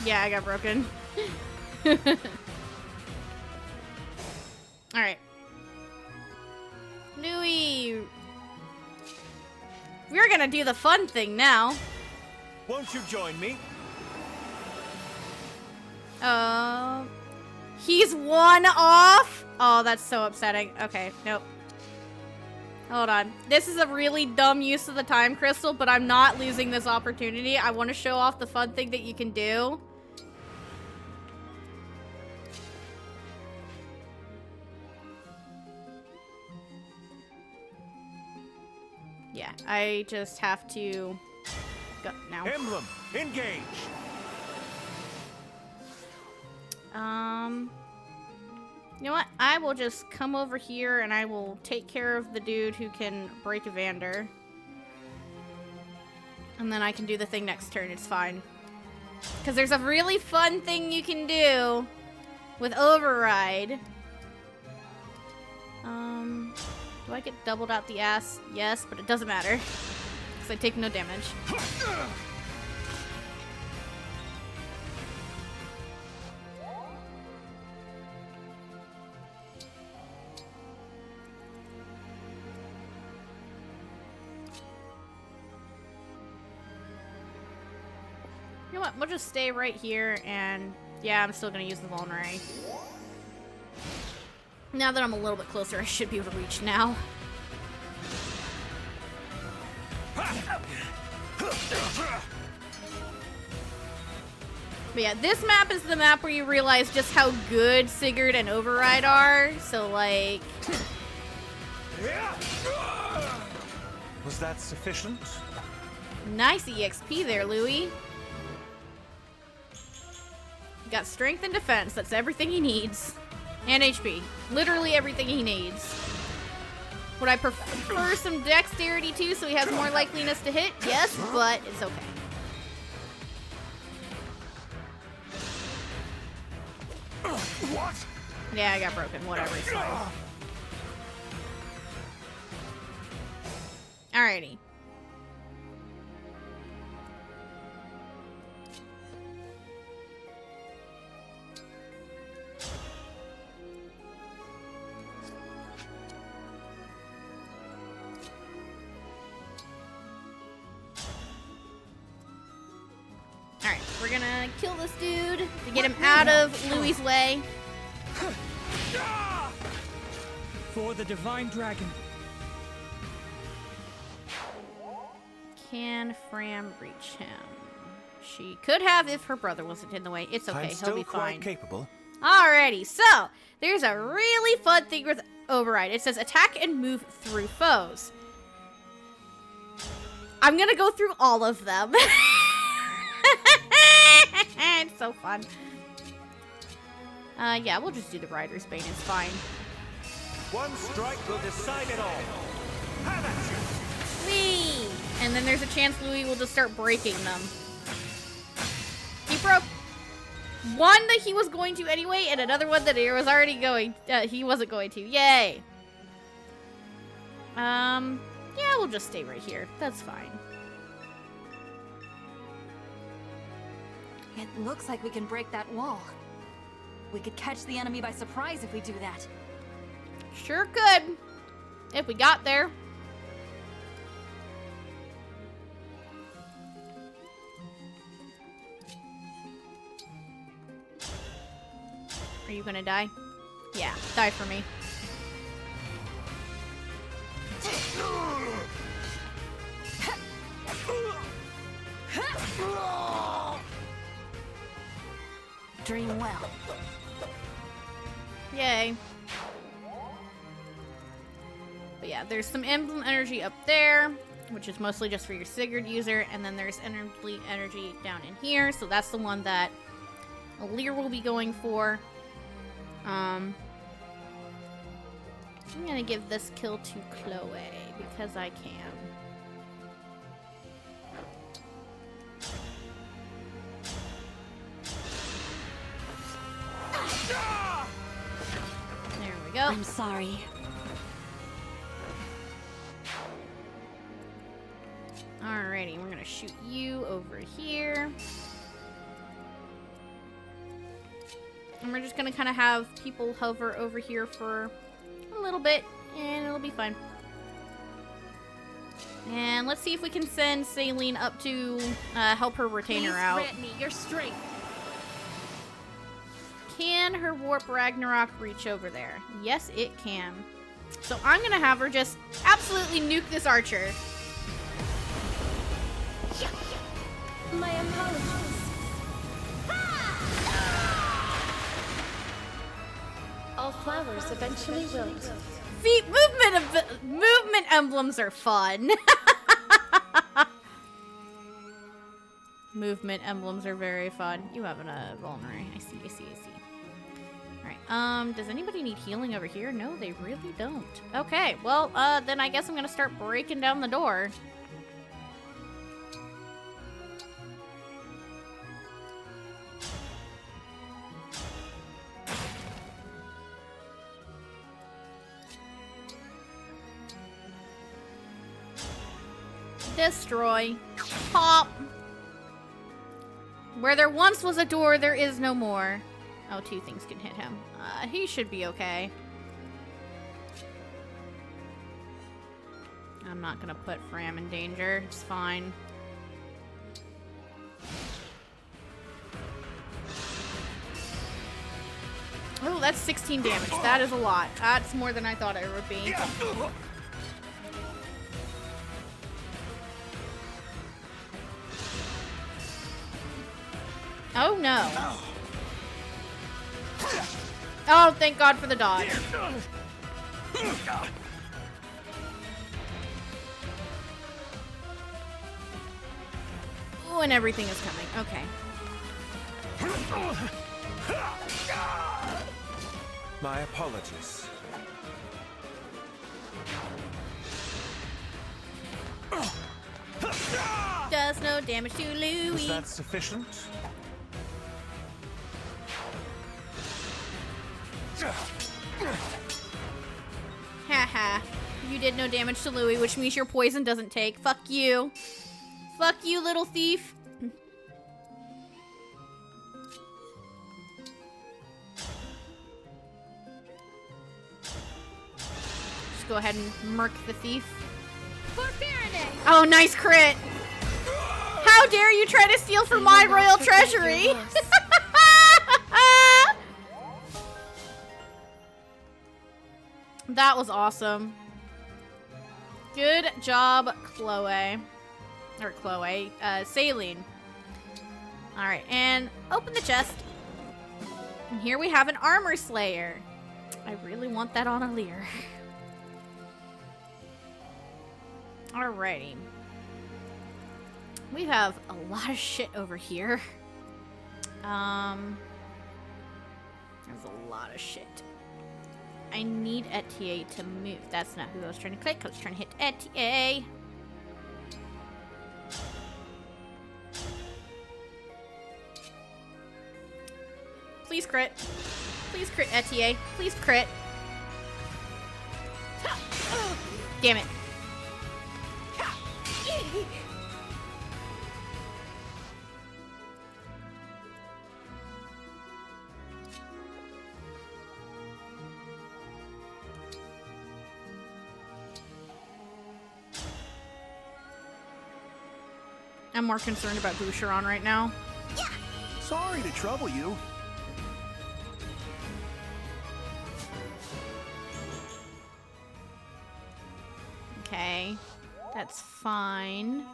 Yeah, I got broken. Alright. Louis! We're gonna do the fun thing now. Won't you join me? He's 1 off? Oh, that's so upsetting. Okay, nope. Hold on. This is a really dumb use of the time crystal, but I'm not losing this opportunity. I want to show off the fun thing that you can do. Yeah, I just have to go now. Emblem Engage. You know what? I will just come over here and I will take care of the dude who can break Evander. And then I can do the thing next turn. It's fine. Because there's a really fun thing you can do with Override. Do I get doubled out the ass? Yes, but it doesn't matter. Because I take no damage. You know what? We'll just stay right here, and yeah, I'm still gonna use the Vulnerary. Now that I'm a little bit closer, I should be able to reach now. But yeah, this map is the map where you realize just how good Sigurd and Override are. So, like... Was that sufficient? Nice EXP there, Louis. Got strength and defense. That's everything he needs. And HP. Literally everything he needs. Would I prefer some dexterity too so he has more likeliness to hit? Yes, but it's okay. What? Yeah, I got broken. Whatever, it's fine. Alrighty. Alright, we're gonna kill this dude to get him out of Louis's way. For the Divine Dragon. Can Fram reach him? She could have if her brother wasn't in the way. It's okay, he'll be fine. Capable. Alrighty, so there's a really fun thing with Override. It says attack and move through foes. I'm gonna go through all of them. It's so fun. Yeah, we'll just do the Rider's Bane, it's fine. One strike will decide it all. Have at you! Whee! And then there's a chance Louis will just start breaking them. He broke one that he was going to anyway, and another one that he was already going. He wasn't going to. Yay! Yeah, we'll just stay right here. That's fine. It looks like we can break that wall. We could catch the enemy by surprise if we do that. Sure could. If we got there. Are you gonna die? Yeah, die for me. Dream well. Yay. But yeah, there's some emblem energy up there, which is mostly just for your Sigurd user, and then there's energy down in here, so that's the one that Lear will be going for. I'm gonna give this kill to Chloe, because I can. There we go. I'm sorry. Alrighty, we're gonna shoot you over here. And we're just gonna kind of have people hover over here for a little bit, and it'll be fine. And let's see if we can send Saline up to help her retainer out. Grant me your strength. Can her Warp Ragnarok reach over there? Yes, it can. So I'm gonna have her just absolutely nuke this archer. My apologies. All flowers eventually wilt. See, movement emblems are fun. Movement emblems are very fun. You have a vulnerary. I see. Alright, does anybody need healing over here? No, they really don't. Okay, well, then I guess I'm gonna start breaking down the door. Destroy. Pop. Where there once was a door, there is no more. Oh, two things can hit him. He should be okay. I'm not gonna put Fram in danger. It's fine. Oh, that's 16 damage. That is a lot. That's more than I thought it would be. Oh no. Oh, thank God for the dodge. Oh, and everything is coming. Okay. My apologies. Does no damage to Louis. Is that sufficient? Haha. You did no damage to Louis, which means your poison doesn't take. Fuck you. Fuck you, little thief. Just go ahead and murk the thief. For Faraday! Oh, nice crit. How dare you try to steal from my royal treasury? That was awesome. Good job, Chloe. Or Chloe. Saline. Alright, and open the chest. And here we have an armor slayer. I really want that on a leer. Alrighty. We have a lot of shit over here. There's a lot of shit. I need Etier to move. That's not who I was trying to click. I was trying to hit Etier. Please crit. Please crit, Etier. Please crit. Damn it. I'm more concerned about Boucheron right now. Sorry to trouble you. Okay, that's fine.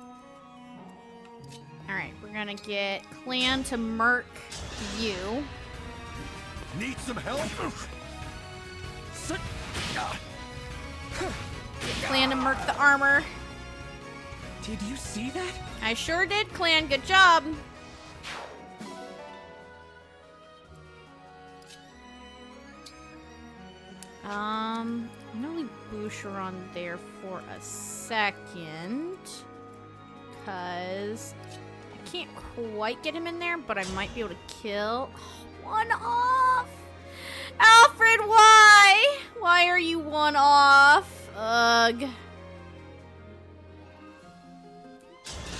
Alright, we're gonna get Clan to murk you. Need some help? Get Clan to murk the armor. Did you see that? I sure did, Clan. Good job. I'm gonna leave Boucheron there for a second. Because I can't quite get him in there, but I might be able to kill. One off! Alfred, why? Why are you one off? Ugh.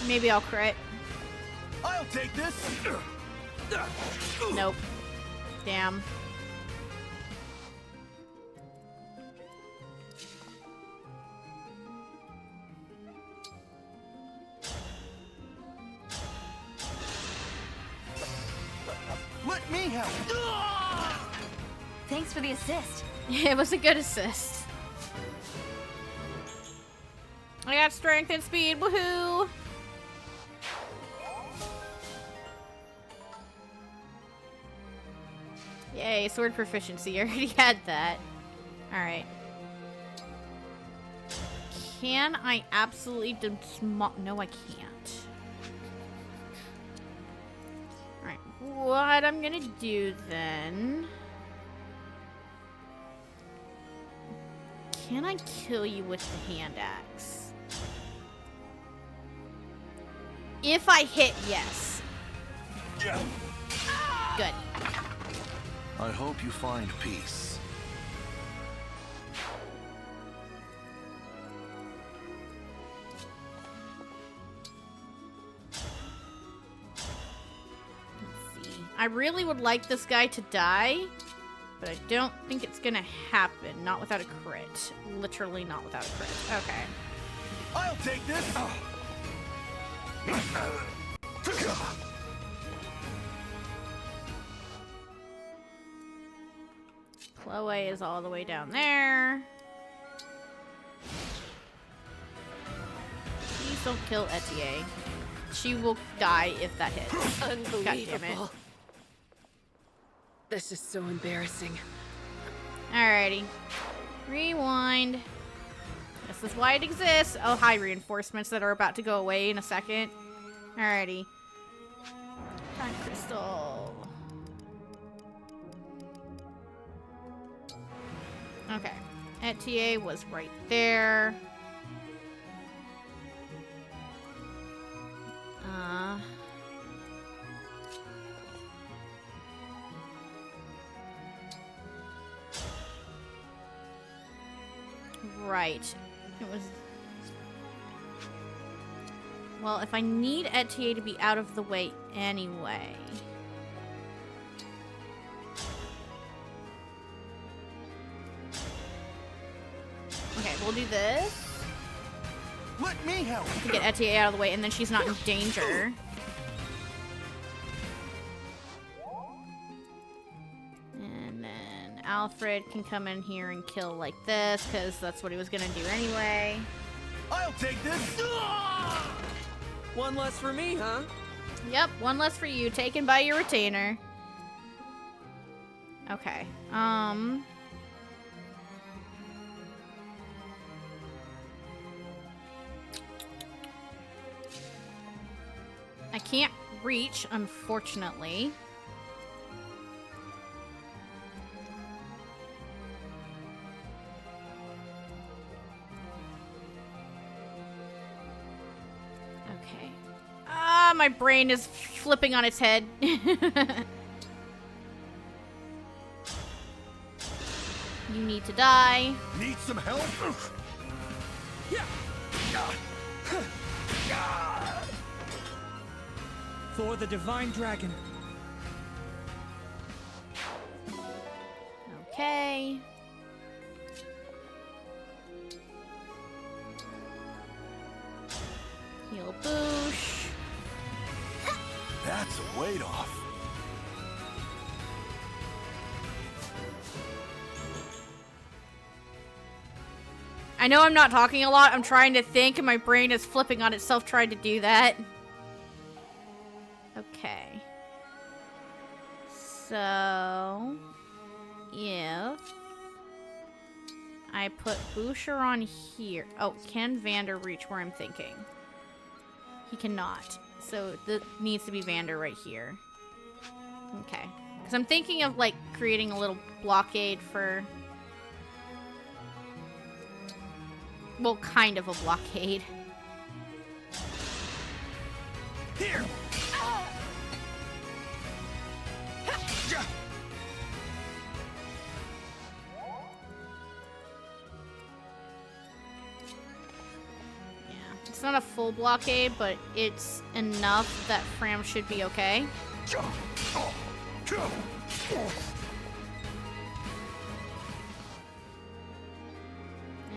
Maybe I'll crit. I'll take this. Nope. Damn. Let me help. Thanks for the assist. It was a good assist. I got strength and speed. Woohoo! Yay, sword proficiency. I already had that. Alright. Can I absolutely no, I can't. Alright, what I'm gonna do then... Can I kill you with the hand axe? If I hit, yes. Yeah. Good. I hope you find peace. Let's see. I really would like this guy to die, but I don't think it's gonna happen. Not without a crit. Literally not without a crit. Okay. I'll take this. Chloe is all the way down there. Please don't kill Etier. She will die if that hits. Unbelievable. God damn it. This is so embarrassing. Alrighty. Rewind. This is why it exists. Oh, hi, reinforcements that are about to go away in a second. Alrighty. Time crystal. Okay. Etier was right there. Right. It was... Well, if I need Etier to be out of the way anyway... Okay, we'll do this. Let me help. To get Etienne out of the way, and then she's not in danger. And then Alfred can come in here and kill like this, because that's what he was gonna do anyway. I'll take this. One less for me, huh? Yep, one less for you, taken by your retainer. Okay, I can't reach, unfortunately. Okay. Ah, my brain is flipping on its head. You need to die. Need some help? For the Divine Dragon. Okay. Heal Boosh. That's a weight off. I know I'm not talking a lot. I'm trying to think, and my brain is flipping on itself trying to do that. Okay. So, if I put Boucher on here. Oh, can Vander reach where I'm thinking? He cannot. So, that needs to be Vander right here. Okay. Because I'm thinking of, like, creating a little blockade for... Well, kind of a blockade. Here. Yeah, it's not a full blockade, but it's enough that Fram should be okay.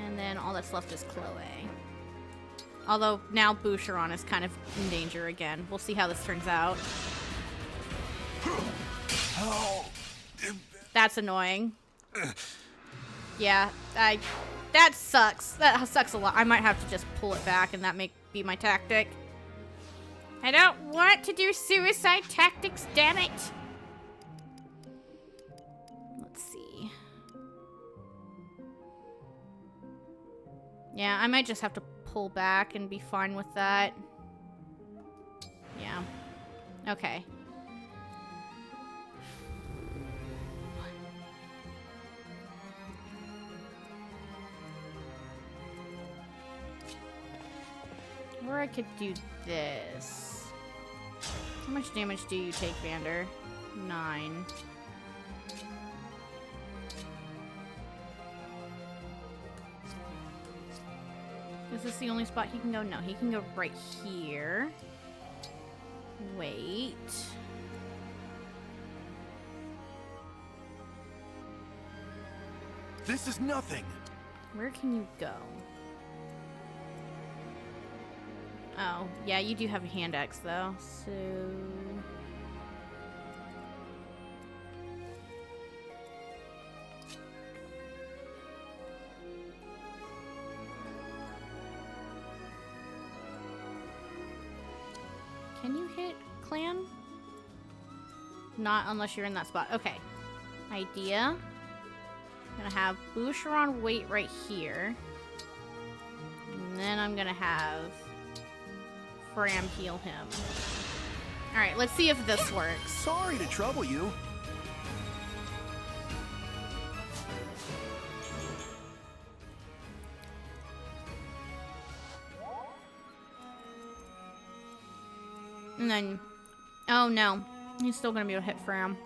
And then all that's left is Chloe. Although now Boucheron is kind of in danger again. We'll see how this turns out. That's annoying. Yeah, that sucks. That sucks a lot. I might have to just pull it back and that may be my tactic. I don't want to do suicide tactics, damn it! Let's see. Yeah, I might just have to pull back and be fine with that. Yeah. Okay. Or I could do this. How much damage do you take, Vander? 9. Is this the only spot he can go? No, he can go right here. Wait. This is nothing. Where can you go? Oh, yeah, you do have a hand axe, though, so... Can you hit Clan? Not unless you're in that spot. Okay. Idea. I'm gonna have Boucheron wait right here. And then I'm gonna have Fram heal him. Alright, let's see if this works. Sorry to trouble you. And then... Oh no. He's still gonna be able to hit Fram.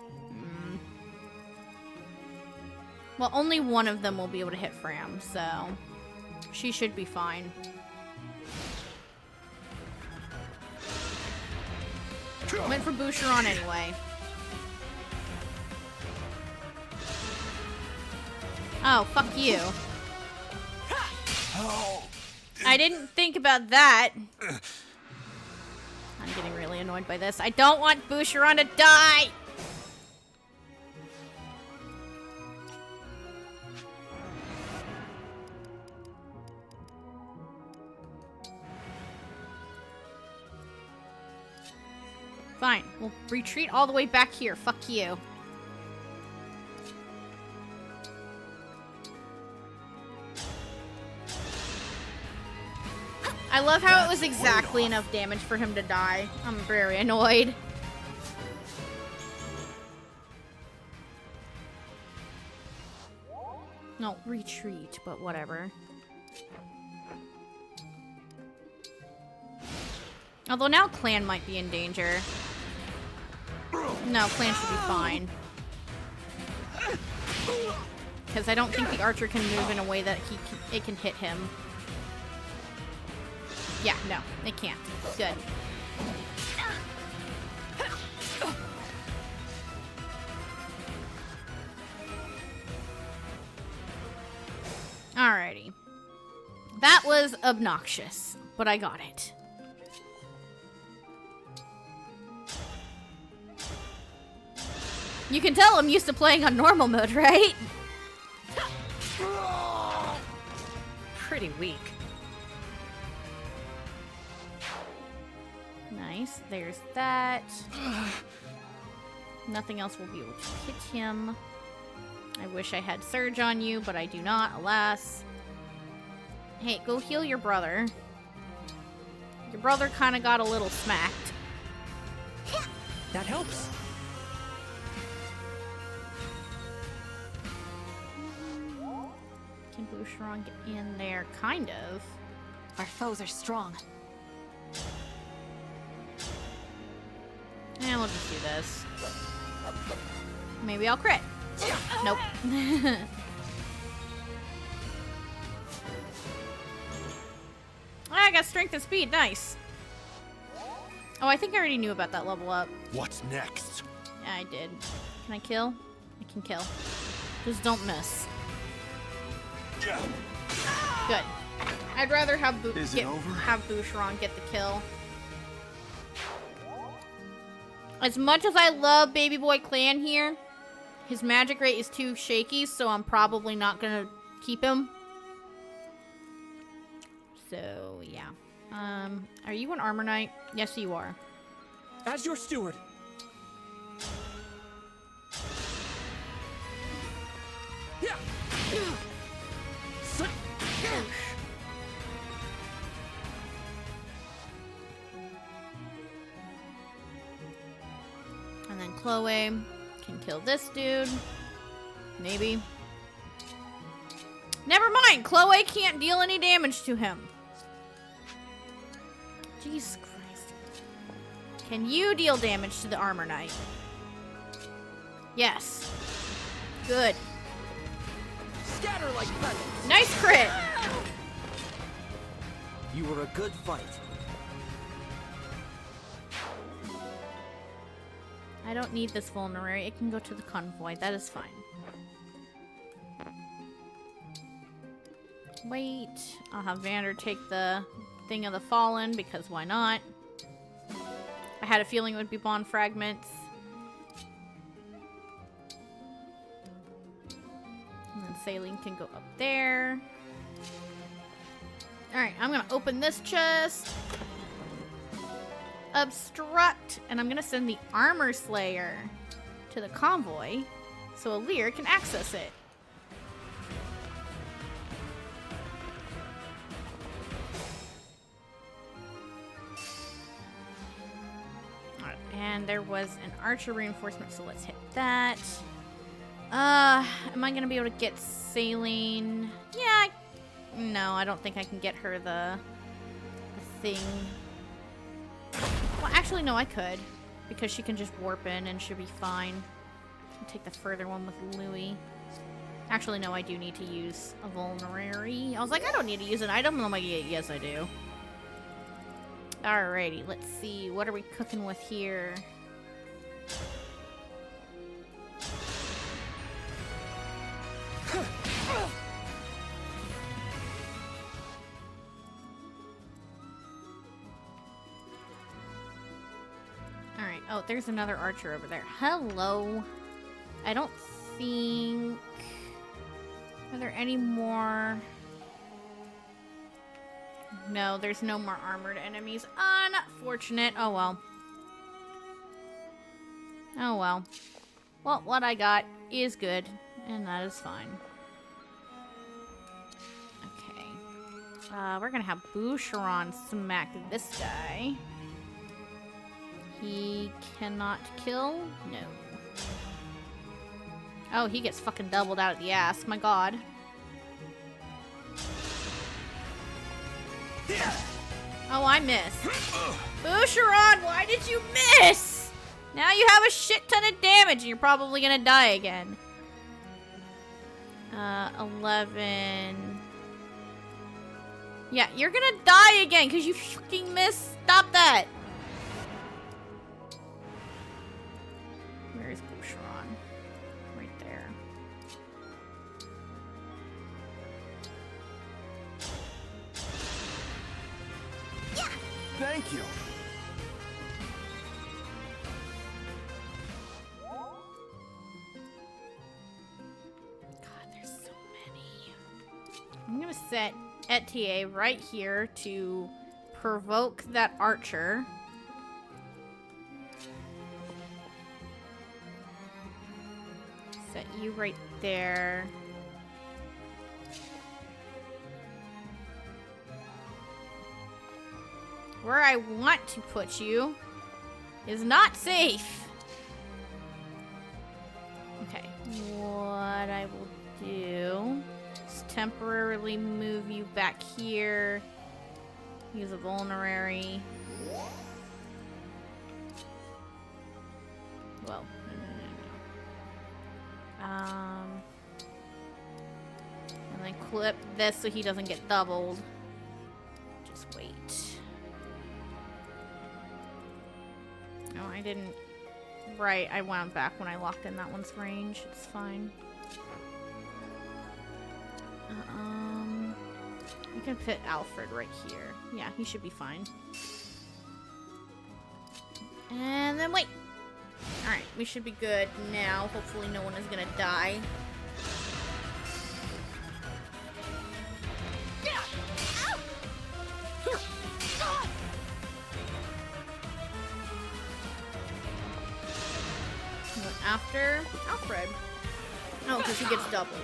Well, only one of them will be able to hit Fram, so... She should be fine. Went for Boucheron anyway. Oh, fuck you. I didn't think about that. I'm getting really annoyed by this. I don't want Boucheron to die! Fine, we'll retreat all the way back here. Fuck you. I love how it was exactly enough damage for him to die. I'm very annoyed. No, retreat, but whatever. Although now Clan might be in danger. No, Clan should be fine. Because I don't think the archer can move in a way that it can hit him. Yeah, no, it can't. Good. Alrighty. That was obnoxious, but I got it. You can tell I'm used to playing on normal mode, right? Pretty weak. Nice, there's that. Nothing else will be able to hit him. I wish I had Surge on you, but I do not, alas. Hey, go heal your brother. Your brother kind of got a little smacked. That helps. Can Boucheron get in there? Kind of. Our foes are strong. And we'll just do this. Maybe I'll crit. Nope. I got strength and speed. Nice. Oh, I think I already knew about that level up. What's next? Yeah, I did. Can I kill? I can kill. Just don't miss. Good. I'd rather have Boucheron get the kill. As much as I love Baby Boy Clan here, his magic rate is too shaky, so I'm probably not gonna keep him. So, yeah. Are you an Armor Knight? Yes, you are. As your steward. Yeah. And then Chloe can kill this dude. Maybe. Never mind! Chloe can't deal any damage to him. Jesus Christ. Can you deal damage to the Armor Knight? Yes. Good. Scatter like feathers. Nice crit! You were a good fight. I don't need this vulnerary. It can go to the convoy. That is fine. Wait. I'll have Vander take the Thing of the Fallen, because why not? I had a feeling it would be bond fragments. And then Saline can go up there. Alright, I'm gonna open this chest. Obstruct, and I'm gonna send the Armor Slayer to the convoy so Alir can access it. Alright, and there was an archer reinforcement, so let's hit that. Am I gonna be able to get Saline? Yeah, no, I don't think I can get her the thing. Well, actually, no, I could. Because she can just warp in and she'll be fine. I'll take the further one with Louis. Actually, no, I do need to use a vulnerary. I was like, I don't need to use an item. And I'm like, yeah, yes, I do. Alrighty, let's see. What are we cooking with here? Oh, there's another archer over there. Hello. I don't think... Are there any more? No, there's no more armored enemies. Unfortunate. Oh well. Oh well. Well, what I got is good, and that is fine. Okay. We're gonna have Boucheron smack this guy. He cannot kill? No. Oh, he gets fucking doubled out of the ass. My god. Oh, I missed. Boucheron, why did you miss? Now you have a shit ton of damage and you're probably gonna die again. 11. Yeah, you're gonna die again because you fucking missed. Stop that. Where is Boucheron? Right there. Yeah. Thank you. God, there's so many. I'm gonna set Etier right here to provoke that archer. Set you right there. Where I want to put you is not safe. Okay, what I will do is temporarily move you back here. Use a vulnerary. Well, no. And then clip this so he doesn't get doubled. Just wait. No, I didn't. Right, I wound back when I locked in that one's range. It's fine. You can put Alfred right here. Yeah, he should be fine. And then wait. Alright, we should be good now. Hopefully no one is gonna die. After Alfred. Oh, because he gets doubled.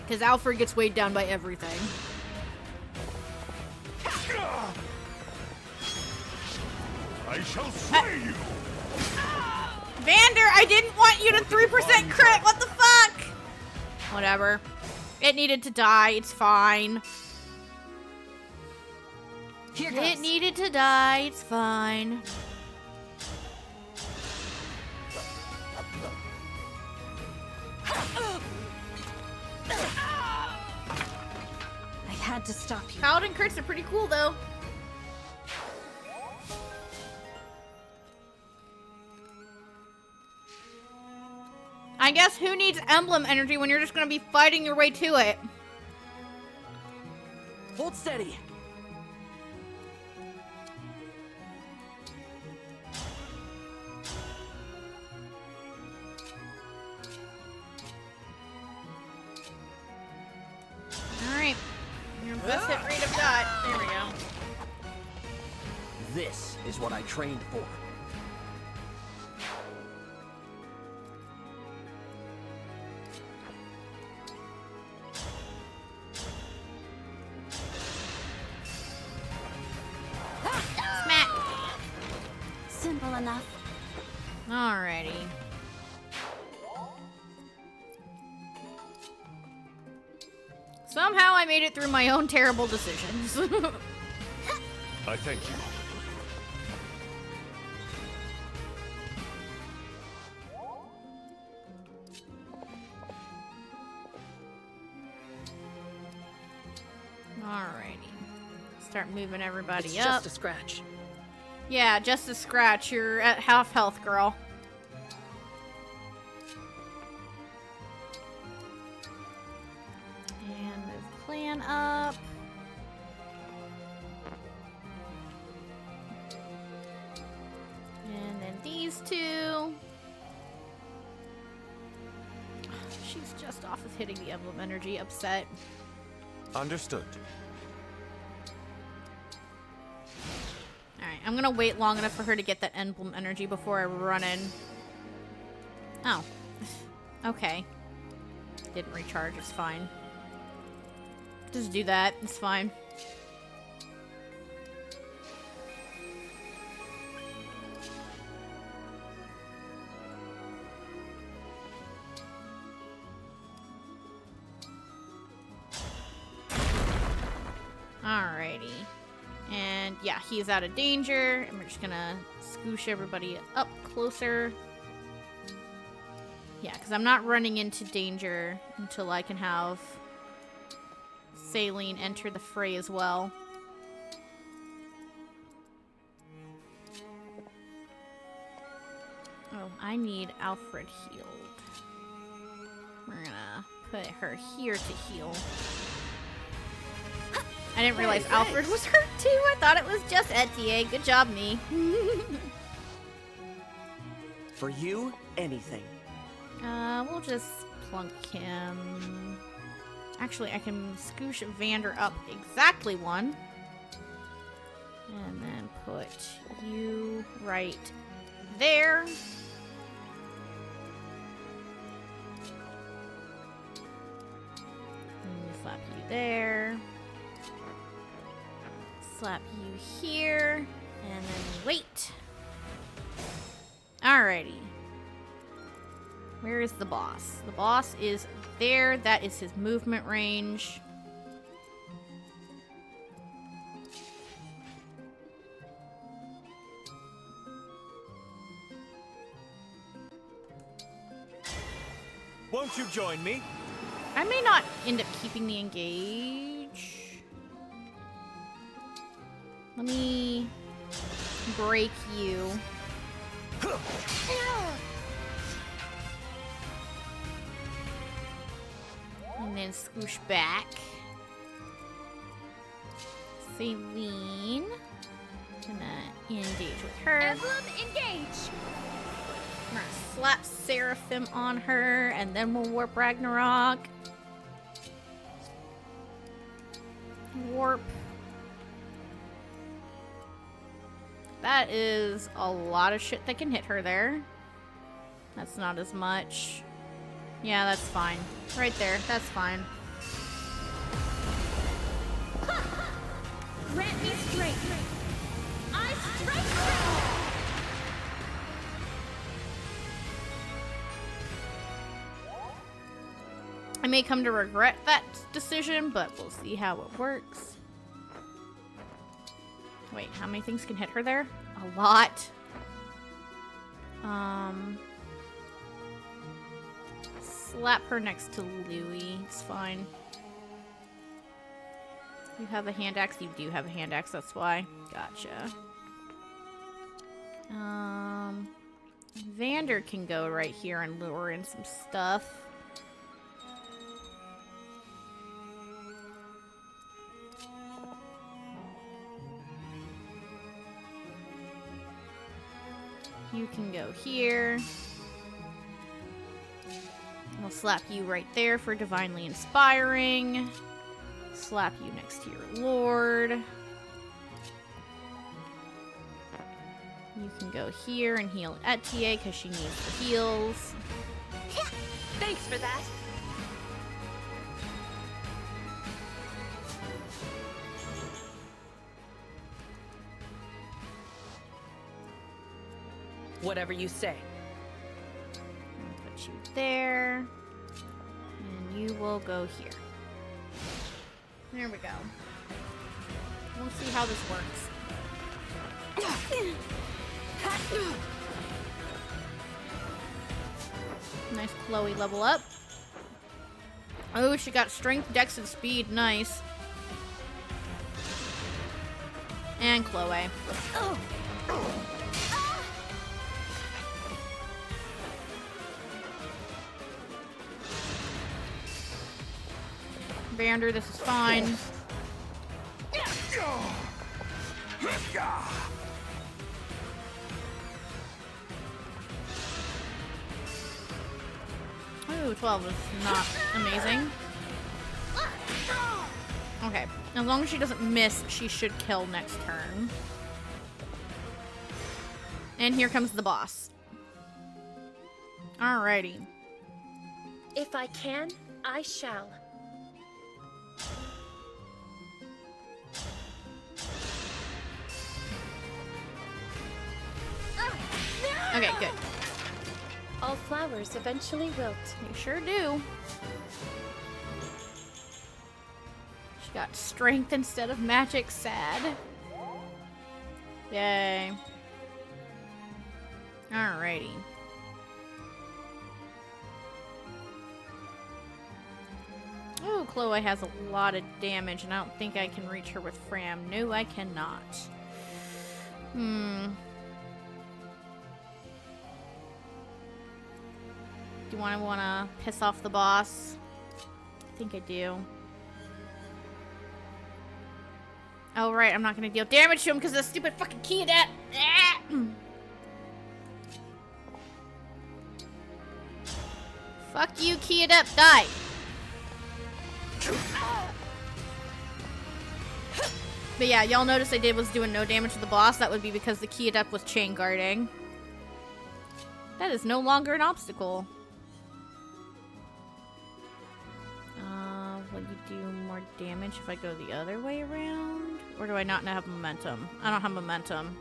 Because Alfred gets weighed down by everything. I shall slay you! Vander, I didn't want you to 3% crit! What the fuck? Whatever. It needed to die. It's fine. It needed to die. It's fine. I had to stop you. Paladin crits are pretty cool, though. I guess who needs emblem energy when you're just gonna be fighting your way to it? Hold steady. Alright. Your best hit rate of dot. There we go. This is what I trained for. Smack. Simple enough. Alrighty. Somehow I made it through my own terrible decisions. I thank you. Alrighty. Start moving everybody It's up. just a scratch. Yeah, just a scratch. You're at half health, girl. And move clan up. these two. She's just off of hitting the emblem energy, upset. Understood. Alright, I'm gonna wait long enough for her to get that emblem energy before I run in. Oh. Okay. Didn't recharge, it's fine. Just do that, it's fine. Alrighty. And yeah, he's out of danger. And we're just gonna scoosh everybody up closer. Yeah, because I'm not running into danger until I can have Saline enter the fray as well. Oh, I need Alfred healed. We're gonna put her here to heal. I didn't realize Alfred was hurt too. I thought it was just Etienne. Good job, me. For you, anything. We'll just plunk him. Actually, I can scoosh Vander up exactly one. And then put you right there. And slap you there. Slap you here. And then wait. Alrighty. Where is the boss? The boss is there. That is his movement range. Won't you join me? I may not end up keeping the engage. Let me break you. And then scoosh back. Saline. Gonna engage with her. Emblem engage! I'm gonna slap Seraphim on her, and then we'll warp Ragnarok. Warp. That is a lot of shit that can hit her there. That's not as much. Yeah, that's fine. Right there, that's fine. Grant me strength. I strike through! I may come to regret that decision, but we'll see how it works. Wait, how many things can hit her there? A lot. Slap her next to Louie. It's fine. You have a hand axe? You do have a hand axe, that's why. Gotcha. Vander can go right here and lure in some stuff. You can go here. I'll slap you right there for Divinely Inspiring. Slap you next to your Lord. You can go here and heal Etienne because she needs the heals. Thanks for that. Whatever you say. Put you there. And you will go here. There we go. We'll see how this works. Nice Chloe level up. Oh, she got strength, dex, and speed. Nice. And Chloe. Vander, this is fine. Ooh, 12 is not amazing. Okay, as long as she doesn't miss, she should kill next turn. And here comes the boss. Alrighty. If I can, I shall. Okay, good. All flowers eventually wilt. You sure do. She got strength instead of magic. Sad. Yay. Alrighty. Oh, Chloe has a lot of damage, and I don't think I can reach her with Fram. No, I cannot. Do I want to piss off the boss? I think I do. Oh, right, I'm not going to deal damage to him because of the stupid fucking key of that. Fuck you, key it up, die. But yeah, y'all notice I was doing no damage to the boss. That would be because the key adept was chain guarding. That is no longer an obstacle. Will you do more damage if I go the other way around? Or do I not have momentum? I don't have momentum.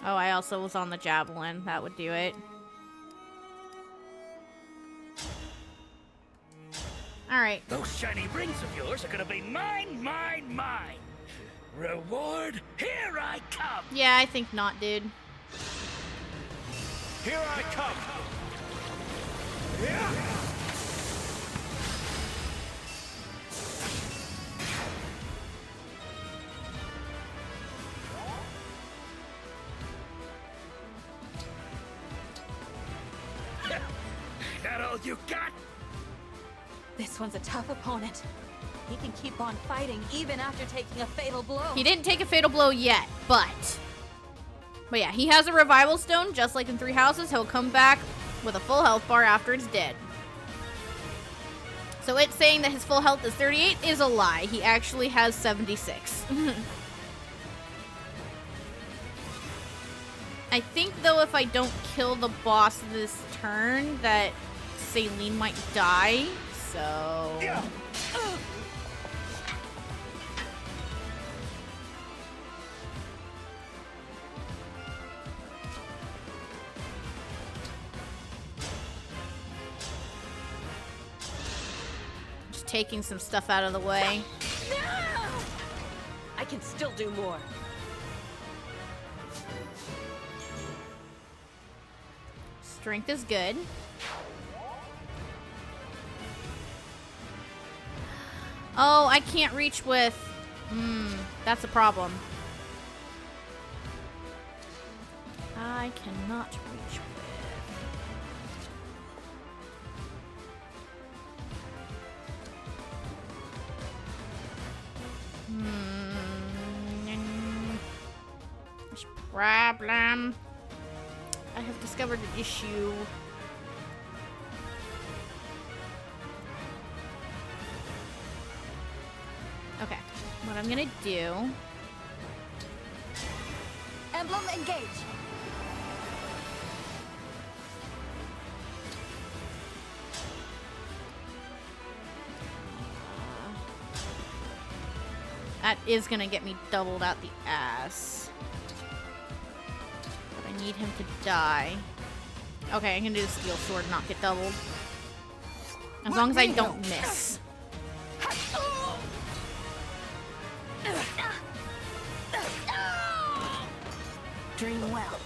Oh, I also was on the javelin. That would do it. Alright. Those shiny rings of yours are gonna be mine, mine, mine. Reward, here I come. Yeah, I think not, dude. Here I come. Yeah. That all you got? This one's a tough opponent. He can keep on fighting even after taking a fatal blow. He didn't take a fatal blow yet, but yeah, he has a revival stone, just like in Three Houses. He'll come back with a full health bar after it's dead. So it's saying that his full health is 38 is a lie. He actually has 76. I think, though, if I don't kill the boss this turn, that Saline might die, so... Yeah. Just taking some stuff out of the way. No! I can still do more. Strength is good. Oh, I can't reach with... that's a problem. I cannot reach with... There's a problem. I have discovered an issue. Okay, what I'm gonna do... Emblem Engage! That is gonna get me doubled out the ass. But I need him to die. Okay, I'm gonna do the steel sword, not get doubled. As long as I don't miss. Dream well.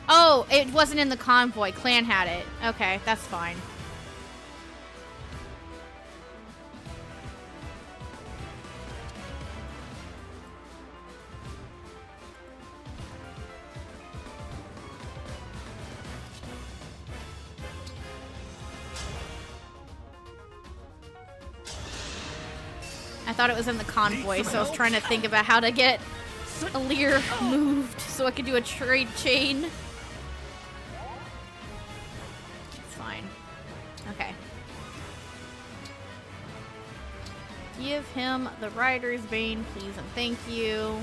Oh, it wasn't in the convoy. Clan had it. Okay, that's fine. thought it was in the convoy, so I was trying to think about how to get Alir moved so I could do a trade chain. It's fine. Okay. Give him the Rider's Bane, please, and thank you.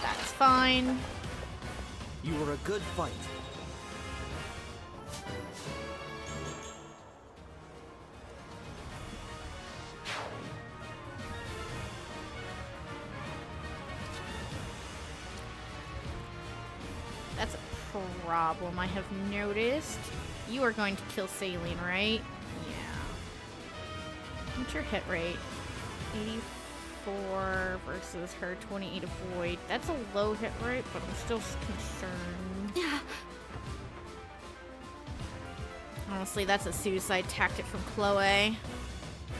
That's fine. You were a good fight. That's a problem I have noticed. You are going to kill Saline, right? Yeah. What's your hit rate? 84 versus her 28 avoid. That's a low hit rate, but I'm still concerned. Honestly, that's a suicide tactic from Chloe.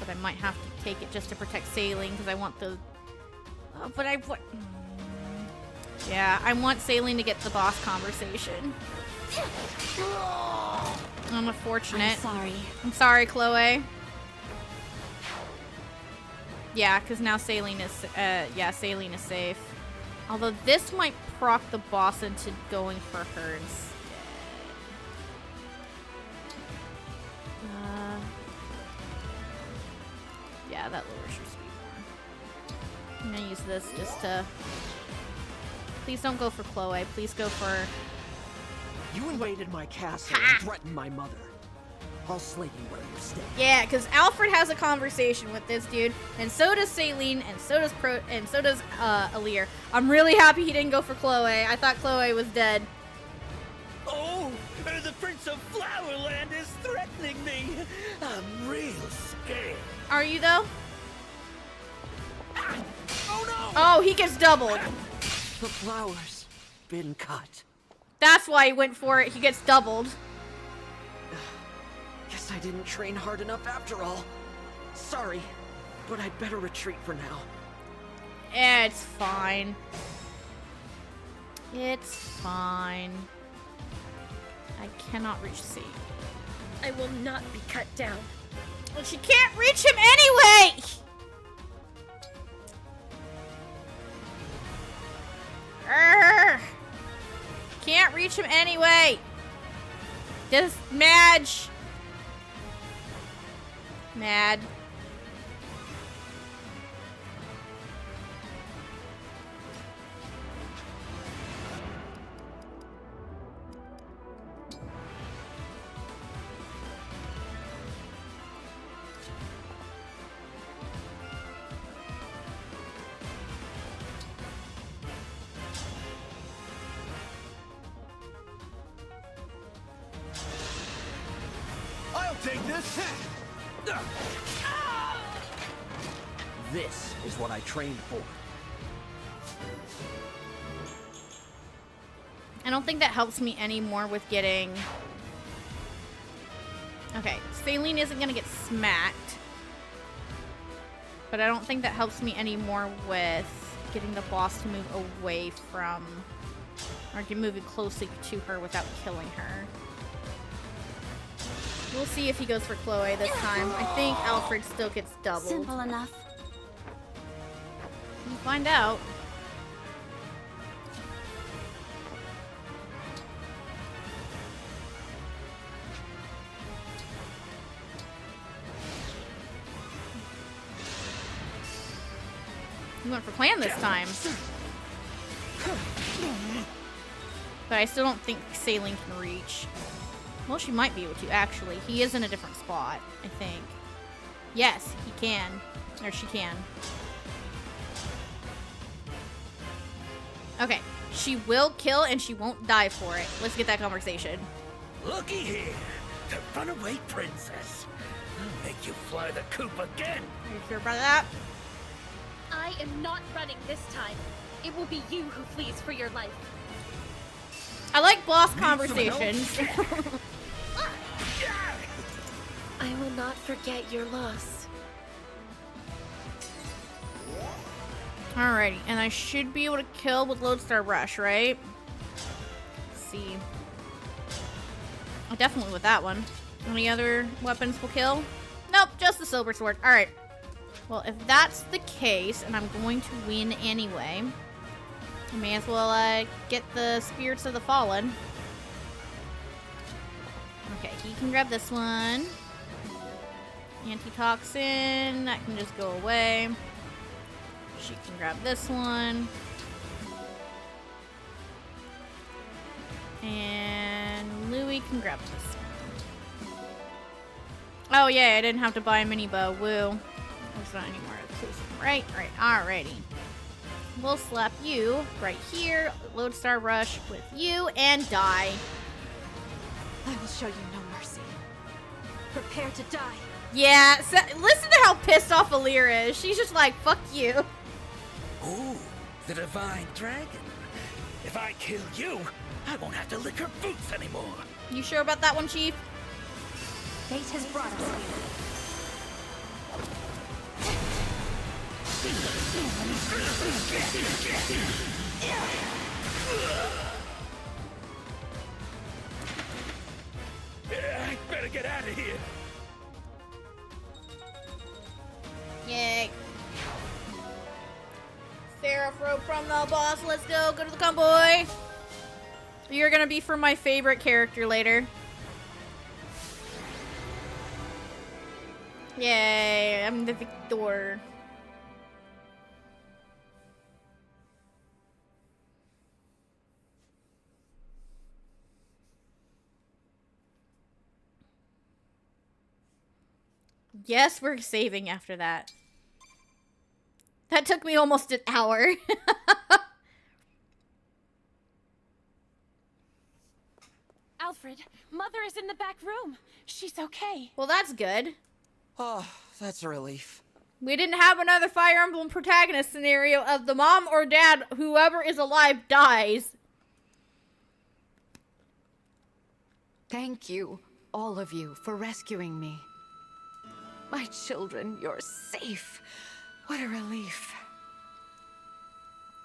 But I might have to take it just to protect Saline because I want the... Oh, but I... What? Yeah, I want Saline to get the boss conversation. I'm unfortunate. I'm sorry, Chloe. Yeah, because now Saline is, Saline is safe. Although this might proc the boss into going for her instead. Yeah, that lowers your speed more. I'm gonna use this just to... Please don't go for Chloe. Please go for... You invaded my castle and threatened my mother. I'll slay you where you stay. Yeah, because Alfred has a conversation with this dude, and so does Saline, and so does Alir. I'm really happy he didn't go for Chloe. I thought Chloe was dead. Oh, the Prince of Flowerland is threatening me. I'm real scared. Are you though? Oh no! Oh, he gets doubled. The flower's been cut. That's why he went for it. He gets doubled. Guess I didn't train hard enough after all. Sorry, but I'd better retreat for now. It's fine. It's fine. I cannot reach C. I will not be cut down. Well, she can't reach him anyway! Urgh. Can't reach him anyway! Just Madge! Mad. I'll take this. This is what I trained for. I don't think that helps me anymore with getting... Okay, Saline isn't gonna get smacked. But I don't think that helps me anymore with getting the boss to move away from... Or moving closely to her without killing her. We'll see if he goes for Chloe this time. I think Alfred still gets doubled. Simple enough. We'll find out. We went for plan this time. But I still don't think Saline can reach. Well, she might be able to, actually. He is in a different spot, I think. Yes, he can. Or she can. Okay. She will kill and she won't die for it. Let's get that conversation. Looky here, the runaway princess. I'll make you fly the coop again. Are you sure about that? I am not running this time. It will be you who flees for your life. I like boss conversations. I will not forget your loss. Alrighty, and I should be able to kill with Lodestar Rush, right? Definitely with that one. Any other weapons will kill? Nope, just the silver sword. Alright. Well, if that's the case, and I'm going to win anyway, I may as well get the Spirits of the Fallen. Okay, he can grab this one. Antitoxin, that can just go away. She can grab this one. And Louis can grab this one. Oh yeah, I didn't have to buy a mini bow. Woo. There's not anymore. Right, alrighty. We'll slap you right here. Lodestar Rush with you and die. I will show you no mercy. Prepare to die. Yeah, so, listen to how pissed off Alira is. She's just like, fuck you. Ooh, the Divine Dragon. If I kill you, I won't have to lick her boots anymore. You sure about that one, Chief? Fate has brought us here. I better get out of here. Yay. Seraph rope from the boss. Let's go. Go to the convoy. You're gonna be for my favorite character later. Yay. I'm the victor. Yes, we're saving after that. That took me almost an hour. Alfred, Mother is in the back room. She's okay. Well, that's good. Oh, that's a relief. We didn't have another Fire Emblem protagonist scenario of the mom or dad, whoever is alive, dies. Thank you, all of you, for rescuing me. My children, you're safe. What a relief.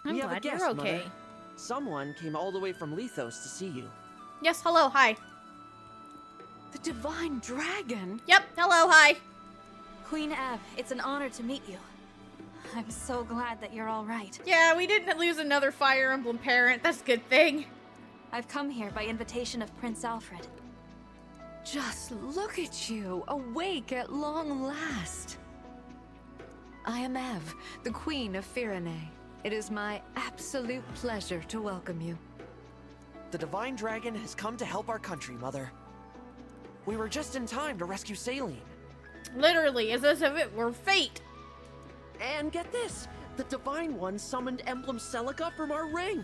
I'm we have glad a guest, you're okay. Mother. Someone came all the way from Lethos to see you. Yes, hello, hi. The Divine Dragon? Yep, hello, hi. Queen Ab, it's an honor to meet you. I'm so glad that you're all right. Yeah, we didn't lose another Fire Emblem parent. That's a good thing. I've come here by invitation of Prince Alfred. Just look at you, awake at long last. I am Ev, the Queen of Firene. It is my absolute pleasure to welcome you. The Divine Dragon has come to help our country, Mother. We were just in time to rescue Saline. Literally, as if it were fate. And get this, the Divine One summoned Emblem Celica from our ring.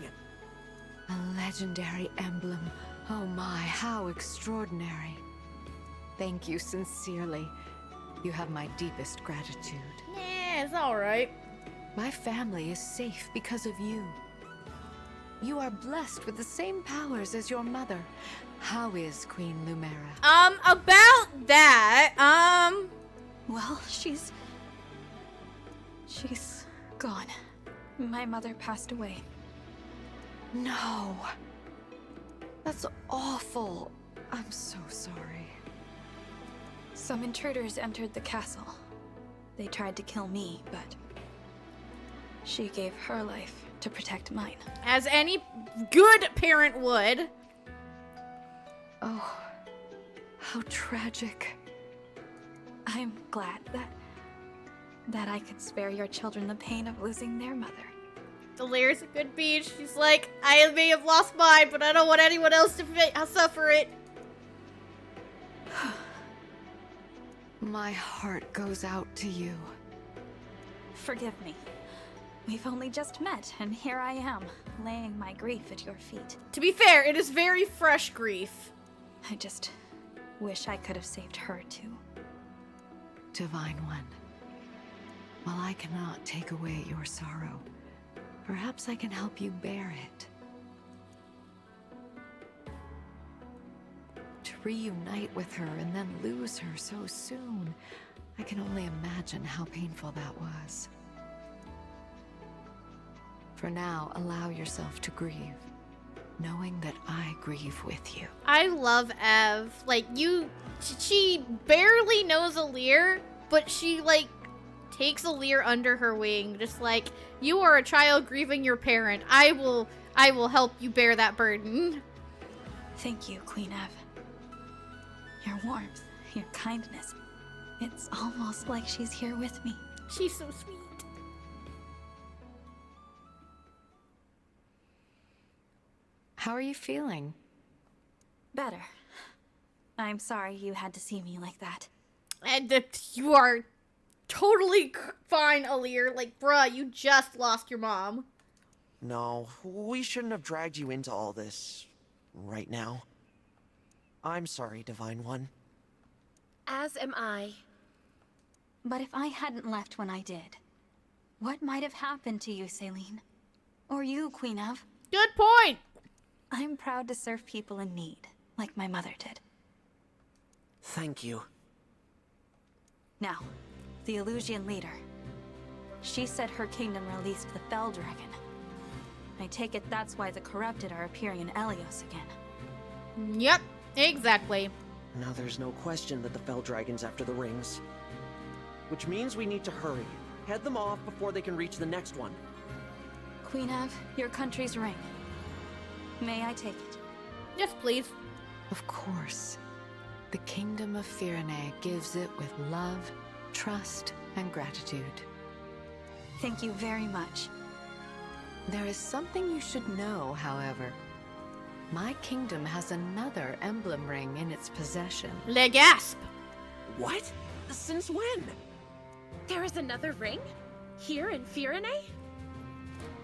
A legendary emblem. Oh my, how extraordinary. Thank you sincerely. You have my deepest gratitude. Yeah, it's alright. My family is safe because of you. You are blessed with the same powers as your mother. How is Queen Lumera? About that, Well, she's gone. My mother passed away. No. That's awful. I'm so sorry. Some intruders entered the castle. They tried to kill me, but she gave her life to protect mine. As any good parent would. Oh, how tragic. I'm glad that I could spare your children the pain of losing their mother. Delaire's a good beach. She's like, I may have lost mine, but I don't want anyone else to suffer it. My heart goes out to you. Forgive me. We've only just met, and here I am, laying my grief at your feet. To be fair, it is very fresh grief. I just wish I could have saved her, too. Divine One, while I cannot take away your sorrow, perhaps I can help you bear it. To reunite with her and then lose her so soon, I can only imagine how painful that was. For now, allow yourself to grieve. knowing that I grieve with you. I love Ev. Like, she barely knows Alear, but she, like, takes Alear under her wing. Just like, you are a child grieving your parent. I will help you bear that burden. Thank you, Queen Ev. Your warmth, your kindness. It's almost like she's here with me. She's so sweet. How are you feeling? Better. I'm sorry you had to see me like that. And you are totally fine, Alear. Like, bruh, you just lost your mom. No, we shouldn't have dragged you into all this right now. I'm sorry, Divine One. As am I. But if I hadn't left when I did, what might have happened to you, Céline? Or you, Queen Ev? Good point! I'm proud to serve people in need, like my mother did. Thank you. Now, the Illusian leader. She said her kingdom released the Fell Dragon. I take it that's why the corrupted are appearing in Elyos again. Yep, exactly. Now there's no question that the Fell Dragon's after the rings. Which means we need to hurry. Head them off before they can reach the next one. Queen Ev, your country's ring. May I take it? Yes, please. Of course. The Kingdom of Firene gives it with love, trust, and gratitude. Thank you very much. There is something you should know, however. My kingdom has another emblem ring in its possession. Le gasp! What? Since when? There is another ring? Here in Firene?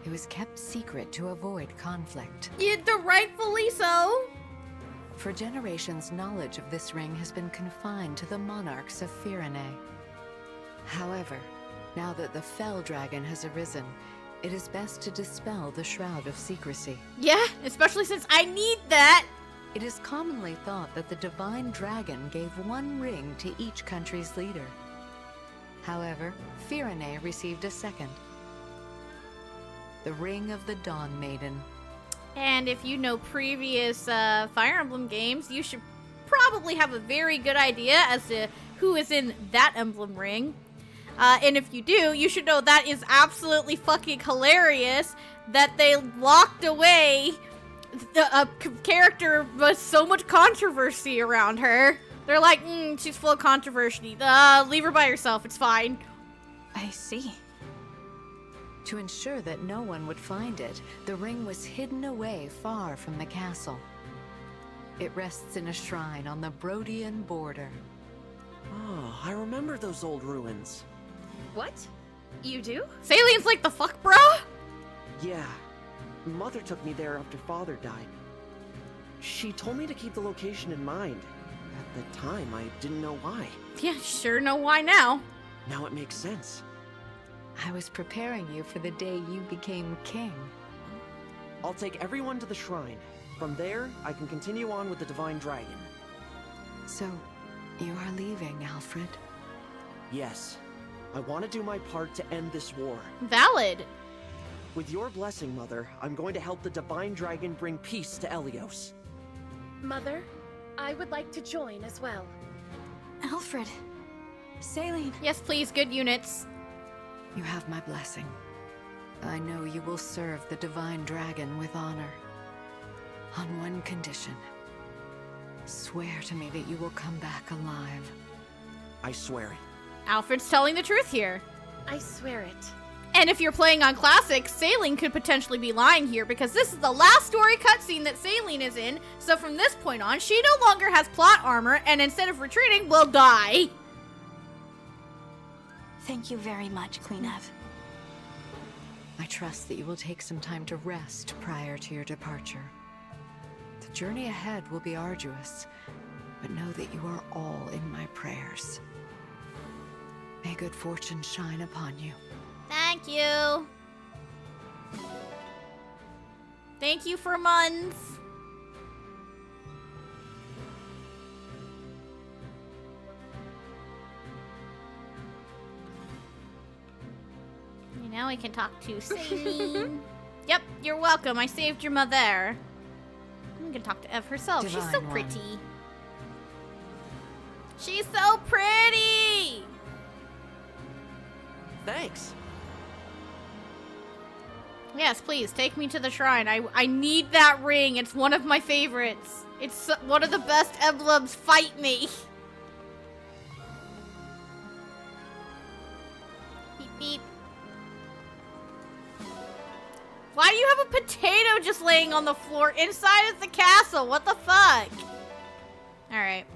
It was kept secret to avoid conflict. Yeah, rightfully so. For generations, knowledge of this ring has been confined to the monarchs of Firene. However, now that the Fell Dragon has arisen, it is best to dispel the shroud of secrecy. Yeah, especially since I need that. It is commonly thought that the Divine Dragon gave one ring to each country's leader. However, Firene received a second. The Ring of the Dawn Maiden. And if you know previous Fire Emblem games, you should probably have a very good idea as to who is in that emblem ring. And if you do, you should know that is absolutely fucking hilarious that they locked away a character with so much controversy around her. They're like, she's full of controversy. Leave her by herself, it's fine. I see. To ensure that no one would find it, the ring was hidden away far from the castle. It rests in a shrine on the Brodian border. Oh, I remember those old ruins. What? You do? Céline's like, the fuck, bruh? Yeah. Mother took me there after Father died. She told me to keep the location in mind. At the time, I didn't know why. Yeah, sure know why now. Now it makes sense. I was preparing you for the day you became king. I'll take everyone to the shrine. From there, I can continue on with the Divine Dragon. So, you are leaving, Alfred? Yes. I want to do my part to end this war. Valid. With your blessing, Mother, I'm going to help the Divine Dragon bring peace to Elyos. Mother, I would like to join as well. Alfred. Céline. Yes, please, good units. You have my blessing. I know you will serve the Divine Dragon with honor. On one condition. Swear to me that you will come back alive. I swear it. Alfred's telling the truth here. I swear it. And if you're playing on Classic, Céline could potentially be lying here because this is the last story cutscene that Céline is in, so from this point on, she no longer has plot armor and instead of retreating, will die. Thank you very much, Queen Ev. I trust that you will take some time to rest prior to your departure. The journey ahead will be arduous, but know that you are all in my prayers. May good fortune shine upon you. Thank you. Thank you for months. Now we can talk to Céline. Yep, you're welcome. I saved your mother. I'm gonna talk to Ev herself. She's so Divine pretty. one. She's so pretty! Thanks. Yes, please, take me to the shrine. I need that ring. It's one of my favorites. It's one of the best emblems. Fight me. Beep, beep. Why do you have a potato just laying on the floor inside of the castle? What the fuck? Alright.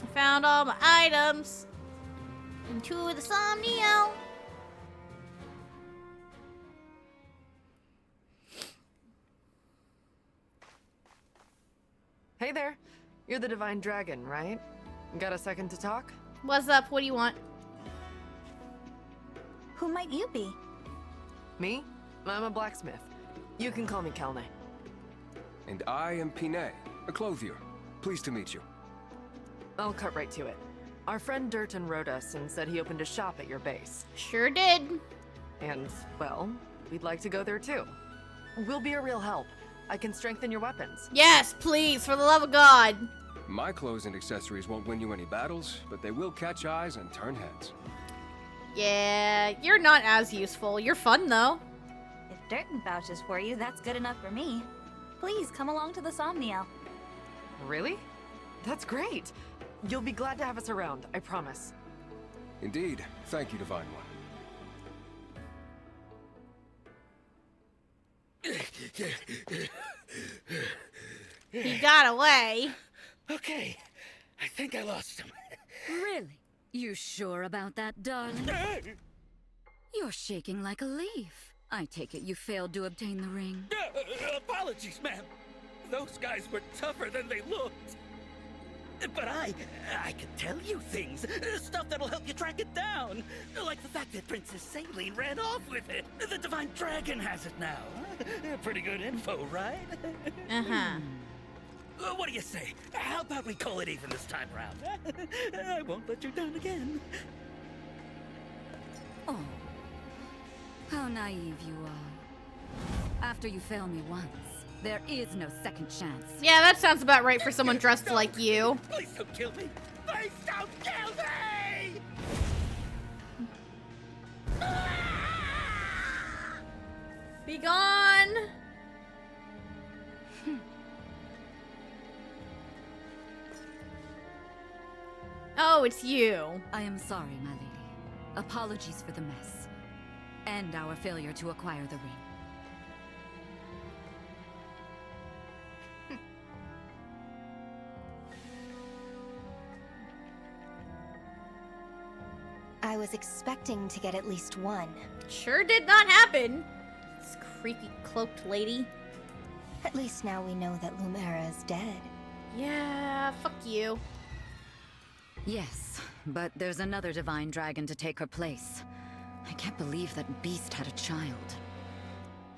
I found all my items. Into the Somniel. Hey there. You're the Divine Dragon, right? Got a second to talk? What's up? What do you want? Who might you be? Me? I'm a blacksmith. You can call me Kelne. And I am Pinay, a clothier. Pleased to meet you. I'll cut right to it. Our friend Durton wrote us and said he opened a shop at your base. Sure did. And, well, we'd like to go there too. We'll be a real help. I can strengthen your weapons. Yes, please, for the love of God. My clothes and accessories won't win you any battles, but they will catch eyes and turn heads. Yeah, you're not as useful. You're fun, though. If Durton vouches for you, that's good enough for me. Please come along to the Somniel. Really? That's great. You'll be glad to have us around, I promise. Indeed. Thank you, Divine One. He got away. Okay, I think I lost him. Really? You sure about that, darling? You're shaking like a leaf. I take it you failed to obtain the ring. Apologies, ma'am. Those guys were tougher than they looked. But I can tell you things. Stuff that'll help you track it down. Like the fact that Princess Saline ran off with it. The Divine Dragon has it now. Pretty good info, right? Uh-huh. What do you say? How about we call it even this time around? I won't let you down again. Oh, how naive you are. After you fail me once, there is no second chance. Yeah, that sounds about right for someone dressed like you. Please don't kill me. Please don't kill me! Be gone. Oh, it's you. I am sorry, my lady. Apologies for the mess. And our failure to acquire the ring. I was expecting to get at least one. Sure did not happen. This creepy cloaked lady. At least now we know that Lumera is dead. Yeah, fuck you. Yes, but there's another divine dragon to take her place. I can't believe that beast had a child.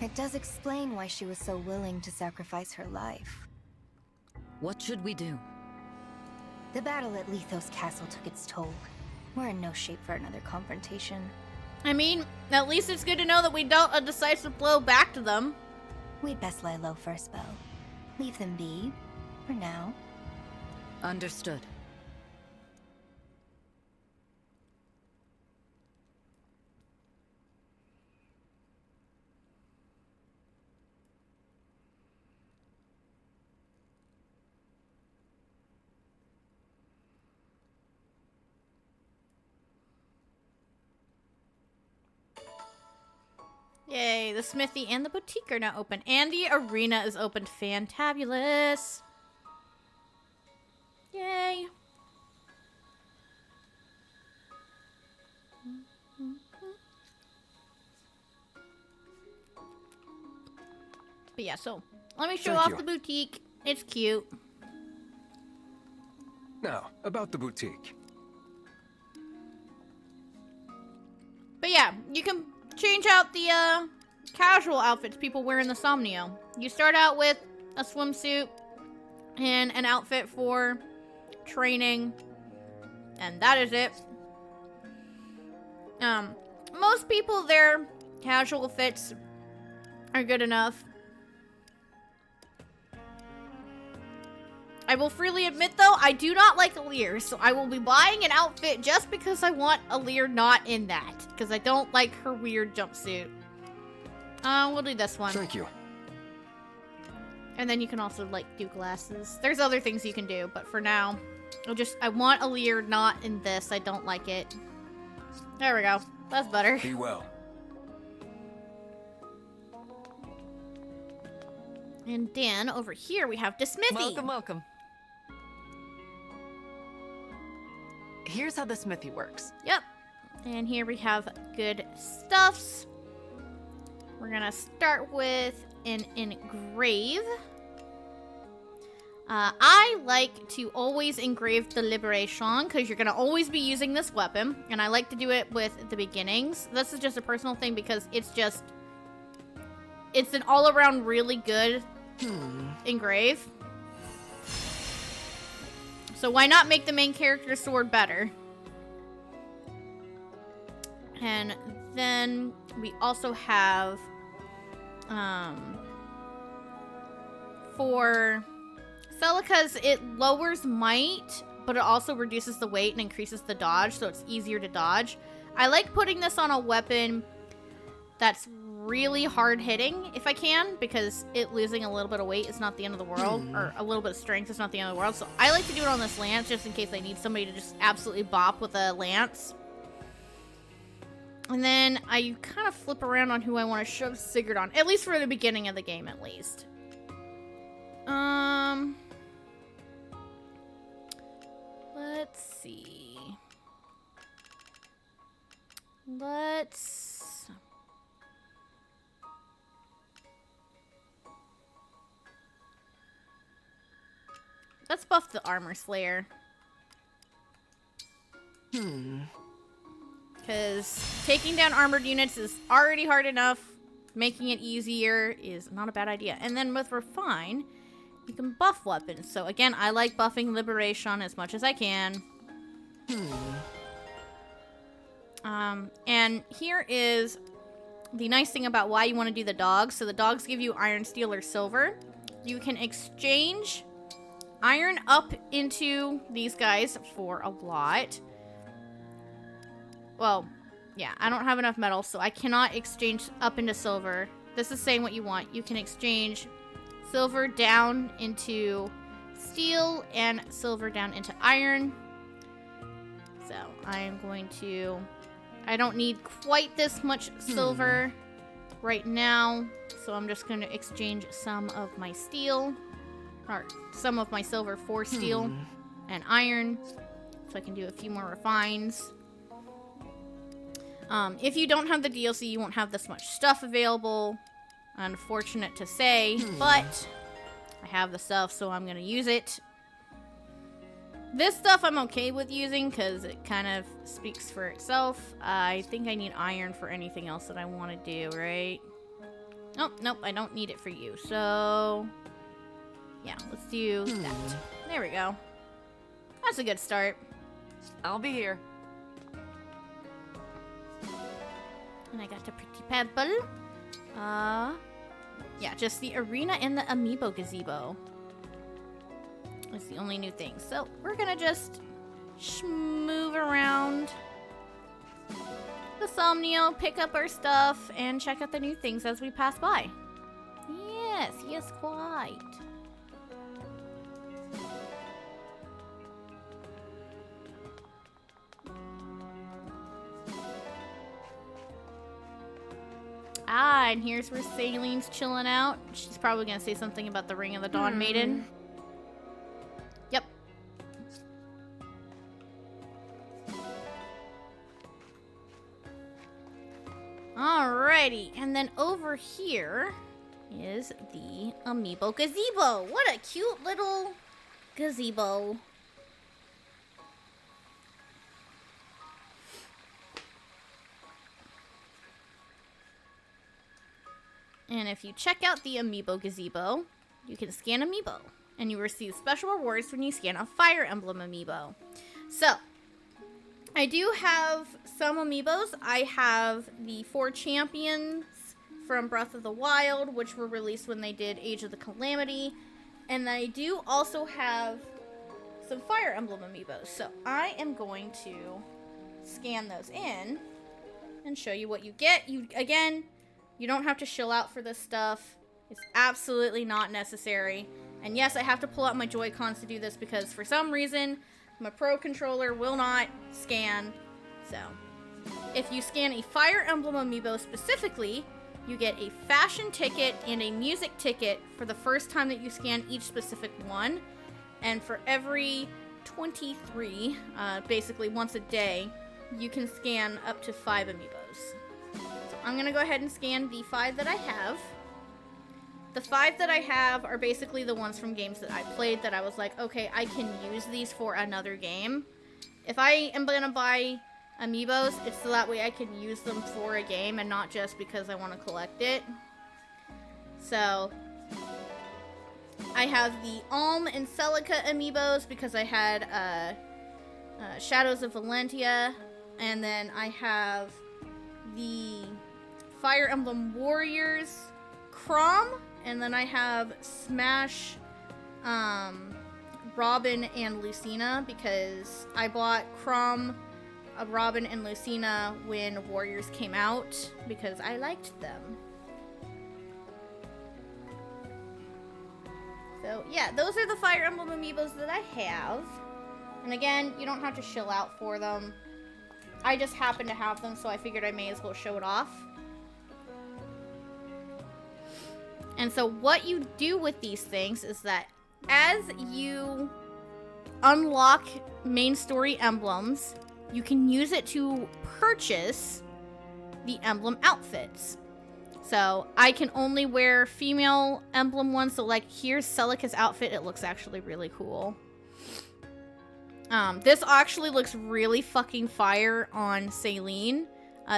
It does explain why she was so willing to sacrifice her life. What should we do? The battle at Lithos Castle took its toll. We're in no shape for another confrontation. I mean, at least it's good to know that we dealt a decisive blow back to them. We'd best lie low first, Belle. Leave them be, for now. Understood. Yay, the smithy and the boutique are now open. And the arena is open. Fantabulous. Yay. But yeah, so let me show off the boutique. It's cute. Now, about the boutique. But yeah, you can change out the casual outfits people wear in the Somniel. You start out with a swimsuit and an outfit for training, and that is it. Most people, their casual fits are good enough. I will freely admit, though, I do not like Alear, so I will be buying an outfit just because I want Alear not in that, because I don't like her weird jumpsuit. We'll do this one. Thank you. And then you can also, like, do glasses. There's other things you can do, but for now, I want Alear not in this. I don't like it. There we go. That's better. Be well. And then, over here, we have the smithy. Welcome, welcome. Here's how the smithy works. Yep. And here we have good stuffs. We're gonna start with an engrave. I like to always engrave the Liberation because you're gonna always be using this weapon, and I like to do it with the beginnings. This is just a personal thing because it's an all-around really good engrave. So why not make the main character's sword better? And then we also have for Celica's, it lowers might, but it also reduces the weight and increases the dodge, so it's easier to dodge. I like putting this on a weapon that's really hard hitting if I can, because it losing a little bit of weight is not the end of the world, or a little bit of strength is not the end of the world. So I like to do it on this lance just in case I need somebody to just absolutely bop with a lance. And then I kind of flip around on who I want to shove Sigurd on, at least for the beginning of the game, at least. Let's see. Let's buff the Armor Slayer. Because taking down armored units is already hard enough. Making it easier is not a bad idea. And then with Refine, you can buff weapons. So again, I like buffing Liberation as much as I can. And here is the nice thing about why you want to do the dogs. So the dogs give you iron, steel, or silver. You can exchange iron up into these guys for a lot. Well, yeah, I don't have enough metal, so I cannot exchange up into silver. This is saying what you want. You can exchange silver down into steel and silver down into iron. So I am going to... I don't need quite this much silver right now, so I'm just going to exchange some of my steel, or some of my silver for steel and iron, so I can do a few more refines. If you don't have the DLC, you won't have this much stuff available. Unfortunate to say, but I have the stuff, so I'm going to use it. This stuff I'm okay with using because it kind of speaks for itself. I think I need iron for anything else that I want to do, right? Nope, I don't need it for you. So, yeah, let's do that. There we go. That's a good start. I'll be here. And I got a pretty pebble. Yeah, just the arena and the amiibo gazebo. That's the only new thing. So we're gonna just move around the Somnio, pick up our stuff, and check out the new things as we pass by. Yes, quite. And here's where Salene's chilling out. She's probably gonna say something about the Ring of the Dawn Maiden. Yep. Alrighty, and then over here is the amiibo gazebo. What a cute little gazebo. And if you check out the amiibo gazebo, you can scan amiibo, and you receive special rewards when you scan a Fire Emblem amiibo. So, I do have some amiibos. I have the 4 champions from Breath of the Wild, which were released when they did Age of the Calamity. And I do also have some Fire Emblem amiibos. So I am going to scan those in and show you what you get. Again, you don't have to shill out for this stuff. It's absolutely not necessary. And yes, I have to pull out my Joy-Cons to do this because for some reason, my Pro controller will not scan. So, if you scan a Fire Emblem amiibo specifically, you get a fashion ticket and a music ticket for the first time that you scan each specific one. And for every 23, basically once a day, you can scan up to 5 amiibos. So I'm going to go ahead and scan the 5 that I have. The 5 that I have are basically the ones from games that I played that I was like, okay, I can use these for another game. If I am going to buy amiibos, it's so that way I can use them for a game and not just because I want to collect it. So, I have the Alm and Celica amiibos because I had Shadows of Valentia, and then I have the Fire Emblem Warriors Chrom, and then I have Smash Robin and Lucina because I bought Chrom, Robin, and Lucina when Warriors came out because I liked them. So yeah, those are the Fire Emblem amiibos that I have. And again, you don't have to shill out for them. I just happen to have them, so I figured I may as well show it off. And so what you do with these things is that as you unlock main story emblems, you can use it to purchase the emblem outfits. So I can only wear female emblem ones. So like here's Celica's outfit. It looks actually really cool. This actually looks really fucking fire on Celine.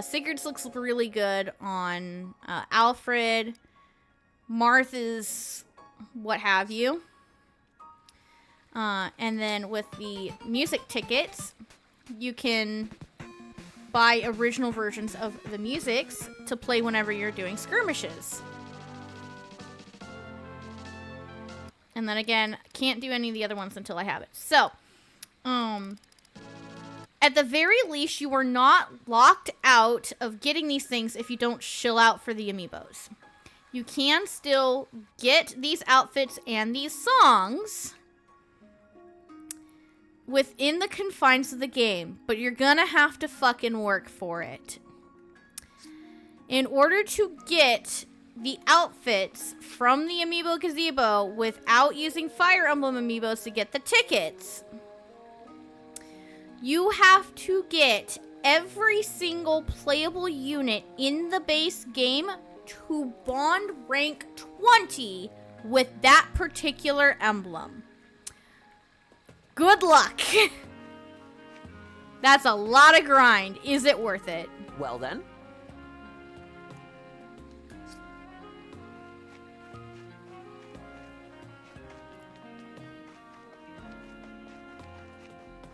Sigurd's looks really good on Alfred. Martha's what have you. And then with the music tickets, you can buy original versions of the musics to play whenever you're doing skirmishes. And then again, can't do any of the other ones until I have it. So, at the very least, you are not locked out of getting these things if you don't shill out for the amiibos. You can still get these outfits and these songs within the confines of the game, but you're gonna have to fucking work for it. In order to get the outfits from the Amiibo Gazebo without using Fire Emblem amiibos to get the tickets, you have to get every single playable unit in the base game to bond rank 20 with that particular emblem. Good luck. That's a lot of grind. Is it worth it? Well then.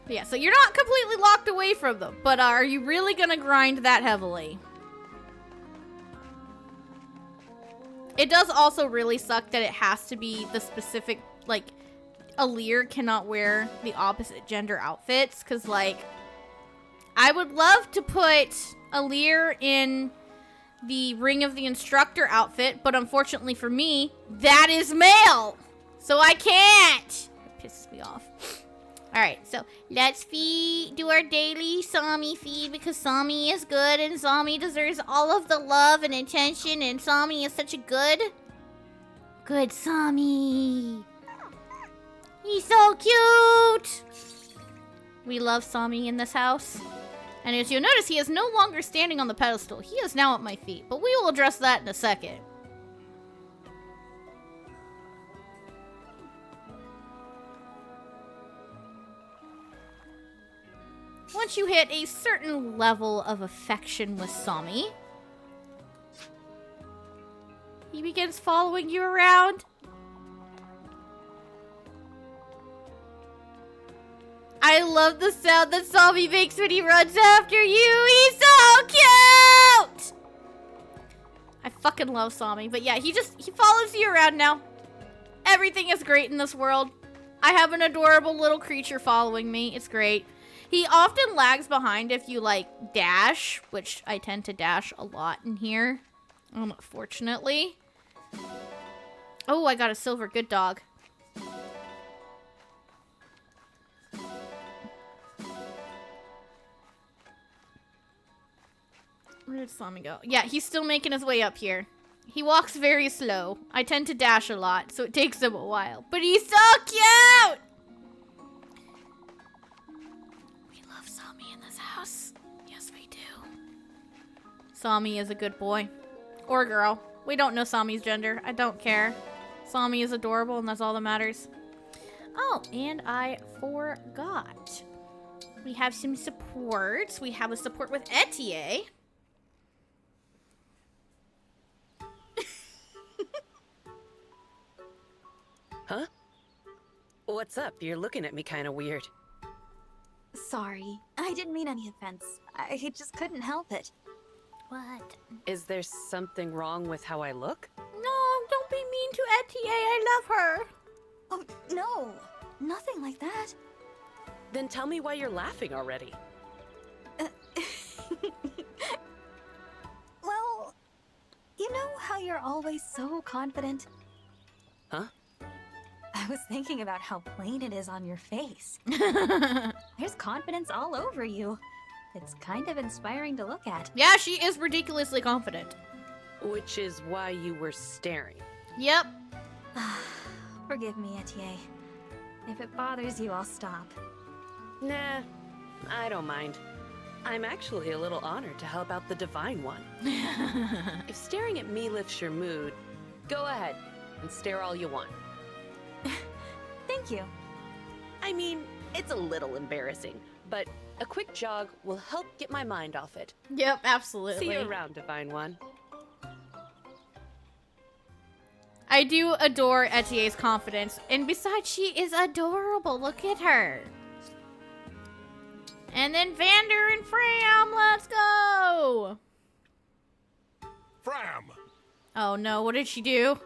Yeah, so you're not completely locked away from them, but are you really gonna grind that heavily? It does also really suck that it has to be the specific, like, Alear cannot wear the opposite gender outfits, because, like, I would love to put Alear in the Ring of the Instructor outfit, but unfortunately for me, that is male! So I can't! It pisses me off. Alright, so let's do our daily Sami feed because Sami is good and Sami deserves all of the love and attention and Sami is such a good Sami. He's so cute! We love Sami in this house. And as you'll notice, he is no longer standing on the pedestal. He is now at my feet, but we will address that in a second. Once you hit a certain level of affection with Sami, he begins following you around. I love the sound that Sami makes when he runs after you. He's so cute! I fucking love Sami. But yeah, he follows you around now. Everything is great in this world. I have an adorable little creature following me. It's great. He often lags behind if you, like, dash, which I tend to dash a lot in here, fortunately. Oh, I got a silver. Good dog. Where did Sami go? Yeah, he's still making his way up here. He walks very slow. I tend to dash a lot, so it takes him a while. But he's so cute! We love Sami in this house. Yes, we do. Sami is a good boy. Or girl. We don't know Sami's gender. I don't care. Sami is adorable, and that's all that matters. Oh, and I forgot. We have some supports. We have a support with Etier. Huh? What's up? You're looking at me kind of weird. Sorry, I didn't mean any offense. I just couldn't help it. What? Is there something wrong with how I look? No, don't be mean to Etier. I love her. Oh, no. Nothing like that. Then tell me why you're laughing already. Well, you know how you're always so confident? Huh? I was thinking about how plain it is on your face. There's confidence all over you. It's kind of inspiring to look at. Yeah, she is ridiculously confident. Which is why you were staring. Yep. Forgive me, Etier. If it bothers you, I'll stop. Nah, I don't mind. I'm actually a little honored to help out the Divine One. If staring at me lifts your mood, go ahead and stare all you want. Thank you. I mean, it's a little embarrassing, but a quick jog will help get my mind off it. Yep, absolutely. See you around, Divine One. I do adore Etier's confidence. And besides, she is adorable. Look at her. And then Vander and Fram, let's go! Fram! Oh no, what did she do?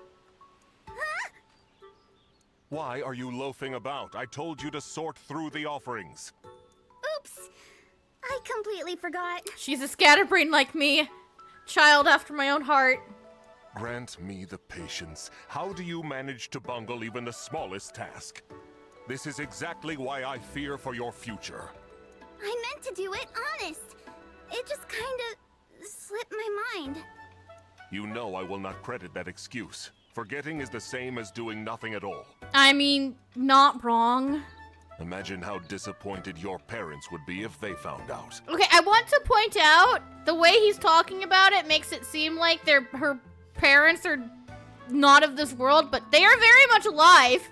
Why are you loafing about? I told you to sort through the offerings. Oops. I completely forgot. She's a scatterbrain like me. Child after my own heart. Grant me the patience. How do you manage to bungle even the smallest task? This is exactly why I fear for your future. I meant to do it, honest. It just kind of slipped my mind. You know I will not credit that excuse. Forgetting is the same as doing nothing at all. I mean, not wrong. Imagine how disappointed your parents would be if they found out. Okay, I want to point out, the way he's talking about it makes it seem like her parents are not of this world, but they are very much alive.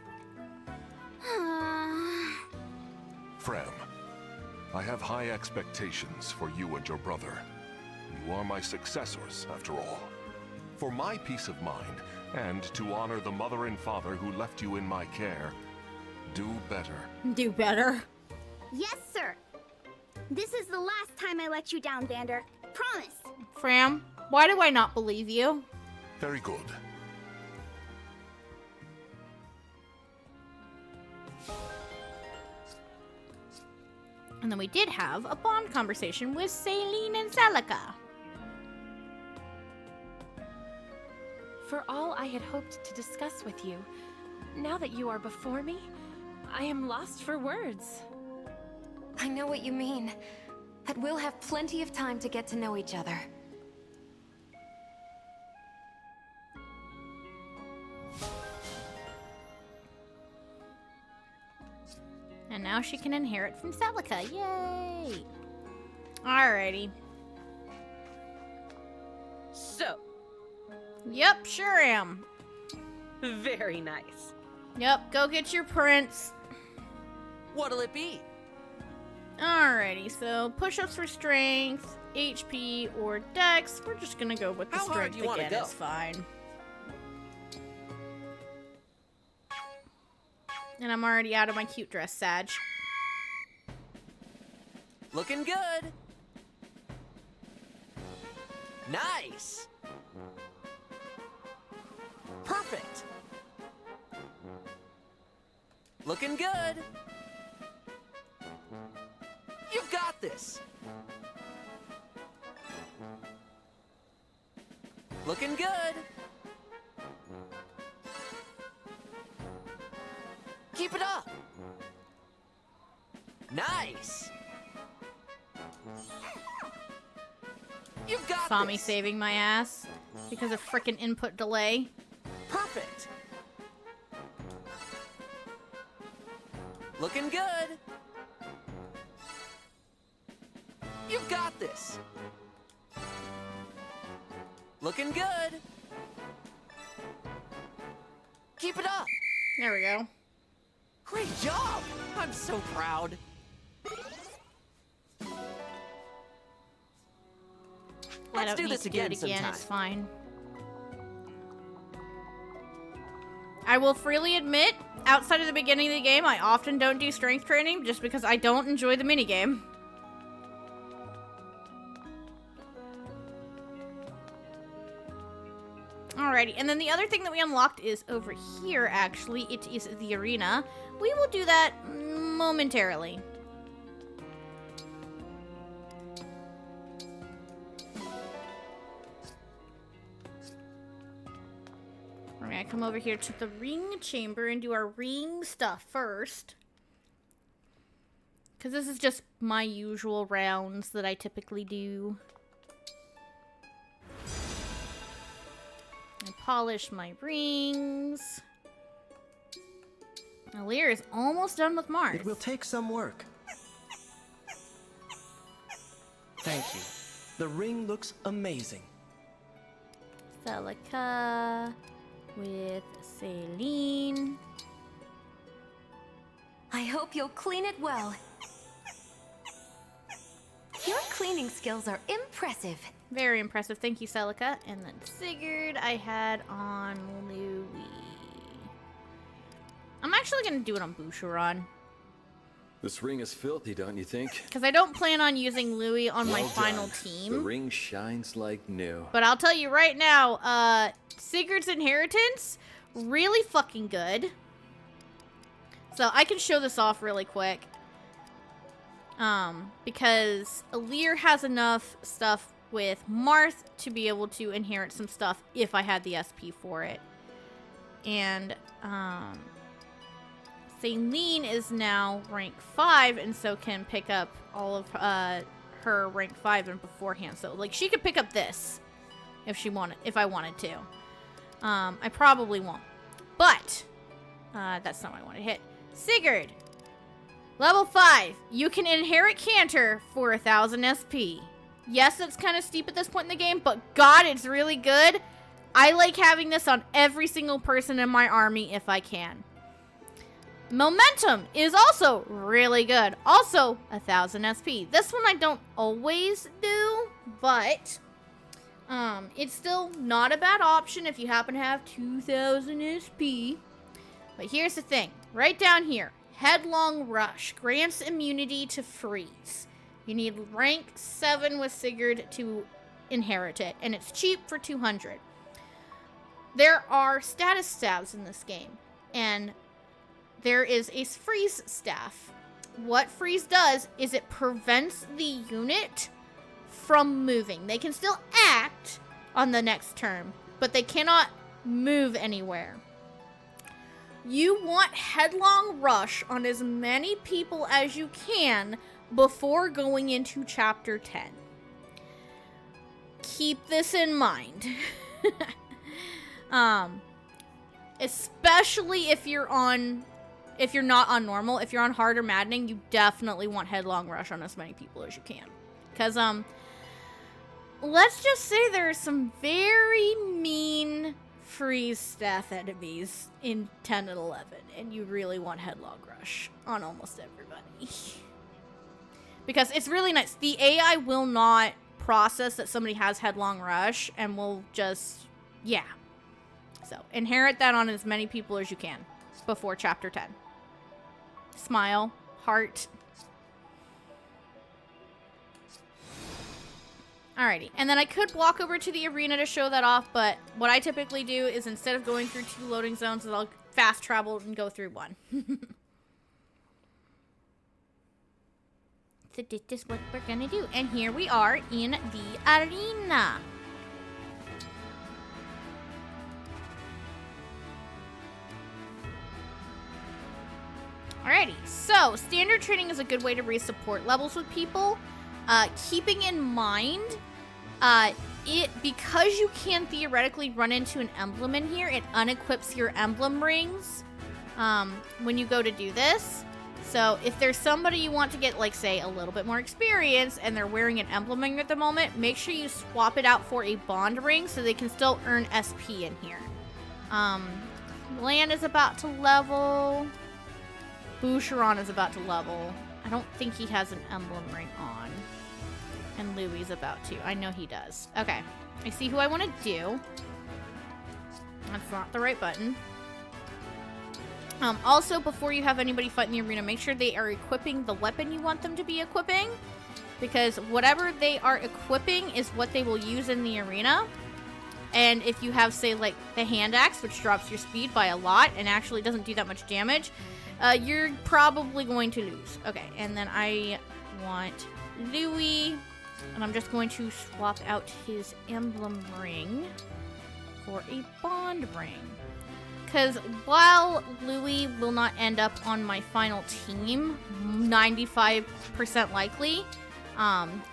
Fram, I have high expectations for you and your brother. You are my successors, after all. For my peace of mind, and to honor the mother and father who left you in my care, do better. Do better. Yes, sir. This is the last time I let you down, Vander. Promise. Fram, why do I not believe you? Very good. And then we did have a bond conversation with Celine and Celica. For all I had hoped to discuss with you, now that you are before me, I am lost for words. I know what you mean, but we'll have plenty of time to get to know each other. And now she can inherit from Celica. Yay! Alrighty. So. Yep, sure am. Very nice. Yep, go get your prince. What'll it be? Alrighty, so push-ups for strength, HP, or dex. We're just gonna go with the How hard strength do you wanna again. go? It's fine. And I'm already out of my cute dress, Sag. Looking good. Nice. Perfect. Looking good. You've got this. Looking good. Keep it up. Nice. You've got Saw me this. saving my ass because of frickin' input delay. Perfect. Looking good. You've got this. Looking good. Keep it up. There we go. Great job. I'm so proud. I Let's don't do need this to again do it again. sometime. It's fine. I will freely admit, outside of the beginning of the game, I often don't do strength training just because I don't enjoy the minigame. Alrighty, and then the other thing that we unlocked is over here, actually. It is the arena. We will do that momentarily. We're gonna come over here to the ring chamber and do our ring stuff first. Because this is just my usual rounds that I typically do. I polish my rings. Alear is almost done with Mars. It will take some work. Thank you. The ring looks amazing. Celica with Celine. I hope you'll clean it well. Your cleaning skills are impressive. Very impressive. Thank you, Celica. And then Sigurd I had on Louis. I'm actually going to do it on Boucheron. This ring is filthy, don't you think? Because I don't plan on using Louis on my Well final done. team. The ring shines like new. But I'll tell you right now, Sigurd's Inheritance, really fucking good. So I can show this off really quick. Because Alear has enough stuff with Marth to be able to inherit some stuff if I had the SP for it. And, Celine is now rank 5 and so can pick up all of her rank 5 and beforehand. So like she could pick up this if I wanted to. I probably won't. But that's not what I want to hit. Sigurd, level 5. You can inherit Cantor for 1000 SP. Yes, it's kind of steep at this point in the game, but God, it's really good. I like having this on every single person in my army if I can. Momentum is also really good. Also, 1000 SP. This one I don't always do, but it's still not a bad option if you happen to have 2000 SP. But here's the thing. Right down here. Headlong Rush grants immunity to freeze. You need rank 7 with Sigurd to inherit it, and it's cheap for 200. There are status staves in this game, and there is a freeze staff. What freeze does is it prevents the unit from moving. They can still act on the next turn, but they cannot move anywhere. You want Headlong Rush on as many people as you can before going into Chapter 10. Keep this in mind. Especially if you're not on normal. If you're on hard or maddening, you definitely want Headlong Rush on as many people as you can. Because, let's just say there are some very mean freeze staff enemies in 10 and 11, and you really want Headlong Rush on almost everybody. Because it's really nice. The AI will not process that somebody has Headlong Rush, and will just, yeah. So, inherit that on as many people as you can before Chapter 10. Smile. Heart. Alrighty, and then I could walk over to the arena to show that off, but what I typically do is instead of going through 2 loading zones, I'll fast travel and go through 1. So this is what we're gonna do. And here we are in the arena. Alrighty, so standard training is a good way to raise support levels with people. Keeping in mind, because you can theoretically run into an emblem in here, it unequips your emblem rings when you go to do this. So if there's somebody you want to get, like, say, a little bit more experience and they're wearing an emblem ring at the moment, make sure you swap it out for a bond ring so they can still earn SP in here. Lan is about to level. Boucheron is about to level. I don't think he has an emblem ring on. And Louis is about to. I know he does. Okay. I see who I want to do. That's not the right button. Also, before you have anybody fight in the arena, make sure they are equipping the weapon you want them to be equipping. Because whatever they are equipping is what they will use in the arena. And if you have, say, like, the hand axe, which drops your speed by a lot and actually doesn't do that much damage, you're probably going to lose. Okay, and then I want Louis, and I'm just going to swap out his emblem ring for a bond ring. Because while Louis will not end up on my final team, 95% likely,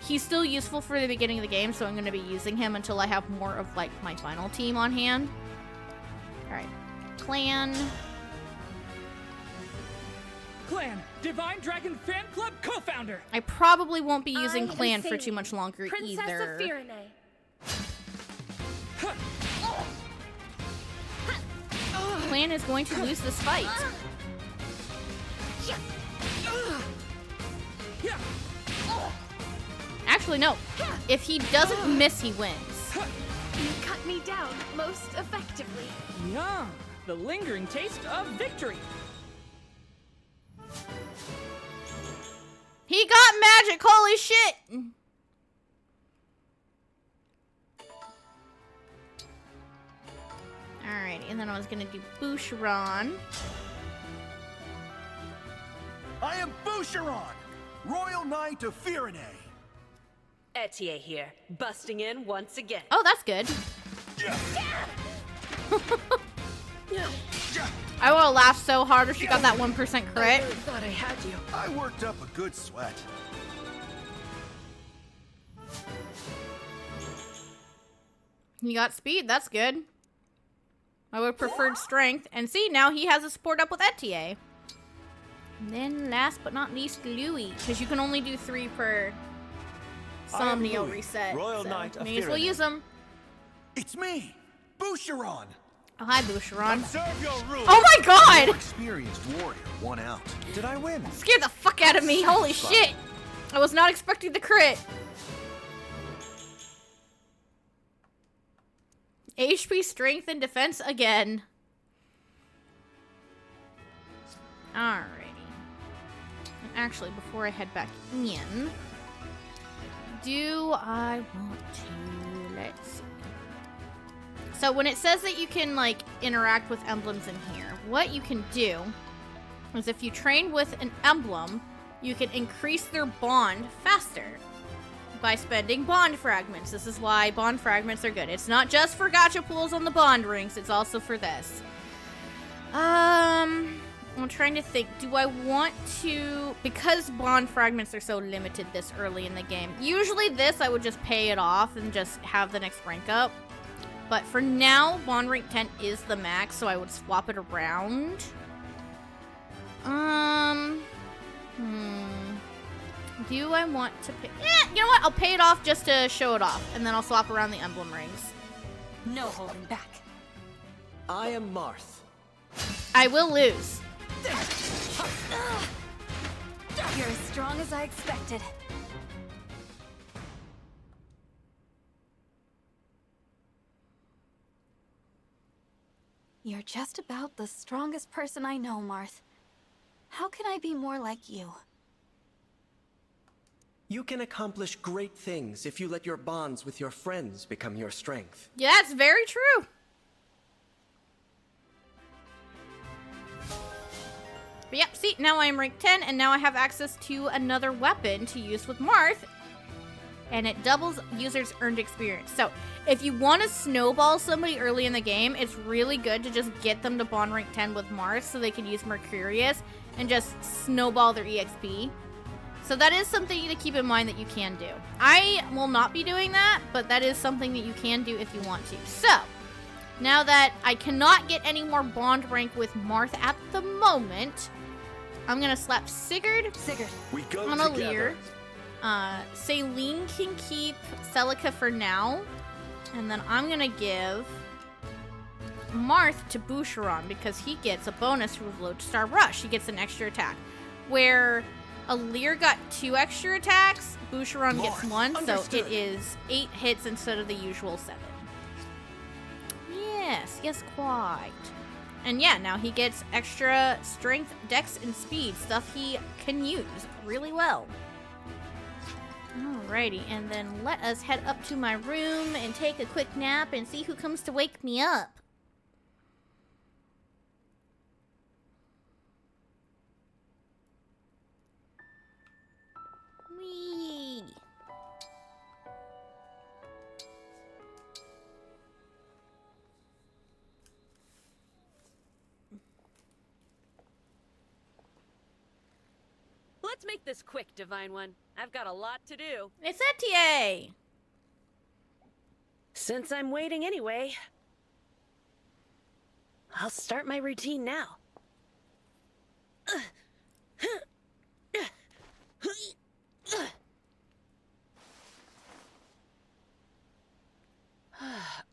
he's still useful for the beginning of the game, so I'm going to be using him until I have more of, like, my final team on hand. Alright, clan... Clan, Divine Dragon Fan Club co-founder. I probably won't be using clan for Sayling, too much longer Princess either. of Firene. Clan is going to lose this fight. Actually, no. If he doesn't miss, he wins. You cut me down most effectively. Yum! The lingering taste of victory. He got magic, holy shit! Alright, and then I was gonna do Boucheron. I am Boucheron, Royal Knight of Firene. Etier here, busting in once again. Oh, that's good. I would have laughed so hard if she got that 1% crit. I really thought I had you. I worked up a good sweat. He got speed, that's good. I would have preferred strength. And see, now he has a support up with Etier. And then last but not least, Louis. Because you can only do 3 per Somnial reset. Royal so Knight of may as well Firene. use them. It's me, Boucheron. Oh, hi, Boucheron. Observe your rules. Oh my god! More experienced warrior won out. Did I win? Scared the fuck out of me. Holy shit. I was not expecting the crit. HP, strength, and defense again. Alrighty. And actually, before I head back in, do I want to... Let's see. So when it says that you can, like, interact with emblems in here, what you can do is if you train with an emblem, you can increase their bond faster by spending bond fragments. This is why bond fragments are good. It's not just for gacha pools on the bond rings, it's also for this. I'm trying to think, do I want to, because bond fragments are so limited this early in the game, usually this I would just pay it off and just have the next rank up. But for now, bond rank 10 is the max, so I would swap it around. Do I want to pay? You know what? I'll pay it off just to show it off, and then I'll swap around the emblem rings. No holding back. I am Marth. I will lose. You're as strong as I expected. You're just about the strongest person I know, Marth. How can I be more like you? You can accomplish great things if you let your bonds with your friends become your strength. Yeah, that's very true. But yep, see, now I am rank 10, and now I have access to another weapon to use with Marth, and it doubles users' earned experience. So, if you want to snowball somebody early in the game, it's really good to just get them to bond rank 10 with Marth so they can use Mercurius and just snowball their EXP. So that is something to keep in mind that you can do. I will not be doing that, but that is something that you can do if you want to. So, now that I cannot get any more bond rank with Marth at the moment, I'm going to slap Sigurd We go on together. Alear. Celine can keep Celica for now. And then I'm going to give Marth to Boucheron because he gets a bonus with Lodestar Rush. He gets an extra attack. Where Alear got 2 extra attacks, Boucheron gets 1, understood. so it is 8 hits instead of the usual 7. Yes, quite. And yeah, now he gets extra strength, dex, and speed, stuff he can use really well. Alrighty, and then let us head up to my room and take a quick nap and see who comes to wake me up. Whee! Let's make this quick, Divine One. I've got a lot to do. It's Etier! Since I'm waiting anyway, I'll start my routine now.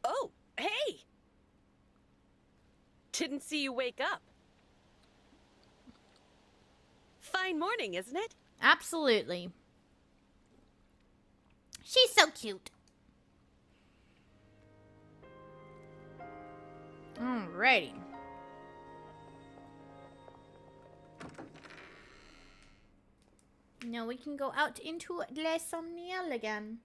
Oh, hey! Didn't see you wake up. Fine morning, isn't it? Absolutely. She's so cute. Alrighty. Now we can go out into Les Somniel again.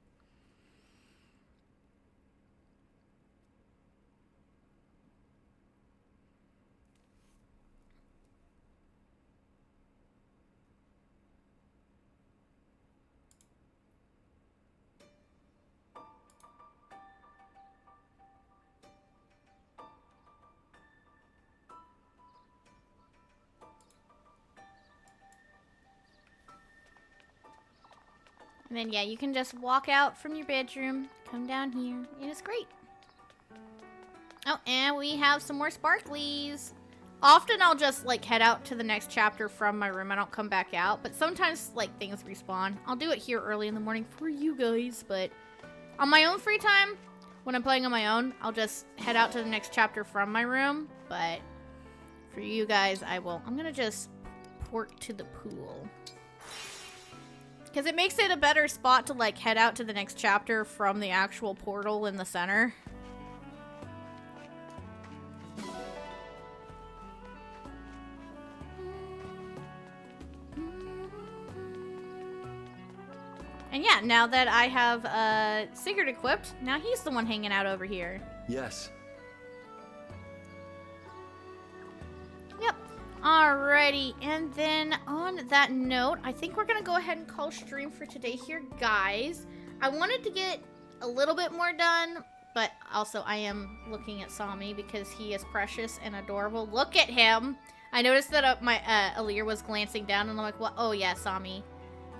And then, yeah, you can just walk out from your bedroom, come down here, and it's great. Oh, and we have some more sparklies. Often I'll just, like, head out to the next chapter from my room. I don't come back out, but sometimes, like, things respawn. I'll do it here early in the morning for you guys, but on my own free time, when I'm playing on my own, I'll just head out to the next chapter from my room, but for you guys, I will. I'm gonna just port to the pool. Because it makes it a better spot to, like, head out to the next chapter from the actual portal in the center. And yeah, now that I have Sigurd equipped, now he's the one hanging out over here. Yes. Yep. Alrighty, and then on that note, I think we're gonna go ahead and call stream for today here, guys. I wanted to get a little bit more done, but also I am looking at Sami because he is precious and adorable. Look at him! I noticed that my Alear was glancing down, and I'm like, what? Oh yeah, Sami.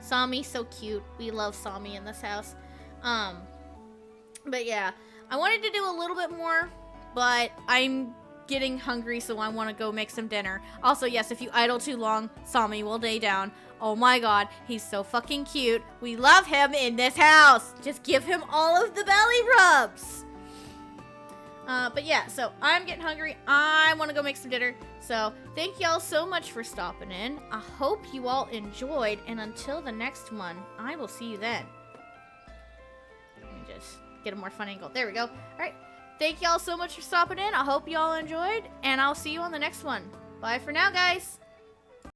Sami's so cute. We love Sami in this house. But yeah, I wanted to do a little bit more, but I'm getting hungry, so I want to go make some dinner. Also, yes, if you idle too long, Sami will lay down. Oh my god, he's so fucking cute. We love him in this house. Just give him all of the belly rubs. But yeah, so I'm getting hungry. I want to go make some dinner. So thank y'all so much for stopping in. I hope you all enjoyed, and until the next one, I will see you then. Let me just get a more fun angle. There we go. All right. Thank y'all so much for stopping in. I hope y'all enjoyed, and I'll see you on the next one. Bye for now, guys.